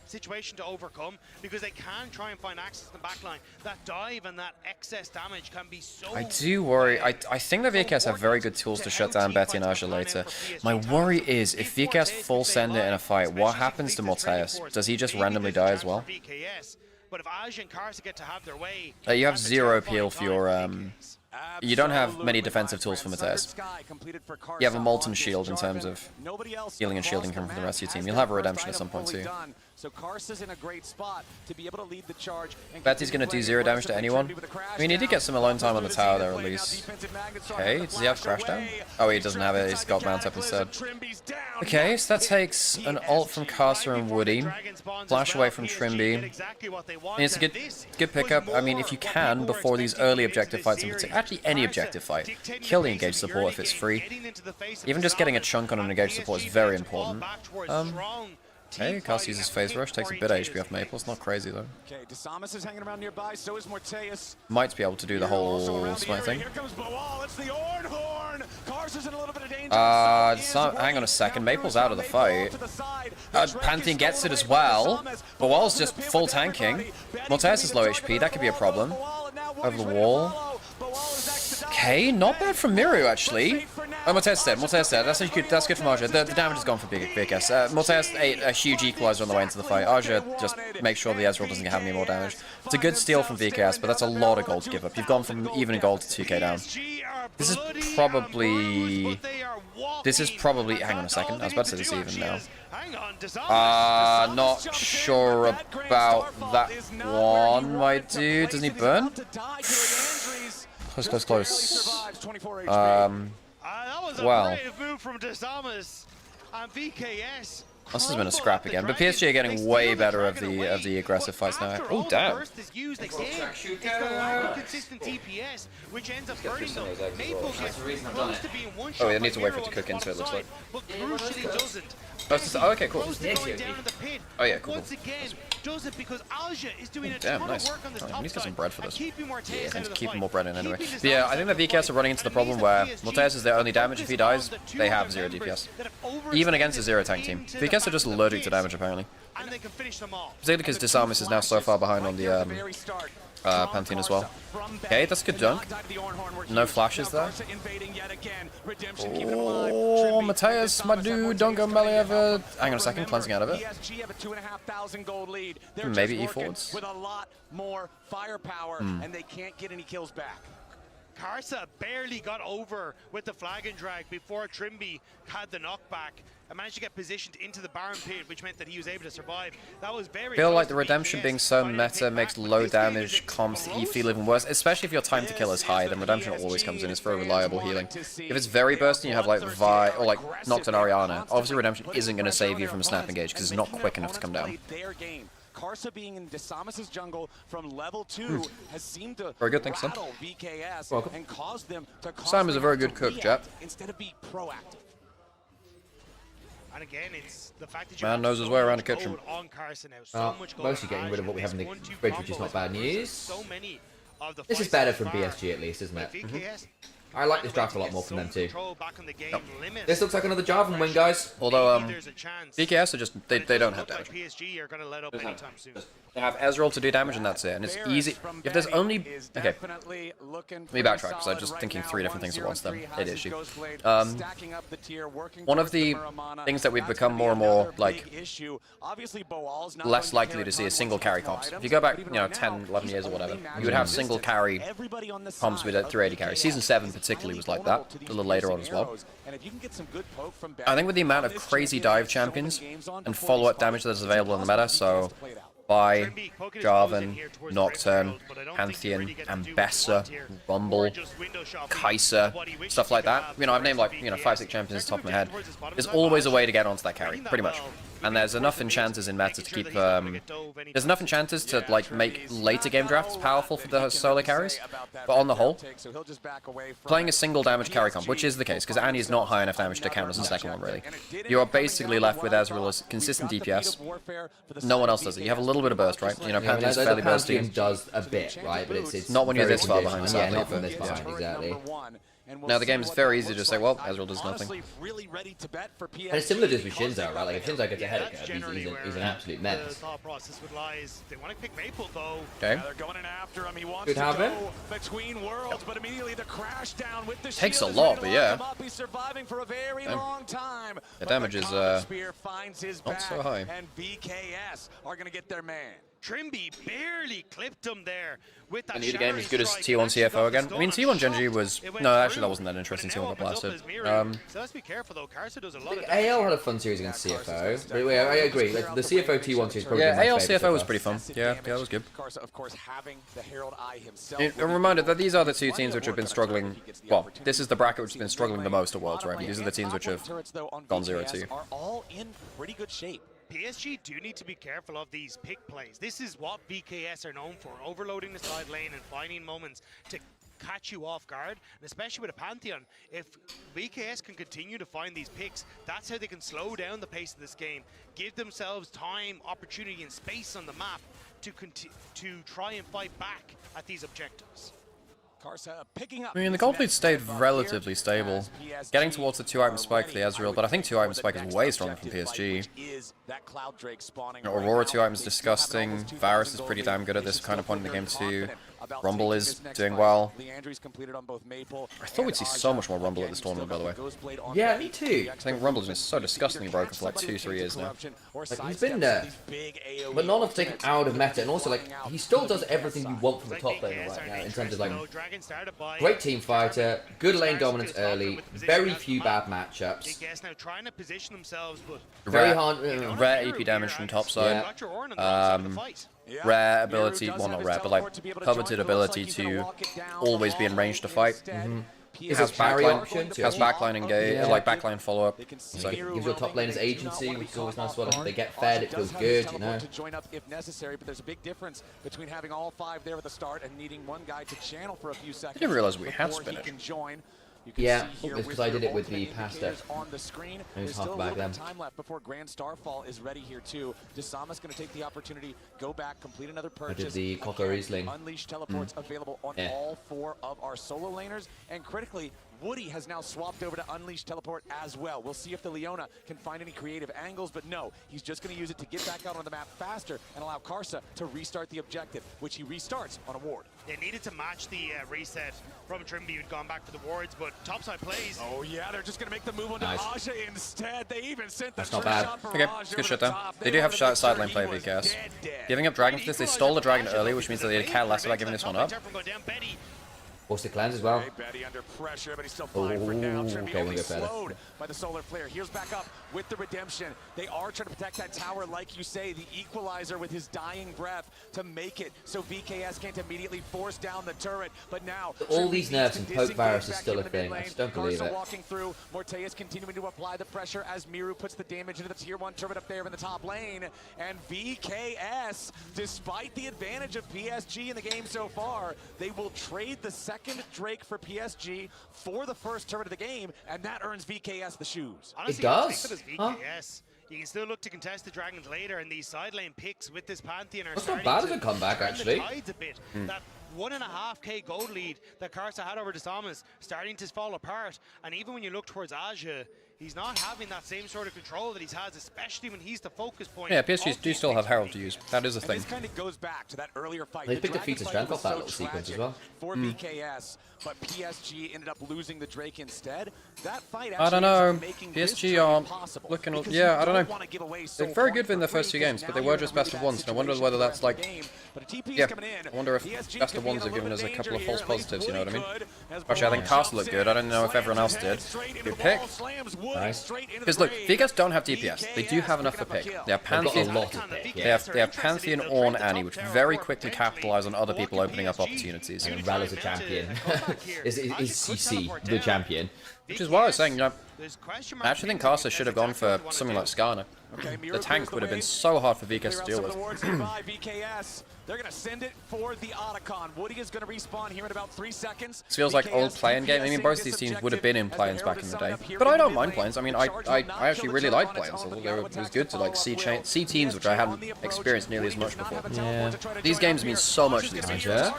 situation to overcome, because they can try and find access to the backline. That dive and that excess damage can be so... I do worry. I think that VKS have very good tools to shut down Betty and Aja later. My worry is, if VKS full send it in a fight, what happens to Mortaeus? Does he just randomly die as well? But if Aja and Karsa get to have their way, you have 0 peel for your you don't have many defensive tools for Mortaeus. You have a Molten Shield in terms of healing and shielding from the rest of your team. You'll have a Redemption at some point too. So Karsa's in a great spot to be able to lead the charge. Betty's going to do 0 damage to anyone. I mean, he did get some alone time on the tower there at least. Okay, does he have Crash Down? Oh, he doesn't have it. He's got Mount up instead. Okay, so that takes an ult from Karsa and Woody. Flash away from Trimby. And it's a good pickup. I mean, if you can, before these early objective fights in particular, actually any objective fight, kill the engaged support if it's free. Even just getting a chunk on an engaged support is very important. Okay, Karsa uses Phase Rush, takes a bit of HP off Maple. It's not crazy though. Okay, Desamas is hanging around nearby, so is Mortaeus. Might be able to do the whole smite thing. Here comes Bawal, it's the Ornn Horn. Karsa's in a little bit of danger. Hang on a second, Maple's out of the fight. Pantheon gets it as well. Bawal's just full tanking. Mortaeus is low HP, that could be a problem. Over the wall. Okay, not bad from Miru actually. Oh, Mortez dead. Mortez dead. That's good from Aja. The damage is gone for BKS. Mortez ate a huge equalizer on the way into the fight. Aja just makes sure the Ezreal doesn't have any more damage. It's a good steal from BKS, but that's a lot of gold to give up. You've gone from even gold to 2k down. This is probably... Hang on a second. I was about to say this even now. Not sure about that one, my dude. Doesn't he burn? Close. Well. This has been a scrap again, but PSG are getting way better of the aggressive fights now. Oh damn! Oh, it needs to wait for it to cook into it. Looks like. Oh, okay, cool. Oh yeah, cool. Damn, nice. Oh, we need to get some bread for this. Yeah, I need to keep more bread in anyway. But yeah, I think the VKS are running into the problem where Mortez is their only damage. If he dies, they have 0 DPS. Even against a 0 tank team. VKS are just allergic to damage, apparently. Particularly because Disarmus is now so far behind on the Pantheon as well. Okay, that's a good dunk. No flashes there. Oh, Mateus, my dude, don't go melee ever. Hang on a second, cleansing out of it. Maybe E forwards. With a lot more firepower, and they can't get any kills back. Karsa barely got over with the flag and drag before Trimby had the knockback and managed to get positioned into the Baron pit, which meant that he was able to survive. That was very. I feel like the Redemption being so meta makes low damage comps E feel even worse, especially if your time to kill is high. Then Redemption always comes in as for reliable healing. If it's very bursty, you have like Vi or like Nocturne Ariana. Obviously, Redemption isn't going to save you from a snap engage because it's not quick enough to come down. Karsa being in Disarmus's jungle from level 2 has seemed to very good, thanks, rattle VKS and cause them to Sam is a very good cook, chap. Instead of being proactive. And again, it's the fact that man knows his way around the kitchen. Mostly getting rid of what we have in the fridge, which is not bad news. This is better from BSG at least, isn't it? I like this draft a lot more from them too. Yep. This looks like another Jarvan win, guys. Although, BKS are just, they don't have damage. They have Ezreal to do damage and that's it. And it's easy. If there's only... Okay. Let me backtrack because I'm just thinking 3 different things at once then. It is you. One of the things that we've become more and more, like, less likely to see is single carry comps. If you go back, 10, 11 years or whatever, you would have single carry comps with a 380 carry. Season 7 particularly was like that, a little later on as well. I think with the amount of crazy dive champions and follow-up damage that is available in the meta, so Vi, Jarvan, Nocturne, Pantheon, Ambessa, Rumble, Kai'Sa, stuff like that. I've named like 5-6 champions off the top of my head. There's always a way to get onto that carry, pretty much. And there's enough enchanters in meta to keep. There's enough enchanters to like make later game drafts powerful for the solo carries. But on the whole, playing a single damage carry comp, which is the case, because Annie is not high enough damage to count as a second one really. You are basically left with Ezreal as consistent DPS. No one else does it. You have a little bit of burst, right? Pantheon's fairly bursty. Does a bit, right? But it's not when you're this far behind. Yeah, not from this behind, exactly. Now the game is very easy to say, well, Ezreal does nothing. And it's similar to this with Shinzo, right? Like if Shinzo gets ahead of Curve, he's an absolute menace. Okay. Good have it. Takes a lot, but yeah. The damage is not so high. And BKS are going to get their man. Trimby barely clipped him there with that. And the game as good as T1 CFO again. I mean, T1 Genji was... No, actually that wasn't that interesting. T1 got blasted. So let's be careful though. Karsa does a lot of AL had a fun series against CFO. But I agree. Like, the CFO T1 series probably AL CFO was pretty fun. Yeah, that was good. Of course, having the Herald Eye himself. A reminder that these are the 2 teams which have been struggling. Well, this is the bracket which has been struggling the most at Worlds, right? These are the teams which have gone 0-2. Are all in pretty good shape. PSG do need to be careful of these pick plays. This is what BKS are known for, overloading the side lane and finding moments to catch you off guard, and especially with a Pantheon. If BKS can continue to find these picks, that's how they can slow down the pace of this game, give themselves time, opportunity, and space on the map to try and fight back at these objectives. I mean, the gold lead stayed relatively stable, getting towards the 2-item spike for the Ezreal, but I think 2-item spike is way stronger from PSG. Aurora 2-item is disgusting, Varus is pretty damn good at this kind of point in the game too. about Rumble taking is this next doing fight. well. Leandri's completed on both Maple. I thought we'd see so much more Rumble at this tournament, by the way. Yeah, me too. I think Rumble's been so disgustingly broken for like 2-3 years now. Like, he's been there, but none of taken out of meta, and also like he still does everything you want from a top laner right now in terms of like great team fighter, good lane dominance early, very few bad matchups. Very hard, rare EP damage from top side. Rare ability, well not rare, but like coveted ability to always be in range to fight. Is a carry option? Has backline engage, like backline follow up. So gives your top laners agency, which is always nice. Well, if they get fed, it feels good, you know. To join up if necessary, but there's a big difference between having all 5 there at the start and needing one guy to channel for a few seconds. I didn't realize we had spinach. Yeah, it's because I did it with the pasta. On the screen. There's still half a back little then. bit of time left before Grand Starfall is ready here too. Desama's going to take the opportunity, go back, complete another purchase. I did the Coco Riesling. Unleash teleports available on all 4 of our solo laners, and critically, Woody has now swapped over to Unleash Teleport as well. We'll see if the Leona can find any creative angles, but no, he's just going to use it to get back out on the map faster and allow Karsa to restart the objective, which he restarts on a ward. They needed to match the reset from Trimby, who'd gone back for the wards, but topside plays. Oh yeah, they're just going to make the move on Aja instead. They even sent the That's not bad. Okay, it's good shit though. They do have side lane play VKS. Giving up Dragon for this, they stole the Dragon early, which means that they care less about giving this one up. Force the clans as well. Betty under pressure, but he's still fine for now. Trimby only slowed by the solar flare. Here's back up with the redemption. They are trying to protect that tower, like you say, the equalizer with his dying breath to make it so VKS can't immediately force down the turret. But now all these nerfs and poke virus is still a thing. I just don't believe it. Walking through, Morteus continuing to apply the pressure as Miru puts the damage into the tier 1 turret up there in the top lane. And VKS, despite the advantage of PSG in the game so far, they will trade the second Drake for PSG for the first turret of the game, and that earns VKS the shoes. Honestly, it does? VKS. Huh? You can still look to contest the Dragons later, and these side lane picks with this Pantheon are That's not starting bad as a comeback, actually. the tides a bit. That 1.5k gold lead that Karsa had over Desama's starting to fall apart, and even when you look towards Aja, he's not having that same sort of control that he's has, especially when he's the focus point. Yeah, PSG do still have Herald to use. That is a thing. This kind of goes back to that earlier fight. They picked a feat of strength off that little sequence as well. For VKS, but PSG ended up losing the Drake instead. That fight I don't know. making PSG aren't looking. Yeah, I don't know. They're very good in their first 2 games, but they were just best of ones. And I wonder whether that's like. Yeah, I wonder if best of ones are giving us a couple of false positives. You know what I mean? Actually, I think Castle looked good. I don't know if everyone else did. Good pick. Nice. Because look, VKS don't have DPS. They do have enough for pick. They have Pantheon. They have Pantheon, Ornn, Annie, which very quickly capitalize on other people opening up opportunities. And Ral is a champion. is CC the champion? Which is why I was saying, you know, I actually think Karsa should have gone for something like Skarner. The tank would have been so hard for VKS to deal with. They're going to send it for the Otacon. Woody is going to respawn here in about 3 seconds. This feels like old play-in game. I mean, both of these teams would have been in play-ins back in the day. But I don't mind play-ins. I mean, I actually really like play-ins. It was good to like see teams which I hadn't experienced nearly as much before. Yeah. These games mean so much to these teams. Damn!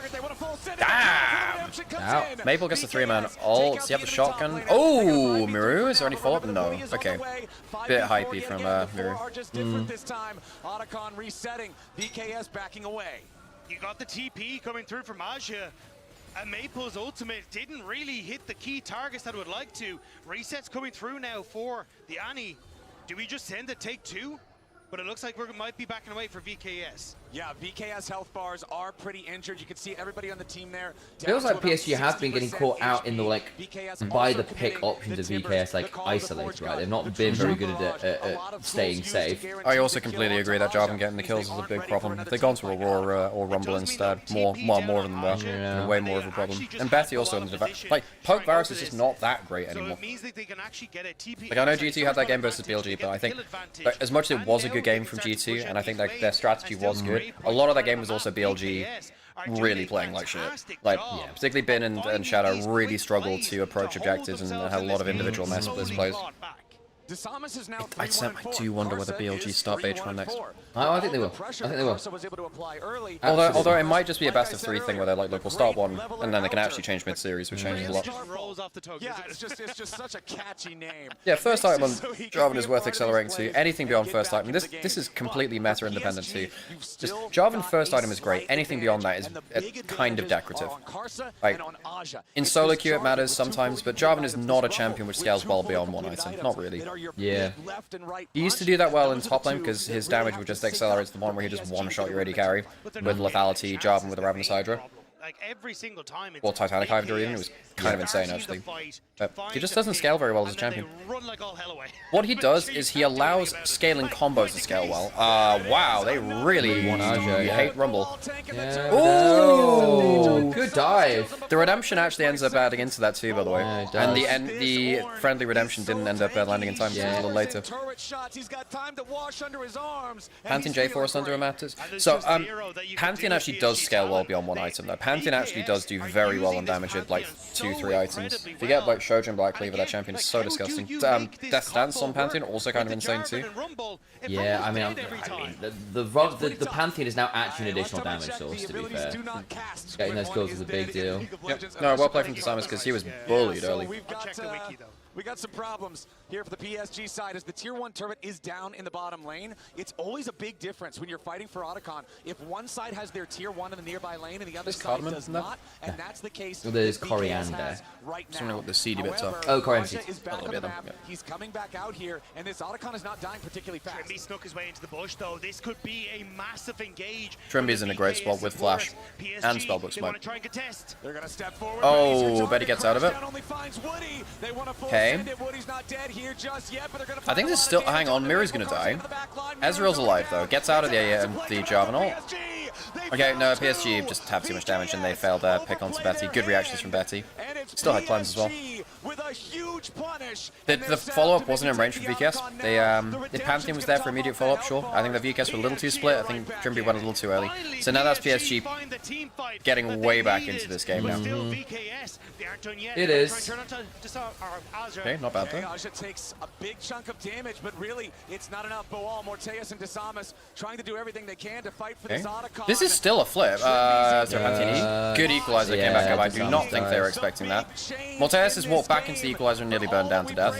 Ow. Maple gets the 3-man ult. Does he have the shotgun? Oh, Miru. Is there any follow-up? No. Okay. Bit hypey from Miru. This time, Otacon resetting. VKS backing away. You got the TP coming through from Aja, and Maple's ultimate didn't really hit the key targets that it would like to. Resets coming through now for the Annie. Do we just send a take 2? But it looks like we might be backing away for VKS. Yeah, VKS health bars are pretty injured. You can see everybody on the team there. Feels like PSG have been getting caught out in the like by the pick options of VKS like isolated, right? They've not been very good at staying safe. I also completely agree that Jarvan getting the kills is a big problem. If they'd gone to Aurora or Rumble instead, more of them were. Yeah. Way more of a problem. And Betty also in the like poke virus is just not that great anymore. Like I know G2 had that game versus BLG, but I think like, as much as it was a good game from G2, and I think like their strategy was good, a lot of that game was also BLG really playing like shit. Like, yeah, particularly Bin and Shadow really struggled to approach objectives and had a lot of individual mess with those plays. Disamas is now I do wonder whether BLG start Beatron next. I think they will. I think they will. Although it might just be a best of 3 thing where they're like, look, we'll start one, and then they can actually change mid-series, which changes a lot. Yeah, it's just such a catchy name. Yeah, first item on Jarvan is worth accelerating to. Anything beyond first item. This is completely meta-independent too. Just Jarvan first item is great. Anything beyond that is kind of decorative. Like, in solo queue it matters sometimes, but Jarvan is not a champion which scales well beyond 1 item. Not really. Yeah. He used to do that well in top lane because his damage would just accelerate to the point where he just one-shot your AD carry with lethality, Jarvan with a Ravenous Hydra. Like every single time, or Titanic Hydra even. It was kind of insane actually. But he just doesn't scale very well as a champion. What he does is he allows scaling combos to scale well. Wow, they really hate Rumble. Yeah, oh, good dive. The Redemption actually ends up adding into that too, by the way. Yeah, and the friendly Redemption didn't end up landing in time, a little later. Pantheon J4 under matters. So Pantheon actually does scale well beyond 1 item though. Pantheon actually does do very well on damage at like 2-3 items. If you get like Shojin Black Cleaver, that champion is so disgusting. Death Stance on Pantheon also kind of insane too. Yeah, I mean the Pantheon is now actually an additional damage source, to be fair. Getting those kills is a big deal. Yep. No, well played from Disamas because he was bullied early. We got some problems here for the PSG side as the tier 1 turret is down in the bottom lane. It's always a big difference when you're fighting for Otacon. If one side has their tier 1 in the nearby lane and the other side does not, and that's the case. Well, there's Coriander. Right now. I don't know what the seedy bits are. Oh, Coriander. Is back on the map. He's coming back out here, and this Otacon is not dying particularly fast. Trimby snuck his way into the bush, though. This could be a massive engage. Trimby's in a great spot with Flash and Spellbook Smoke. They're gonna step forward. Oh, Betty gets out of it. Okay. I think this is still. Hang on, Mira's gonna die. Ezreal's alive though. Gets out of the Jarvan ult. Okay, no, PSG just have too much damage and they failed their pick onto Betty. Good reactions from Betty. Still had cleanse as well. The follow-up wasn't in range for VKS. The Pantheon was there for immediate follow-up, sure. I think the VKS were a little too split. I think Trimby went a little too early. So now that's PSG getting way back into this game now. It is. Okay, not bad though. Aja takes a big chunk of damage, but really, it's not enough. Boal, Morteus, and Disamas trying to do everything they can to fight for this Otacon. This is still a flip. Good equalizer came back up. I do not think they were expecting that. Morteus has walked back into the equalizer and nearly burned down to death.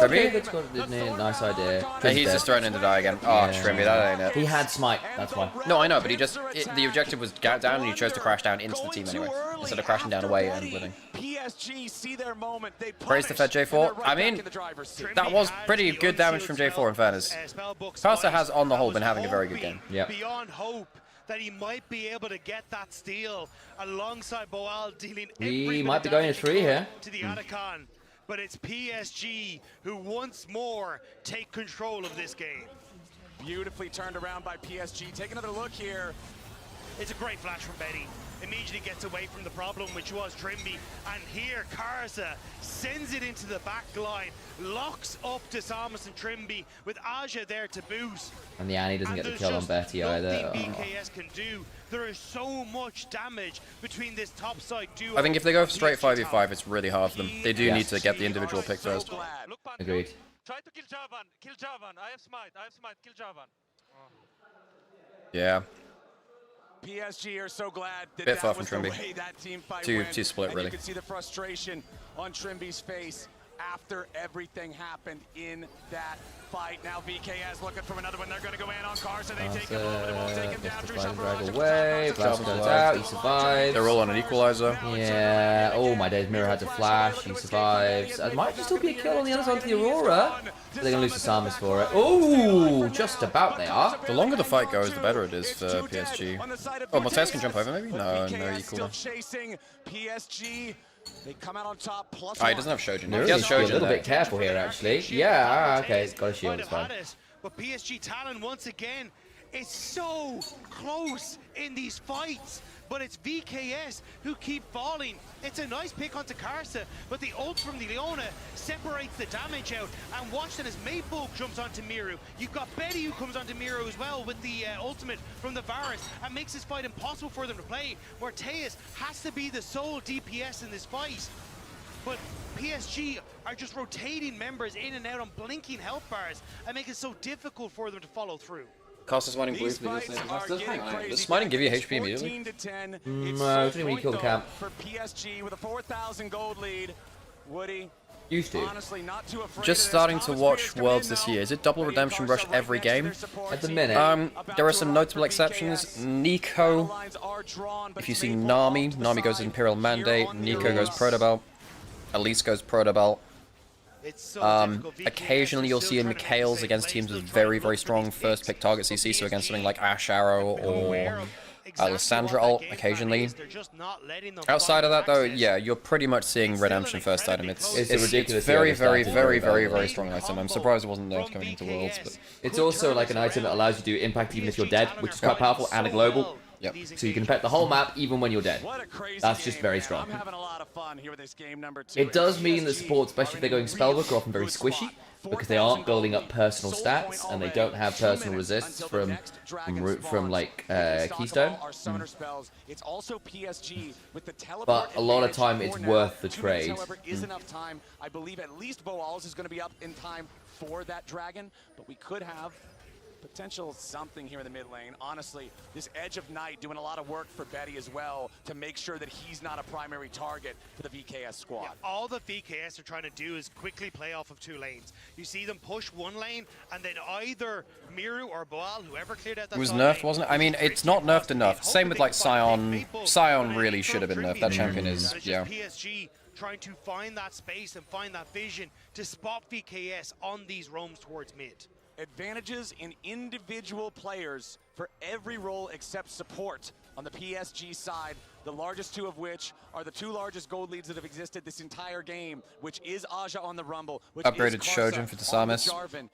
Okay, that's got a nice idea. He's just thrown in to die again. Oh, Trimby, that ain't it. He had smite, that's why. No, I know, but the objective was down and he chose to crash down into the team anyway, instead of crashing down away and living. PSG see their moment. They praise the Fed J4. I mean, that was pretty good damage from J4 in fairness. Karsa has, on the whole, been having a very good game. Yeah. Beyond hope that he might be able to get that steal alongside Boal dealing. We might be going to 3 here. To the Otacon, but it's PSG who once more take control of this game. Beautifully turned around by PSG. Take another look here. It's a great flash from Betty. Immediately gets away from the problem, which was Trimby. And here, Karsa sends it into the back line, locks up Disamas and Trimby with Aja there to boost. And the Annie doesn't get the kill on Betty either. BKS can do. There is so much damage between this top side duo. I think if they go straight 5v5, it's really hard for them. They do need to get the individual pick first. Agreed. Try to kill Jarvan. Kill Jarvan. I have smite. Kill Jarvan. Yeah. PSG are so glad that Bit far that from was Trimby. the way that team fight Too went. split, and really. You can see the frustration on Trimby's face after everything happened in that fight. Now VKS looking for another one. They're going to go in on Karsa. They take him over. They won't take him down. Drag away. Blast goes out. He survives. They're all on an equalizer. Yeah. Oh my days. Mirror had to flash. He survives. It might just still be a kill on the other side of the Aurora. They're going to lose to Samus for it. Oh, just about they are. The longer the fight goes, the better it is for PSG. Oh, Morteus can jump over maybe? No, no equal. Chasing PSG. They come out on top. Plus he doesn't have Shojin. He has Shojin. A little bit careful here, actually. Yeah, okay, it's got a shield. It's fine. But PSG Talon once again is so close in these fights. But it's VKS who keep falling. It's a nice pick onto Karsa, but the ult from the Leona separates the damage out. And watch that as Maple jumps onto Miru. You've got Betty who comes onto Miru as well with the ultimate from the Varus and makes this fight impossible for them to play. Morteus has to be the sole DPS in this fight. But PSG are just rotating members in and out on blinking health bars and make it so difficult for them to follow through. Cast smiting blue for the Does smiting give you HP immediately? No, when you kill the camp. For PSG with a 4,000 gold lead. Woody. Used to. Honestly, not too afraid Just starting to watch Worlds this year. Is it double redemption rush every game? At the minute. There are some notable exceptions. Nico, if you see Nami goes Imperial Mandate, Nico goes Protobelt, Elise goes Protobelt. Occasionally you'll see Mikhails against teams with very, very strong first pick target CC, so against something like Ash Arrow or Alessandra ult, occasionally. Outside of that though, yeah, you're pretty much seeing Redemption first item. It's ridiculous. Very, very, very, very, very strong item. I'm surprised it wasn't nerfed coming into Worlds, but it's also like an item that allows you to do impact even if you're dead, which is quite powerful, and a global. Yep. So you can impact the whole map even when you're dead. That's just very strong. It does mean that supports, especially if they're going Spellbook, are often very squishy, because they aren't building up personal stats, and they don't have personal resists from like Keystone. But a lot of time it's worth the trade. Is enough time. I believe at least Boals is going to be up in time for that dragon, but we could have potential something here in the mid lane. Honestly, this Edge of Night doing a lot of work for Betty as well to make sure that he's not a primary target for the VKS squad. Yeah, all the VKS are trying to do is quickly play off of 2 lanes. You see them push 1 lane, and then either Miru or Boal, whoever cleared out that it was nerfed, wasn't it? I mean, it's not nerfed enough. Same with like Sion. Sion really should have been nerfed. That champion is, yeah. PSG trying to find that space and find that vision to spot VKS on these roams towards mid. Advantages in individual players for every role except support on the PSG side, the largest 2 of which are the 2 largest gold leads that have existed this entire game, which is Aja on the Rumble, which upgraded is Shojin for Desamis,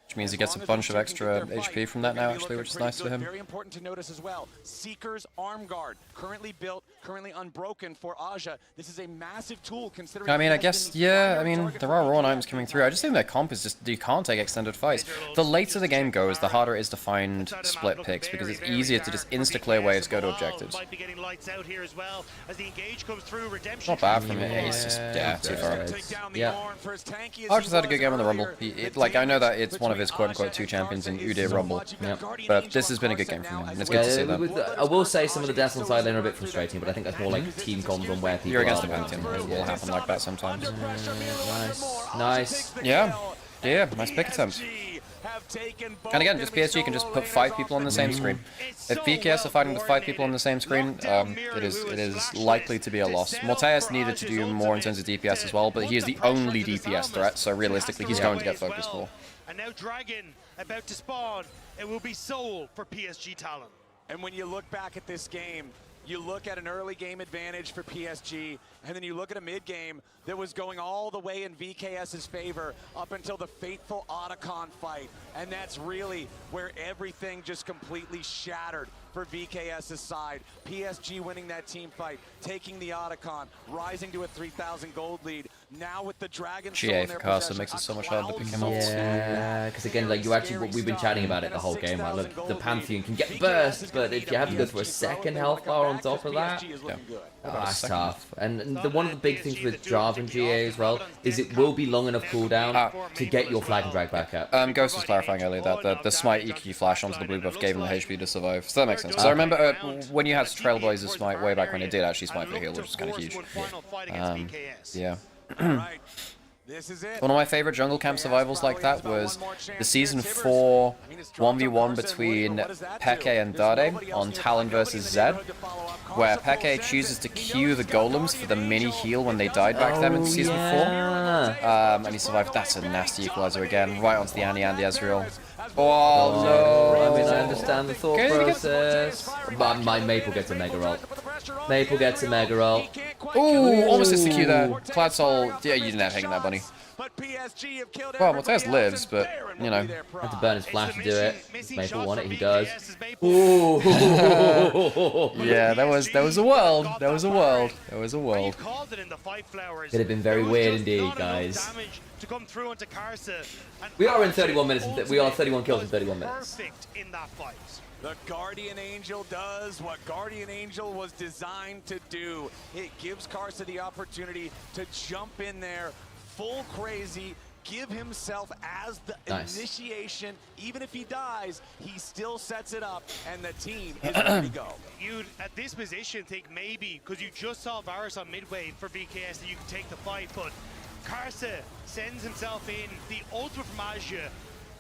which means he gets a bunch of extra HP from that now, actually, which is nice for him. Very important to notice as well, Seeker's Arm Guard, currently built, currently unbroken for Aja. This is a massive tool considering... I mean, I guess, yeah, I mean, there are raw items coming through. I just think their comp is just, you can't take extended fights. The later the game goes, the harder it is to find split picks, because it's easier to just insta-clear waves, go to objectives. Not bad from it, he's just, yeah, too far ahead. Yeah. Archer's had a good game on the Rumble. Like, I know that it's one of his quote-unquote 2 champions in Udyr Rumble, but this has been a good game from him, and it's good to see that. I will say some of the deaths on side lane are a bit frustrating, but I think that's more like team comms on where people You're against a Pantheon, it will happen like that sometimes. Nice. Yeah, nice pick attempt. And again, just PSG can just put 5 people on the same screen. If VKS are fighting with 5 people on the same screen, it is likely to be a loss. Morteus needed to do more in terms of DPS as well, but he is the only DPS threat, so realistically he's going to get focused more. And now Dragon about to spawn. It will be Soul for PSG Talon. And when you look back at this game, you look at an early game advantage for PSG, and then you look at a mid game that was going all the way in VKS's favor up until the fateful Otacon fight. And that's really where everything just completely shattered for VKS's side. PSG winning that team fight, taking the Otacon, rising to a 3,000 gold lead. Now with the Dragon GA for Casa makes it so much harder to pick him up. Yeah, because again, like we've been chatting about it the whole game. Like, look, the Pantheon can get burst, but if you have to go through a second health bar on top of that, that's tough. And one of the big things with Jarvan GA as well is it will be long enough cooldown to get your flag and drag back up. Ghost was clarifying earlier that the smite EQ flash onto the blue buff gave him the HP to survive. So that makes sense. Because I remember when you had Trailblazer smite way back when it did actually smite for heal, which was kind of huge. Yeah. One of my favorite jungle camp survivals like that was the Season 4 1v1 between Peke and Dade on Talon versus Zed, where Peke chooses to queue the golems for the mini heal when they died back then in Season 4. And he survived. That's a nasty equalizer again, right onto the Andy Ezreal. Oh no! I mean, I understand the thought process. But my Maple gets a Mega Roll. Maple gets a Mega Roll. Ooh, almost hits the Q there. Clad Soul, yeah, you didn't have taken that, bunny. Well, Morteus lives, but, you know. Had to burn his flash to do it. Maple won it, he does. Ooh! Yeah, that was a world. That was a world. That was a world. Could have been very weird indeed, guys. We are in 31 minutes. We are 31 kills in 31 minutes. The Guardian Angel does what Guardian Angel was designed to do. It gives Karsa the opportunity to jump in there, full crazy, give himself as the initiation. Even if he dies, he still sets it up, and the team is ready to go. You'd, at this position, think maybe, because you just saw Varus on midway for VKS, that you could take the fight, but Karsa sends himself in, the ultimate from Azure.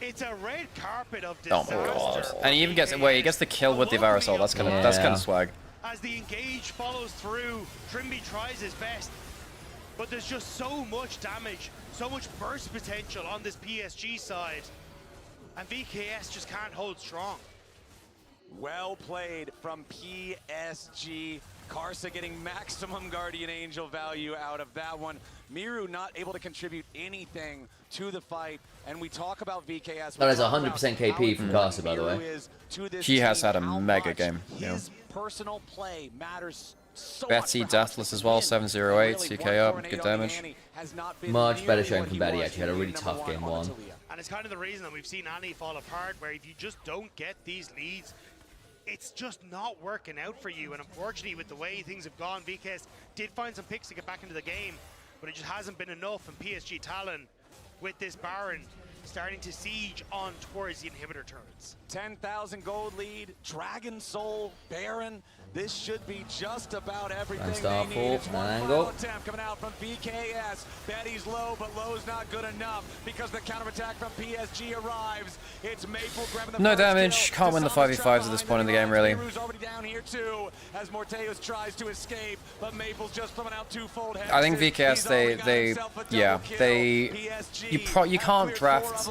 It's a red carpet of disaster. Oh, God. And he even gets he gets the kill with the Varusol. That's kind of swag. As the engage follows through, Trimby tries his best, but there's just so much damage, so much burst potential on this PSG side, and VKS just can't hold strong. Well played from PSG. Karsa getting maximum Guardian Angel value out of that one. Miru not able to contribute anything to the fight, and we talk about VKS. That is 100% KP from Karsa, by the way. He has had a mega game. His personal play matters so Betty, Deathless as well, 708, CK up, good damage. Much better showing from Betty, actually. Had a really tough game one. And it's kind of the reason that we've seen Annie fall apart, where if you just don't get these leads, it's just not working out for you. And unfortunately, with the way things have gone, VKS did find some picks to get back into the game, but it just hasn't been enough. And PSG Talon, with this Baron, starting to siege on towards the inhibitor turrets. 10,000 gold lead, Dragon Soul, Baron. This should be just about everything Star they need. It's one angle. attempt coming out from VKS. Betty's low, but low's not good enough because the counterattack from PSG arrives. It's Maple grabbing the No damage, can't win the 5v5s at this point in the game, really. Miru's already down here too, as Morteus tries to escape, but Maple's just throwing out two-fold hexes. I think VKS, you can't draft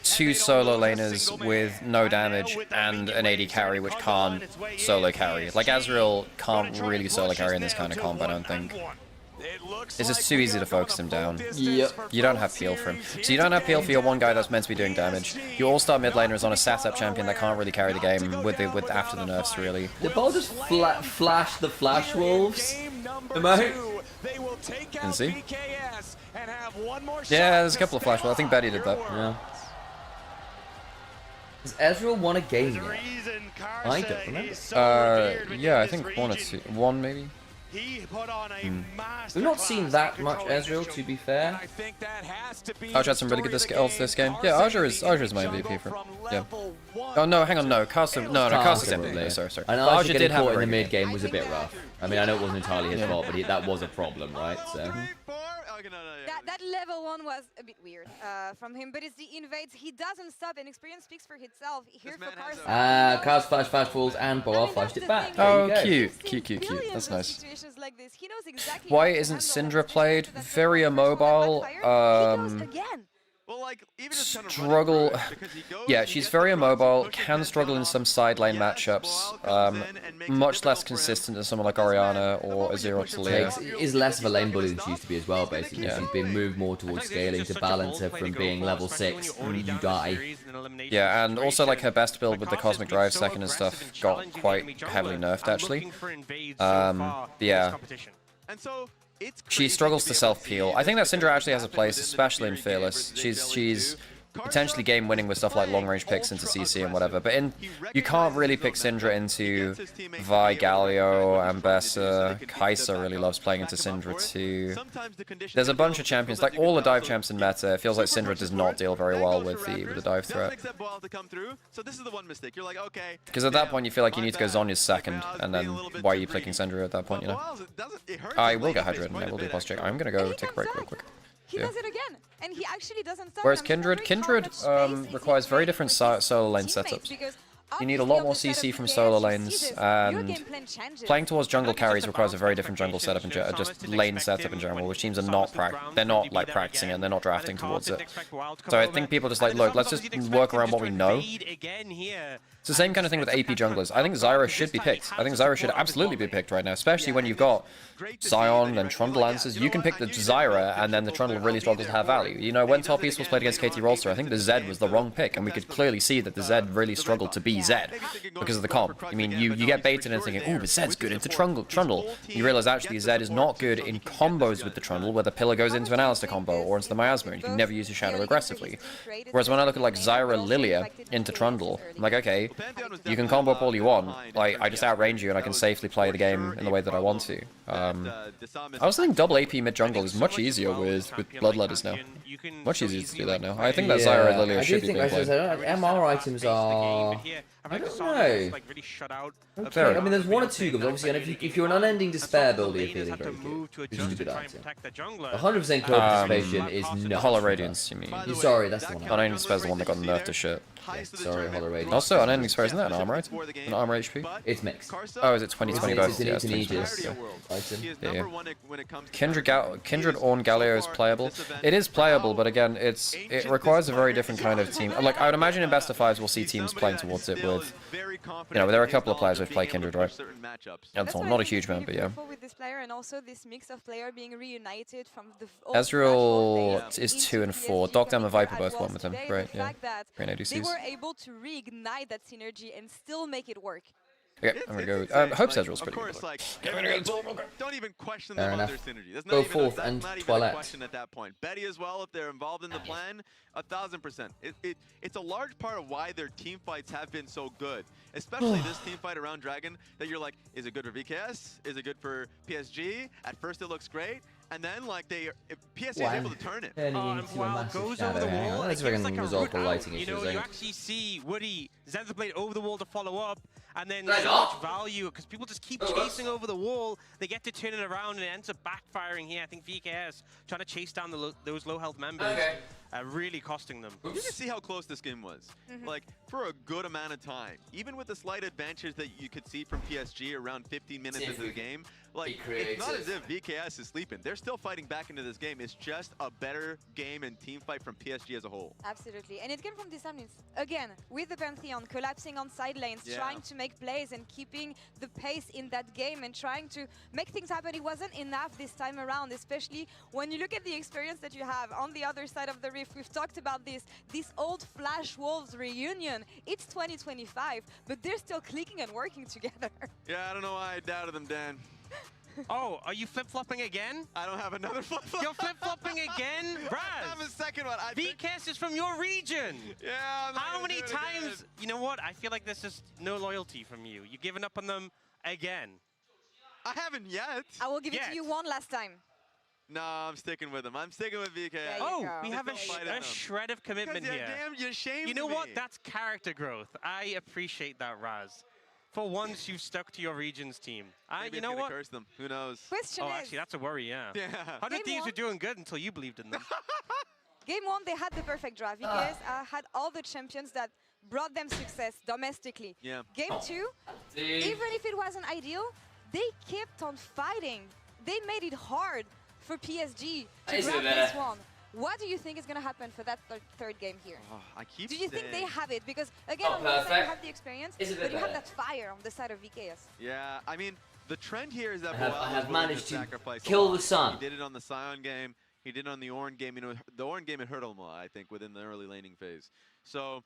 two solo laners with no damage and an AD carry which can't solo carry. Like, Azrael can't really solo carry in this kind of comp, I don't think. It's just too easy to focus him down. Yep. You don't have peel for him. So you don't have peel for your one guy that's meant to be doing damage. Your all-star mid laner is on a sat-up champion that can't really carry the game after the nerfs, really. Did Ball just flash the Flash Wolves? Can see? Yeah, there's a couple of flash wolves. I think Betty did that. Yeah. Has Ezreal won a game yet? I don't remember. Yeah, I think one or two. One, maybe? We've not seen that much Ezreal, to be fair. Azure had some really good ults this game. Yeah, Azure is my MVP for yeah. Oh no, hang on, no, Karsa, no, Karsa's MVP. Sorry. I know Azure did have in the mid game was a bit rough. I mean, I know it wasn't entirely his fault, but that was a problem, right? So. That level 1 was a bit weird from him, but it's the invades. He doesn't stop, and experience speaks for itself. Here for Karsa. Karsa flash falls, and Boa flashed it back. Oh, cute. That's nice. Like this. He knows exactly why isn't Syndra played? Very immobile. Well, like, even struggle. Yeah, she's very immobile, can struggle in some side lane matchups. Much less consistent than someone like Orianna or Azir or Talia. Is less of a lane bully than she used to be as well, basically. Yeah. She's been moved more towards scaling to balance her from being level 6, you die. Yeah, and also like her best build with the Cosmic Drive second and stuff got quite heavily nerfed, actually. Yeah. And so she struggles to self-peel. I think that Syndra actually has a place, especially in Fearless. She's potentially game-winning with stuff like long-range picks into CC and whatever, but you can't really pick Syndra into Vi, Galio, Ambessa. Kai'Sa really loves playing into Syndra too. There's a bunch of champions, like all the dive champs in meta. It feels like Syndra does not deal very well with the dive threat. Because at that point you feel like you need to go Zhonya's second, and then why are you picking Syndra at that point, you know? I will get Hydra, and I will do boss check. I'm gonna go take a break real quick. He does it again, and he actually doesn't stop. Whereas Kindred requires very different solo lane setups. You need a lot more CC from solo lanes, and playing towards jungle carries requires a very different jungle setup and just lane setup in general, which teams are not like practicing it, and they're not drafting towards it. So I think people just like, look, let's just work around what we know. It's the same kind of thing with AP junglers. I think Zyra should be picked. I think Zyra should absolutely be picked right now, especially when you've got Sion and Trundle Lancers. You can pick the Zyra, and then the Trundle really struggles to have value. You know, when Top East was played against KT Rolster, I think the Zed was the wrong pick, and we could clearly see that the Zed really struggled to beat be Zed because of the comp. I mean, you get baited into thinking, oh, but Zed's good into Trundle. You realize actually Zed is not good in combos with the Trundle, where the pillar goes into an Alistair combo or into the Miasma, and you can never use your Shadow aggressively. Whereas when I look at like Zyra Lilia into Trundle, I'm like, okay, you can combo up all you want. Like, I just outrange you and I can safely play the game in the way that I want to. I was thinking double AP mid jungle is much easier with Bloodletters now. Much easier to do that now. I think that Zyra Lilia should be being played. MR items are... I don't know. Okay. I mean, there's one or two good, obviously, and if you're an unending despair builder, you're feeling very good. Which is a good item. 100% co-participation is not. Hollow Radiance, you mean? Sorry, that's the one. Unending Despair's the one that got nerfed to shit. Yeah, sorry, Hollow Radiance. Also, Unending Despair, isn't that an armor item? An armor HP? It's mixed. Oh, is it 2020 both? Yeah, it's an Aegis item. Yeah. Kindred Ornn Galio is playable. It is playable, but again, it requires a very different kind of team. Like, I would imagine in best of fives we'll see teams playing towards it with, you know, there are a couple of players who've played Kindred, right? Not a huge amount, but yeah. With this player and also this mix of player being reunited from the Ezreal is 2 and 4. Dogdam and Viper both won with him, right? Yeah. Green ADCs. They were able to reignite that synergy and still make it work. Okay, I'm gonna go. Hope Ezreal's pretty good. Don't even question them on their synergy. That's Go forth and not even a Toilette. question at that point. Betty as well, if they're involved in the plan, 1000%. It's a large part of why their team fights have been so good, especially this team fight around Dragon. That you're like, is it good for VKS? Is it good for PSG? At first it looks great. And then, like, PSG is able to turn it. Goes over the wall. That's like a resolve for lighting issues. You know, you actually see Woody Zenzablade over the wall to follow up, and then so much value because people just keep chasing over the wall. They get to turn it around, and it ends up backfiring here. I think VKS trying to chase down those low health members, really costing them. You can see how close this game was. Like, for a good amount of time, even with the slight advantage that you could see from PSG around 15 minutes into the game, like, it's not as if VKS is sleeping. They're still fighting back into this game. It's just a better game and team fight from PSG as a whole. Absolutely. And it came from Disarmness. Again, with the Pantheon, collapsing on side lanes, trying to make plays and keeping the pace in that game and trying to make things happen. It wasn't enough this time around, especially when you look at the experience that you have on the other side of the rift. We've talked about this old Flash Wolves reunion. It's 2025, but they're still clicking and working together. Yeah, I don't know why I doubted them, Dan. Oh, are you flip-flopping again? I don't have another flip-flop. You're flip-flopping again? Raz! I have a second one. VKS is from your region. Yeah, how many times? You know what? I feel like this is no loyalty from you. You've given up on them again. I haven't yet. I will give it to you one last time. No, I'm sticking with him. I'm sticking with VKS. Oh, we have a shred of commitment here. Damn, you shamed You know me. what? That's character growth. I appreciate that, Raz. For once, you've stuck to your region's team. Maybe you know it's what? Curse them. Who knows? Question is, actually, that's a worry, yeah. 100 Thieves were doing good until you believed in them. Game 1, they had the perfect draft. VKS had all the champions that brought them success domestically. Yeah. Game 2, even if it wasn't ideal, they kept on fighting. They made it hard for PSG to grab this one. What do you think is going to happen for that third game here? Do you think they have it? Because, again, on one side you have the experience, but you have that fire on the side of VKS. Yeah, I mean, the trend here is that I have managed to sacrifice kill the sun. He did it on the Sion game. He did it on the Ornn game. You know, the Ornn game it hurt him a lot, I think, within the early laning phase. So,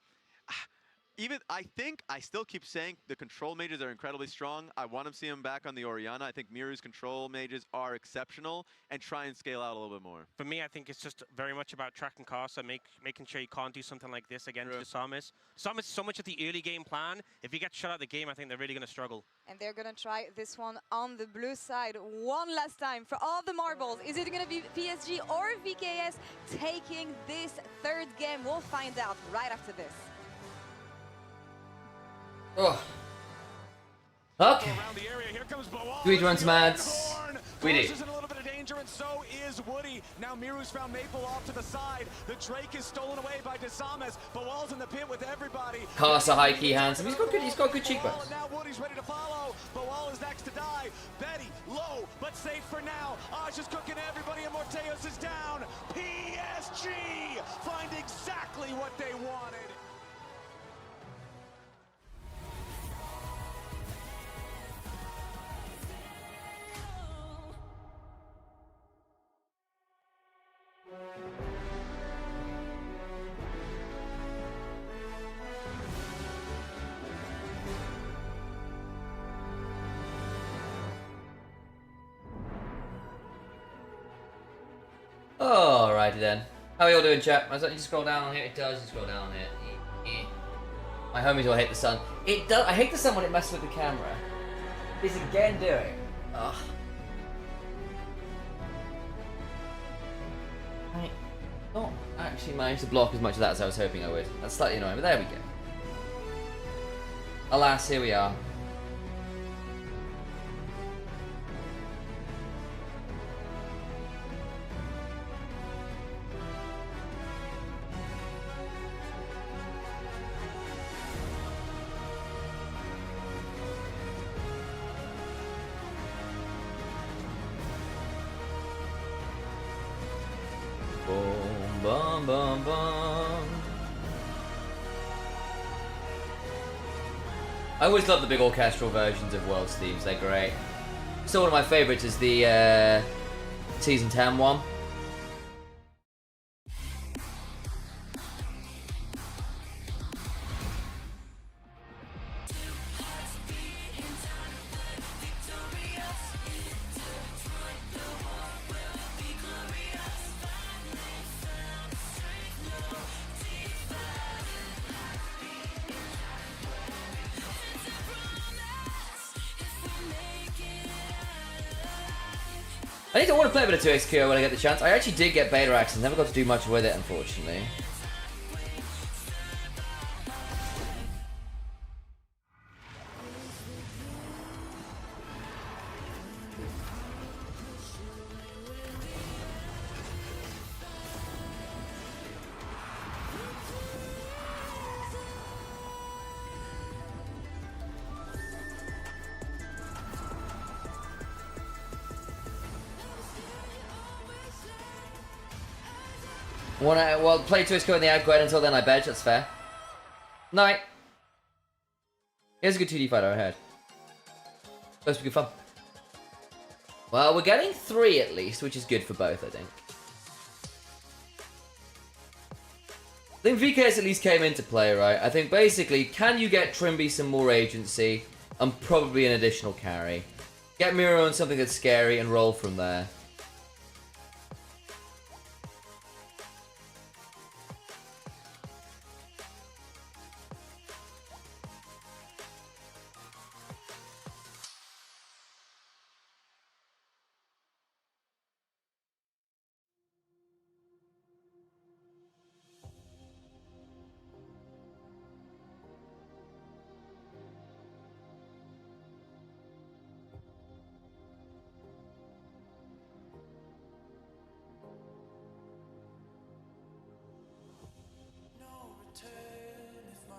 I still keep saying the control mages are incredibly strong. I want to see them back on the Orianna. I think Miru's control mages are exceptional and try and scale out a little bit more. For me, I think it's just very much about tracking costs and making sure you can't do something like this against Disarmness. Disarmness is so much of the early game plan. If you get shut out of the game, I think they're really going to struggle. And they're going to try this one on the blue side one last time for all the marbles. Is it going to be PSG or VKS taking this third game? We'll find out right after this. Oh. Okay. Do we run some ads? We do. In a little bit of danger, and so is Woody. Now Miru's found Maple off to the side. The Drake is stolen away by Disarmness. Bawal's in the pit with everybody. Carsa high key handsome. He's got good cheekbones. Now Woody's ready to follow. Bawal is next to die. Betty low, but safe for now. Aj is cooking everybody, and Morteos is down. PSG find exactly what they wanted. Alrighty then. How are you all doing, chat? As you scroll down on here, it does. You scroll down on it. My homies all hate the sun. It does. I hate the sun when it messes with the camera. It's again doing. Ugh. I not actually managed to block as much of that as I was hoping I would. That's slightly annoying, but there we go. Alas, here we are. Boom, bum, bum, bum. I always love the big orchestral versions of World's themes, they're great. Still one of my favourites is the Season 10 one. I want to play a bit of 2xQ when I get the chance. I actually did get beta access, never got to do much with it, unfortunately. Well, play 2xQ in the ad, go ahead until then, I bet. That's fair. Night. Here's a good 2D fighter ahead. Supposed to be good fun. Well, we're getting 3 at least, which is good for both, I think. I think VKS at least came into play, right? I think basically, can you get Trimby some more agency and probably an additional carry? Get Miro on something that's scary and roll from there.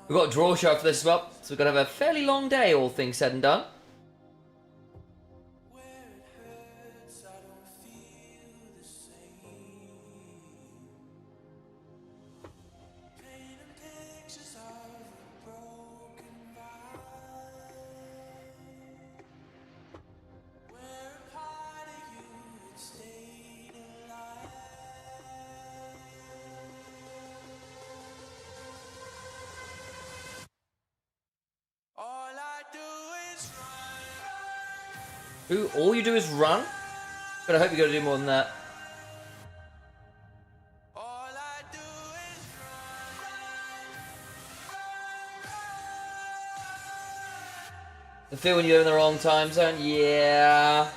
We've got a draw shot for this as well, so we're going to have a fairly long day, all things said and done. Ooh, all you do is run? But I hope you're going to do more than that. The feel when you're in the wrong time zone? Yeah.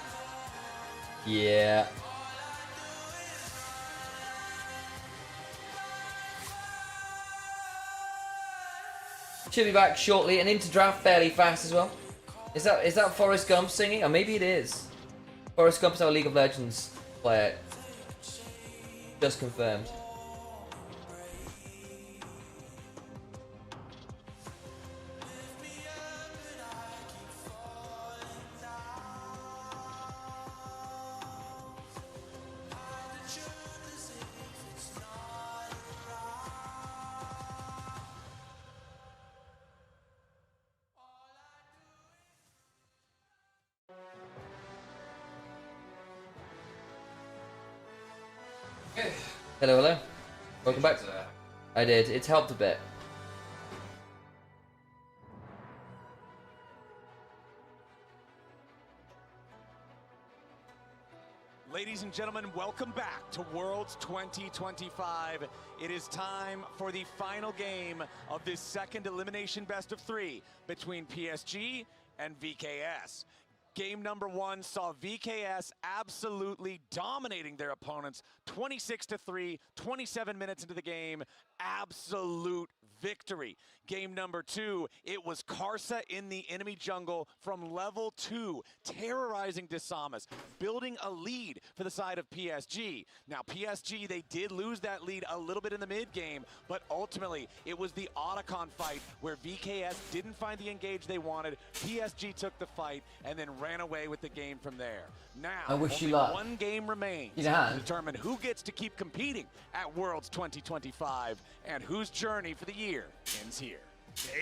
Yeah. Should be back shortly and into draft fairly fast as well. Is that Forrest Gump singing? Or maybe it is. Forrest Gump is our League of Legends player. Just confirmed. Hello, hello. Welcome back. I did. It's helped a bit. Ladies and gentlemen, welcome back to Worlds 2025. It is time for the final game of this second elimination best of 3 between PSG and VKS. Game number 1 saw VKS absolutely dominating their opponents, 26-3, 27 minutes into the game, absolute victory. Game number 2, it was Karsa in the enemy jungle from level 2, terrorizing Desamas, building a lead for the side of PSG. Now PSG, they did lose that lead a little bit in the mid game, but ultimately it was the Otacon fight where VKS didn't find the engage they wanted. PSG took the fight and then ran away with the game from there. Now, I wish only you luck. one game remains to determine who gets to keep competing at Worlds 2025 and whose journey for the year ends here.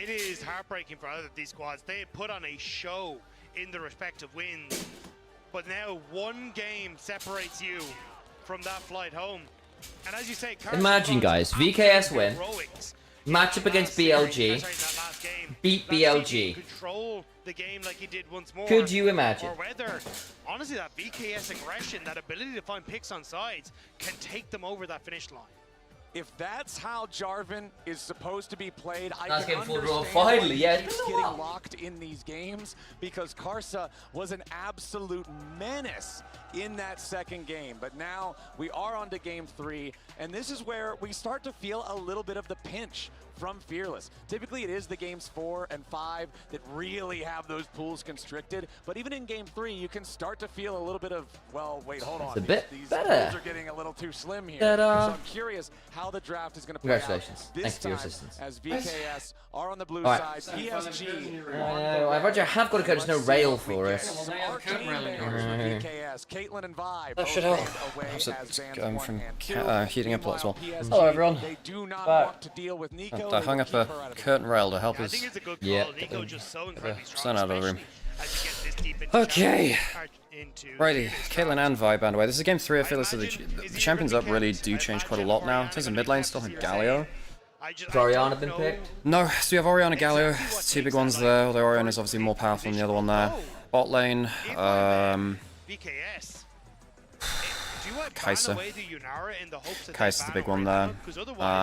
It is heartbreaking for either of these squads. They put on a show in the respective wins, but now one game separates you from that flight home. And as you say, imagine, guys, VKS win, match up against BLG, beat BLG. Control the game like he did once more. Could you imagine? Or whether, honestly, that VKS aggression, that ability to find picks on sides, can take them over that finish line. If that's how Jarvan is supposed to be played, I That's can getting full understand draw. Finally, yeah, he's getting locked in these games because Karsa was an absolute menace in that second game. But now we are on to game 3, and this is where we start to feel a little bit of the pinch from Fearless. Typically it is the games 4 and 5 that really have those pools constricted, but even in game 3 you can start to feel a little bit of, well, wait, hold on. It's a bit these better. pools are getting a little too slim here. So I'm curious how the draft is going to play out. Congratulations. This Thanks for your time, assistance. as VKS are on the blue Right. side, PSG. I have got to go, there's no rail for us. Caitlyn and Vibe. That should help. I'm from heating up a lot as well. Hello, everyone. They do not want to deal with Nico. I hung up a curtain rail to help us. Yeah. Sun out of the room. Okay. Righty, Caitlyn and Vi, by the way. This is game 3. I feel as though the champions up really do change quite a lot now. In terms of mid lane, still have Galio. Has Orianna been picked? No, so we have Orianna, Galio. 2 big ones there, although Orianna is obviously more powerful than the other one there. Bot lane, VKS. Kai'Sa. Kai'Sa's the big one there.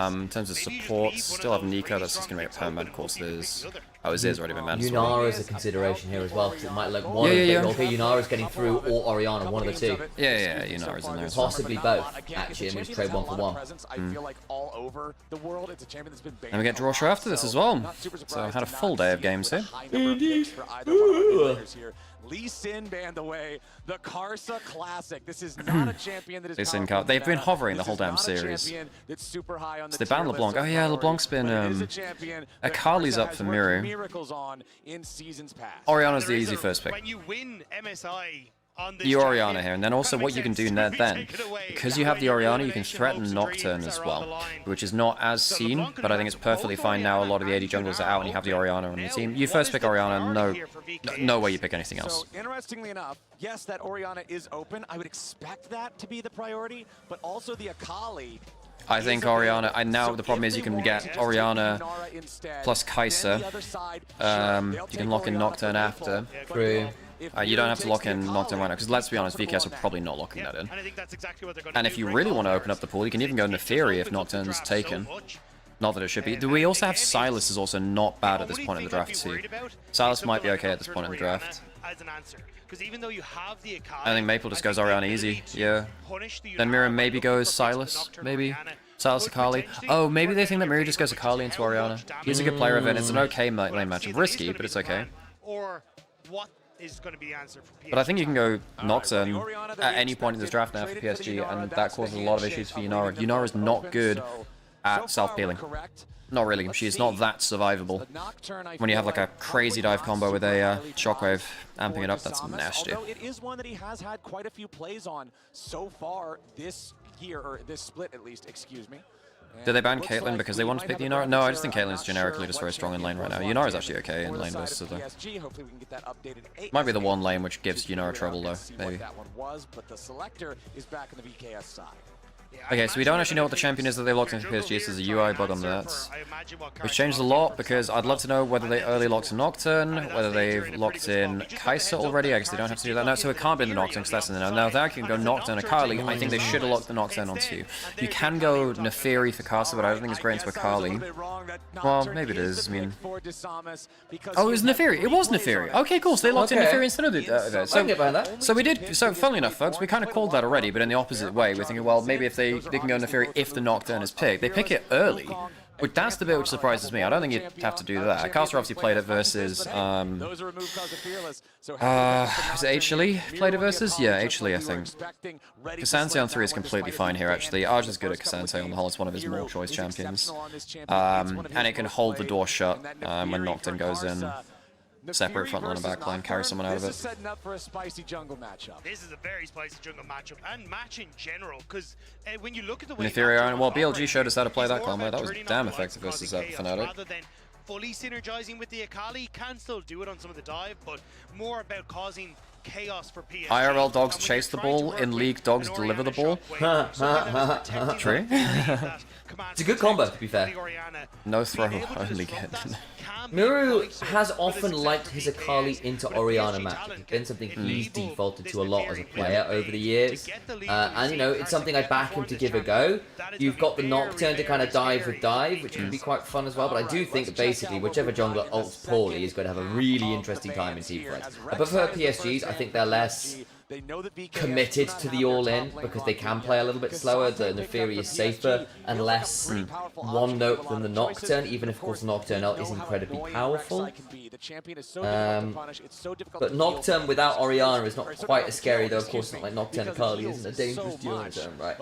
In terms of supports, still have Nico, that's just going to be a permanent, of course. There's... Oh, Azir's already been banned. Yunara's a consideration here as well, because it might look one of the okay, Yunara's getting through, or Orianna, one of the two. Yeah, Yunara's in there as well. Possibly both, actually, and we just trade 1 for 1. And we get Drosha after this as well. So I had a full day of games here. Lee Sin banned away the Karsa Classic. This is not a champion that is Lee Sin card. They've been hovering the whole damn series. So they banned LeBlanc. Oh yeah, LeBlanc's been Akali's up for Miru. Orianna's the easy first pick. When you win MSI on this You Orianna here, and then also what you can do then, because you have the Orianna, you can threaten Nocturne as well, which is not as seen, but I think it's perfectly fine now. A lot of the AD junglers are out and you have the Orianna on the team. You first pick Orianna, no way you pick anything else. So, interestingly enough, yes, that Orianna is open. I would expect that to be the priority, but also the Akali. I think Orianna, and now the problem is you can get Orianna plus Kai'Sa. You can lock in Nocturne after. True. You don't have to lock in Nocturne right now, because let's be honest, VKS are probably not locking that in. And if you really want to open up the pool, you can even go into Theory if Nocturne's taken. Not that it should be. Do we also have Silas is also not bad at this point in the draft too. Silas might be okay at this point in the draft. I think Maple just goes Orianna easy, yeah. Then Mira maybe goes Silas, maybe. Silas Akali. Oh, maybe they think that Mira just goes Akali into Orianna. He's a good player of it, it's an okay lane matchup. Risky, but it's okay. Is going to be the answer for PSG. But I think you can go Nocturne at any point in this draft now for PSG, and that causes a lot of issues for Yunara. Yunara is not good at self-peeling. Not really. She's not that survivable. When you have like a crazy dive combo with a shockwave amping it up, that's nasty. It is one that he has had quite a few plays on so far this year, or this split at least, excuse me. Did they ban Caitlyn because they wanted to pick the Yunara? No, I just think Caitlyn's generically just very strong in lane right now. Yunara's actually okay in lane most of the... Might be the one lane which gives Yunara trouble though, maybe. That one was, but the selector is back on the VKS side. Okay, so we don't actually know what the champion is that they locked into PSG. So there's a UI bug on that, which changed a lot because I'd love to know whether they early locked in Nocturne, whether they've locked in Kai'Sa already. I guess they don't have to do that now, so it can't be the Nocturne because that's in the now. Now that can go Nocturne Akali, I think they should have locked the Nocturne on 2. You can go Neferi for Kai'Sa, but I don't think it's great into Akali. Well, maybe it is. I mean, oh, it was Neferi. It was Neferi. Okay, cool. So they locked in Neferi instead of the. So we did. So funnily enough, folks, we kind of called that already, but in the opposite way. We're thinking, well, maybe if they can go Neferi if the Nocturne is picked. They pick it early. But that's the bit which surprises me. I don't think you'd have to do that. Kai'Sa obviously played it versus is it H-Lee played it versus? Yeah, H-Lee, I think. K'Sante on 3 is completely fine here, actually. Arj is good at K'Sante on the whole. It's one of his more choice champions. And it can hold the door shut when Nocturne goes in. Separate front line and back line, carry someone out of it. Setting up for a spicy jungle matchup. This is a very spicy jungle matchup, and match in general, because when you look at the way well, BLG showed us how to play that combo. That was damn effective versus Fnatic. Rather than fully synergizing with the Akali, can still do it on some of the dive, but more about causing chaos for PSG. IRL dogs chase the ball, in league dogs deliver the ball. True. It's a good combo, to be fair. No throw, only get. Miru has often liked his Akali into Orianna matchup. It's been something he's defaulted to a lot as a player over the years. And, you know, it's something I back him to give a go. You've got the Nocturne to kind of dive with dive, which can be quite fun as well. But I do think that basically whichever jungler ults poorly is going to have a really interesting time in teamfights. I prefer PSG's. I think they're less committed to the all-in because they can play a little bit slower. The Neferi is safer and less one-note than the Nocturne, even if, of course, the Nocturne ult is incredibly powerful. But Nocturne without Orianna is not quite as scary, though, of course, not like Nocturne Akali isn't a dangerous duel in its own right.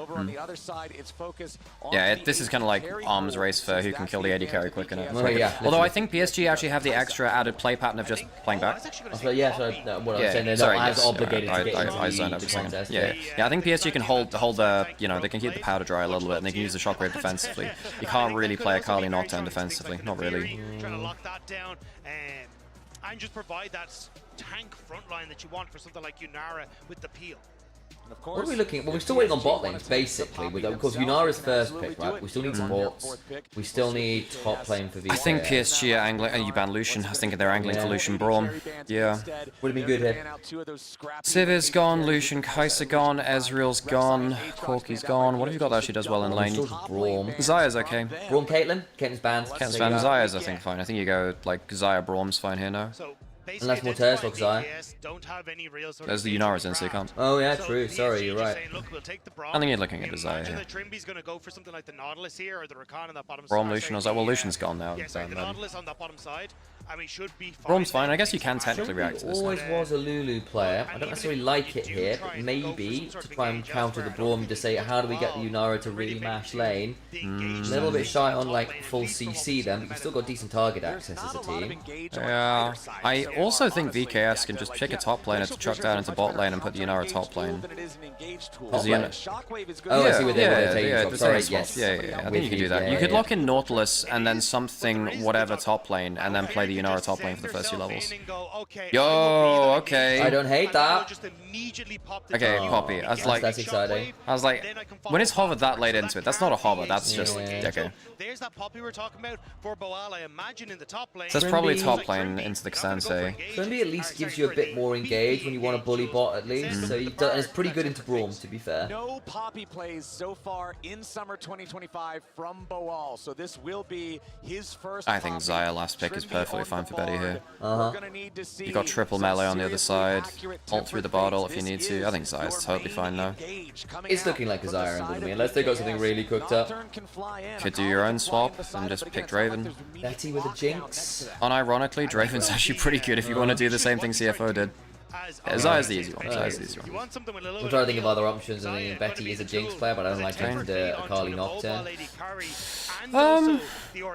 Yeah, this is kind of like arms race for who can kill the AD carry quick enough. Oh, yeah, although I think PSG actually have the extra added play pattern of just playing back. Yeah, so what I'm saying, they're not as obligated to get I zoned up for a second. Yeah, I think PSG can hold the, you know, they can keep the powder dry a little bit, and they can use the shockwave defensively. You can't really play Akali Nocturne defensively, not really. Trying to lock that down and just provide that tank front line that you want for something like Nymaera with the peel. What are we looking at? Well, we're still waiting on bot lanes, basically. With, of course, Yunara's first pick, right? We still need supports. We still need top lane for VK. I think PSG are angling... you banned Lucian. I was thinking they're angling for Lucian Braum. Yeah. Would have been good here. Civ is gone, Lucian Kai'Sa gone, Ezreal's gone, Corki's gone. What have you got that actually does well in lane? Braum. Xayah's okay. Braum, Caitlyn? Caitlyn's banned. Caitlyn's banned. Xayah's, I think, fine. I think you go, like, Xayah, Braum's fine here now. Unless Mortez or Xayah. There's the Yunara's in, so you can't. Oh yeah, true. Sorry, you're right. I think you're looking at Xayah here. Braum, Lucian, I was like, well, Lucian's gone now. Braum's fine. I guess you can technically react to this. Always was a Lulu player. I don't necessarily like it here, but maybe to try and counter the Braum to say, how do we get the Yunara to really mash lane? A little bit shy on like full CC then, but you've still got decent target access as a team. Yeah. I also think VKS can just pick a top laner to chuck down into bot lane and put the Yunara top lane. Oh, I see what they're taking. Sorry, yes. Yeah. I think you could do that. You could lock in Nautilus and then something whatever top lane and then play the Yunara top lane for the first few levels. Yo, okay. I don't hate that. Okay, Poppy. I was like, that's exciting. I was like, when it's hovered that late into it, that's not a hover. That's just okay. There's that Poppy we're talking about for Boal, I imagine in the top lane. So that's probably top lane into the K'Sante. Trimby at least gives you a bit more engaged when you want to bully bot at least. So you've done, it's pretty good into Braum, to be fair. No Poppy plays so far in summer 2025 from Boal, so this will be his first. I think Xayah last pick is perfectly fine for Betty here. You got triple melee on the other side, ult through the bottle if you need to. I think Xayah's totally fine now. It's looking like a Xayah angle to me, unless they got something really cooked up. Could do your own swap and just pick Draven. Betty with a Jinx. Unironically, Draven's actually pretty good if you want to do the same thing CFO did. Yeah, Xayah's the easy one. Xayah's the easy one. I'm trying to think of other options. I mean, Betty is a Jinx player, but I don't like him to Akali Nocturne.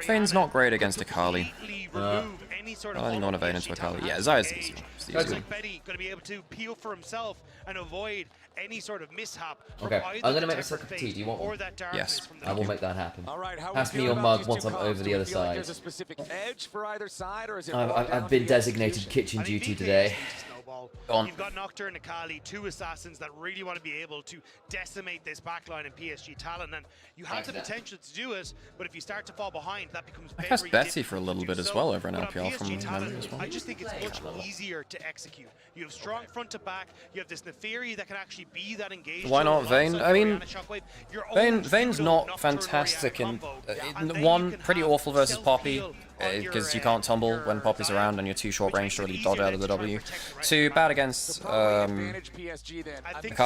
Fane's not great against Akali. I think I want to Vayne into Akali. Yeah, Xayah's the easy one. Betty going to be able to peel for himself and avoid any sort of mishap. Okay, I'm going to make a second tea. Do you want one? Yes. I will make that happen. Pass me your mug once I'm over the other side. I've been designated kitchen duty today. snowball. Go on. You've got Nocturne and Akali, two assassins that really want to be able to decimate this backline in PSG Talon, and you have the potential to do it, but if you start to fall behind, that becomes very cast Betsy difficult for a little to bit do as so. well over an But on LPL from PSG Talon, memory as well. I just think it's much easier to execute. You have strong front to back, you have this Neferi that can actually be that engaged. Why not Vayne? I mean, Vayne's not fantastic in one, pretty awful versus Poppy, because you can't tumble when Poppy's around and you're too short range to really dodge out of the W. Too bad against Akali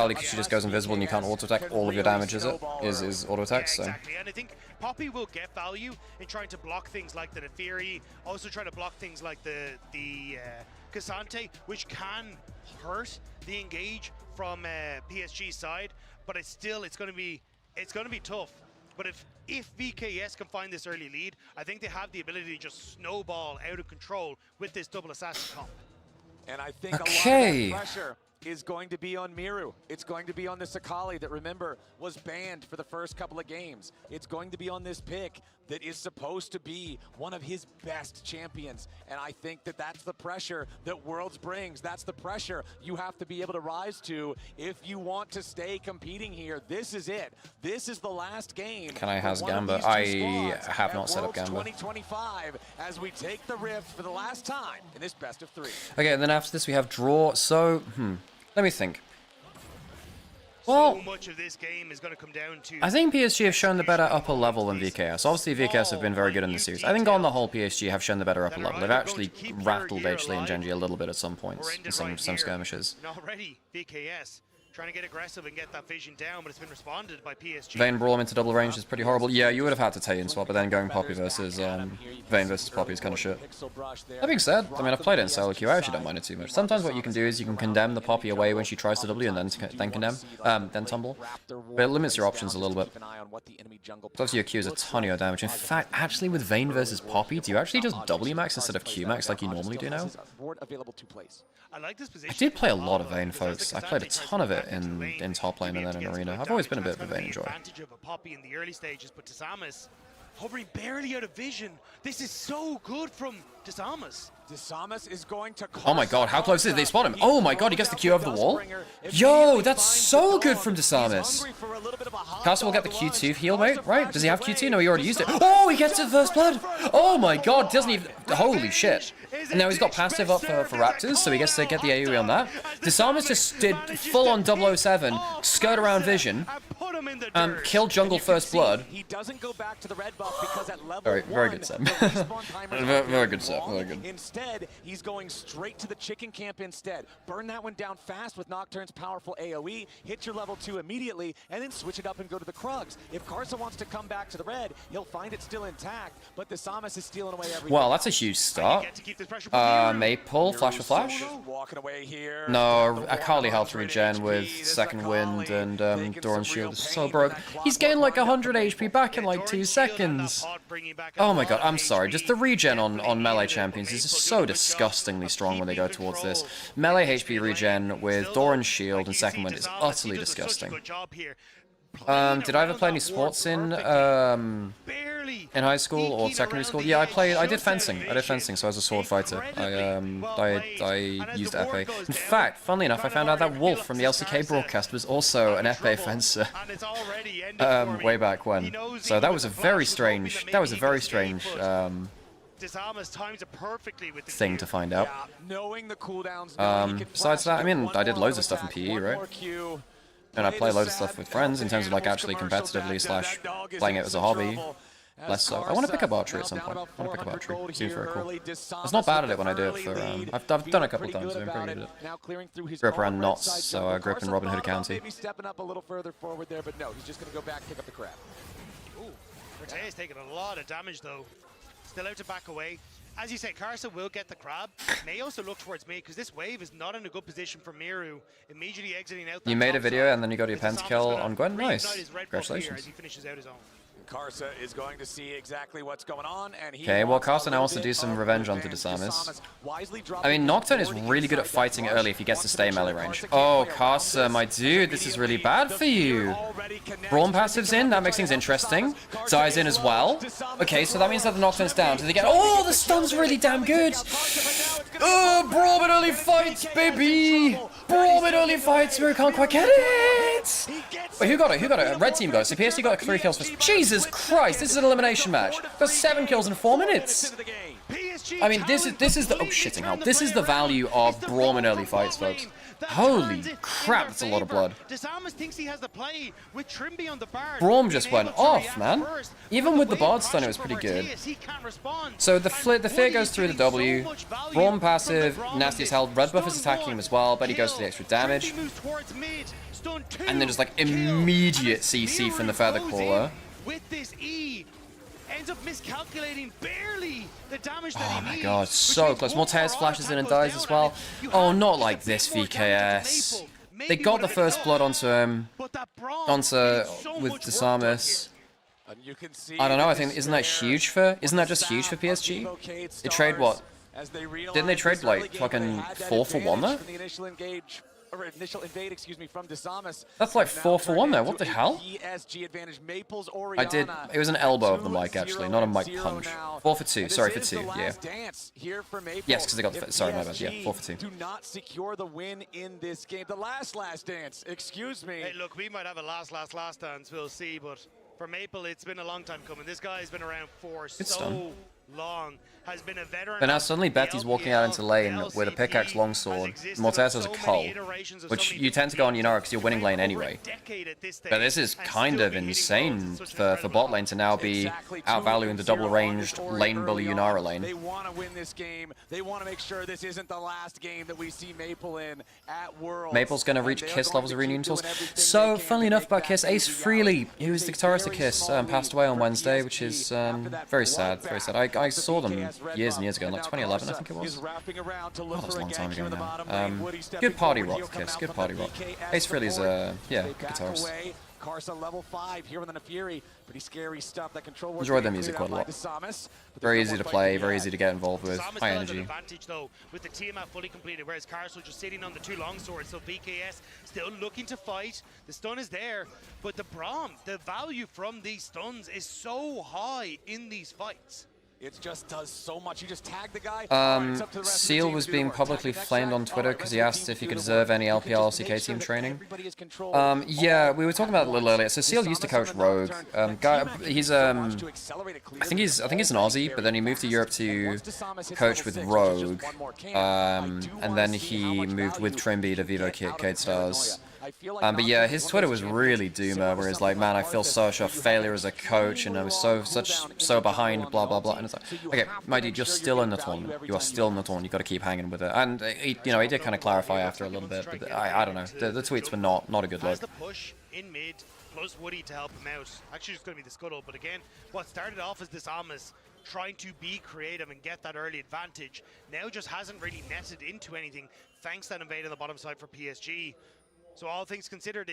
because she just goes invisible and you can't auto attack. All of your damage is auto attack. So. Exactly, and I think Poppy will get value in trying to block things like the Neferi, also trying to block things like the Cassante, which can hurt the engage from PSG's side, but it's going to be tough. But if VKS can find this early lead, I think they have the ability to just snowball out of control with this double assassin comp. And I think a lot of that pressure is going to be on Miru. It's going to be on this Akali that, remember, was banned for the first couple of games. It's going to be on this pick that is supposed to be one of his best champions. And I think that that's the pressure that Worlds brings. That's the pressure you have to be able to rise to if you want to stay competing here. This is it. This is the last game. Can I has Gamba? I have not set up Gamba. 2025 as we take the Rift for the last time in this best of 3. Okay, and then after this we have draw. So, let me think. Well, so much of this game is going to come down to... I think PSG have shown the better upper level than VKS. Obviously, VKS have been very good in the series. I think on the whole, PSG have shown the better upper level. They've actually rattled HLE and Genji a little bit at some points in some skirmishes. And already, VKS trying to get aggressive and get that vision down, but it's been responded by PSG. Vayne brawl him into double range is pretty horrible. Yeah, you would have had to Tayin swap, but then going Poppy versus Vayne versus Poppy is kind of shit. That being said, I mean, I've played it in solo queue. I actually don't mind it too much. Sometimes what you can do is you can condemn the Poppy away when she tries to W and then condemn, then tumble. But it limits your options a little bit. Obviously, your Q is a ton of your damage. In fact, actually with Vayne versus Poppy, do you actually just W max instead of Q max like you normally do now? I like this position. I did play a lot of Vayne, folks. I played a ton of it in top lane and then in arena. I've always been a bit of a Vayne enjoyer. Advantage of a Poppy in the early stages, but Disamus hovering barely out of vision. This is so good from Disamus. Disamus is going to... Oh my god, how close is it? They spot him. Oh my god, he gets the Q over the wall. Yo, that's so good from Disamus. Castle will get the Q2 heal, mate, right? Does he have Q2? No, he already used it. Oh, he gets it first blood. Oh my god, doesn't even... Holy shit. And now he's got passive up for Raptors, so he gets to get the AoE on that. Disamus just did full-on 007, skirt around vision, killed jungle first blood. He doesn't go back to the red buff because at level very good set. Very good set, very good. Instead, he's going straight to the chicken camp instead. Burn that one down fast with Nocturne's powerful AoE, hit your level 2 immediately, and then switch it up and go to the Krugs. If Karsa wants to come back to the red, he'll find it still intact, but Disamus is stealing away everything. Well, that's a huge start. Maple, flash for flash. No, Akali health regen with second wind and Doran's shield is so broke. He's gained like 100 HP back in like 2 seconds. Oh my god, I'm sorry. Just the regen on melee champions is just so disgustingly strong when they go towards this. Melee HP regen with Doran's shield and second wind is utterly disgusting. Did I ever play any sports in high school or secondary school? Yeah, I did fencing. I was a sword fighter. I used epee. In fact, funnily enough, I found out that Wolf from the LCK broadcast was also an epee fencer. Way back when. So that was a very strange. Thing to find out. Besides that, I mean, I did loads of stuff in PE, right? And I play loads of stuff with friends in terms of like actually competitively slash playing it as a hobby. Less so. I want to pick up archery at some point. I want to pick up archery. Seems very cool. I was not bad at it when I did it for... I've done it a couple of times. I've been pretty good at it. Grip around knots, so I grip in Robin Hood County. Maybe stepping up a little further forward there, but no, he's just going to go back, pick up the crab. Ooh, Cortez taking a lot of damage though. Still out to back away. As you say, Karsa will get the crab. May also look towards me because this wave is not in a good position for Miru. Immediately exiting out. You made a video and then you got your pentakill on Gwen. Nice. Congratulations. As he finishes out his own. Karsa is going to see exactly what's going on, and he okay, well, Karsa now wants to do some revenge onto Disamus. I mean, Nocturne is really good at fighting early if he gets to stay melee range. Oh, Karsa, my dude, this is really bad for you. Brawn passive's in, that makes things interesting. Zai's in as well. Okay, so that means that the Nocturne's down. Do they get... Oh, the stun's really damn good! Braum in early fights, baby! Braum in early fights, Miru can't quite get it! Wait, who got it? Who got it? Red team got it. So PSG got 3 kills first. Jesus Christ, this is an elimination match. Got 7 kills in 4 minutes. I mean, this is the shitting hell. This is the value of Braum in early fights, folks. Holy crap, that's a lot of blood. Braum just went off, man. Even with the bard stun, it was pretty good. So the fear goes through the W. Braum passive, nasty as hell. Red buff is attacking him as well, but he goes for the extra damage. And then just like immediate CC from the feather caller. Ends up miscalculating barely the damage that oh my god, so close. Mortez flashes in and dies as well. Oh, not like this, VKS. They got the first blood onto him. With Desamus. I don't know, I think, isn't that just huge for PSG? They trade what? Didn't they trade like fucking 4 for 1 there? Or initial invade, excuse me, from Desamus. That's like 4 for 1 there. What the hell? I did. It was an elbow of the mic actually, not a mic punch. 4 for 2. Sorry for 2. Yeah. Yes, because they got the. Sorry, my bad. Yeah, 4 for 2. Do not secure the win in this game. The last dance. Excuse me. Hey, look, we might have a last dance. We'll see, but for Maple, it's been a long time coming. This guy's been around for so long. Has been a veteran. But now suddenly Betty's walking out into lane with a pickaxe longsword. Mortez has a cull, which you tend to go on Nymaera because you're winning lane anyway. But this is kind of insane for bot lane to now be outvaluing the double-ranged lane bully Nymaera lane. They want to win this game. They want to make sure this isn't the last game that we see Maple in at Worlds. Maple's going to reach Kiss levels of Reunion Tools. So, funnily enough about Kiss, Ace Frehley, who was the guitarist of Kiss, passed away on Wednesday, which is very sad, very sad. I saw them years and years ago, in like 2011, I think it was. Oh, that was a long time ago now. Good party rock, Kiss. Good party rock. Ace Frehley's yeah, guitarist. Carson level 5 here with the Fury. Pretty scary stuff. That control enjoyed their music quite a lot. Very easy to play, very easy to get involved with. High energy. Advantage though, with the TMF fully completed, whereas Carson just sitting on the 2 longswords. So VKS still looking to fight. The stun is there, but the Braum, the value from these stuns is so high in these fights. It just does so much. You just tag the guy. Seal was being publicly flamed on Twitter because he asked if he could deserve any LPL LCK team training. Yeah, we were talking about it a little earlier. So Seal used to coach Rogue. He's I think he's an Aussie, but then he moved to Europe to coach with Rogue, and then he moved with Trimby to Vivo Cade Stars. But yeah, his Twitter was really doomer, where he's like, man, I feel such a failure as a coach, and I was so behind, blah blah blah. And it's like, okay, my dude, you're still in the tournament. You are still in the tournament. You got to keep hanging with it. And he did kind of clarify after a little bit, but I don't know. The tweets were not a good look. The push in mid, plus Woody to help him out. Actually, it's going to be the scuttle, but again, what started off as this Amos trying to be creative and get that early advantage, now just hasn't really netted into anything, thanks to that invade on the bottom side for PSG. So all things considered,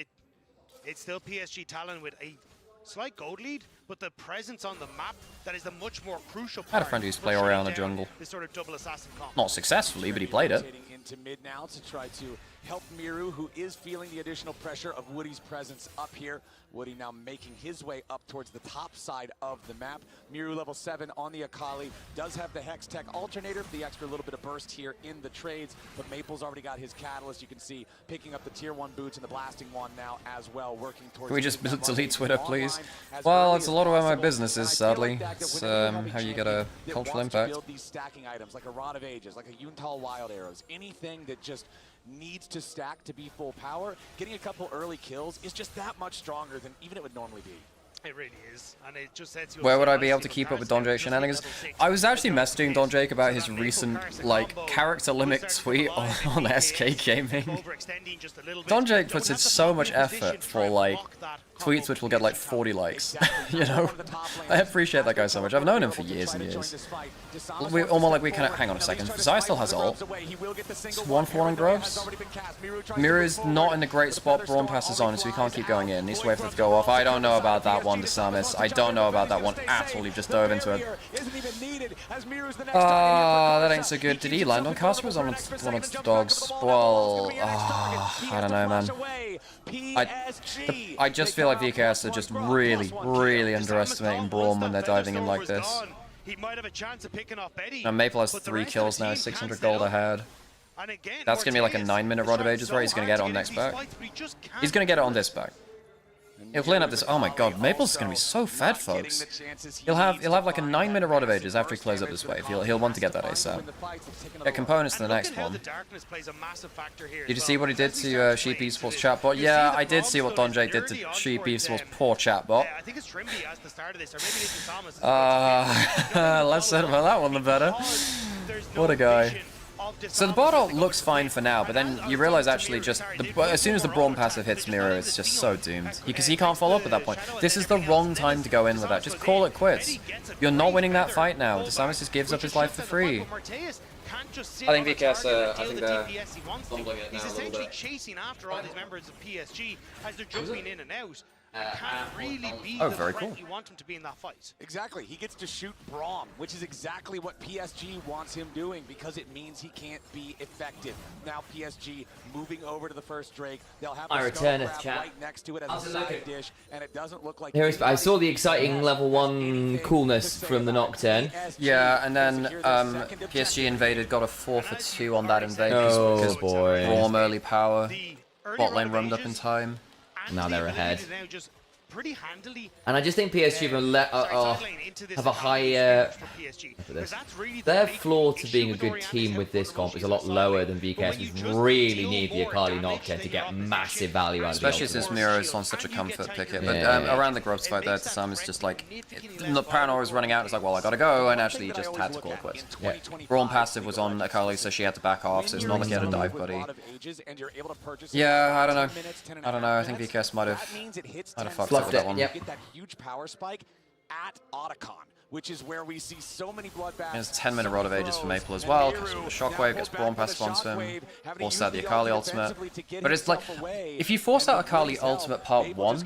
it's still PSG Talon with a slight gold lead, but the presence on the map, that is the much more crucial part. I had a friend who used to play Orianna jungle. This sort of double assassin comp. Not successfully, but he played it. Into mid now to try to help Miru, who is feeling the additional pressure of Woody's presence up here. Woody now making his way up towards the top side of the map. Miru level 7 on the Akali, does have the Hex Tech alternator for the extra little bit of burst here in the trades, but Maple's already got his catalyst. You can see picking up the tier 1 boots and the blasting wand now as well, working towards. Can we just delete Twitter, please? Well, it's a lot of where my business is, sadly. It's how you get a cultural impact. Build these stacking items like a Rod of Ages, like a Yuntal Wild Arrows, anything that just needs to stack to be full power. Getting a couple early kills is just that much stronger than even it would normally be. It really is, and it just sets you. Where would I be able to keep up with Don Jake shenanigans? I was actually messaging Don Jake about his recent, like, character limit tweet on SK Gaming. Don Jake puts in so much effort for, like, tweets which will get, like, 40 likes. You know? I appreciate that guy so much. I've known him for years and years. We kind of... Hang on a second. Zai still has ult. It's 1-4 on Groves. Miru's not in a great spot. Braum passes on, so he can't keep going in. Needs to wait for it to go off. I don't know about that one, Desamus. I don't know about that one at all. He just dove into it. That ain't so good. Did he land on Cast or was on one of the dogs? Well, I don't know, man. I just feel like VKS are just really underestimating Braum when they're diving in like this. he might have a chance of picking off Betty. Now Maple has 3 kills now, 600 gold ahead. That's going to be like a 9-minute Rod of Ages where he's going to get it on next back. He's going to get it on this back. He'll clean up this. Oh my god, Maple's going to be so fed, folks. He'll have like a 9-minute Rod of Ages after he closes up this wave. He'll want to get that ASAP. Get components to the next one. Did you see what he did to Sheep Esports chatbot? Yeah, I did see what Don Jake did to Sheep Esports poor chatbot. Less said about that one, the better. What a guy. So the bot ult looks fine for now, but then you realize actually just as soon as the Braum passive hits Miro, it's just so doomed. Because he can't follow up at that point. This is the wrong time to go in with that. Just call it quits. You're not winning that fight now. DeSamus just gives up his life for free. I think VKS, I think they're fumbling it now a little bit. He's essentially chasing after all these members of PSG as they're jumping in and out. Can't really be the very threat cool. you want him to be in that fight. Exactly. He gets to shoot Braum, which is exactly what PSG wants him doing because it means he can't be effective. Now PSG moving over to the first Drake. They'll have I the return Skull it, Crab chat. right next to it as a side dish, and it doesn't look like... I saw the exciting level 1 coolness from the Nocturne. Yeah, and then PSG invaded, got a 4 for 2 on that invade because boy. Braum early power. Bot lane rummed up in time. Now they're ahead. Pretty handily. And I just think PSG have a higher... Their floor to being a good team with this comp is a lot lower than VKS, which really need the Akali Nocturne to get massive value out of it. Especially since Miro is on such a comfort picket. But around the Grubs fight there, Sam is just like, the Paranoia is running out, it's like, well, I gotta go, and actually he just had to call it quits. Yeah. Braum passive was on Akali, so she had to back off, so it's not like he had a dive buddy. Yeah, I don't know. I think VKS might have fucked up with that one. Get that huge power spike at Otacon, which is where we see so many bloodbaths. There's a 10-minute Rod of Ages for Maple as well, because with the Shockwave gets Braum passive onto him, force out the Akali ultimate. But it's like, if you force out Akali ultimate part 1,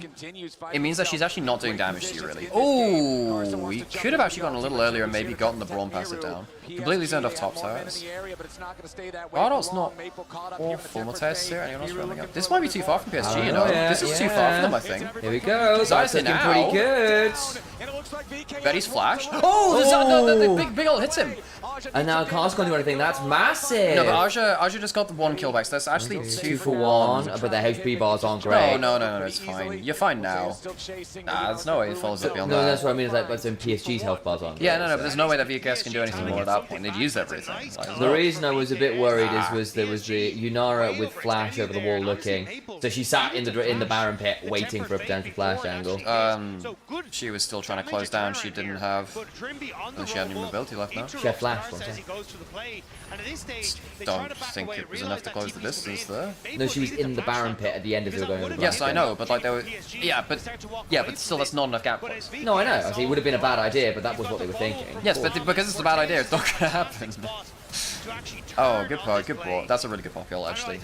it means that she's actually not doing damage to you, really. Ooh, he could have actually gotten a little earlier and maybe gotten the Braum passive down. Completely zoned off top towers. Bardol's not awful. Mateus here, anyone else running up? This might be too far from PSG, you know? This is too far for them, I think. Here we go. That's looking pretty good. Betty's flashed. Oh, the big ult hits him. And now Carl's can't do anything. That's massive. No, but Aja just got the 1 kill back, so that's actually 2 for 1. But the HP bars aren't great. No, it's fine. You're fine now. Nah, there's no way he follows up beyond that. No, that's what I mean, is like, but then PSG's health bars aren't great. Yeah, no, but there's no way that VKS can do anything more at that point. They'd used everything. The reason I was a bit worried was there was the Nymaera with flash over the wall looking. So she sat in the Baron pit waiting for a potential flash angle. She was still trying to close down. She didn't have... She had any mobility left now. She had flash, wasn't she? Don't think it was enough to close the distance there. No, she was in the Baron pit at the end as they were going over the Yes, I know, but like they were... Yeah, but still that's not enough gap close. No, I know. It would have been a bad idea, but that was what they were thinking. Yes, but because it's a bad idea, it's not going to happen. Oh, good part, good ball. That's a really good pop kill, actually.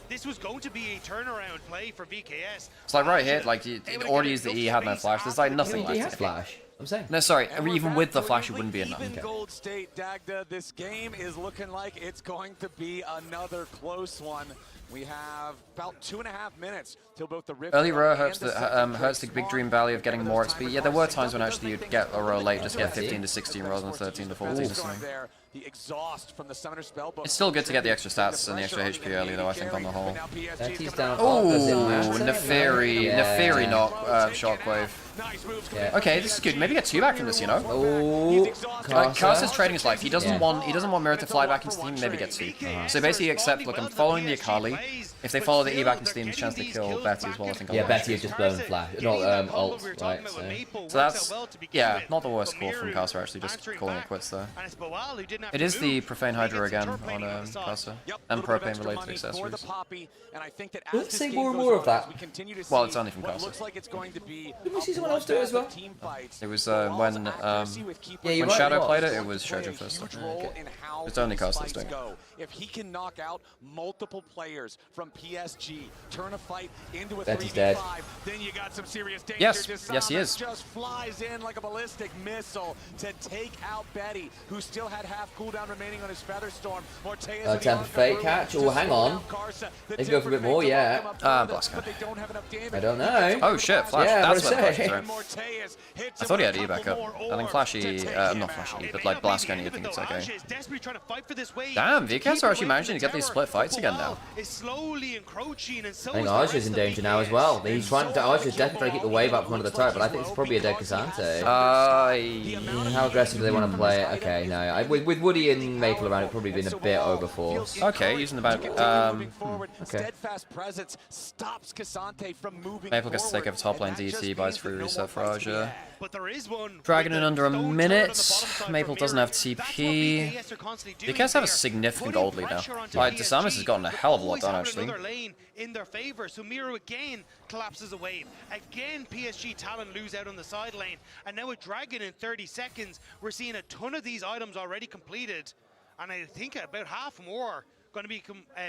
This was going to be a turnaround play for VKS. It's like right here, like he already used the E, had no flash. There's like nothing left. He had flash. I'm saying. No, sorry. Even with the flash, it wouldn't be enough. Okay. Gold State, Dagda, this game is looking like it's going to be another close one. We have about 2.5 minutes till both the Rift early row hurts the big dream value of getting more XP. Yeah, there were times when actually you'd get a row late, just get 15 to 16 rather than 13 to 14 or something. The exhaust from the summoner spell. It's still good to get the extra stats and the extra HP early, though, I think, on the whole. Oh, Neferi knock Shockwave. Yeah. Okay, this is good. Maybe get 2 back from this, you know. Oh, Karsa's trading his life. He doesn't want Miro to fly back into the team. Maybe get 2. So basically, accept. Look, I'm following the Akali. If they follow the E back into the team, there's a chance to kill Betty as well. I think. Yeah, Betty has just blown flash. Not ult, right? So that's not the worst call from Karsa. Actually, just calling it quits there. It is the Profane Hydra again on Karsa and propane related accessories. Let's see more and more of that. Well, it's only from Karsa. Did we see someone else do it as well? It was when Shadow played it. It was Shoujo first. It's only Karsa that's doing it. If he can knock out multiple players from PSG, turn a fight into a Betty's dead. 3v5, then you got some serious danger. Yes, he is. Just flies in like a ballistic missile to take out Betty, who still had half cooldown remaining on his Featherstorm. Temper Fate catch. Oh, hang on. They can go for a bit more, yeah. Blast guy. I don't know. Oh shit, Flash. Yeah, that's what what I say. I thought he had E back up. I think Flashy, not Flashy, but like Blast Gun, you think it's okay. Damn, VKS are actually managing to get these split fights again now. I think Archer's in danger now as well. He's trying to, Archer's definitely trying to keep the wave up from under the turret, but I think it's probably a dead Cassante. How aggressive do they want to play it? Okay, no. With Woody and Maple around, it's probably been a bit overforced. Okay, using the back. Okay. Maple gets to take over top lane DT, buys free reset for Archer. Dragon in under a minute. Maple doesn't have TP. VKS have a significant gold lead now. Like, Desamus has gotten a hell of a lot done, actually. In their favor, so Miro again collapses a wave. Again, PSG Talon lose out on the side lane, and now with Dragon in 30 seconds, we're seeing a ton of these items already completed, and I think about half more going to be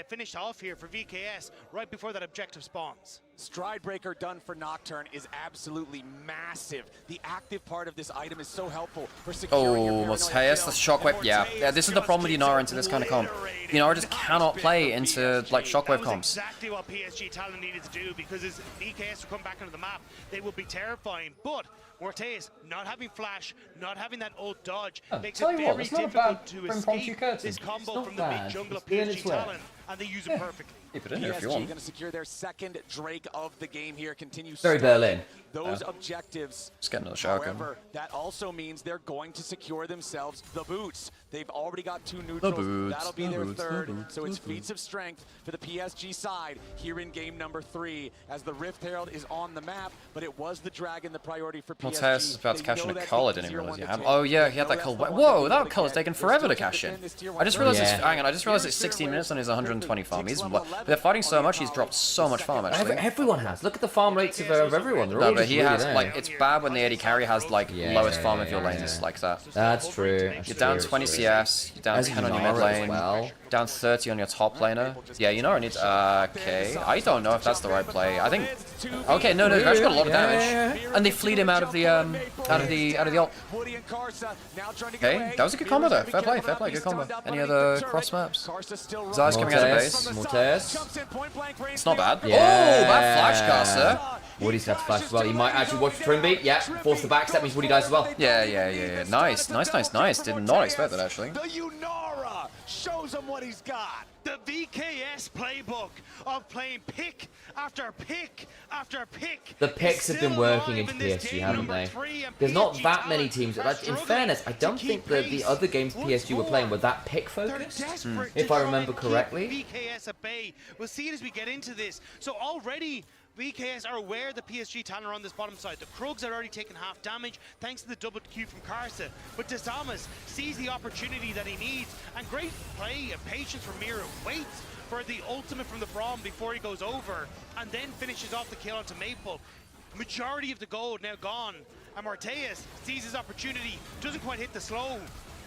finished off here for VKS right before that objective spawns. Stride Breaker done for Nocturne is absolutely massive. The active part of this item is so helpful for securing your Morteus, the Shockwave. Yeah, this is the problem with Nymaera into this kind of comp. Nymaera just cannot play into like Shockwave comps. Exactly what PSG Talon needed to do, because as VKS will come back onto the map, they will be terrifying. But Morteus not having flash, not having that ult dodge, makes it very difficult to escape this combo from the mid jungle of PSG Talon, and they use it perfectly. Keep it in here if you want. Going to secure their second Drake of the game here. Continue very Berlin. Those objectives. Just get another shotgun. However, that also means they're going to secure themselves the boots. They've already got 2 neutrals. That'll be their third. So it's feats of strength for the PSG side here in game number 3, as the Rift Herald is on the map, but it was the Dragon the priority for PSG. Morteus is about to cash in a cull. I didn't even realize he had. Oh yeah, he had that cull. Whoa, that cull has taken forever to cash in. I just realized it's, hang on, I just realized it's 16 minutes on his 120 farm. They're fighting so much, he's dropped so much farm actually. Everyone has. Look at the farm rates of everyone. They're all but he really has there. like, it's bad when the AD carry has like lowest farm of your lanes like that. That's true. You're down 20 CS, you're down 10 on your mid lane, down 30 on your top laner. Yeah, you know I need. Okay, I don't know if that's the right play. I think. Okay, no, they've actually got a lot of damage, and they fleed him out of the ult. Okay, that was a good combo though. Fair play, good combo. Any other cross maps? Zai's coming out of base. Morteus. It's not bad. Yeah. Oh, that flash caster. Woody's got to flash as well. You might actually watch Trimby. Yeah, force the backstep means Woody dies as well. Yeah. Nice. Did not expect that actually. The Yunara shows him what he's got. The VKS playbook of playing pick after pick after pick. The picks have been working into PSG, haven't they? There's not that many teams. Like, in fairness, I don't think that the other games PSG were playing were that pick focused, if I remember correctly. VKS at bay. We'll see it as we get into this. So already VKS are aware the PSG Talon are on this bottom side. The Krugs are already taking half damage thanks to the double Q from Karsa. But Desamas sees the opportunity that he needs, and great play and patience from Miro. Waits for the ultimate from the Braum before he goes over, and then finishes off the kill onto Maple. Majority of the gold now gone, and Morteus sees his opportunity, doesn't quite hit the slow.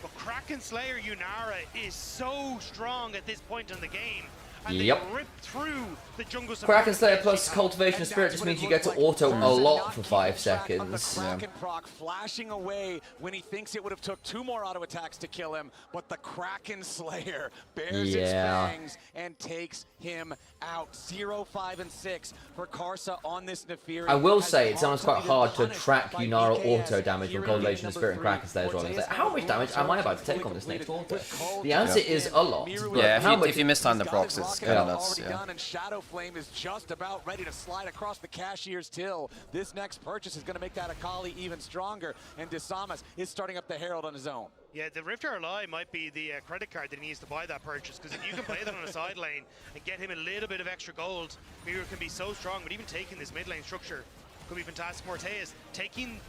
But Kraken Slayer Yunara is so strong at this point in the game. And they rip through the jungle. Kraken Slayer plus Cultivation of Spirit just means you get to auto a lot for 5 seconds. Kraken proc flashing away when he thinks it would have took 2 more auto attacks to kill him, but the Kraken Slayer bears its fangs and takes him out. 0, 5, and 6 for Karsa on this Nefiri. I will say it's almost quite hard to track Yunara auto damage from Cultivation of Spirit and Kraken Slayer as well. It's like, how much damage am I about to take on this next auto? The answer is a lot. Yeah, if you mistime the procs, it's kind of nuts. And Shadow Flame is just about ready to slide across the cashier's till. This next purchase is going to make that Akali even stronger, and Desamas is starting up the Herald on his own. Yeah, the Rift Herald might be the credit card that he needs to buy that purchase, because if you can play that on a side lane and get him a little bit of extra gold, Miro can be so strong. But even taking this mid lane structure could be fantastic. Morteus taking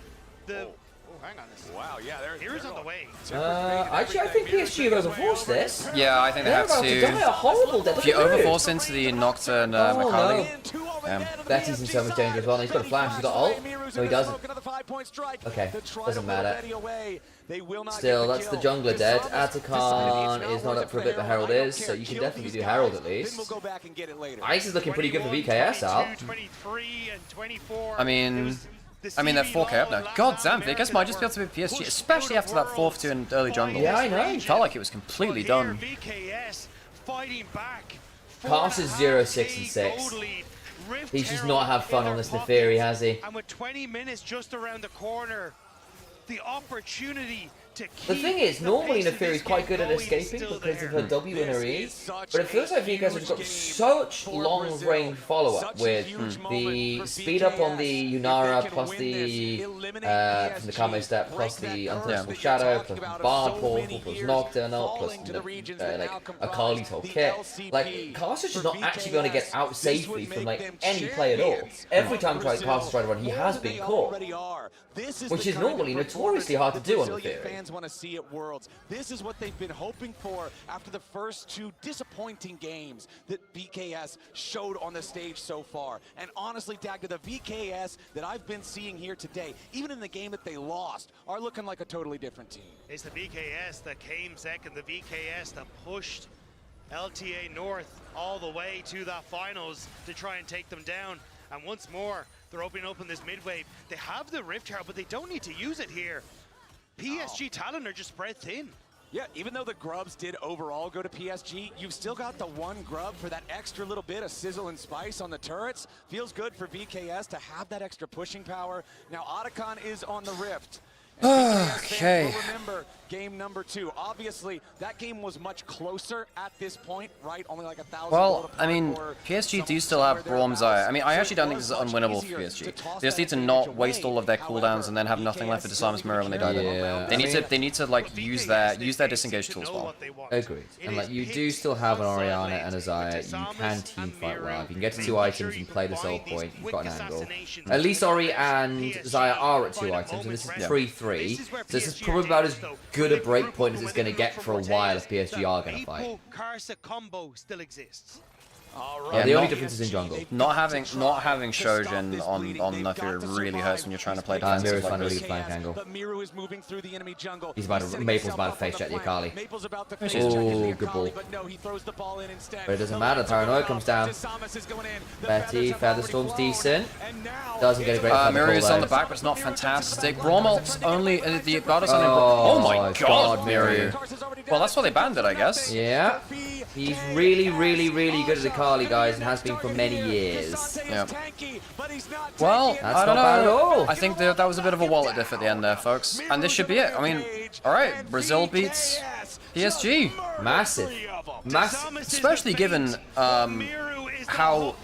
the... Oh, hang on. Wow, yeah, Here's on the way. Actually, I think PSG have overforced this. Yeah, I think they have to. Die a horrible death. If you overforce into the Nocturne Akali. Betty's in so much danger as well. He's got a flash, he's got ult. No, he doesn't. Okay, doesn't matter. Still, that's the jungler dead. Atakan is not up for a bit, but Herald is, so you can definitely do Herald at least. Ice is looking pretty good for VKS, Al. 23 and 24. I mean, I mean, they're 4K up now. God damn, Vegas might just be able to be PSG, especially after that 4-2 in early jungle. Yeah, I know. Felt like it was completely done. Cars is 0-6 and 6. He's just not had fun on this Neferi, has he? And with 20 minutes just around the corner, the opportunity to keep the thing is, normally Neferi's quite good at escaping because of her W and her E, but it feels like Vegas has got such long-range follow-up with the speed up on the Yunara plus the from the Kamo step plus the Untouchable Shadow plus Bard Portal plus Nocturnal plus like Akali's whole kit. Like, Caster's just not actually going to get out safely from like any play at all. Every time Caster's tried to run, he has been caught, which is normally notoriously hard to do on Neferi. Want to see at Worlds. This is what they've been hoping for after the first 2 disappointing games that VKS showed on the stage so far. And honestly, Dagda, the VKS that I've been seeing here today, even in the game that they lost, are looking like a totally different team. It's the VKS that came second, the VKS that pushed LTA North all the way to the finals to try and take them down. And once more, they're opening up in this mid-wave. They have the Rift Tower, but they don't need to use it here. PSG talent are just spread thin. Yeah, even though the grubs did overall go to PSG, you've still got the one grub for that extra little bit of sizzle and spice on the turrets. Feels good for VKS to have that extra pushing power. Now Otacon is on the Rift. Okay. Remember game number 2. Obviously, that game was much closer at this point, right? Only like 1,000. Well, I mean, PSG do still have Braum Zaya. I mean, I actually don't think this is unwinnable for PSG. They just need to not waste all of their cooldowns and then have nothing left for Disarm's Mirror when they die. Yeah. They need to like use their disengage tools well. Agreed. And like, you do still have an Orianna and a Zaya. You can team fight well. If you can get to 2 items and play the soul point, you've got an angle. At least Ori and Zaya are at 2 items, and this is 3-3. So this is probably about as good a break point as it's going to get for a while if PSG are going to fight. Karsa combo still exists. Yeah, the only difference is in jungle. Not having Shojin on Neferi really hurts when you're trying to play defensive. Miru's finding a really flank angle. He's about to, Maple's about to face check the Akali. Oh, good ball. But it doesn't matter, Paranoia comes down. Betty, Featherstorm's decent. Doesn't get a great Miru is on the back, but it's not fantastic. Braum ult's only, the Goddess on him. Oh my god, Miru. Well, that's why they banned it, I guess. Yeah. He's really, really, really good at Akali, guys, and has been for many years. Yeah. Well, I don't know. Bad at all. I think that was a bit of a wallet diff at the end there, folks. And this should be it. I mean, alright, Brazil beats PSG. Massive. Especially given how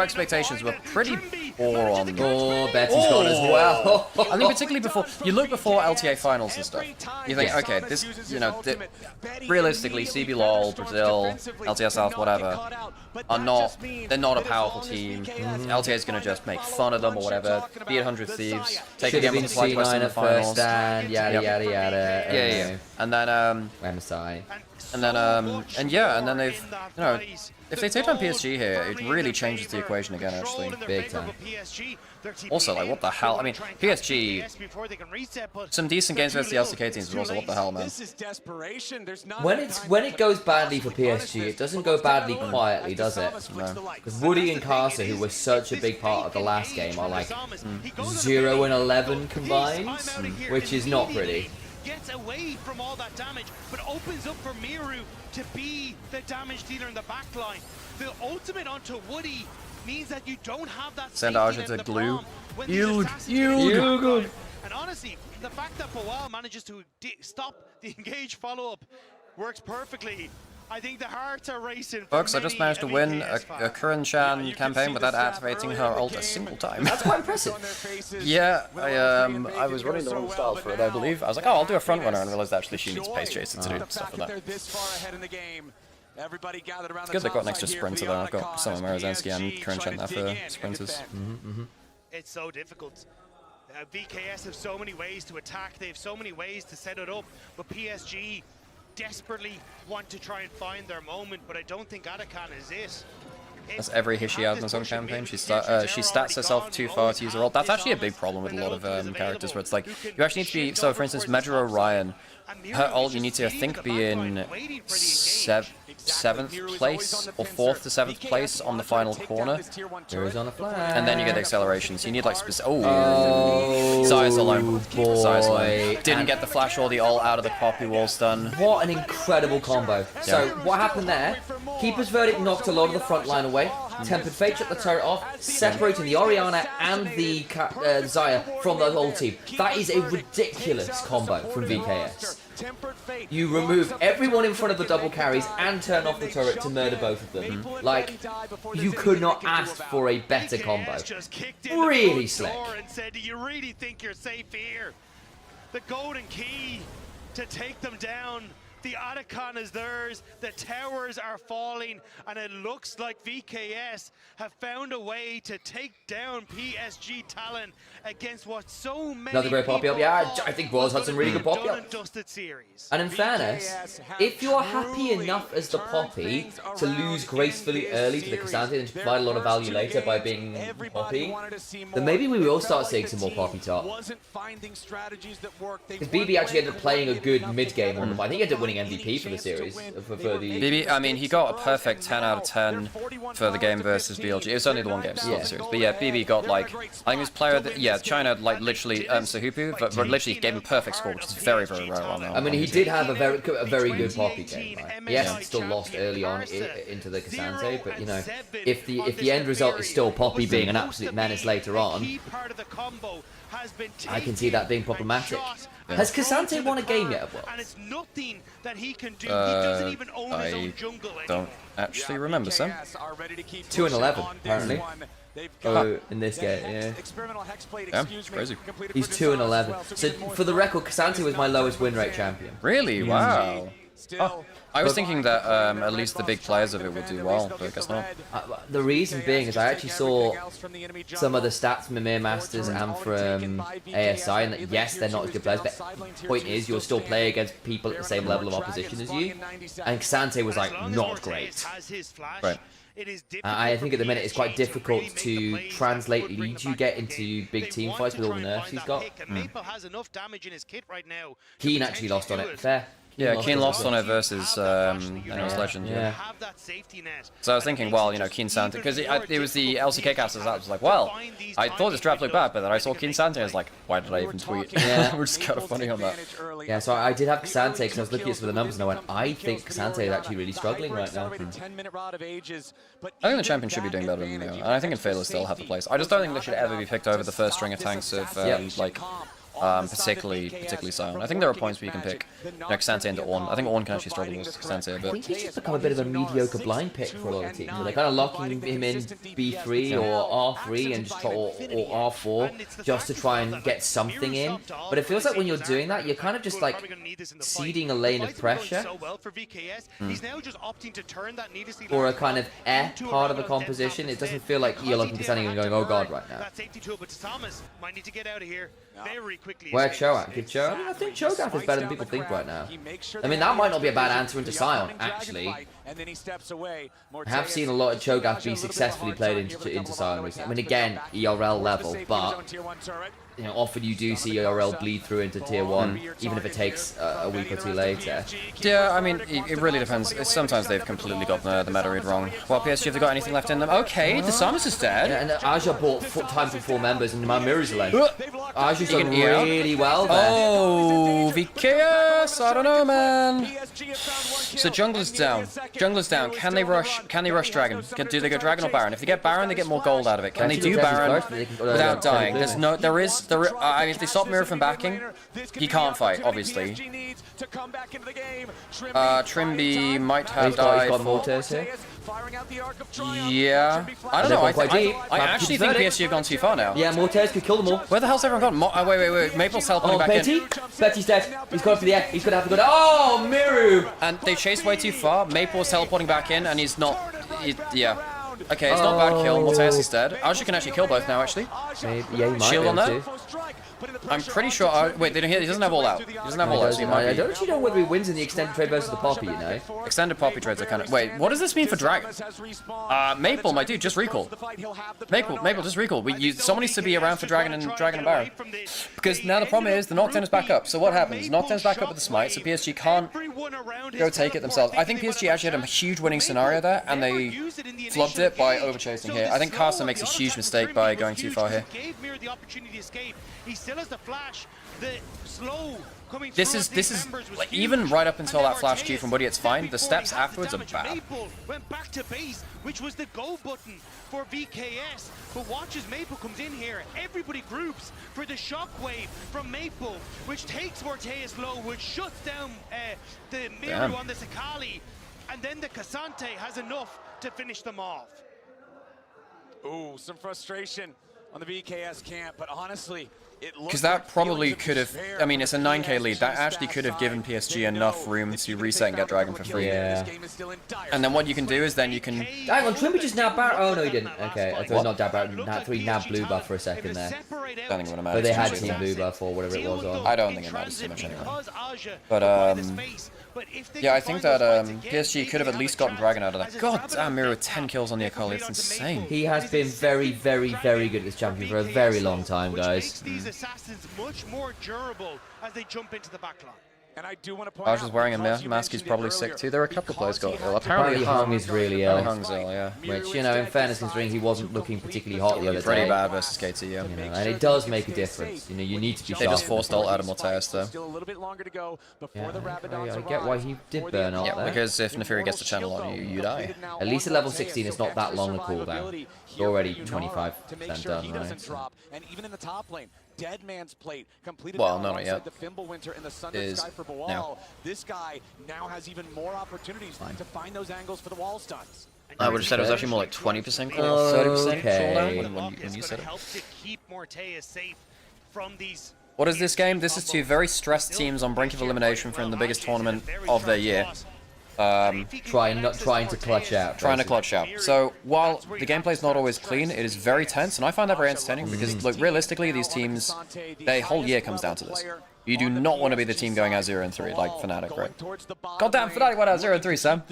expectations were pretty poor on. Oh, Betty's gone as well. I think particularly before LTA finals and stuff. You think, okay, this, you know, realistically, CB LOL, Brazil, LTA South, whatever, they're not a powerful team. LTA is going to just make fun of them or whatever, beat 100 Thieves, take a game with the Flight West in the finals. Yada, yada, yada. Yeah. And then, MSI. And then they've, you know, if they take down PSG here, it really changes the equation again, actually. Big time. Also, like, what the hell? I mean, PSG, some decent games versus the LCK teams, but also, what the hell, man? When it goes badly for PSG, it doesn't go badly quietly, does it? No. Because Woody and Karsa, who were such a big part of the last game, are like 0 and 11 combined, which is not pretty. Gets away from all that damage, but opens up for Miru to be the damage dealer in the backline. The ultimate onto Woody means that you don't have that send Arja to glue. You good. And honestly, the fact that Boal manages to stop the engage follow-up works perfectly. I think the hearts are racing. Folks, I just managed to win a Curran Shan campaign without activating her ult a single time. That's quite impressive. Yeah, I was running the wrong style for it, I believe. I was like, oh, I'll do a front runner, and realized actually she needs pace chaser to do stuff like that. It's good they've got an extra sprinter there. I've got some of Marazensky and Curran Shan there for sprinters. It's so difficult. VKS have so many ways to attack. They have so many ways to set it up, but PSG desperately want to try and find their moment, but I don't think Otacon is it. That's every hit she has in her own campaign. She stats herself too far to use her ult. That's actually a big problem with a lot of characters, where it's like, you actually need to be, so for instance, Medra Orion, her ult, you need to, I think, be in 7th place, or 4th to 7th place on the final corner. Arizona flag. And then you get the acceleration, so you need like specific. Oh, Zaya's alone. Zaya's alone. Didn't get the flash or the ult out of the poppy wall stun. What an incredible combo. Yeah. So what happened there? Keeper's Verdict knocked a lot of the front line away. Tempered Fate shut the turret off, separating the Orianna and the Zaya from the whole team. That is a ridiculous combo from VKS. You remove everyone in front of the double carries and turn off the turret to murder both of them. Like, you could not ask for a better combo. Really slick. And said, do you really think you're safe here? The golden key to take them down. The Otacon is theirs, the towers are falling, and it looks like VKS have found a way to take down PSG Talon against what so many Another great poppy up. Yeah, I think Boyle's had some really good poppy up. And in fairness, if you're happy enough as the poppy to lose gracefully early to the Cassandra and to provide a lot of value later by being poppy, then maybe we will start seeing some more poppy top. Because BB actually ended up playing a good mid-game on them. I think he ended up winning MVP for the series. For the BB, I mean, he got a perfect 10 out of 10 for the game versus BLG. It was only the one game for the series. But yeah, BB got like, I think he was player of the, yeah, China like literally Sahupu, but literally gave him a perfect score, which is very, very rare on that. I mean, he did have a very good poppy game, right? Yes, he still lost early on into the Cassandra, but you know, if the end result is still Poppy being an absolute menace later on, I can see that being problematic. Yeah. Has Cassandra won a game yet? And it's nothing that he can do. He doesn't even own his own jungle anymore. Don't actually remember, Sam. 2-11 apparently. Oh, in this game, yeah. Yeah, crazy. He's 2-11. So for the record, Cassandra was my lowest win rate champion. Really? Wow. Oh, I was thinking that at least the big players of it would do well, but I guess not. The reason being is I actually saw some of the stats from Mimir Masters and from ASI, and that yes, they're not as good players, but the point is you'll still play against people at the same level of opposition as you, and Cassandra was like not great. Right. I think at the minute it's quite difficult to translate leads you get into big team fights with all the nerfs he's got. Keen actually lost on it, fair. Yeah, Keen lost on it versus NOS Legend. Yeah. So I was thinking, well, you know, Keen Santa, because it was the LCK casters that was like, well, I thought this draft looked bad, but then I saw Keen Santa and I was like, why did I even tweet? Yeah, we're just kind of funny on that. Yeah, so I did have Cassandra because I was looking at some of the numbers and I went, I think Cassandra is actually really struggling right now. I think the champion should be doing better than they are, and I think Infela still have the place. I just don't think they should ever be picked over the first string of tanks of like. Particularly Sion. I think there are points where you can pick Cassandra into Ornn. I think Ornn can actually struggle with Cassandra, but I think he's just become a bit of a mediocre blind pick for a lot of teams. They're kind of locking him in B3 or R3 and just or R4 just to try and get something in. But it feels like when you're doing that, you're kind of just like seeding a lane of pressure or a kind of part of the composition. It doesn't feel like you're looking Cassandra and going, oh god, right now. Where's Cho'Gath? Give Cho'Gath? I mean, I think Cho'Gath is better than people think right now. I mean, that might not be a bad answer into Sion, actually. I have seen a lot of Cho'Gath be successfully played into Sion recently. I mean, again, ERL level, but you know, often you do see ERL bleed through into Tier 1, even if it takes a week or two later. Yeah, I mean, it really depends. Sometimes they've completely got the meta read wrong. Well, PSG, have they got anything left in them? Okay, the Samus is dead. Yeah, and Aja bought time for 4 members, and Nymaera's lane. Aja's done really well there. Oh, VKS, I don't know, man. So jungler's down. Jungler's down. Can they rush? Can they rush Dragon? Do they go Dragon or Baron? If they get Baron, they get more gold out of it. Can they do Baron without dying? There's no. I mean, if they stop Mirror from backing, he can't fight, obviously. Trimby might have died. He's got Mortars here. Yeah. I don't know. I actually think PSG have gone too far now. Yeah, Mortars could kill them all. Where the hell's everyone gone? Wait. Maple's teleporting back in. Betty's dead. He's gone for the air. He's going to have to go down. Oh, Miru! And they chased way too far. Maple's teleporting back in, and he's not... yeah. Okay, it's not a bad kill. Mortars is dead. Aja can actually kill both now, actually. Maybe, yeah, he might Shield on that. I'm pretty sure. Wait, he doesn't have all out. He doesn't have all out. So I don't actually know whether he wins in the extended trade versus the Poppy, you know? Extended Poppy trades are kind of. Wait, what does this mean for Dragon? Maple, my dude, just recall. Maple, just recall. Someone needs to be around for Dragon and Baron. Because now the problem is the Nocturne is back up. So what happens? Nocturne's back up with the Smite, so PSG can't go take it themselves. I think PSG actually had a huge winning scenario there, and they flubbed it by overchasing here. I think Carson makes a huge mistake by going too far here. This is like, even right up until that flash Q from Woody, it's fine. The steps afterwards are bad. Went back to base, which was the go button for VKS. But watch as Maple comes in here. Everybody groups for the shockwave from Maple, which takes Morteus low, which shuts down the Miru on the Sakali. And then the Cassante has enough to finish them off. Ooh, some frustration on the VKS camp, but honestly, because that probably could have, I mean, it's a 9k lead. That actually could have given PSG enough room to reset and get Dragon for free. Yeah. And then what you can do is then you can... Hang on, Trimby just nabbed Baron. Oh, no, he didn't. Okay, I thought not nabbed Baron. Nat 3 nabbed blue buff for a second there. I don't think it would have mattered. But they had team blue buff or whatever it was on. I don't think it matters too much anyway. But, yeah, I think that PSG could have at least gotten Dragon out of that. God damn, Miru with 10 kills on the Akali. It's insane. He has been very, very, very good at this champion for a very long time, guys. These assassins much more durable as they jump into the backline. And I do want to point Raj is wearing a mask. He's probably sick too. There are a couple of players got ill. Apparently Hung is really ill. Hung's ill, yeah. Which, you know, in fairness, considering he wasn't looking particularly hot the other day. Pretty bad versus KT, yeah. You know, and it does make a difference. You know, you need to be sharp. They just forced ult out of Morteus though. I get why he did burn ult there. Because if Nefiri gets the channel on you, you die. At least at level 16, it's not that long a cooldown. You're already 25% done, right? And even in the top lane, Dead Man's Plate completed not yet. the Fimbulwinter in the Sunder Sky for Bawal. Now. This guy now has even more opportunities to find those angles for the wall stuns. I would have said it was actually more like 20% cooldown, 30% cooldown when you said it. What is this game? This is two very stressed teams on brink of elimination from the biggest tournament of their year. Trying to clutch out. Trying to clutch out. So while the gameplay is not always clean, it is very tense, and I find that very entertaining because, look, realistically, these teams, their whole year comes down to this. You do not want to be the team going out 0-3 like Fnatic, right? Goddamn, Fnatic went out 0-3, Sam.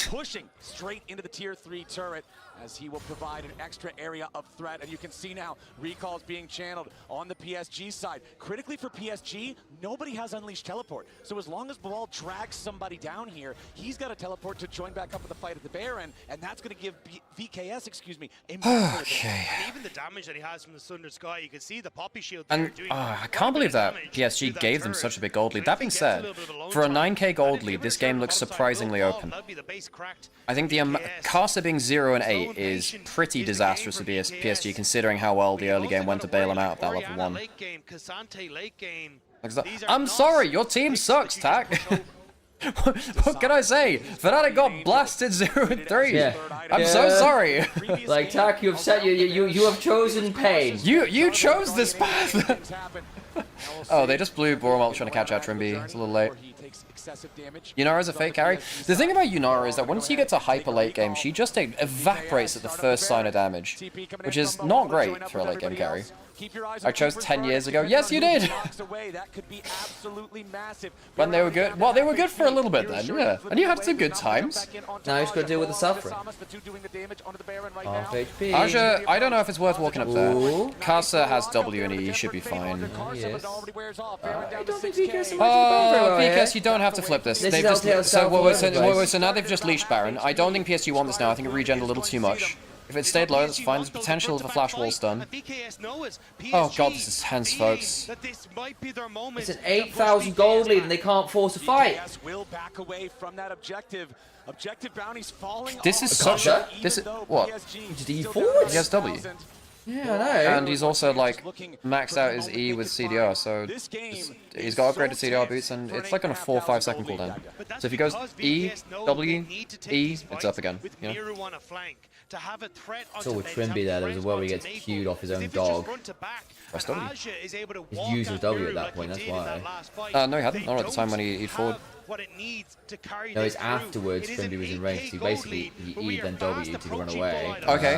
Pushing straight into the tier 3 turret as he will provide an extra area of threat. And you can see now recalls being channeled on the PSG side. Critically for PSG, nobody has Unleashed Teleport. So as long as Bilal drags somebody down here, he's got to teleport to join back up with the fight at the Baron, and that's going to give VKS, a okay. And even the damage that he has from the Sunder Sky, you can see the Poppy Shield and doing I can't believe that PSG gave them such a big gold lead. That being said, for a 9k gold lead, this game looks surprisingly open. I think the Casa being 0-8 is pretty disastrous for PSG, considering how well the early game went to bail them out of that level 1. I'm sorry, your team sucks, Tak. What can I say? Fnatic got blasted 0-3. Yeah. I'm so sorry. Like, Tak, you have chosen pain. You chose this path. Oh, they just blew Boromalt trying to catch out Trimby. It's a little late. Yunara's a fake carry. The thing about Yunara is that once you get to hyper late game, she just evaporates at the first sign of damage, which is not great for a late game carry. I chose 10 years ago. Yes, you did! When they were good? Well, they were good for a little bit then, yeah. And you had some good times. Now you just got to deal with the suffering. Half HP. Aja, I don't know if it's worth walking up there. Casa has W and E, you should be fine. Yes. I don't think VKS VKS, you don't have to flip this. They've just, so now they've just leashed Baron. I don't think PSG want this now. I think it regened a little too much. If it stayed low, that's fine. There's potential of a flash wall stun. Oh god, this is tense, folks. It's an 8,000 gold lead and they can't force a fight. This is such a... This is... What? Did he forward? He has W. Yeah, I know. And he's also, like, maxed out his E with CDR, so he's got upgraded CDR boots, and it's like on a 4 or 5 second cooldown. So if he goes E, W, E, it's up again. You know? So with Trimby there was a world where he gets queued off his own dog. Press W. He's used his W at that point, that's why. No, he hadn't. Not at the time when he'd forward. what it needs to carry No, this it's through. afterwards Trimby was in range. He basically E then W to run away. Okay,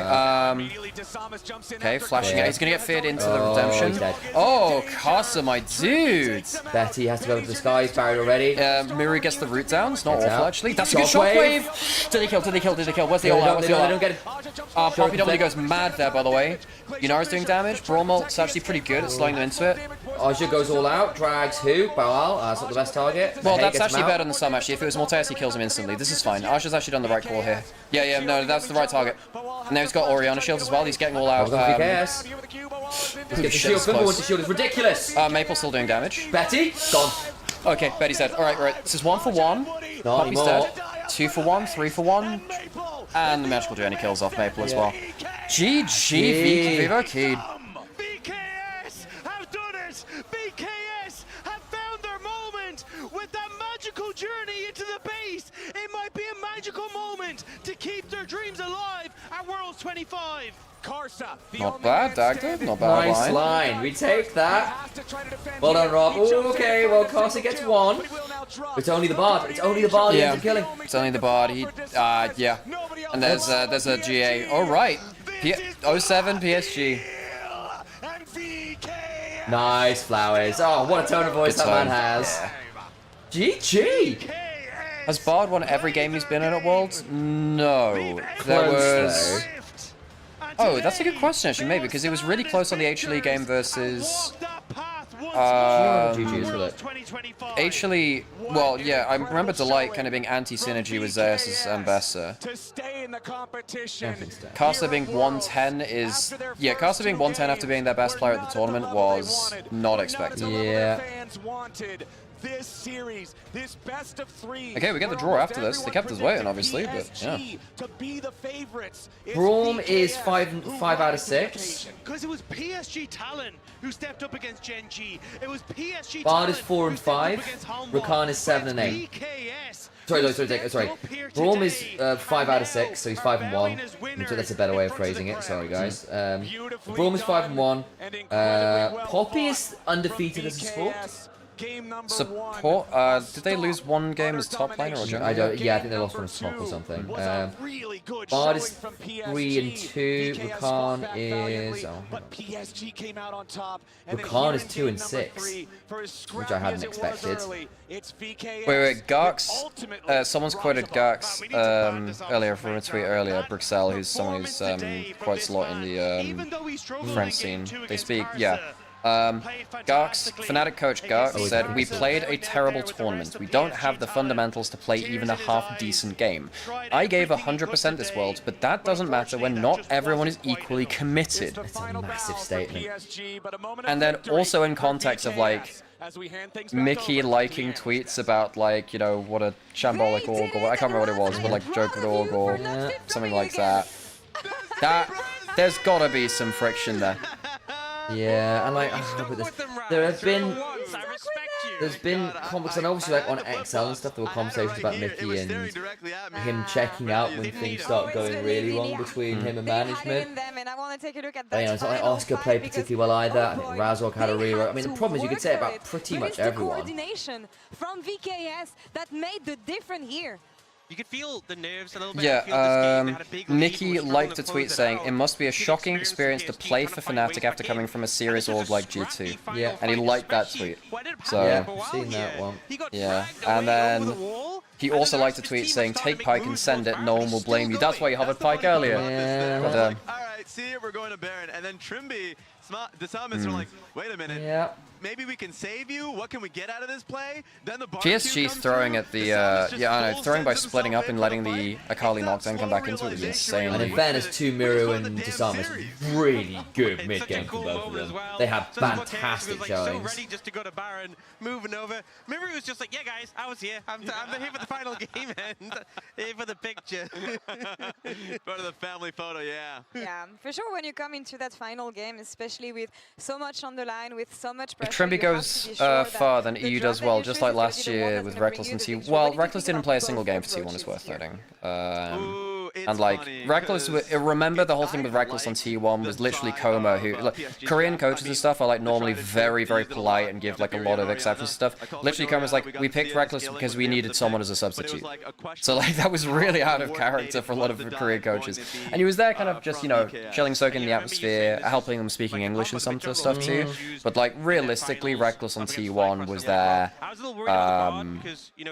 okay, flashing out. He's gonna get feared into the redemption. He's dead. Oh, Casa, my dude! Betty has to go to the sky. He's buried already. Miru gets the root down. It's not Gets awful, out. actually. That's a good Shockwave. shockwave! Did he kill? Did he kill? Did he kill? Where's the No, all they out? Where's the don't, all they don't out? get it. Poppy W goes mad there, by the way. Yunara's doing damage. Brawl Malt's actually pretty good at slowing them into it. Aja goes all out, drags who? Bow. That's not the best target. Well, Hey that's gets him actually out. better than some, actually. If it was Morteus, he kills him instantly. This is fine. Aja's actually done the right call here. Yeah, no, that's the right target. And now he's got Oriana shields as well. He's getting all out. VKS. Let's get the shield. Fimble with the shield is ridiculous. Maple's still doing damage. Betty, gone. Okay, Betty's dead. Alright, right. This is 1 for 1. Not Poppy's anymore. dead. 2 for 1, 3 for 1. And the magical journey kills off Maple as well. GG, Vivo Kid. BKS have done it! BKS have found their moment with that magical journey into the base! It might be a magical moment to keep their dreams alive at Worlds 25! Not bad, Dagda. Not bad Nice line. We take that. Well done, Rob. Ooh, okay, well, Carson gets 1. It's only the Bard. It's only the Bard he ends up killing. It's only the Bard. Yeah. And there's a GA. All right. 07 PSG. Nice flowers. Oh, what a tone of voice that man has. GG. Has Bard won every game he's been in at Worlds? No. There was... Oh, that's a good question, actually, maybe, because it was really close on the H-League game versus... Actually, well, yeah, I remember Delight kind of being anti-synergy with Zeus and Bessa. Casa being 110 is... Yeah, Casa being 110 after being their best player at the tournament was not expected. Yeah. This series, this best of 3. Okay, we get the draw after this. They kept us waiting, obviously, but yeah. To be the favorites. Braum is 5 out of 6. Because it was PSG Talon who stepped up against Gen G. It was PSG Bard is 4 and 5. Rakan is 7 and 8. Sorry. Braum is 5 out of 6, so he's 5 and 1. So that's a better way of phrasing it. Sorry, guys. Braum is 5 and 1. Poppy is undefeated as a sport. Support? Did they lose one game as top laner or jungle? Yeah, I think they lost one as top or something. Bard is 3 and 2. Rakan is... Rakan is 2 and 6, which I hadn't expected. Wait, Garx? Someone's quoted Garx earlier from a tweet earlier, Bruxelles, who's someone who's quite a lot in the French scene. They speak, yeah. Garx, Fnatic coach Garx, said, "We played a terrible tournament. We don't have the fundamentals to play even a half-decent game. I gave 100% this World, but that doesn't matter when not everyone is equally committed." It's a massive statement. And then also in context of, like, Mickey liking tweets about, like, you know, what a shambolic org, or I can't remember what it was, but like joke with org or something like that. There's gotta be some friction there. Yeah, and like, there's been comments, and obviously like on XL and stuff, there were conversations about Mickey and him checking out when things start going really wrong between him and management. But, you know, it's not like Oscar played particularly well either. I think Razork had a rewrite. I mean, the problem is you could say about pretty much everyone. Coordination from VKS that made the difference here. You could feel the nerves a little bit. Yeah, Nikki liked a tweet saying, "It must be a shocking experience to play for Fnatic after coming from a serious org like G2." Yeah. And he liked that tweet. So, yeah, I've seen that one. Yeah, and then he also liked a tweet saying, "Take Pyke and send it, no one will blame you." That's why you hovered Pyke earlier. Yeah. But, Alright, see it, we're going to Baron. And then Trimby, the Summons are like, wait a minute. Yeah. Maybe we can save you. What can we get out of this play? Then the PSG's throwing at the, yeah, I know, throwing by splitting up and letting the Akali knockdown come back into it is insane. And in fairness to Miru and Disarmus, really good mid-game for both of them. They have fantastic showings. Ready just to go to Baron, moving over. Miru was just like, yeah, guys, I was here. I'm here for the final game and here for the picture. Go to the family photo, yeah. Yeah, for sure when you come into that final game, especially with so much on the line, with so much pressure. If Trimby goes far, then EU does well, just like last year with Reckless and T1. Well, Reckless didn't play a single game for T1, it's worth noting. Ooh, And like Reckless, remember the whole thing with Reckless on T1 was literally Coma, who like Korean coaches and stuff are like normally very polite and give like a lot of exceptions and stuff. Literally Coma's like, we picked Reckless because we needed someone as a substitute. So like that was really out of character for a lot of Korean coaches. And he was there kind of just, you know, chilling, soaking in the atmosphere, helping them speaking English and some stuff too. But like realistically, Reckless on T1 was there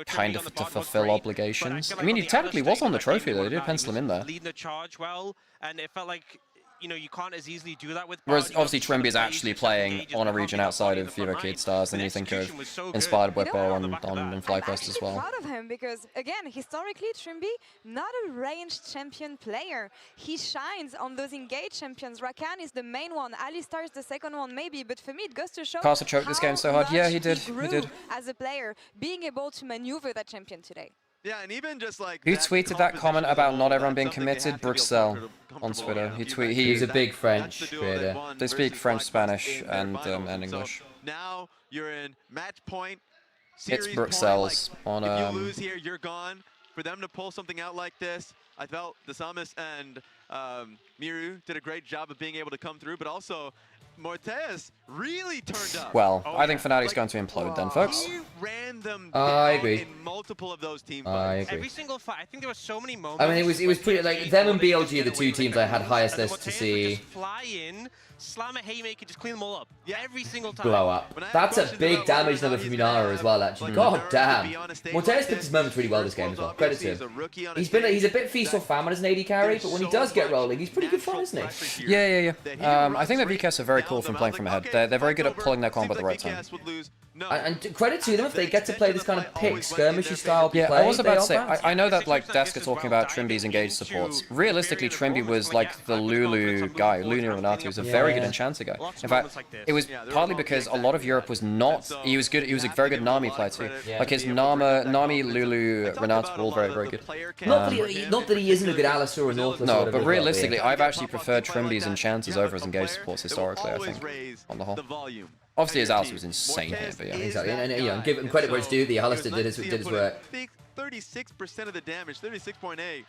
kind of to fulfill obligations. I mean, he technically was on the trophy though. They did pencil him in there. Leading the charge well, and it felt like, you know, you can't as easily do that with. Whereas obviously Trimby is actually playing on a region outside of Kid Stars, and you think of Inspired Whippo on FlyQuest as well. I'm proud of him because, again, historically, Trimby, not a ranged champion player. He shines on those engaged champions. Rakan is the main one. Alistar is the second one, maybe. But for me, it goes to show Castle choked this game so hard. Yeah, he did. He did. As a player, being able to maneuver that champion today. Yeah, and even just like who tweeted that comment about not everyone being committed? Bruxelles on Twitter. He's a big French creator. They speak French, Spanish, and English. Now you're in match point. It's Bruxelles on. If you lose here, you're gone. For them to pull something out like this, I felt the Samus and Miru did a great job of being able to come through, but also Mortez really turned up. Well, I think Fnatic's going to implode then, folks. He ran them I agree. in multiple of those team I fights. agree. Every single fight, I think there were so many moments. I mean, it was pretty like them and BLG are the two teams I had highest list to see. Fly in, slam a haymaker, just clean them all up. Yeah, every single time. Blow up. That's a big damage number from Nymaera as well, actually. God damn. Mortez picked his moments really well this game as well. Credit to him. He's a bit feast or famine as an AD carry, but when he does get rolling, he's pretty good fun, isn't he? Yeah. I think that VCAS are very cool from playing from ahead. They're very good at pulling their combo at the right time. And credit to them if they get to play this kind of pick skirmishy style play. Yeah, I was about to say, I know that like Desk are talking about Trimby's engaged supports. Realistically, Trimby was like the Lulu guy. Lulu Renato was a very good Enchanter guy. In fact, it was partly because a lot of Europe was not. He was good. He was a very good Nami player too. Like his Nami, Lulu, Renato were all very good. Not that he isn't a good Alistar or Nautilus. No, but realistically, I've actually preferred Trimby's Enchanters over his engaged supports historically. I think on the whole. Obviously, his Alistar was insane here, but yeah. Exactly, and you know, give him credit where it's due. The Alistar did his work. 36% of the damage, 36.8.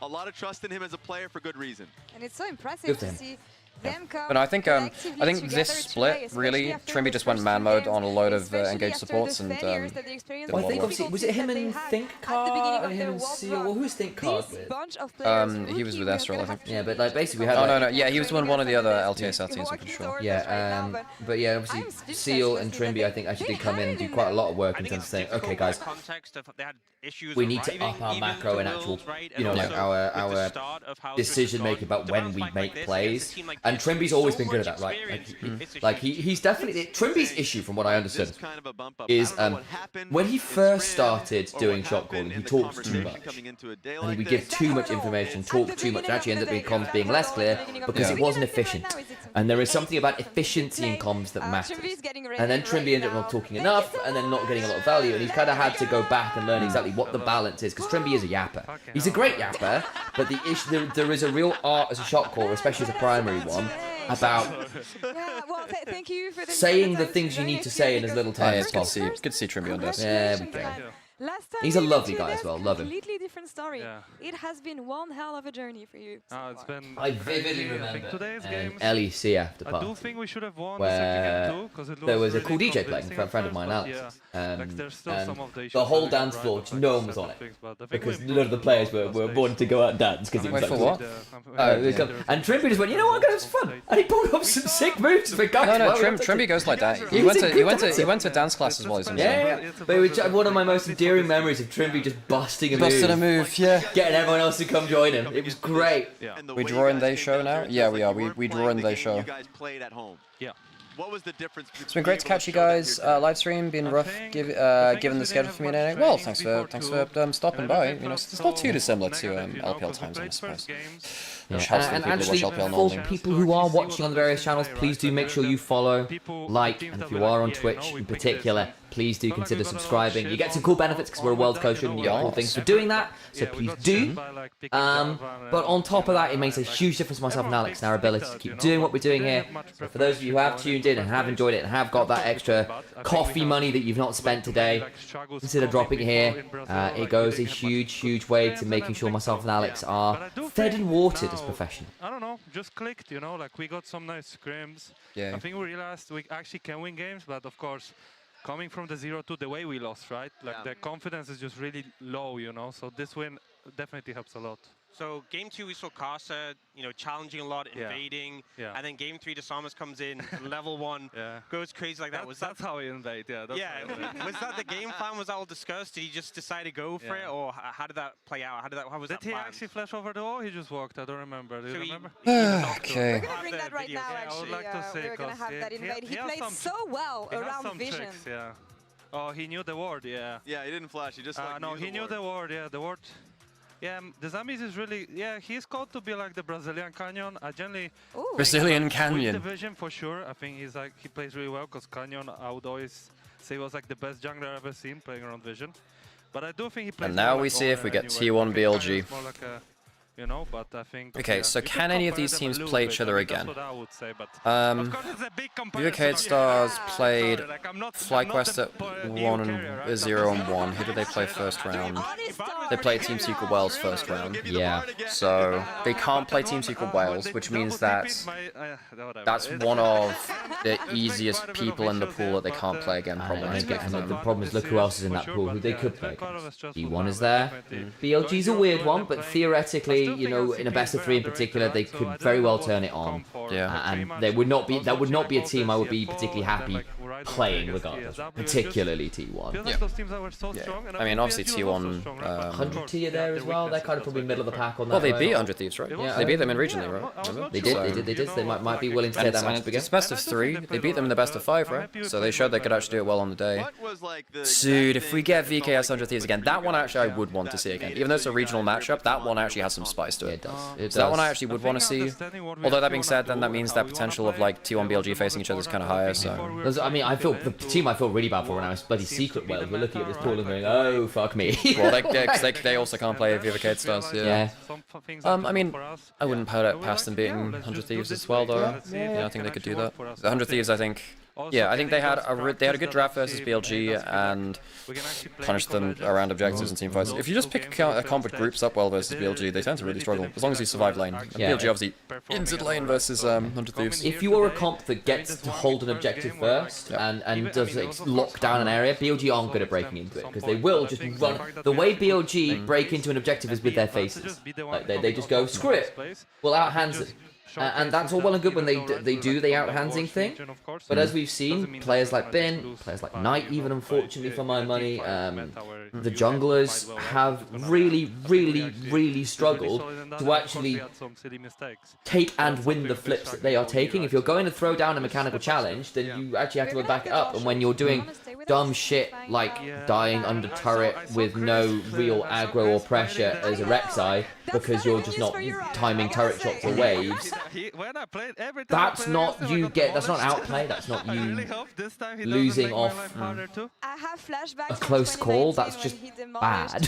A lot of trust in him as a player for good reason. And it's so impressive to see them come. But I think this split really, Trimby just went man mode on a load of engaged supports and. Well, I think obviously was it him and Think Card and him and Seal? Well, who's Think Card with? He was with Estral, I think. Yeah, but like basically we had. Oh no, yeah, he was one of the other LTA teams, I'm pretty sure. Yeah, but yeah, obviously Seal and Trimby, I think actually did come in and do quite a lot of work in terms of saying, okay, guys, we need to up our macro and actual, you know, like our decision making about when we make plays. And Trimby's always been good at that, right? He's definitely Trimby's issue, from what I understood, is when he first started doing shot calling, he talked too much, and he would give too much information, talk too much, and actually ended up being comms being less clear because it wasn't efficient. And there is something about efficiency in comms that matters. And then Trimby ended up not talking enough, and then not getting a lot of value, and he's kind of had to go back and learn exactly what the balance is, because Trimby is a yapper. He's a great yapper, but the issue there is a real art as a shot caller, especially as a primary one, about thank you for saying the things you need to say in as little time as possible. Good to see Trimby on this. There we go. Last time he's a lovely guy as well. Love him. Completely different story. Yeah. It has been one hell of a journey for you. It's been. I vividly remember today's games, LEC after part. I do think we should have won where there was a cool DJ playing, a friend of mine, Alex. And the whole dance floor, no one was on it because none of the players were wanting to go out and dance because it was for what? And Trimby just went, you know what, I'm gonna have some fun, and he pulled up some sick moves for guys. No, Trimby goes like that. He went to dance classes while he's in. Yeah, but it was one of my most endearing memories of Trimby just busting a move, yeah, getting everyone else to come join him. It was great. We draw in they show now. Yeah, we are. We draw in they show. You guys played at home. Yeah. What was the difference? It's been great to catch you guys. Live stream been rough, given the schedule for me today. Well, thanks for stopping by. You know, it's not too dissimilar to LPL times, I suppose. And actually, for people who are watching on the various channels, please do make sure you follow, like, and if you are on Twitch in particular, please do consider subscribing. You get some cool benefits because we're a world coach and you get cool things for doing that, so please do. But on top of that, it makes a huge difference for myself and Alex and our ability to keep doing what we're doing here. So for those of you who have tuned it and have enjoyed it and have got that extra coffee money that you've not spent today, consider dropping here. It goes a huge way to making sure myself and Alex are fed and watered as professionals. I don't know, just clicked, you know, like we got some nice scrims. Yeah. I think we realized we actually can win games, but of course, coming from the 0-2, the way we lost, right? Like the confidence is just really low, you know, so this win definitely helps a lot. So game 2 we saw Casa, you know, challenging a lot, invading, and then game 3 Desamas comes in, level 1, goes crazy like that. That's how we invade, That's was that the game plan? Was that all discussed? Did he just decide to go for it, or how did that play out? How was that Did he planned? actually flash over the wall? He just walked. I don't remember. Do you remember? Okay. We're gonna bring that right now. Actually, we're gonna have that invade. He played so well around vision. Tricks, Oh, he knew the ward, Yeah, he didn't flash. He just like no, he knew the ward. The ward. Yeah, the Zombies is really, he's called to be like the Brazilian Canyon. I generally Brazilian Canyon. With the vision for sure. I think he's like, he plays really well because Canyon, I would always say was like the best jungler I've ever seen playing around vision. But I do think he plays. And now more we like see if we get anyway. T1 BLG. More like a, you know, but I think. Okay, so can any of these teams play each other again? That's what I would say, but Viva Stars played FlyQuest at 1-0-1. Who did they play first round? They played Team Secret Wales first round. Yeah. So they can't play Team Secret Wales, which means that that's one of the easiest people in the pool that they can't play again, probably. And the problem is, look who else is in that pool who they could play against. T1 is there. BLG's a weird one, but theoretically, you know, in a best of 3 in particular, they could very well turn it on. And they would not be. That would not be a team I would be particularly happy playing, regardless. Particularly T1. I mean, obviously T1. 100 T are there as well. They're kind of probably middle of the pack on that. Well, they beat 100 Thieves, right? Yeah, they beat them in regionally, right? Remember? They did. So they might be willing to take that match again. It's best of 3. They beat them in the best of 5, right? So they showed they could actually do it well on the day. Dude, if we get VKS 100 Thieves again, that one actually I would want to see again. Even though it's a regional matchup, that one actually has some spice to it. So that one I actually would want to see. Although that being said, then that means that potential of like T1 BLG facing each other is kind of higher. So I mean, I feel the team I feel really bad for now is bloody Secret Wales. We're looking at this pool and going, oh fuck me. Well, they also can't play Viva Stars. Yeah. I mean, I wouldn't put it past them beating 100 Thieves as well, though. Yeah, I think they could do that. The 100 Thieves, I think. Yeah, I think they had a good draft versus BLG and punished them around objectives and team fights. If you just pick a comp with groups up well versus BLG, they tend to really struggle, as long as you survive lane. And BLG obviously entered lane versus 100 Thieves. If you are a comp that gets to hold an objective first and does lock down an area, BLG aren't good at breaking into it, because they will just run. The way BLG break into an objective is with their faces. Like they just go, screw it, we'll outhands it. And that's all well and good when they do the outhandsing thing, but as we've seen, players like Bin, players like Knight even, unfortunately for my money, the junglers have really struggled to actually take and win the flips that they are taking. If you're going to throw down a mechanical challenge, then you actually have to go back it up, and when you're doing dumb shit like dying under turret with no real aggro or pressure as a Rek'Sai, because you're just not timing turret shots or waves, that's not outplay, that's not you losing off a close call, that's just bad.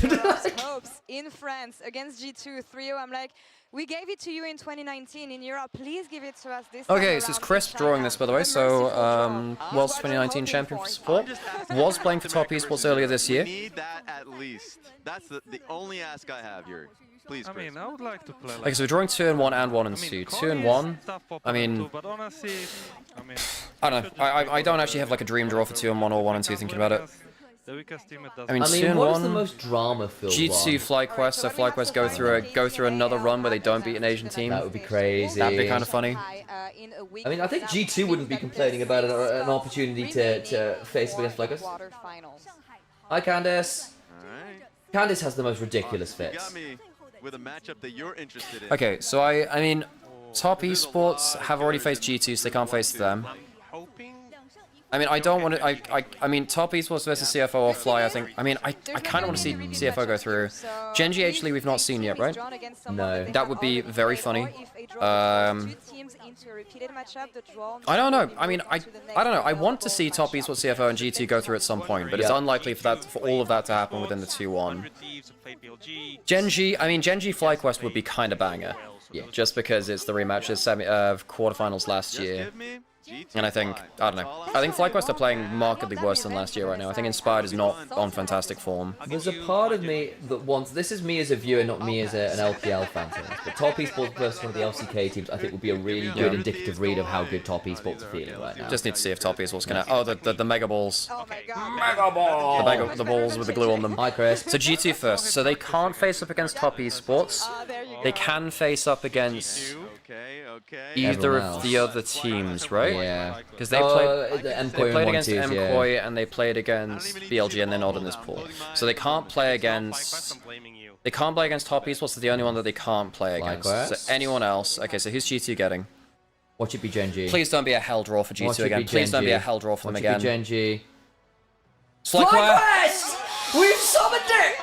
In France against G2 3-0, I'm like, we gave it to you in 2019 in Europe, please give it to us this time. Okay, so it's Crisp drawing this, by the way. So, World's 2019 champion for support. Was playing for Top Esports earlier this year. Need that at least. That's the only ask I have, Yuri. Please, Chris. I mean, I would like to play. Okay, so we're drawing 2-1 and 1-2. 2-1. I mean, I don't know. I don't actually have like a dream draw for 2-1 or 1-2 thinking about it. I mean, 2-1. What's the most drama-filled G2 FlyQuest, so FlyQuest go through another run where they don't beat an Asian team. That would be crazy. That'd be kind of funny. I mean, I think G2 wouldn't be complaining about an opportunity to face up against FlyQuest. Hi, Candice. Candice has the most ridiculous fits. With a matchup that you're interested in. Okay, so I mean, Top Esports have already faced G2, so they can't face them. I mean, I don't want to. I mean, Top Esports versus CFO or Fly. I think. I mean, I kind of want to see CFO go through. Genji actually we've not seen yet, right? No. That would be very funny. I don't know. I mean, I don't know. I want to see Top Esports, CFO, and G2 go through at some point, but it's unlikely for all of that to happen within the 2-1. Genji FlyQuest would be kind of banger. Yeah. Just because it's the rematch of quarterfinals last year. And I think, I don't know, I think FlyQuest are playing markedly worse than last year right now. I think Inspired is not on fantastic form. There's a part of me that wants, this is me as a viewer, not me as an LPL fan, but Top Esports versus one of the LCK teams I think would be a really good indicative read of how good Top Esports are feeling right now. Just need to see if Top Esports gonna, oh, the Mega Balls. Oh my god. Mega Ball! The balls with the glue on them. Hi Chris. So G2 first, so they can't face up against Top Esports. They can face up against either of the other teams, right? Yeah. Because they played against MKOI and they played against BLG and they're not in this pool. So they can't play against... They can't play against Top Esports, they're the only one that they can't play against. So anyone else... Okay, so who's G2 getting? Watch it be Gen G. Please don't be a hell draw for G2 again. Please don't be a hell draw for them again. Watch it be Gen G. FlyQuest! We've summoned it!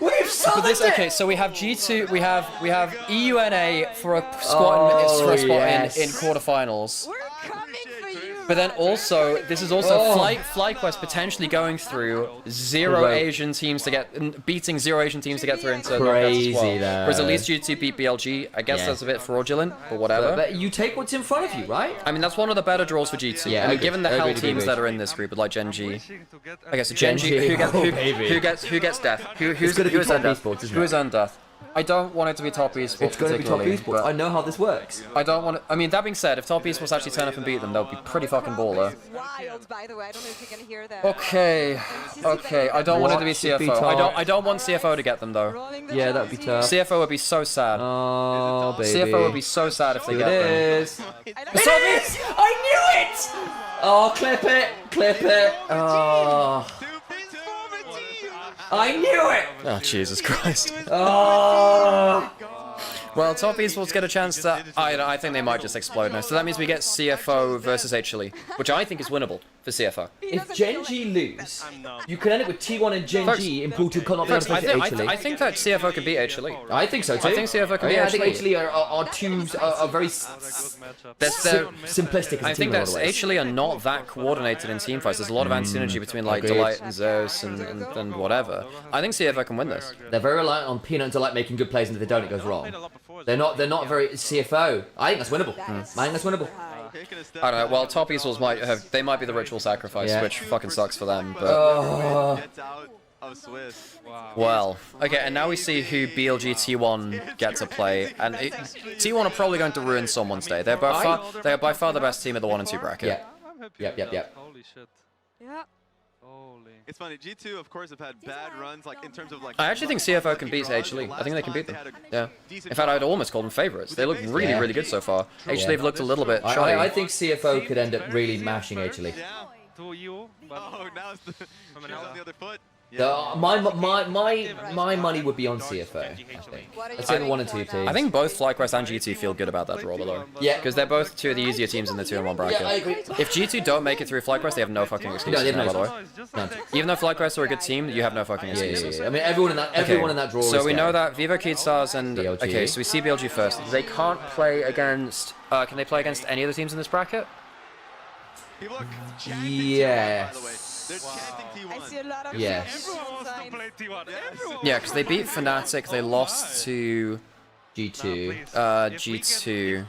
We've summoned it! Okay, so we have G2, we have EUNA for a spot in quarterfinals. But then also, this is also FlyQuest potentially going through beating zero Asian teams to get through into crazy well. though. Whereas at least G2 beat BLG. I guess that's a bit fraudulent, but whatever. But you take what's in front of you, right? I mean, that's one of the better draws for G2. Yeah, I mean, given the hell teams that are in this group, like Gen G. Okay, so Gen G, who gets death? Who's on death? I don't want it to be Top Esports. It's going to be Top Esports. I know how this works. I don't want it. I mean, that being said, if Top Esports actually turn up and beat them, that would be pretty fucking baller. Wild, by the way. I don't know if you can hear that. Okay. I don't want it to be CFO. I don't want CFO to get them though. Yeah, that would be tough. CFO would be so sad. Oh, baby. CFO would be so sad if they get them. It is! I knew it! Oh, clip it! Clip it! Oh. I knew it! Oh, Jesus Christ. Oh. Well, Top Esports get a chance to... I think they might just explode now. So that means we get CFO versus HLE, which I think is winnable for CFO. If Gen G lose, you can end up with T1 and Gen G in pool 2 cannot be able to play HLE. I think that CFO can beat HLE. I think so too. I think CFO can beat HLE. I think HLE are very simplistic. I think that HLE are not that coordinated in team fights. There's a lot of anti-synergy between like Delight and Zeus and whatever. I think CFO can win this. They're very reliant on Peanut and Delight making good plays, and if they don't, it goes wrong. They're not very CFO. I think that's winnable. I think that's winnable. I don't know. Well, Top Esports might be the ritual sacrifice, which fucking sucks for them. But well, okay, and now we see who BLG T1 get to play, and T1 are probably going to ruin someone's day. They are by far the best team at the 1 and 2 bracket. Yep. Holy shit. Yeah. It's funny, G2 of course have had bad runs, like in terms of like... I actually think CFO can beat HLE. I think they can beat them. Yeah. In fact, I'd almost call them favorites. They look really good so far. HLE have looked a little bit shoddy. I think CFO could end up really mashing HLE. Oh, now it's the other foot. My money would be on CFO, I think. I'd say the 1 and 2 teams. I think both FlyQuest and G2 feel good about that draw, though. Yeah. Because they're both two of the easier teams in the 2 and 1 bracket. Yeah, I agree. If G2 don't make it through FlyQuest, they have no fucking excuse, by the way. None. Even though FlyQuest are a good team, you have no fucking excuses. Yeah. I mean, everyone in that draw is so we know that Vivo Keystars and... BLG. Okay, so we see BLG first. They can't play against... can they play against any of the teams in this bracket? Yes. I see a lot of yes. Yeah, because they beat Fnatic, they lost to... G2. G2.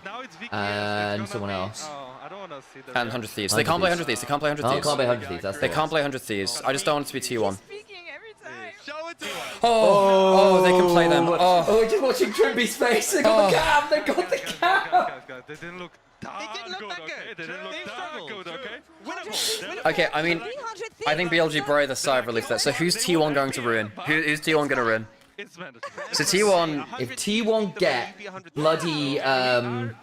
And someone else. And 100 Thieves. They can't play 100 Thieves. They can't play 100 Thieves. Can't play 100 Thieves. They can't play 100 Thieves. I just don't want it to be T1. Oh, they can play them. Oh, we're just watching Trimby's face. They got the cam. They got the cam. They didn't look that good, okay? They didn't look that good, okay? Okay, I mean, I think BLG breathed a sigh of relief there. So who's T1 going to ruin? Who's T1 going to ruin? So T1... If T1 get bloody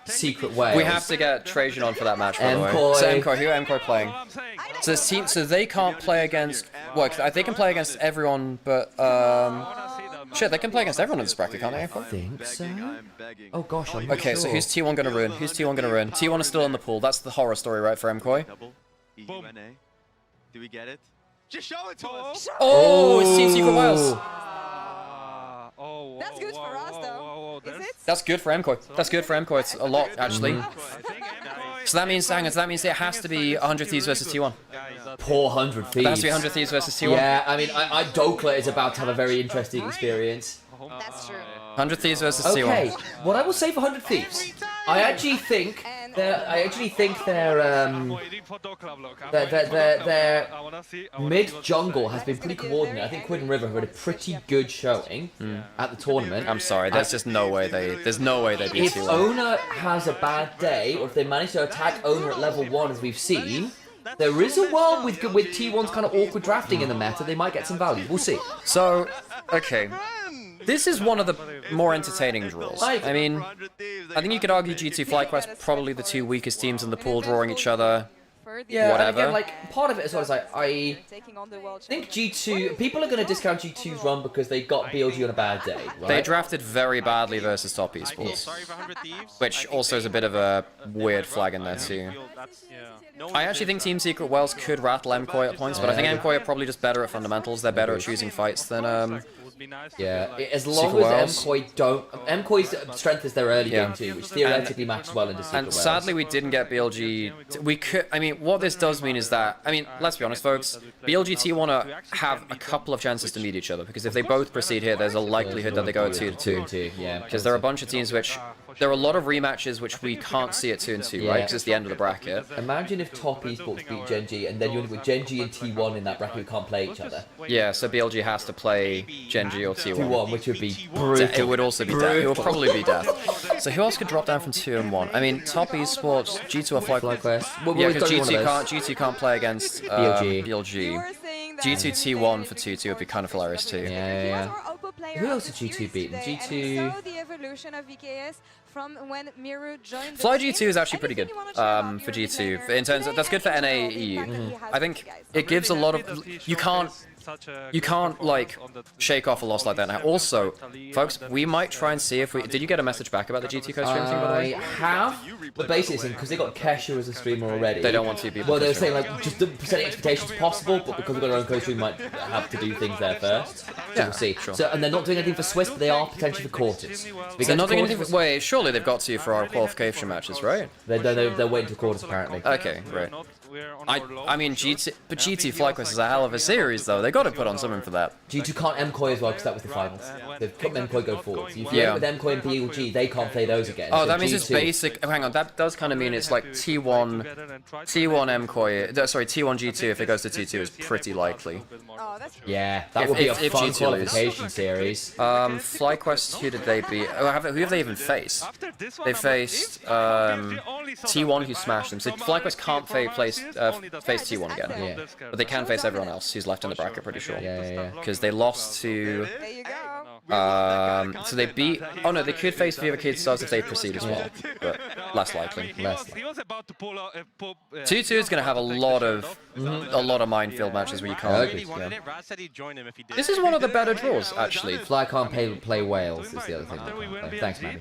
secret whales... We have to get Trajan on for that match, by the way. MKOI. So MKOI, who are MKOI playing? So this team, so they can't play against... Well, they can play against everyone, but... Shit, they can play against everyone in this bracket, can't they? I think so. Oh gosh, I'm not Okay, sure. so who's T1 gonna ruin? Who's T1 gonna ruin? T1 is still in the pool. That's the horror story, right, for MKOI? EUNA. Do we get it? Just show it to us! Oh, it's Team Secret Wales! That's good for us, though. Is it? That's good for MKOI. That's good for MKOI. It's a lot, actually. So that means, it has to be 100 Thieves versus T1. Poor 100 Thieves. It has to be 100 Thieves versus T1. Yeah, I mean, Dokla is about to have a very interesting experience. That's true. 100 Thieves versus T1. Okay, what I will say for 100 Thieves, I actually think I actually think their mid jungle has been pretty coordinated. I think Quid and River have had a pretty good showing at the tournament. I'm sorry, there's just no way there's no way they beat If T1. Owner has a bad day, or if they manage to attack Owner at level 1, as we've seen, there is a world with T1's kind of awkward drafting in the meta. They might get some value. We'll see. So, okay. This is one of the more entertaining draws. I mean, I think you could argue G2 FlyQuest probably the two weakest teams in the pool drawing each other. Yeah, whatever. And again, like, part of it as well is like, I think G2, people are going to discount G2's run because they got BLG on a bad day, right? They drafted very badly versus top esports, which also is a bit of a weird flag in there too. I actually think Team Secret Wells could rattle MKOI at points, but I think MKOI are probably just better at fundamentals. They're better at choosing fights than yeah, as long as MKOI don't... MKOI's strength is their early game too, which theoretically matches well into Secret And Wells. sadly we didn't get BLG... We could... I mean, what this does mean is that... I mean, let's be honest, folks. BLG T1 have a couple of chances to meet each other, because if they both proceed here, there's a likelihood that they go at 2-2. Yeah, because there are a bunch of teams which... There are a lot of rematches which we can't see at 2-2, right? Because it's the end of the bracket. Imagine if top esports beat Gen G, and then you end up with Gen G and T1 in that bracket who can't play each other. Yeah, so BLG has to play Gen G or T1. T1, which would be brutal. It would also be death. It would probably be death. So who else could drop down from 2 and 1? I mean, top esports, G2 or FlyQuest. Yeah, because G2 can't play against BLG. G2 T1 for 2-2 would be kind of hilarious too. Yeah. Who else did G2 beat? G2... Fly G2 is actually pretty good for G2. In terms of, that's good for NA-EU. I think it gives a lot of... You can't like shake off a loss like that now. Also, folks, we might try and see if we... Did you get a message back about the GT co stream thing, by the way? I have. The basis thing, because they got Kesha as a streamer already. They don't want to be. Well, they were saying like just the setting expectations possible, but because we've got our own co stream, we might have to do things there first. So we'll see. Sure. So, and they're not doing anything for Swiss, but they are potentially for quarters. They're not doing anything for... Wait, surely they've got to for our qualification matches, right? They're waiting to quarters apparently. Okay, right. I mean, GT FlyQuest is a hell of a series, though. They got to put on something for that. G2 can't MKOI as well, because that was the finals. They've got MKOI go forward. So if you with MKOI and BLG, they can't play those again. Oh, so that means G2... it's basic. Oh, hang on, that does kind of mean it's like T1 MKOI. Sorry, T1 G2 if it goes to T2 is pretty likely. Yeah, that would be a fun qualification series. FlyQuest, who did they beat? Oh, who have they even faced? They faced T1 who smashed them. So FlyQuest can't face T1 again. Yeah. But they can face everyone else who's left in the bracket, pretty sure. Yeah. Because they lost to... so they beat... Oh no, they could face Viva Kid Stars if they proceed as well, but less likely. 2-2 is going to have a lot of minefield matches where you can't... This is one of the better draws, actually. Fly can't play Wales is the other thing. Thanks, man.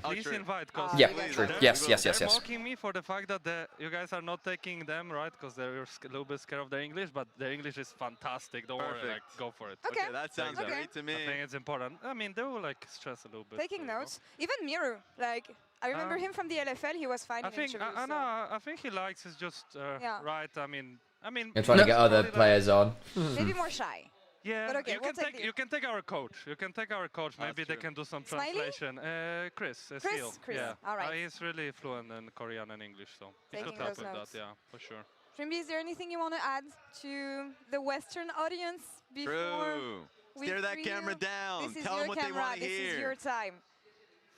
Yeah, true. Yes. Mocking me for the fact that you guys are not taking them, right? Because they're a little bit scared of their English, but their English is fantastic. Don't worry, like, go for it. Okay, that sounds great to me. I think it's important. I mean, they will like stress a little bit. Taking notes. Even Miru, like I remember him from the LFL. He was fine. I think he likes is just right. I mean, You're trying to get other players on. Maybe more shy. Yeah, but okay, you can take our coach. Maybe they can do some translation. Chris. Yeah. All right. He's really fluent in Korean and English, so he could help with that. Yeah, for sure. Trimby, is there anything you want to add to the Western audience before we Stare that camera down. Tell them what they want to hear. This is your time.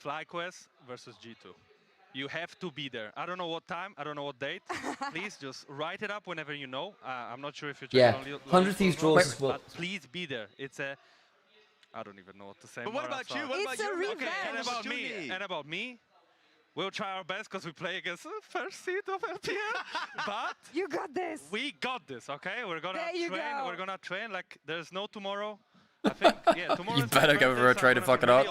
FlyQuest versus G2. You have to be there. I don't know what time, I don't know what date. Please just write it up whenever you know. I'm not sure if you're checking on 100 Thieves draws as well. But please be there. It's a... I don't even know what to say. But what about you? What about you? Okay, and about me, we'll try our best because we play against the first seed of LPL. But you got this. We got this, okay? We're gonna train. Go. We're gonna train like there's no tomorrow. I think, yeah, tomorrow. You better go for a trade and fuck it up.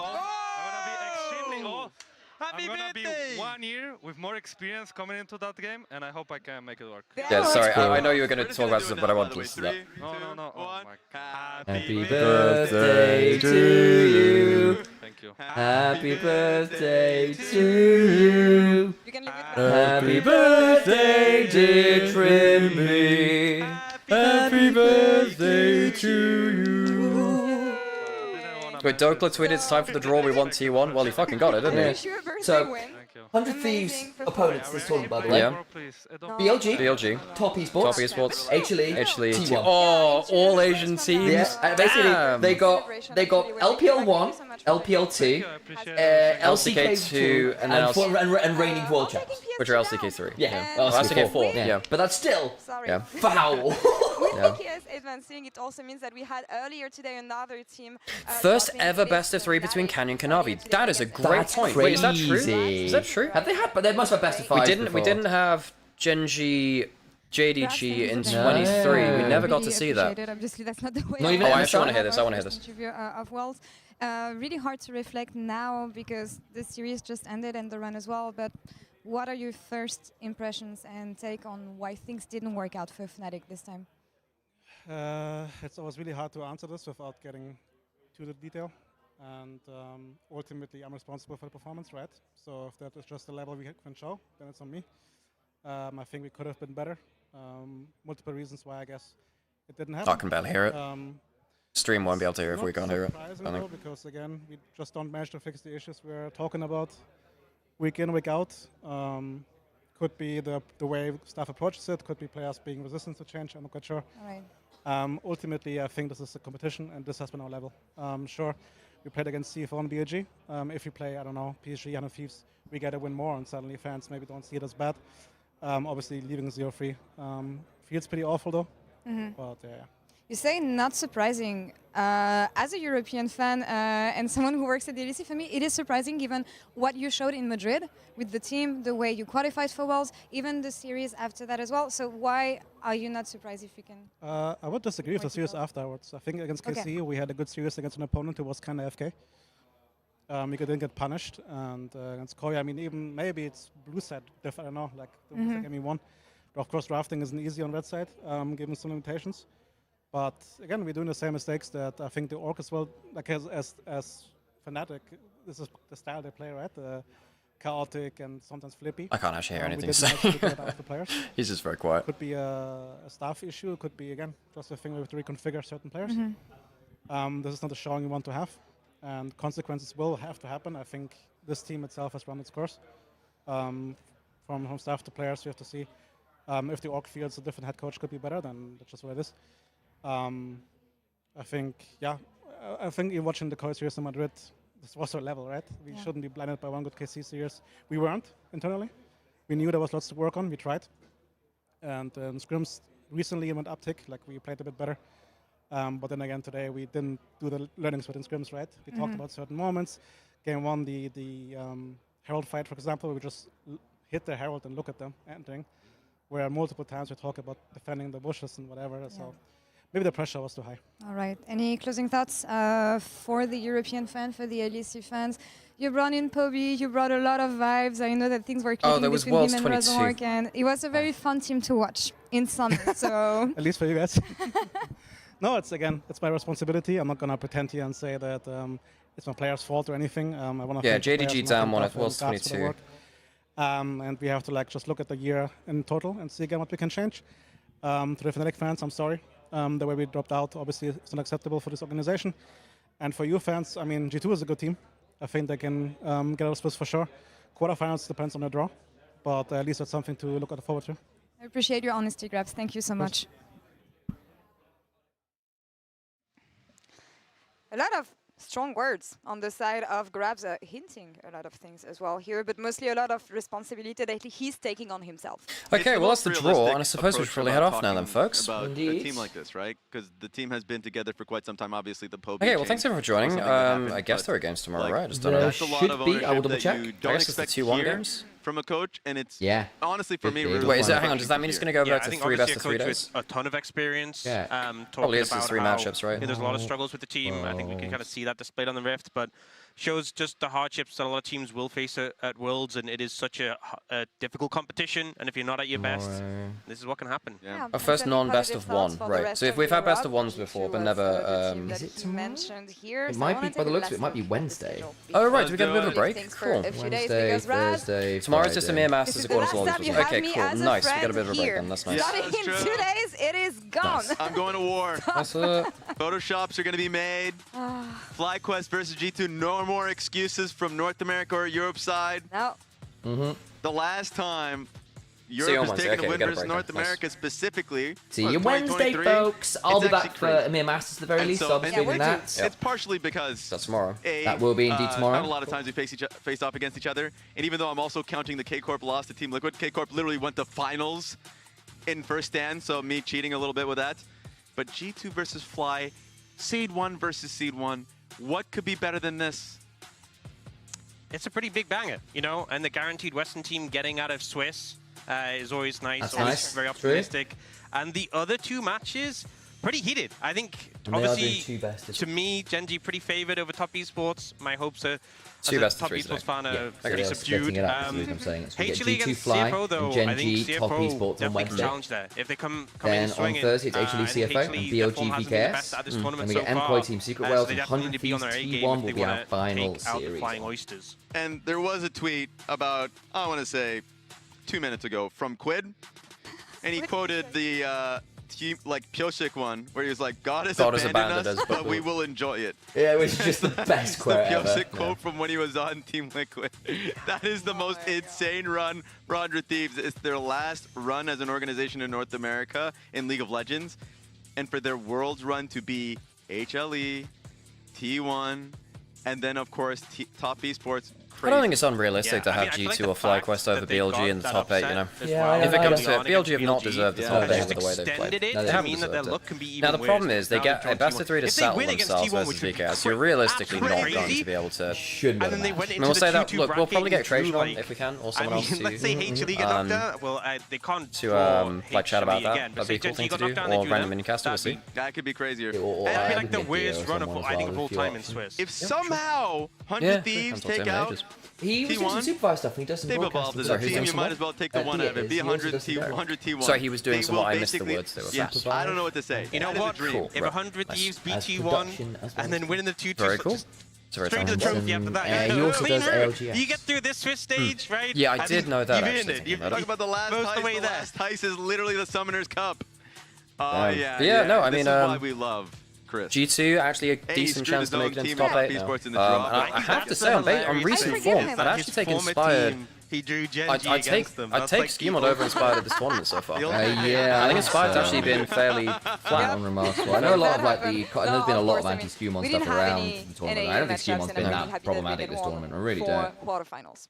I'm gonna be 1 year with more experience coming into that game, and I hope I can make it work. Yeah, sorry, I know you were going to talk about this, but I want to listen to that. No. Oh my God. Happy birthday to you. Thank you. Happy birthday to you. Happy birthday, dear Trimby. Happy birthday to you. Wait, Dokla tweeted it's time for the draw, we want T1. Well, he fucking got it, didn't he? So, 100 Thieves opponents this tournament, by the way. Yeah. BLG. Top Esports. HLE. T1. Oh, all Asian teams. Yeah, basically they got LPL 1, LPL 2, LCK 2, and reigning world champs. Which are LCK 3. Yeah, LCK 4. Yeah. But that's still foul. With BKS advancing, it also means that we had earlier today another team. First ever best of 3 between Canyon and Navi. That is a great point. Crazy. Wait, is that true? Is that true? Have they had? But they must have best of 5. We didn't have Genji, JDG in 23. We never got to see that. Obviously, that's not the way. Not even I actually want to hear this. I want to hear this. Of Worlds. Really hard to reflect now because the series just ended and the run as well. But what are your first impressions and take on why things didn't work out for Fnatic this time? It's always really hard to answer this without getting to the detail. And ultimately, I'm responsible for the performance, right? So if that is just the level we can show, then it's on me. I think we could have been better. Multiple reasons why I guess it didn't happen. I can barely hear it. Stream won't be able to hear if we can't hear it. Though, because again, we just don't manage to fix the issues we're talking about week in, week out. Could be the way staff approaches it. Could be players being resistant to change. I'm not quite sure. All right. Ultimately, I think this is a competition, and this has been our level. Sure, we played against CFO and BLG. If we play, I don't know, PSG, 100 Thieves, we get to win more, and suddenly fans maybe don't see it as bad. Obviously, leaving 0-3 feels pretty awful, though. But yeah. You say not surprising. As a European fan and someone who works at the LEC, for me, it is surprising given what you showed in Madrid with the team, the way you qualified for Worlds, even the series after that as well. So why are you not surprised if you can? I would disagree with the series afterwards. I think against KC, we had a good series against an opponent who was kind of FK. We didn't get punished. And against Korea, I mean, even maybe it's blue side diff, I don't know, like the game won. But of course, drafting isn't easy on red side, given some limitations. But again, we're doing the same mistakes that I think the org as well, like as Fnatic, this is the style they play, right? Chaotic and sometimes flippy. I can't actually hear anything he's saying. He's just very quiet. Could be a staff issue. Could be, again, just a thing where we have to reconfigure certain players. This is not the showing you want to have. And consequences will have to happen. I think this team itself has run its course. From staff to players, you have to see. If the org feels a different head coach could be better, then that's just what it is. I think, I think you're watching the Koi series in Madrid. This was our level, right? We shouldn't be blinded by one good KC series. We weren't internally. We knew there was lots to work on. We tried. And scrims recently went uptick, like we played a bit better. But then again, today we didn't do the learnings within scrims, right? We talked about certain moments. Game 1, the Herald fight, for example, we just hit the Herald and look at them entering. Where multiple times we talk about defending the bushes and whatever. So maybe the pressure was too high. All right. Any closing thoughts for the European fan, for the LEC fans? You brought in Poby, you brought a lot of vibes. I know that things were clicking between him and Razork, and it was a very fun team to watch in summer. So at least for you guys. No, it's my responsibility. I'm not gonna pretend here and say that it's my player's fault or anything. I want to. Yeah, JDG down one at Worlds 22. And we have to just look at the year in total and see again what we can change. To the Fnatic fans, I'm sorry. The way we dropped out, obviously, is not acceptable for this organization. And for you fans, I mean, G2 is a good team. I think they can get out of Swiss for sure. Quarterfinals depends on the draw, but at least that's something to look forward to. I appreciate your honesty, Grabs. Thank you so much. A lot of strong words on the side of Grabs, hinting a lot of things as well here, but mostly a lot of responsibility that he's taking on himself. Okay, well, that's the draw, and I suppose we should probably head off now then, folks. About a team like this, right? Because the team has been together for quite some time, obviously, the Poby. Okay, well, thanks everyone for joining. I guess there are games tomorrow, right? I just don't know. That's a lot of ownership I will double check. that you don't expect the 2-1 here games from a coach, and it's honestly for me Really wait, hang on, does that mean it's going to go back to 3 best of 3 days? With a ton of experience. Probably is the 3 matchups, right? There's a lot of struggles with the team. I think we can kind of see that displayed on the Rift, but shows just the hardships that a lot of teams will face at Worlds, and it is such a difficult competition, and if you're not at your best, this is what can happen. Our first non-best of 1, right. So if we've had best of 1s before, but never... Is it mentioned here? It might be, by the looks of it, might be Wednesday. Oh, right, do we get a bit of a break? Cool. Wednesday, Thursday, Tomorrow's just a mere This is Masters the last time you have Okay, me cool, as a nice. We got a friend bit of a break here. then, that's nice. Starting in 2 days, it is gone. I'm going to war. That's it. Photoshops are going to be made. FlyQuest versus G2. No more excuses from North America or Europe side. No. The last time Europe has taken a win versus North America specifically. See you Wednesday, folks. I'll be back for Emir Masters at the very least. So I'll be streaming that. It's partially because that's tomorrow. That will be indeed tomorrow. Not a lot of times we face off against each other, and even though I'm also counting the K-Corp loss to Team Liquid, K-Corp literally went to finals in first stand, so me cheating a little bit with that. But G2 versus Fly, Seed 1 versus Seed 1. What could be better than this? It's a pretty big banger, you know, and the guaranteed Western team getting out of Swiss is always nice. That's always nice. Very optimistic. And the other two matches, pretty heated. I think, obviously, to me, Genji pretty favored over Top Esports. My hopes are, as a Top Esports fan, are pretty subdued. HLE against CFO, though, I think CFO definitely can challenge there. If they come in swinging, on Thursday, it's HLE CFO and BOG VKS. And we get MKOI Team Secret Wales and 100 Thieves T1 will be our final series. And there was a tweet about, I want to say, 2 minutes ago from Quid, and he quoted the Pioshik one, where he was like, God has abandoned us, but we will enjoy it. Yeah, which is just the best quote the ever. Pioshik quote from when he was on Team Liquid. That is the most insane run for 100 Thieves. It's their last run as an organization in North America in League of Legends, and for their Worlds run to be HLE, T1, and then, of course, Top Esports. I don't think it's unrealistic to have G2 or FlyQuest over BLG in the top 8, you know. Yeah, if it comes to it, BLG have not deserved the top 8 with the way they've played. They haven't deserved it. Now, the problem is they get a best of 3 to settle themselves versus VKS. You're realistically not going to be able to... And then we'll say that, look, we'll probably get Trajan on if we can, or someone else to... Let's say HLE get knocked out. Well, they can't to chat about that. That'd be a cool thing to do. Or random minicast, we'll see. That could be crazier. That'd be like the weirdest run of all time in Swiss. If somehow 100 Thieves take out He was doing some supervised stuff and he does some they've evolved as a team, you might as well take the one out of it. Be 100 T1. Sorry, he was doing some, I missed the words. They were yes, I don't know what to say. You know what? Cool. If 100 Thieves beat T1 and then winning the 2-2, very cool. Straight to the trophy after that. He also does LGS. You get through this Swiss stage, right? Yeah, I did know that. You've earned it. You've talked about the last heist. The last heist is literally the Summoner's Cup. Yeah, no, I mean, this is why we love Chris. G2 actually a decent chance to make it into top 8 now. I have to say, on recent form, I'd actually take Inspired. He drew Genji I'd take Skimod over Inspired at this tournament so far. Yeah, I think Inspired's actually been fairly flat. Unremarkable. I know a lot of there's been a lot of anti-Skimod stuff around the tournament. I don't think Skimod's been that problematic this tournament. I really don't. Quarterfinals.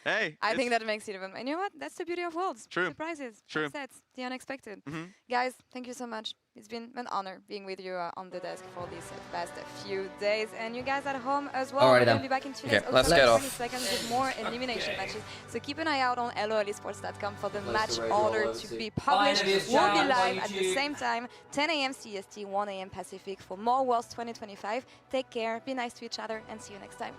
Hey, I think that makes it even. And you know what? That's the beauty of Worlds. True. Surprises. True. Upsets. The unexpected. Guys, thank you so much. It's been an honor being with you on the desk for these past few days. And you guys at home as well. Alrighty, We'll be back in 2 days. Okay, let's get off. 20 seconds with more elimination matches. So keep an eye out on lolesports.com for the match order to be published. We'll be live at the same time, 10 a.m. CST, 1 a.m. Pacific for more Worlds 2025. Take care, be nice to each other, and see you next time.